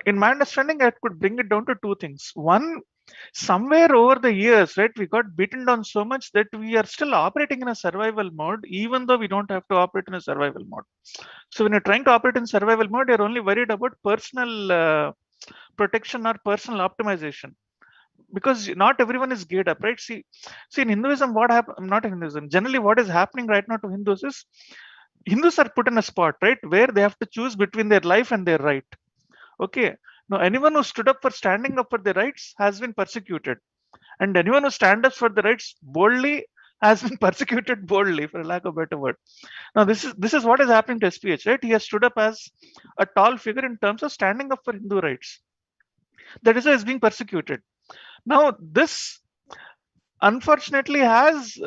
in my understanding, I could bring it down to two things. One, somewhere over the years, right, we got beaten down so much that we are still operating in a survival mode, even though we don't have to operate in a survival mode. So when you're trying to operate in survival mode, you're only worried about personal protection or personal optimization, because not everyone is geared up, right? See in Hinduism, what happened, not in Hinduism, generally what is happening right now to Hindus is, Hindus are put in a spot, right, where they have to choose between their life and their right. Okay. Now, anyone who stood up for standing up for their rights has been persecuted. And anyone who stands up for the rights boldly has been persecuted boldly, for lack of a better word. Now, this is what is happening to SPH, right? He has stood up as a tall figure in terms of standing up for Hindu rights. That is why he is being persecuted. Now, this unfortunately has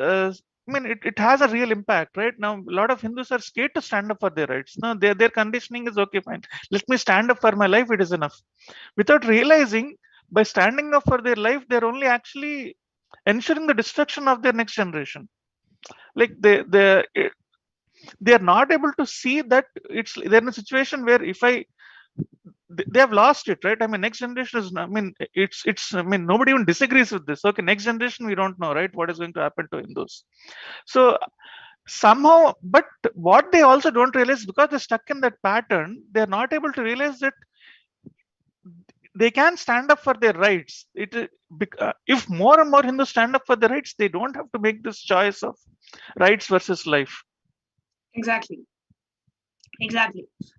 it has a real impact, right? Now a lot of Hindus are scared to stand up for their rights. Now their conditioning is, okay, fine, let me stand up for my life, it is enough, without realizing by standing up for their life they're only actually ensuring the destruction of their next generation. Like they are not able to see that they're in a situation where if they have lost it, right? I mean, next generation is, nobody even disagrees with this. Okay, next generation, we don't know, right, what is going to happen to Hindus. So somehow, but what they also don't realize, because they're stuck in that pattern, they're not able to realize that they can stand up for their rights. If more and more Hindus stand up for their rights, they don't have to make this choice of rights versus life. Exactly.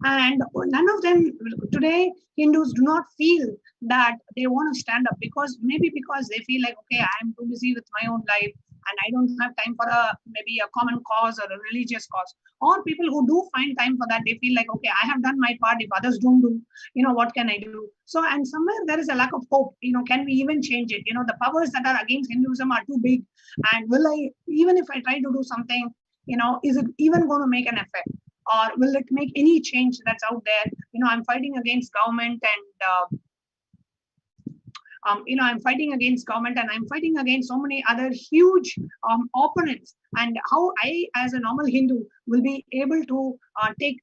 And none of them today, Hindus do not feel that they want to stand up, because they feel like, okay, I'm too busy with my own life and I don't have time for maybe a common cause or a religious cause. Or people who do find time for that, they feel like, okay, I have done my part. If others don't do, what can I do? So, and somewhere there is a lack of hope. Can we even change it? The powers that are against Hinduism are too big. And even if I try to do something, is it even going to make an effect? Or will it make any change that's out there? I'm fighting against government and I'm fighting against government and I'm fighting against so many other huge opponents. And how I, as a normal Hindu, will be able to take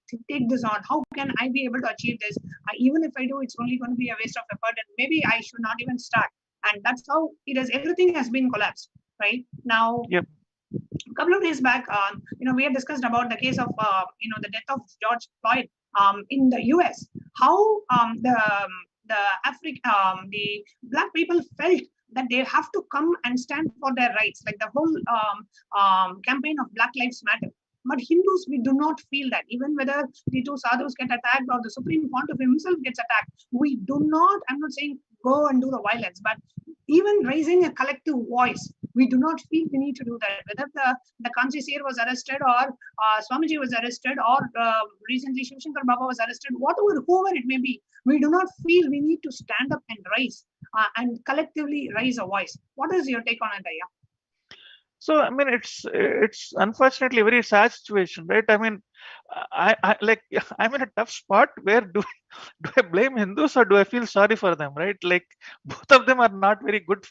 this on? How can I be able to achieve this? Even if I do, it's only going to be a waste of effort, and maybe I should not even start. And that's how it is. Everything has been collapsed right now. Yep. A couple of days back, we had discussed about the case of, the death of George Floyd in the US. How the Black people felt that they have to come and stand for their rights, like the whole campaign of Black Lives Matter. But Hindus, we do not feel that. Even whether the two sadhus get attacked or the Supreme Pontiff himself gets attacked, we do not, I'm not saying go and do the violence, but even raising a collective voice, we do not feel we need to do that. Whether the Kanchi Seer was arrested or Swamiji was arrested or recently Shiv Shankar Baba was arrested, whoever it may be, we do not feel we need to stand up and rise and collectively raise a voice. What is your take on it, Aya? So I mean, it's unfortunately a very sad situation, right? I mean, I'm in a tough spot where do I blame Hindus or do I feel sorry for them, right? Like both of them are not very good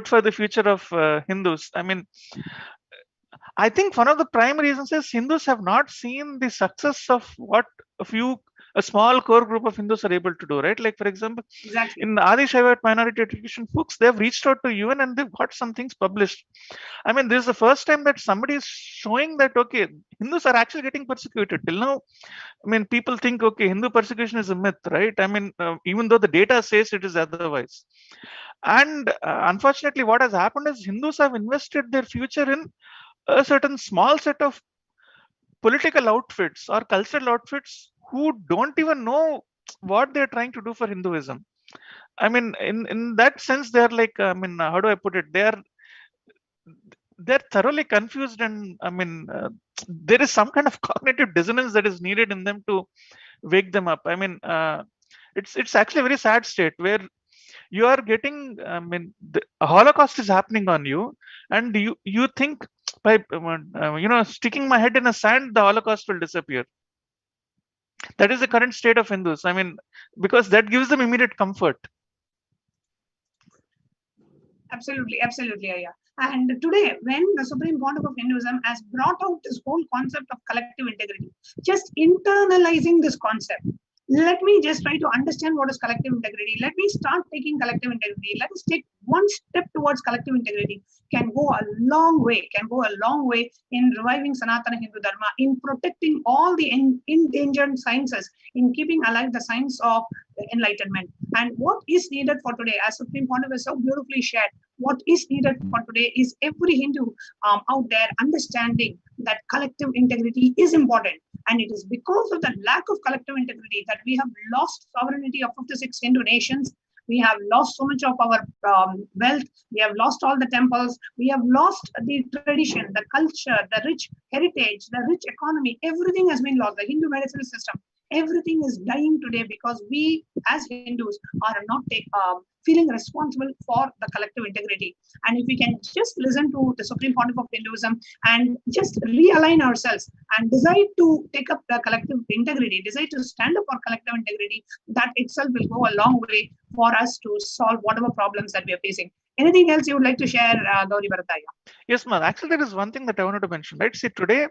for the future of Hindus. I mean, I think one of the prime reasons is Hindus have not seen the success of what a few a small core group of Hindus are able to do, right? Like, for example, Exactly. in Adi Shaivite minority education books, they've reached out to UN and they've got some things published. I mean, this is the first time that somebody is showing that, okay, Hindus are actually getting persecuted. Till now, I mean, people think, okay, Hindu persecution is a myth, right? I mean, even though the data says it is otherwise. And unfortunately, what has happened is Hindus have invested their future in a certain small set of political outfits or cultural outfits who don't even know what they're trying to do for Hinduism. I mean, in that sense, they're like, I mean, how do I put it? They're thoroughly confused, and I mean, there is some kind of cognitive dissonance that is needed in them to wake them up. I mean, it's actually a very sad state where you are getting, I mean, the Holocaust is happening on you, and you think by sticking my head in the sand, the Holocaust will disappear. That is the current state of Hindus. I mean, because that gives them immediate comfort. Absolutely, absolutely, yeah. And today, when the Supreme Pontiff of Hinduism has brought out this whole concept of collective integrity, just internalizing this concept, let me just try to understand what is collective integrity. Let me start taking collective integrity. Let us take one step towards collective integrity. Can go a long way, in reviving Sanatana Hindu Dharma, in protecting all the endangered sciences, in keeping alive the science of enlightenment. And what is needed for today, as Supreme Pontiff has so beautifully shared, what is needed for today is every Hindu out there understanding that collective integrity is important. And it is because of the lack of collective integrity that we have lost sovereignty of 56 Hindu nations. We have lost so much of our wealth. We have lost all the temples. We have lost the tradition, the culture, the rich heritage, the rich economy. Everything has been lost. The Hindu medicinal system, everything is dying today because we as Hindus are not feeling responsible for the collective integrity. And if we can just listen to the Supreme Pontiff of Hinduism and just realign ourselves and decide to take up the collective integrity, decide to stand up for collective integrity, that itself will go a long way for us to solve whatever problems that we are facing. Anything else you would like to share, Gauri Bharataya? Yes, ma'am. Actually, there is one thing that I wanted to mention, right? See, today, a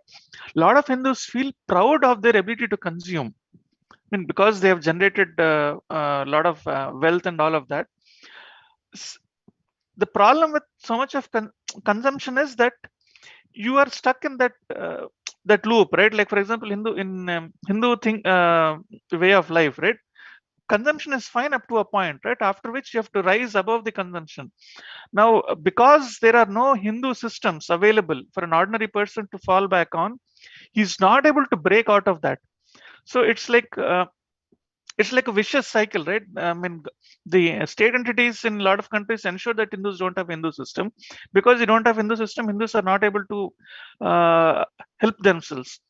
lot of Hindus feel proud of their ability to consume. I mean, because they have generated a lot of wealth and all of that. The problem with so much of consumption is that you are stuck in that that loop, right? Like, for example, Hindu way of life, right? Consumption is fine up to a point, right? After which you have to rise above the consumption. Now, because there are no Hindu systems available for an ordinary person to fall back on, he's not able to break out of that. So it's like a vicious cycle, right? I mean, the state entities in a lot of countries ensure that Hindus don't have Hindu system. Because you don't have Hindu system, Hindus are not able to help themselves.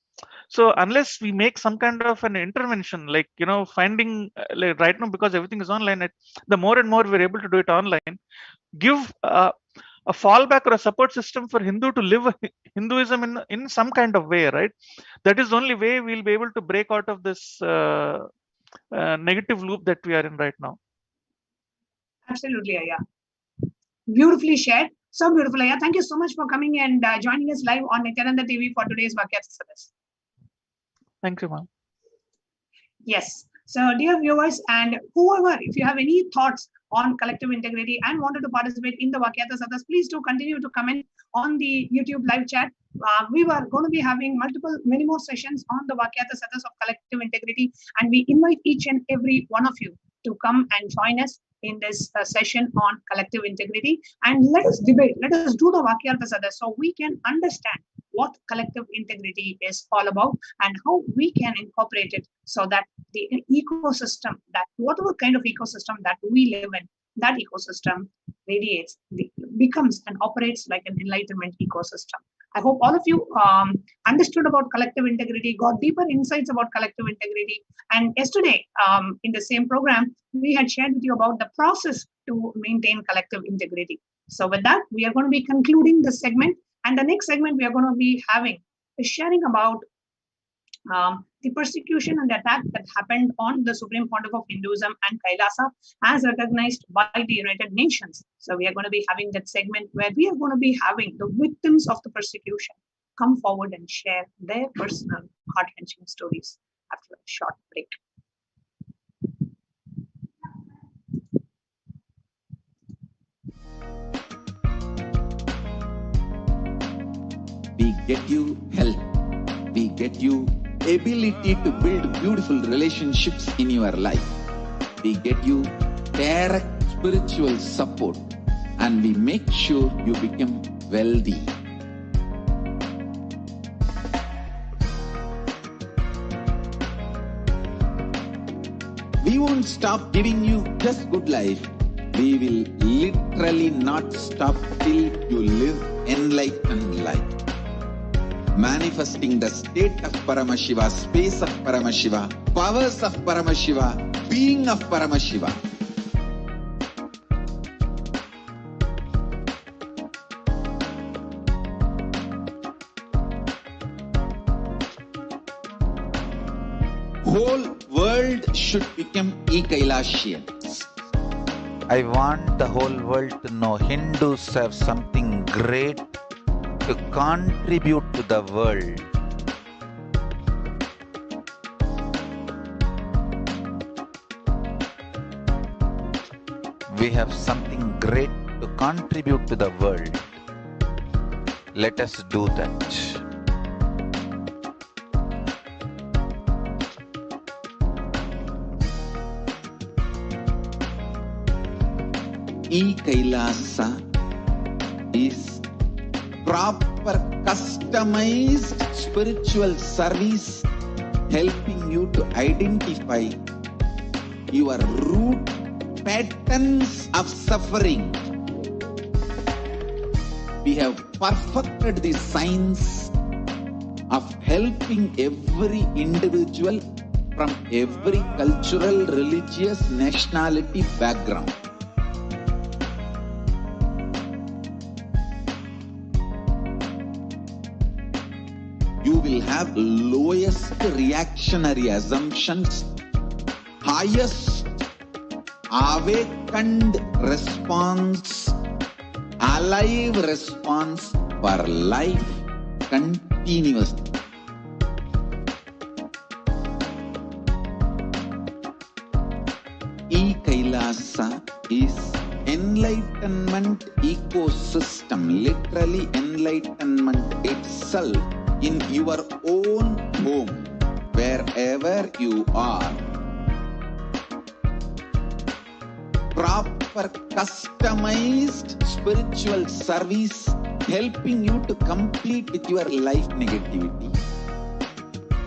So unless we make some kind of an intervention, like, finding like right now, because everything is online, the more and more we're able to do it online, give a fallback or a support system for Hindu to live Hinduism in some kind of way, right? That is the only way we'll be able to break out of this negative loop that we are in right now. Absolutely, Aya. Beautifully shared. So beautiful, Aya. Thank you so much for coming and joining us live on Nithyananda TV for today's Vakyat Service. Thank you, ma'am. Yes. So, dear viewers and whoever, if you have any thoughts on collective integrity and wanted to participate in the Vakyata Sadas, please do continue to comment on the YouTube live chat. We were going to be having many more sessions on the Vakyata Sadas of collective integrity, and we invite each and every one of you to come and join us in this session on collective integrity, and let us debate, let us do the Vakyata Sadas so we can understand what collective integrity is all about and how we can incorporate it so that the ecosystem, that whatever kind of ecosystem that we live in, that ecosystem radiates, becomes and operates like an enlightenment ecosystem. I hope all of you understood about collective integrity, got deeper insights about collective integrity. And yesterday, in the same program, we had shared with you about the process to maintain collective integrity. So with that, we are going to be concluding this segment. And the next segment we are going to be having is sharing about the persecution and attack that happened on the Supreme Pontiff of Hinduism and Kailasa as recognized by the United Nations. So we are going to be having that segment where we are going to be having the victims of the persecution come forward and share their personal heart-wrenching stories after a short break. We get you health. We get you ability to build beautiful relationships in your life. We get you direct spiritual support, and we make sure you become wealthy. We won't stop giving you just good life. We will literally not stop till you live enlightened life. Manifesting the state of Paramashiva, space of Paramashiva, powers of Paramashiva, being of Paramashiva. Whole world should become Kailasians. I want the whole world to know Hindus have something great to contribute to the world. We have something great to contribute to the world. Let us do that. Kailasa is proper customized spiritual service helping you to identify your root patterns of suffering. We have perfected the science of helping every individual from every cultural, religious, nationality background. You will have lowest reactionary assumptions, highest awakened response, alive response for life continuously. Kailasa is enlightenment ecosystem, literally enlightenment itself in your own home, wherever you are. Proper customized spiritual service helping you to complete with your life negativity,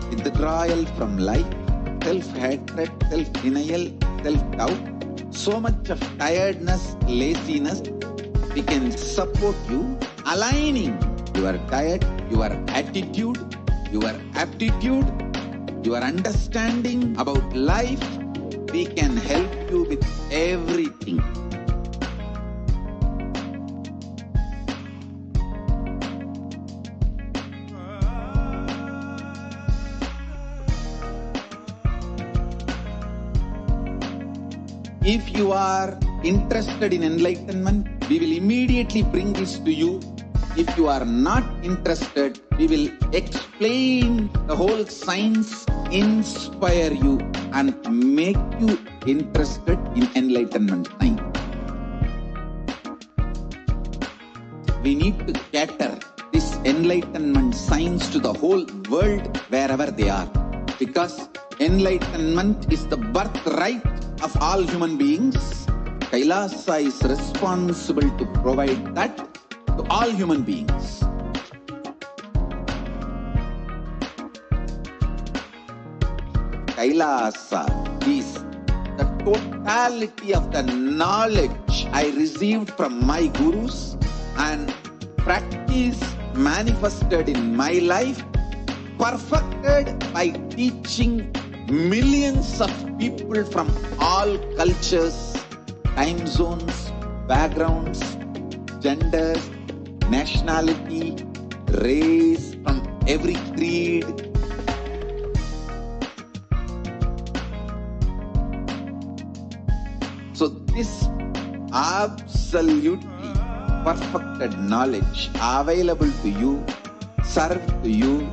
withdrawal from life, self-hatred, self-denial, self-doubt, so much of tiredness, laziness. We can support you aligning your diet, your attitude, your aptitude, your understanding about life. We can help you with everything. If you are interested in enlightenment, we will immediately bring this to you. If you are not interested, we will explain the whole science, inspire you, and make you interested in enlightenment science. We need to cater this enlightenment science to the whole world wherever they are, because enlightenment is the birthright of all human beings. Kailasa is responsible to provide that to all human beings. Kailasa is the totality of the knowledge I received from my gurus and practice manifested in my life, perfected by teaching millions of people from all cultures, time zones, backgrounds, genders, nationality, race, from every creed. So this absolutely perfected knowledge available to you, served to you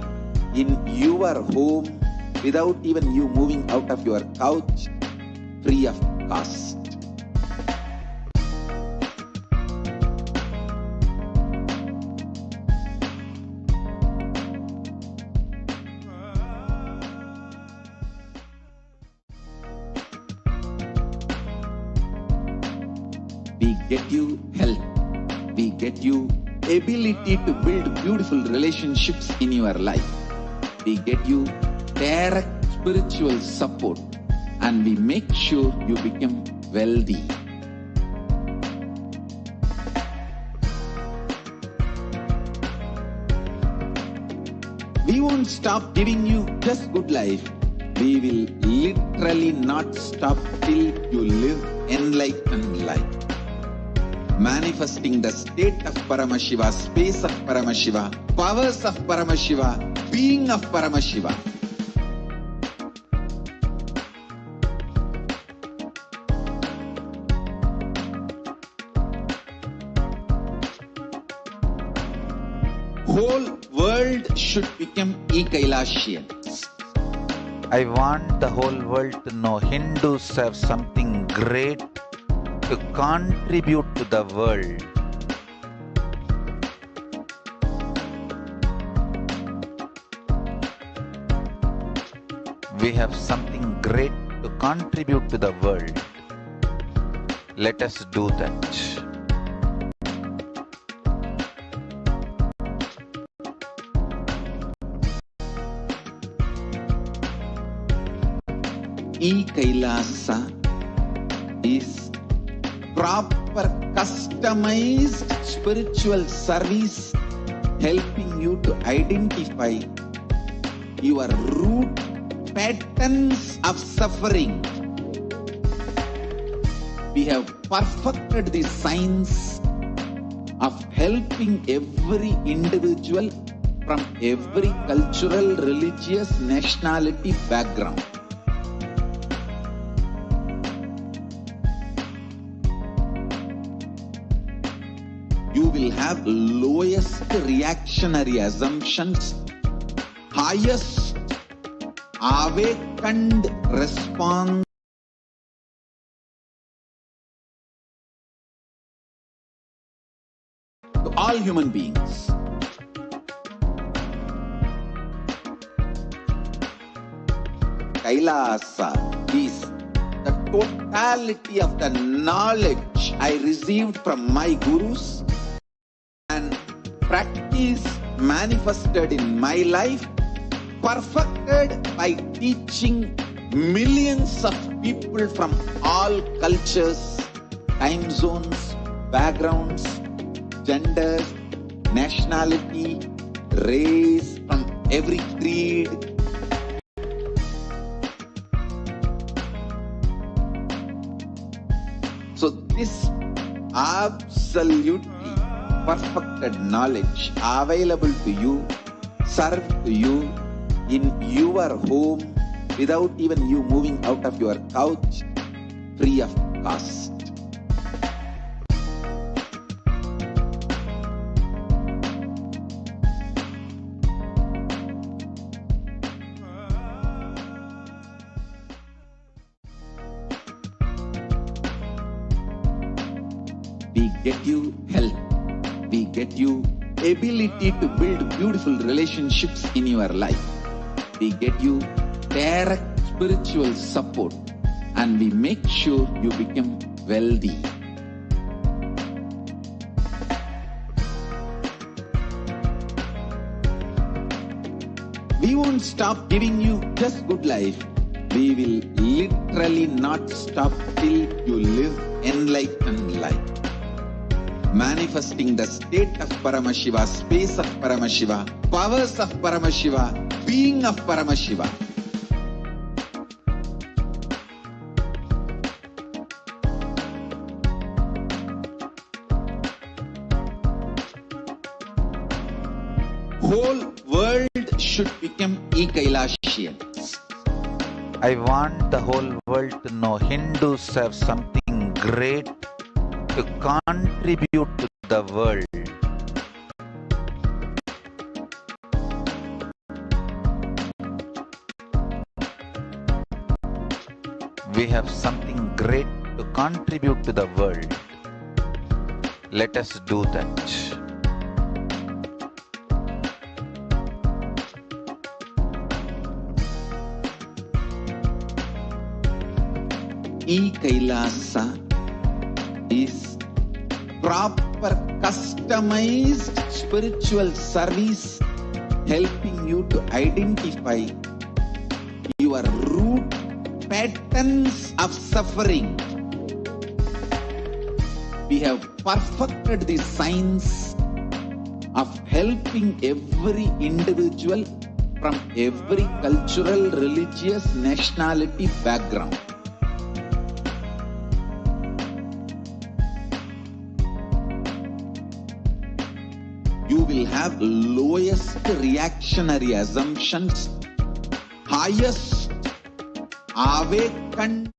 in your home without even you moving out of your couch, free of cost. We get you health. We get you ability to build beautiful relationships in your life. We get you direct spiritual support, and we make sure you become wealthy. We won't stop giving you just good life. We will literally not stop till you live enlightened life. Manifesting the state of Paramashiva, space of Paramashiva, powers of Paramashiva, being of Paramashiva. Whole world should become Kailasians. I want the whole world to know Hindus have something great to contribute to the world. We have something great to contribute to the world. Let us do that. Kailasa is proper customized spiritual service helping you to identify your root patterns of suffering. We have perfected the science of helping every individual from every cultural, religious, nationality background. You will have lowest reactionary assumptions, highest awakened response to all human beings. Kailasa is the totality of the knowledge I received from my gurus and practice manifested in my life, perfected by teaching millions of people from all cultures, time zones, backgrounds, genders, nationality, race, from every creed. So this absolutely perfected knowledge available to you, served to you in your home without even you moving out of your couch, free of cost. We get you health. We get you ability to build beautiful relationships in your life. We get you direct spiritual support, and we make sure you become wealthy. We won't stop giving you just good life. We will literally not stop till you live enlightened life. Manifesting the state of Paramashiva, space of Paramashiva, powers of Paramashiva, being of Paramashiva. Whole world should become Kailasians. I want the whole world to know Hindus have something great to contribute to the world. We have something great to contribute to the world. Let us do that. Kailasa is proper customized spiritual service helping you to identify your root patterns of suffering. We have perfected the science of helping every individual from every cultural, religious, nationality background. You will have lowest reactionary assumptions, highest awakened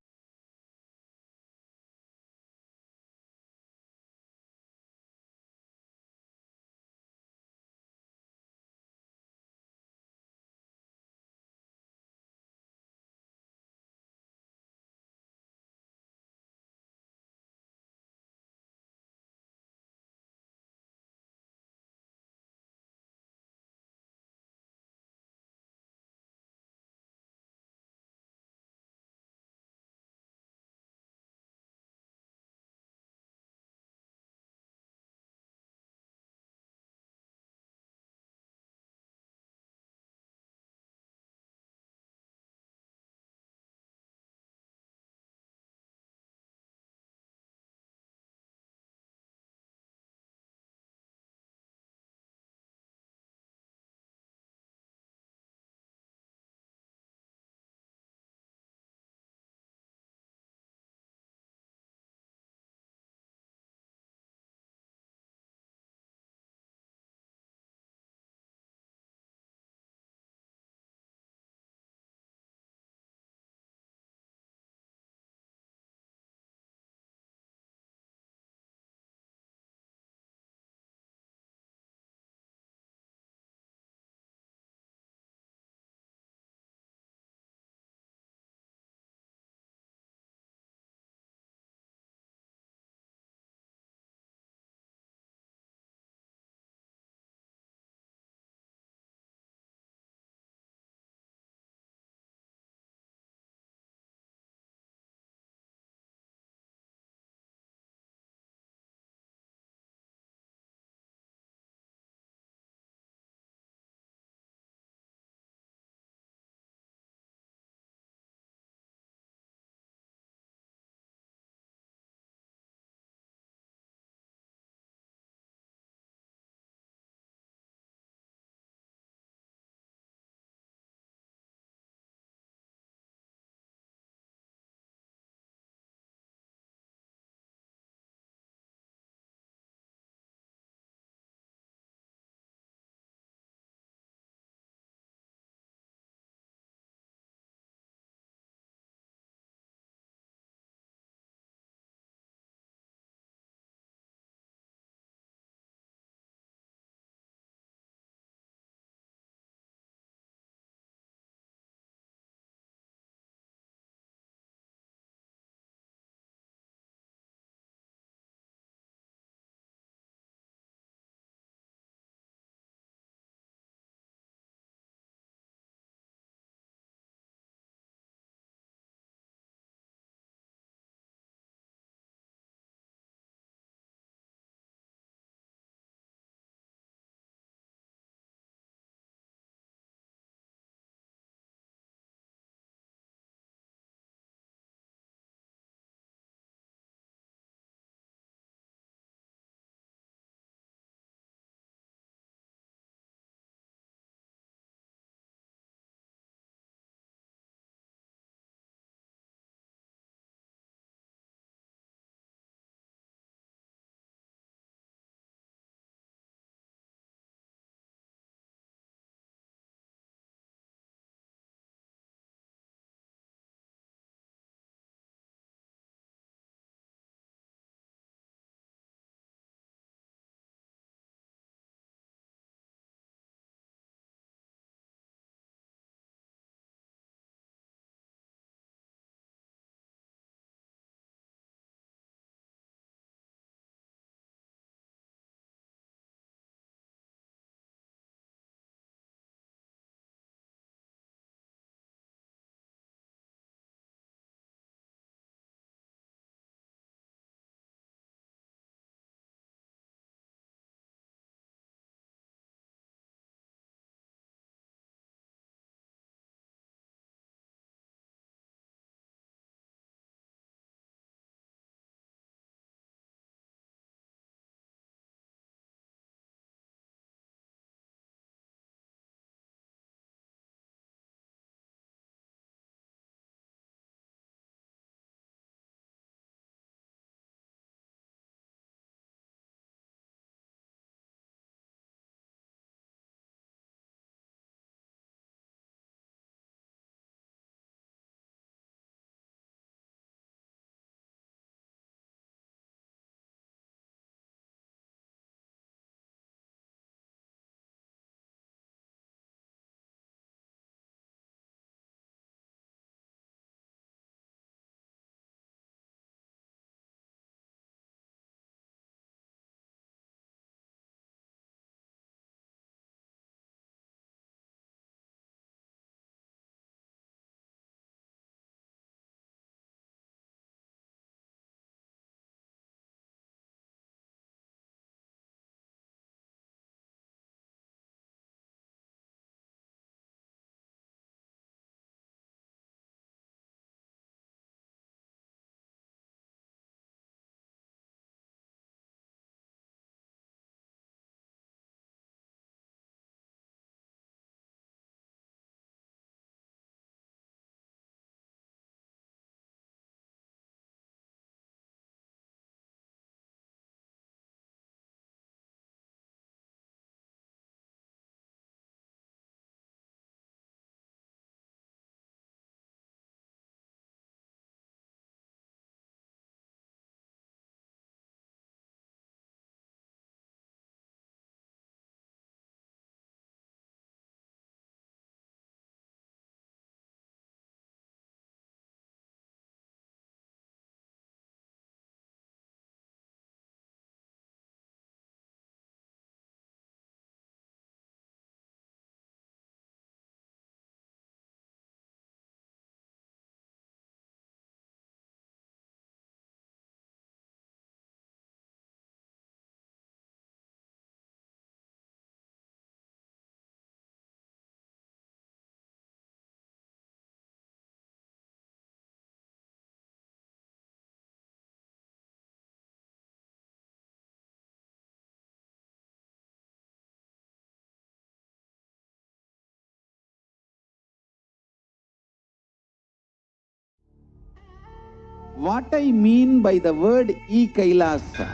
What I mean by the word Kailasa,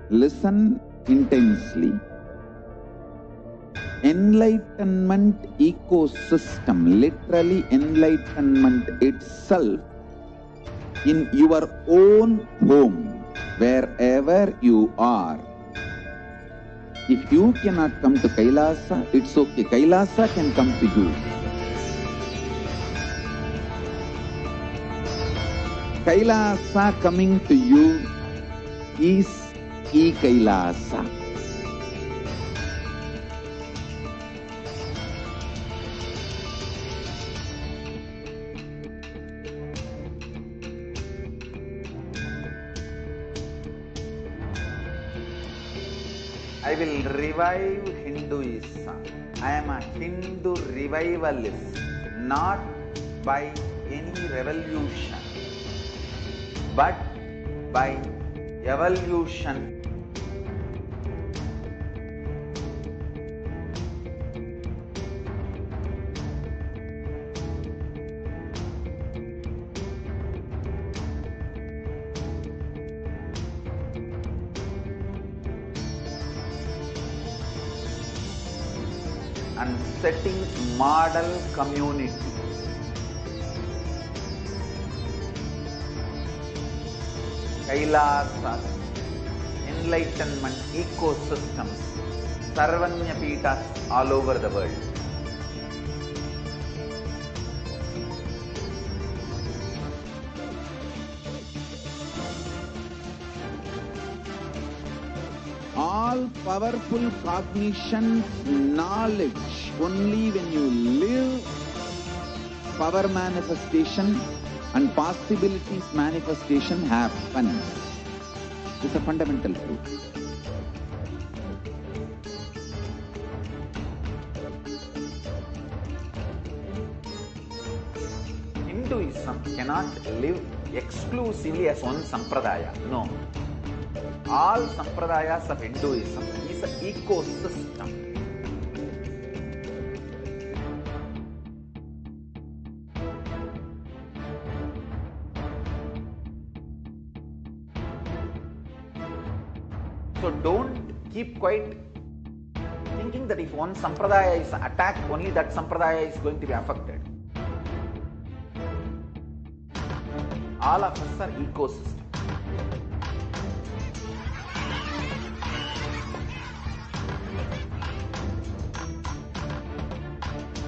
listen intensely. Enlightenment ecosystem, literally enlightenment itself, in your own home, wherever you are. If you cannot come to Kailasa, it's okay. Kailasa can come to you. Kailasa coming to you is Kailasa. I will revive Hinduism. I am a Hindu revivalist, not by any revolution, but by evolution. And setting model community. Kailasa, enlightenment ecosystems, Sarvanya Peethas all over the world. All powerful cognition, knowledge, only when you live, power manifestation and possibilities manifestation happen. This is a fundamental truth. Hinduism cannot live exclusively as one sampradaya. No. All sampradayas of Hinduism is an ecosystem. So don't keep quiet thinking that if one sampradaya is attacked, only that sampradaya is going to be affected. All of us are ecosystems.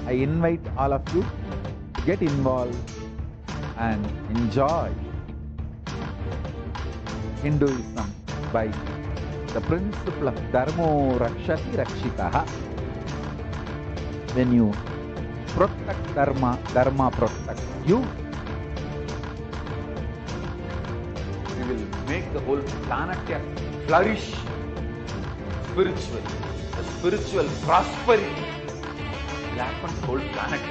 I invite all of you to get involved and enjoy Hinduism by the principle of Dharmo Rakshati Rakshitaha. When you protect Dharma, Dharma protects you. We will make the whole planet flourish spiritually. The spiritual prosperity will happen to the whole planet.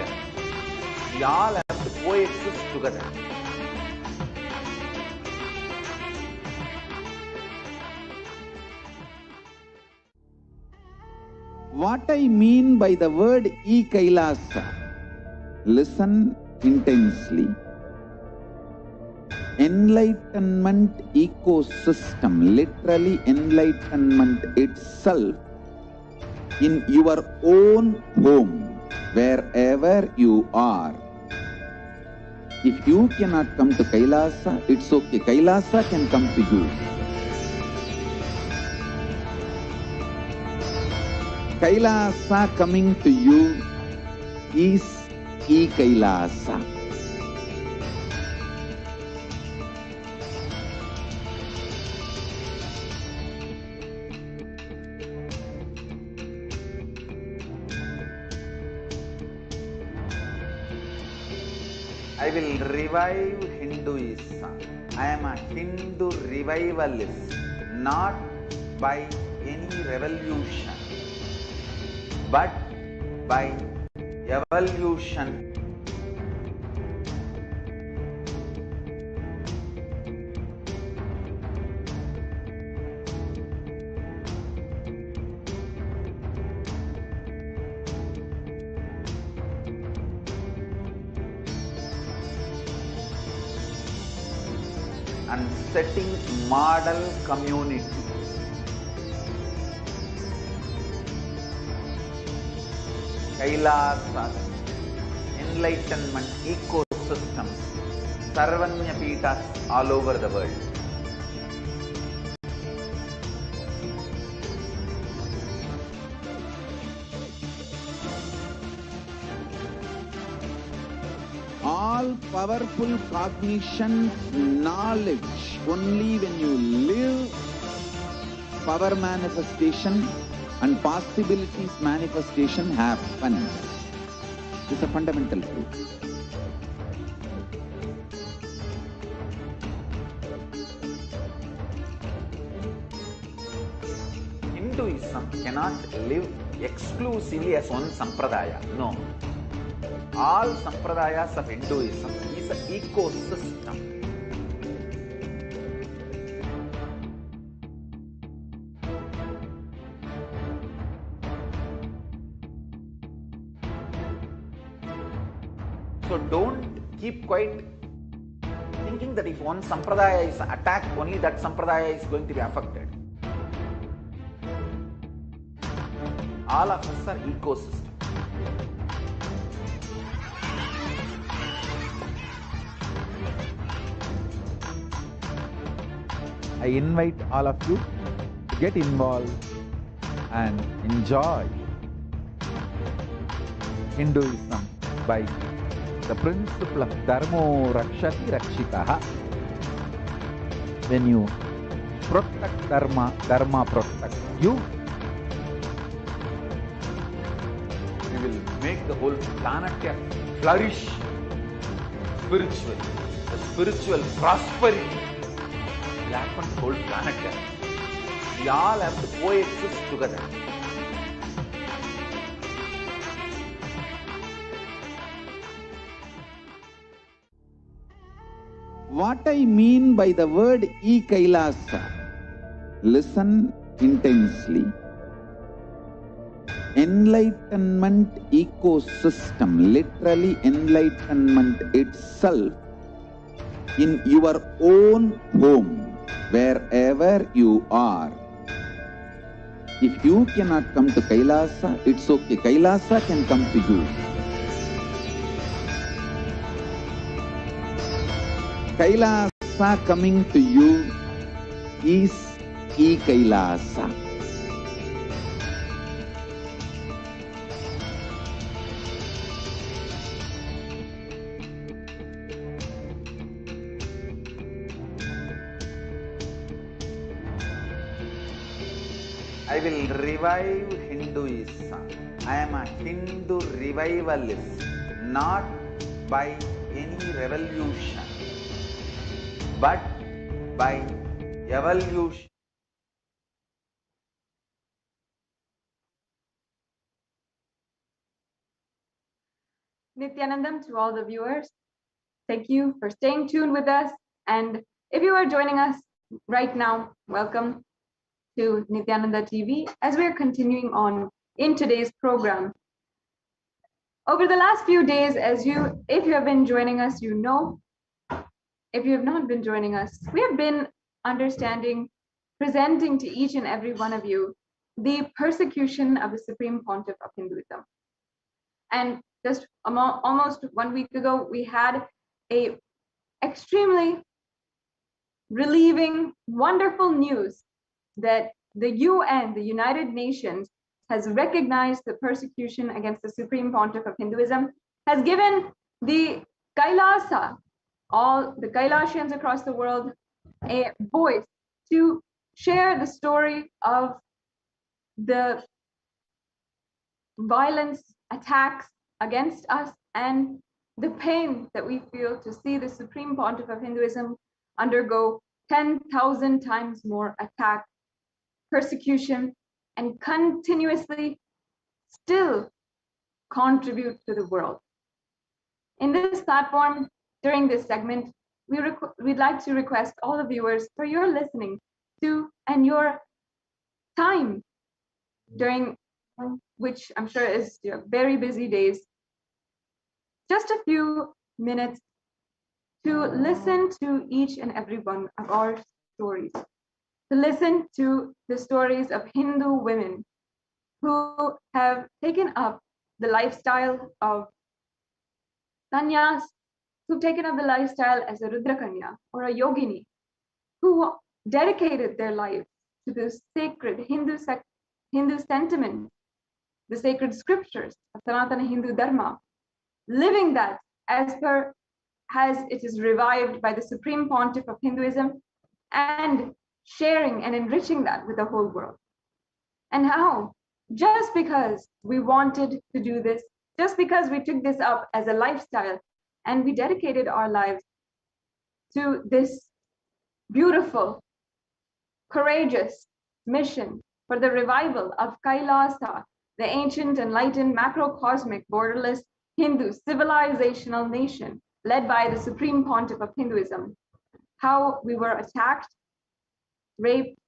We all have to coexist together. What I mean by the word Kailasa, listen intensely. Enlightenment ecosystem, literally enlightenment itself, in your own home, wherever you are. If you cannot come to Kailasa, it's okay. Kailasa can come to you. Kailasa coming to you is Kailasa. I will revive Hinduism. I am a Hindu revivalist, not by any revolution, but by evolution. and setting model community. Kailasa, enlightenment ecosystems, Sarvanya Peethas all over the world. All powerful cognition, knowledge, only when you live, power manifestation and possibilities manifestation happens. This is a fundamental truth. Hinduism cannot live exclusively as one sampradaya. No. All sampradayas of Hinduism is an ecosystem. So don't keep quiet thinking that if one sampradaya is attacked, only that sampradaya is going to be affected. All of us are ecosystem. I invite all of you to get involved and enjoy Hinduism by the principle of Dharmo Rakshati Rakshitaha. When you protect Dharma, Dharma protects you. You will make the whole planet flourish spiritually. The spiritual prosperity will happen to the whole planet. We all have to coexist together. What I mean by the word Kailasa, listen intensely. Enlightenment ecosystem, literally enlightenment itself, in your own home, wherever you are. If you cannot come to Kailasa, it's okay. Kailasa can come to you. Kailasa coming to you is Kailasa. I will revive Hinduism. I am a Hindu revivalist, not by any revolution, but by evolution. Nithyanandam, to all the viewers, thank you for staying tuned with us. And if you are joining us right now, welcome to Nithyananda TV as we are continuing on in today's program. Over the last few days, if you have been joining us, you know. If you have not been joining us, we have been understanding, presenting to each and every one of you the persecution of the Supreme Pontiff of Hinduism. And just almost 1 week ago, we had a extremely relieving, wonderful news that the UN, the United Nations, has recognized the persecution against the Supreme Pontiff of Hinduism, has given the Kailasa, all the Kailasians across the world, a voice to share the story of the violence, attacks against us, and the pain that we feel to see the Supreme Pontiff of Hinduism undergo 10,000 times more attack, persecution, and continuously still contribute to the world. In this platform, during this segment, we'd like to request all the viewers for your listening to and your time during which I'm sure is your very busy days, just a few minutes to listen to each and every one of our stories, to listen to the stories of Hindu women who have taken up the lifestyle of Kanyas, who've taken up the lifestyle as a Rudra Kanya or a Yogini, who dedicated their lives to the sacred Hindu sentiment, the sacred scriptures of Sanatana Hindu Dharma, living that as it is revived by the Supreme Pontiff of Hinduism, and sharing and enriching that with the whole world. And how, just because we wanted to do this, just because we took this up as a lifestyle and we dedicated our lives to this beautiful, courageous mission for the revival of Kailasa, the ancient, enlightened, macrocosmic, borderless Hindu civilizational nation led by the Supreme Pontiff of Hinduism, how we were attacked, raped,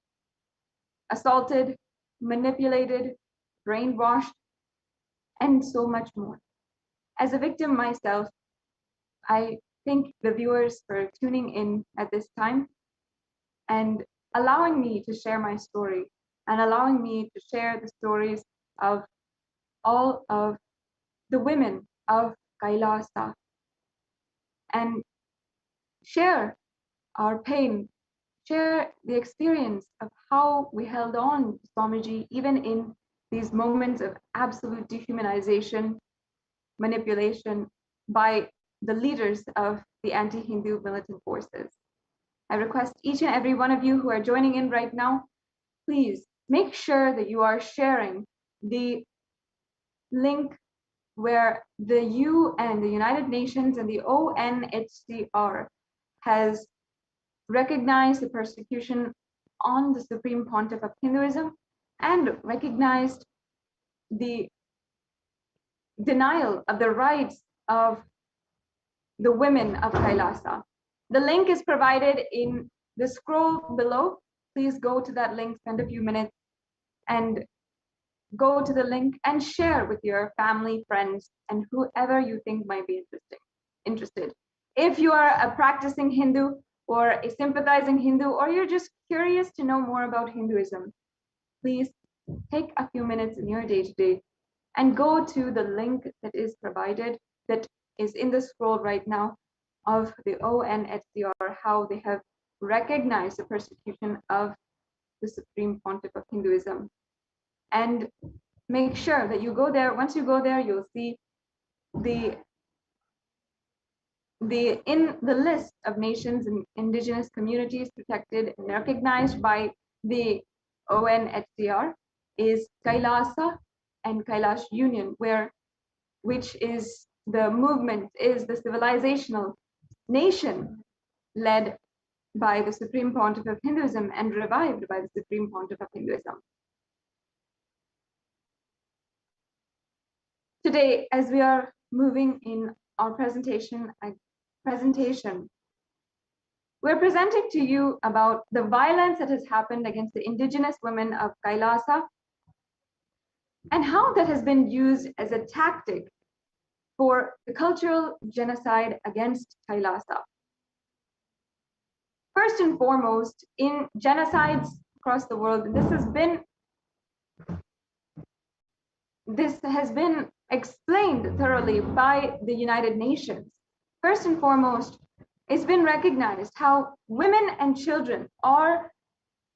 assaulted, manipulated, brainwashed, and so much more. As a victim myself, I thank the viewers for tuning in at this time and allowing me to share my story and allowing me to share the stories of all of the women of Kailasa and share our pain, share the experience of how we held on to Swamiji even in these moments of absolute dehumanization, manipulation by the leaders of the anti-Hindu militant forces. I request each and every one of you who are joining in right now, please make sure that you are sharing the link where the UN, the United Nations, and the ONHCR has recognized the persecution on the Supreme Pontiff of Hinduism and recognized the denial of the rights of the women of Kailasa. The link is provided in the scroll below. Please go to that link, spend a few minutes and go to the link and share with your family, friends, and whoever you think might be interested. If you are a practicing Hindu or a sympathizing Hindu, or you're just curious to know more about Hinduism, please take a few minutes in your day-to-day and go to the link that is provided, that is in the scroll right now, of the ONHCR, how they have recognized the persecution of the Supreme Pontiff of Hinduism. And make sure that you go there. Once you go there, you'll see in the list of nations and indigenous communities protected and recognized by the ONHCR is Kailasa and Kailash Union, which is the movement, is the civilizational nation led by the Supreme Pontiff of Hinduism and revived by the Supreme Pontiff of Hinduism. Today, as we are moving in our presentation, we're presenting to you about the violence that has happened against the indigenous women of Kailasa and how that has been used as a tactic for the cultural genocide against Kailasa. First and foremost, in genocides across the world, and this has been explained thoroughly by the United Nations. First and foremost, it's been recognized how women and children are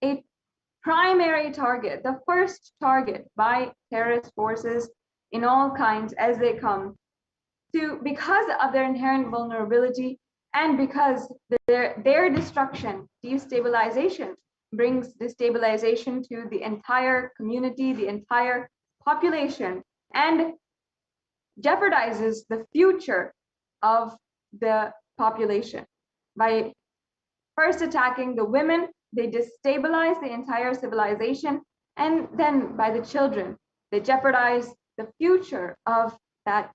a primary target, the first target by terrorist forces in all kinds as they come to, because of their inherent vulnerability and because their destruction, destabilization, brings destabilization to the entire community, the entire population, and jeopardizes the future of the population. By first attacking the women, they destabilize the entire civilization, and then by the children, they jeopardize the future of that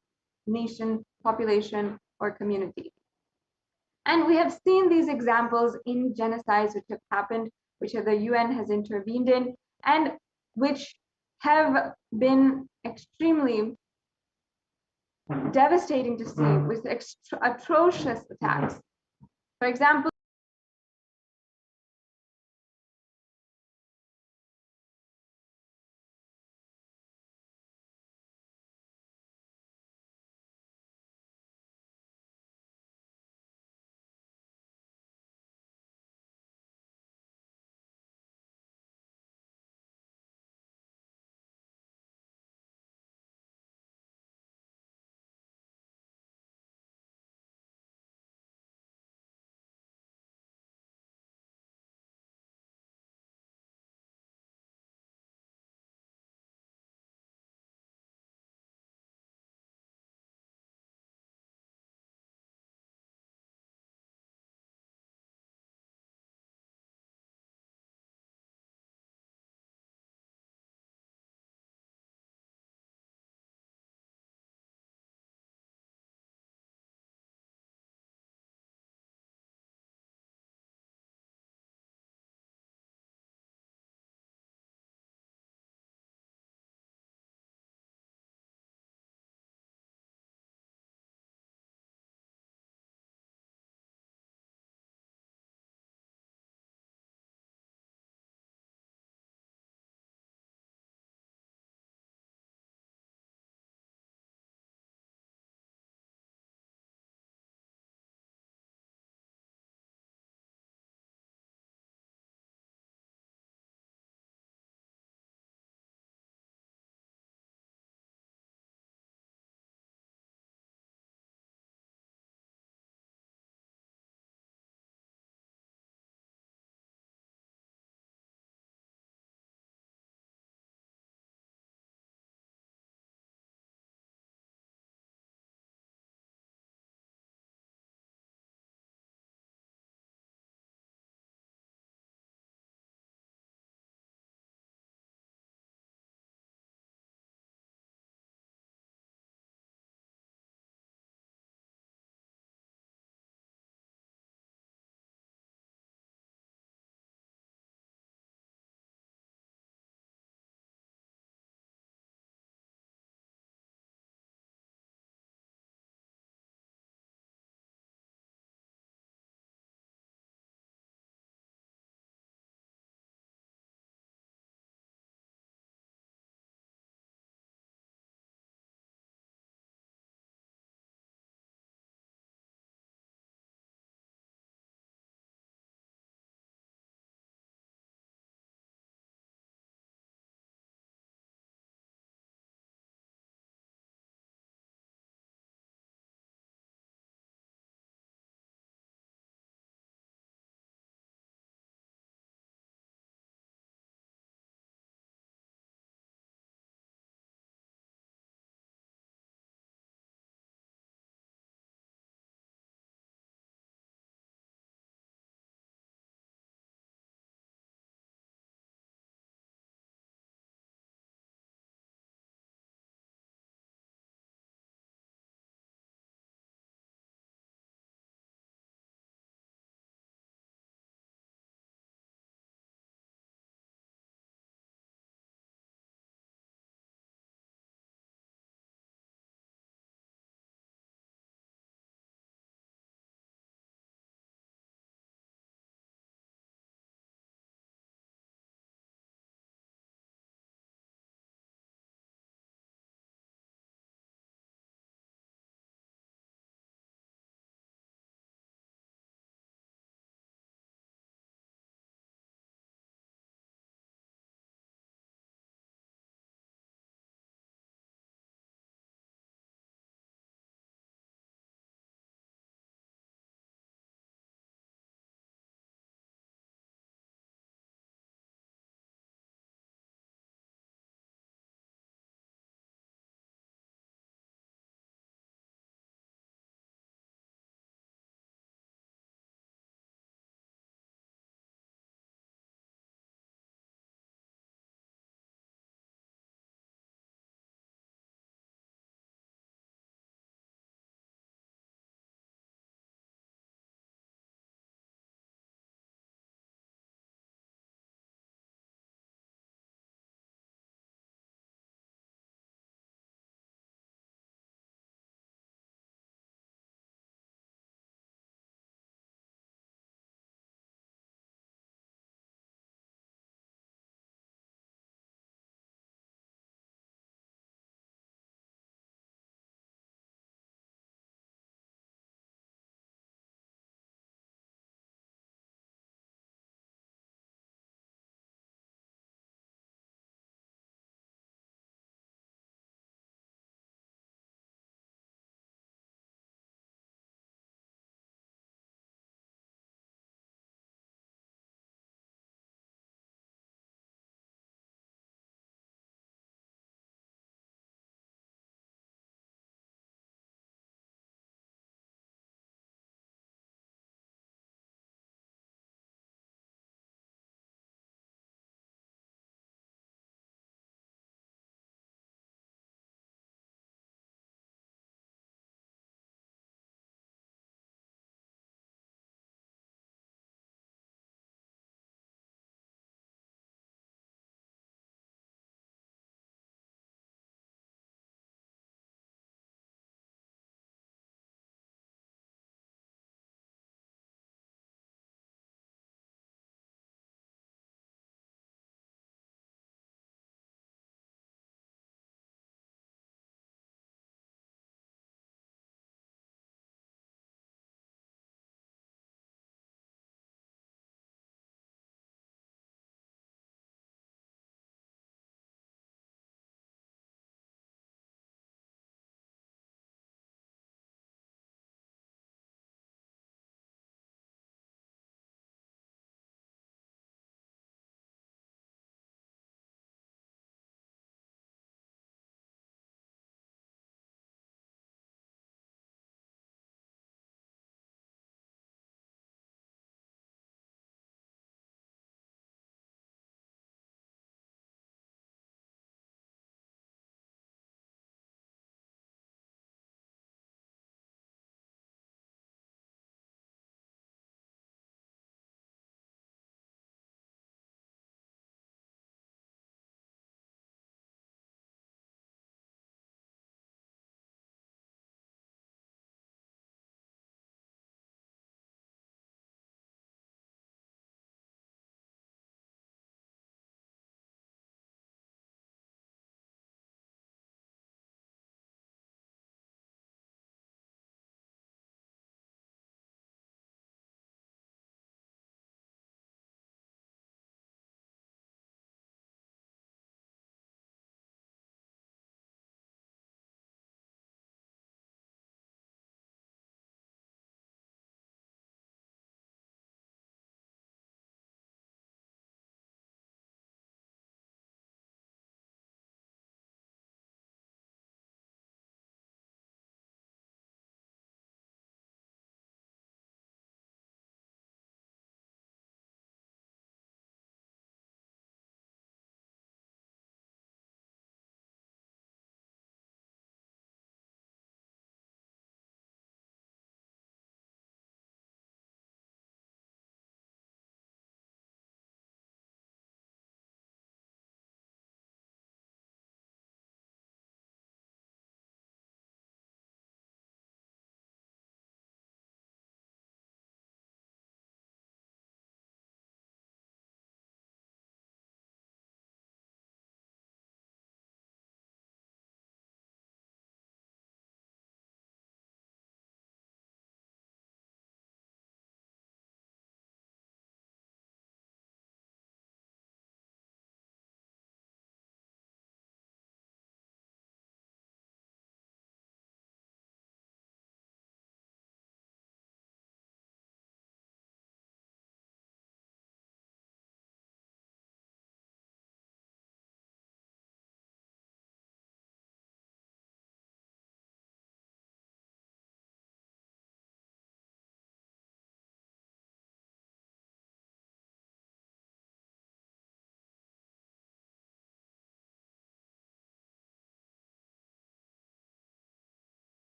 nation, population, or community. And we have seen these examples in genocides which have happened, which the UN has intervened in, and which have been extremely devastating to see, with atrocious attacks For example,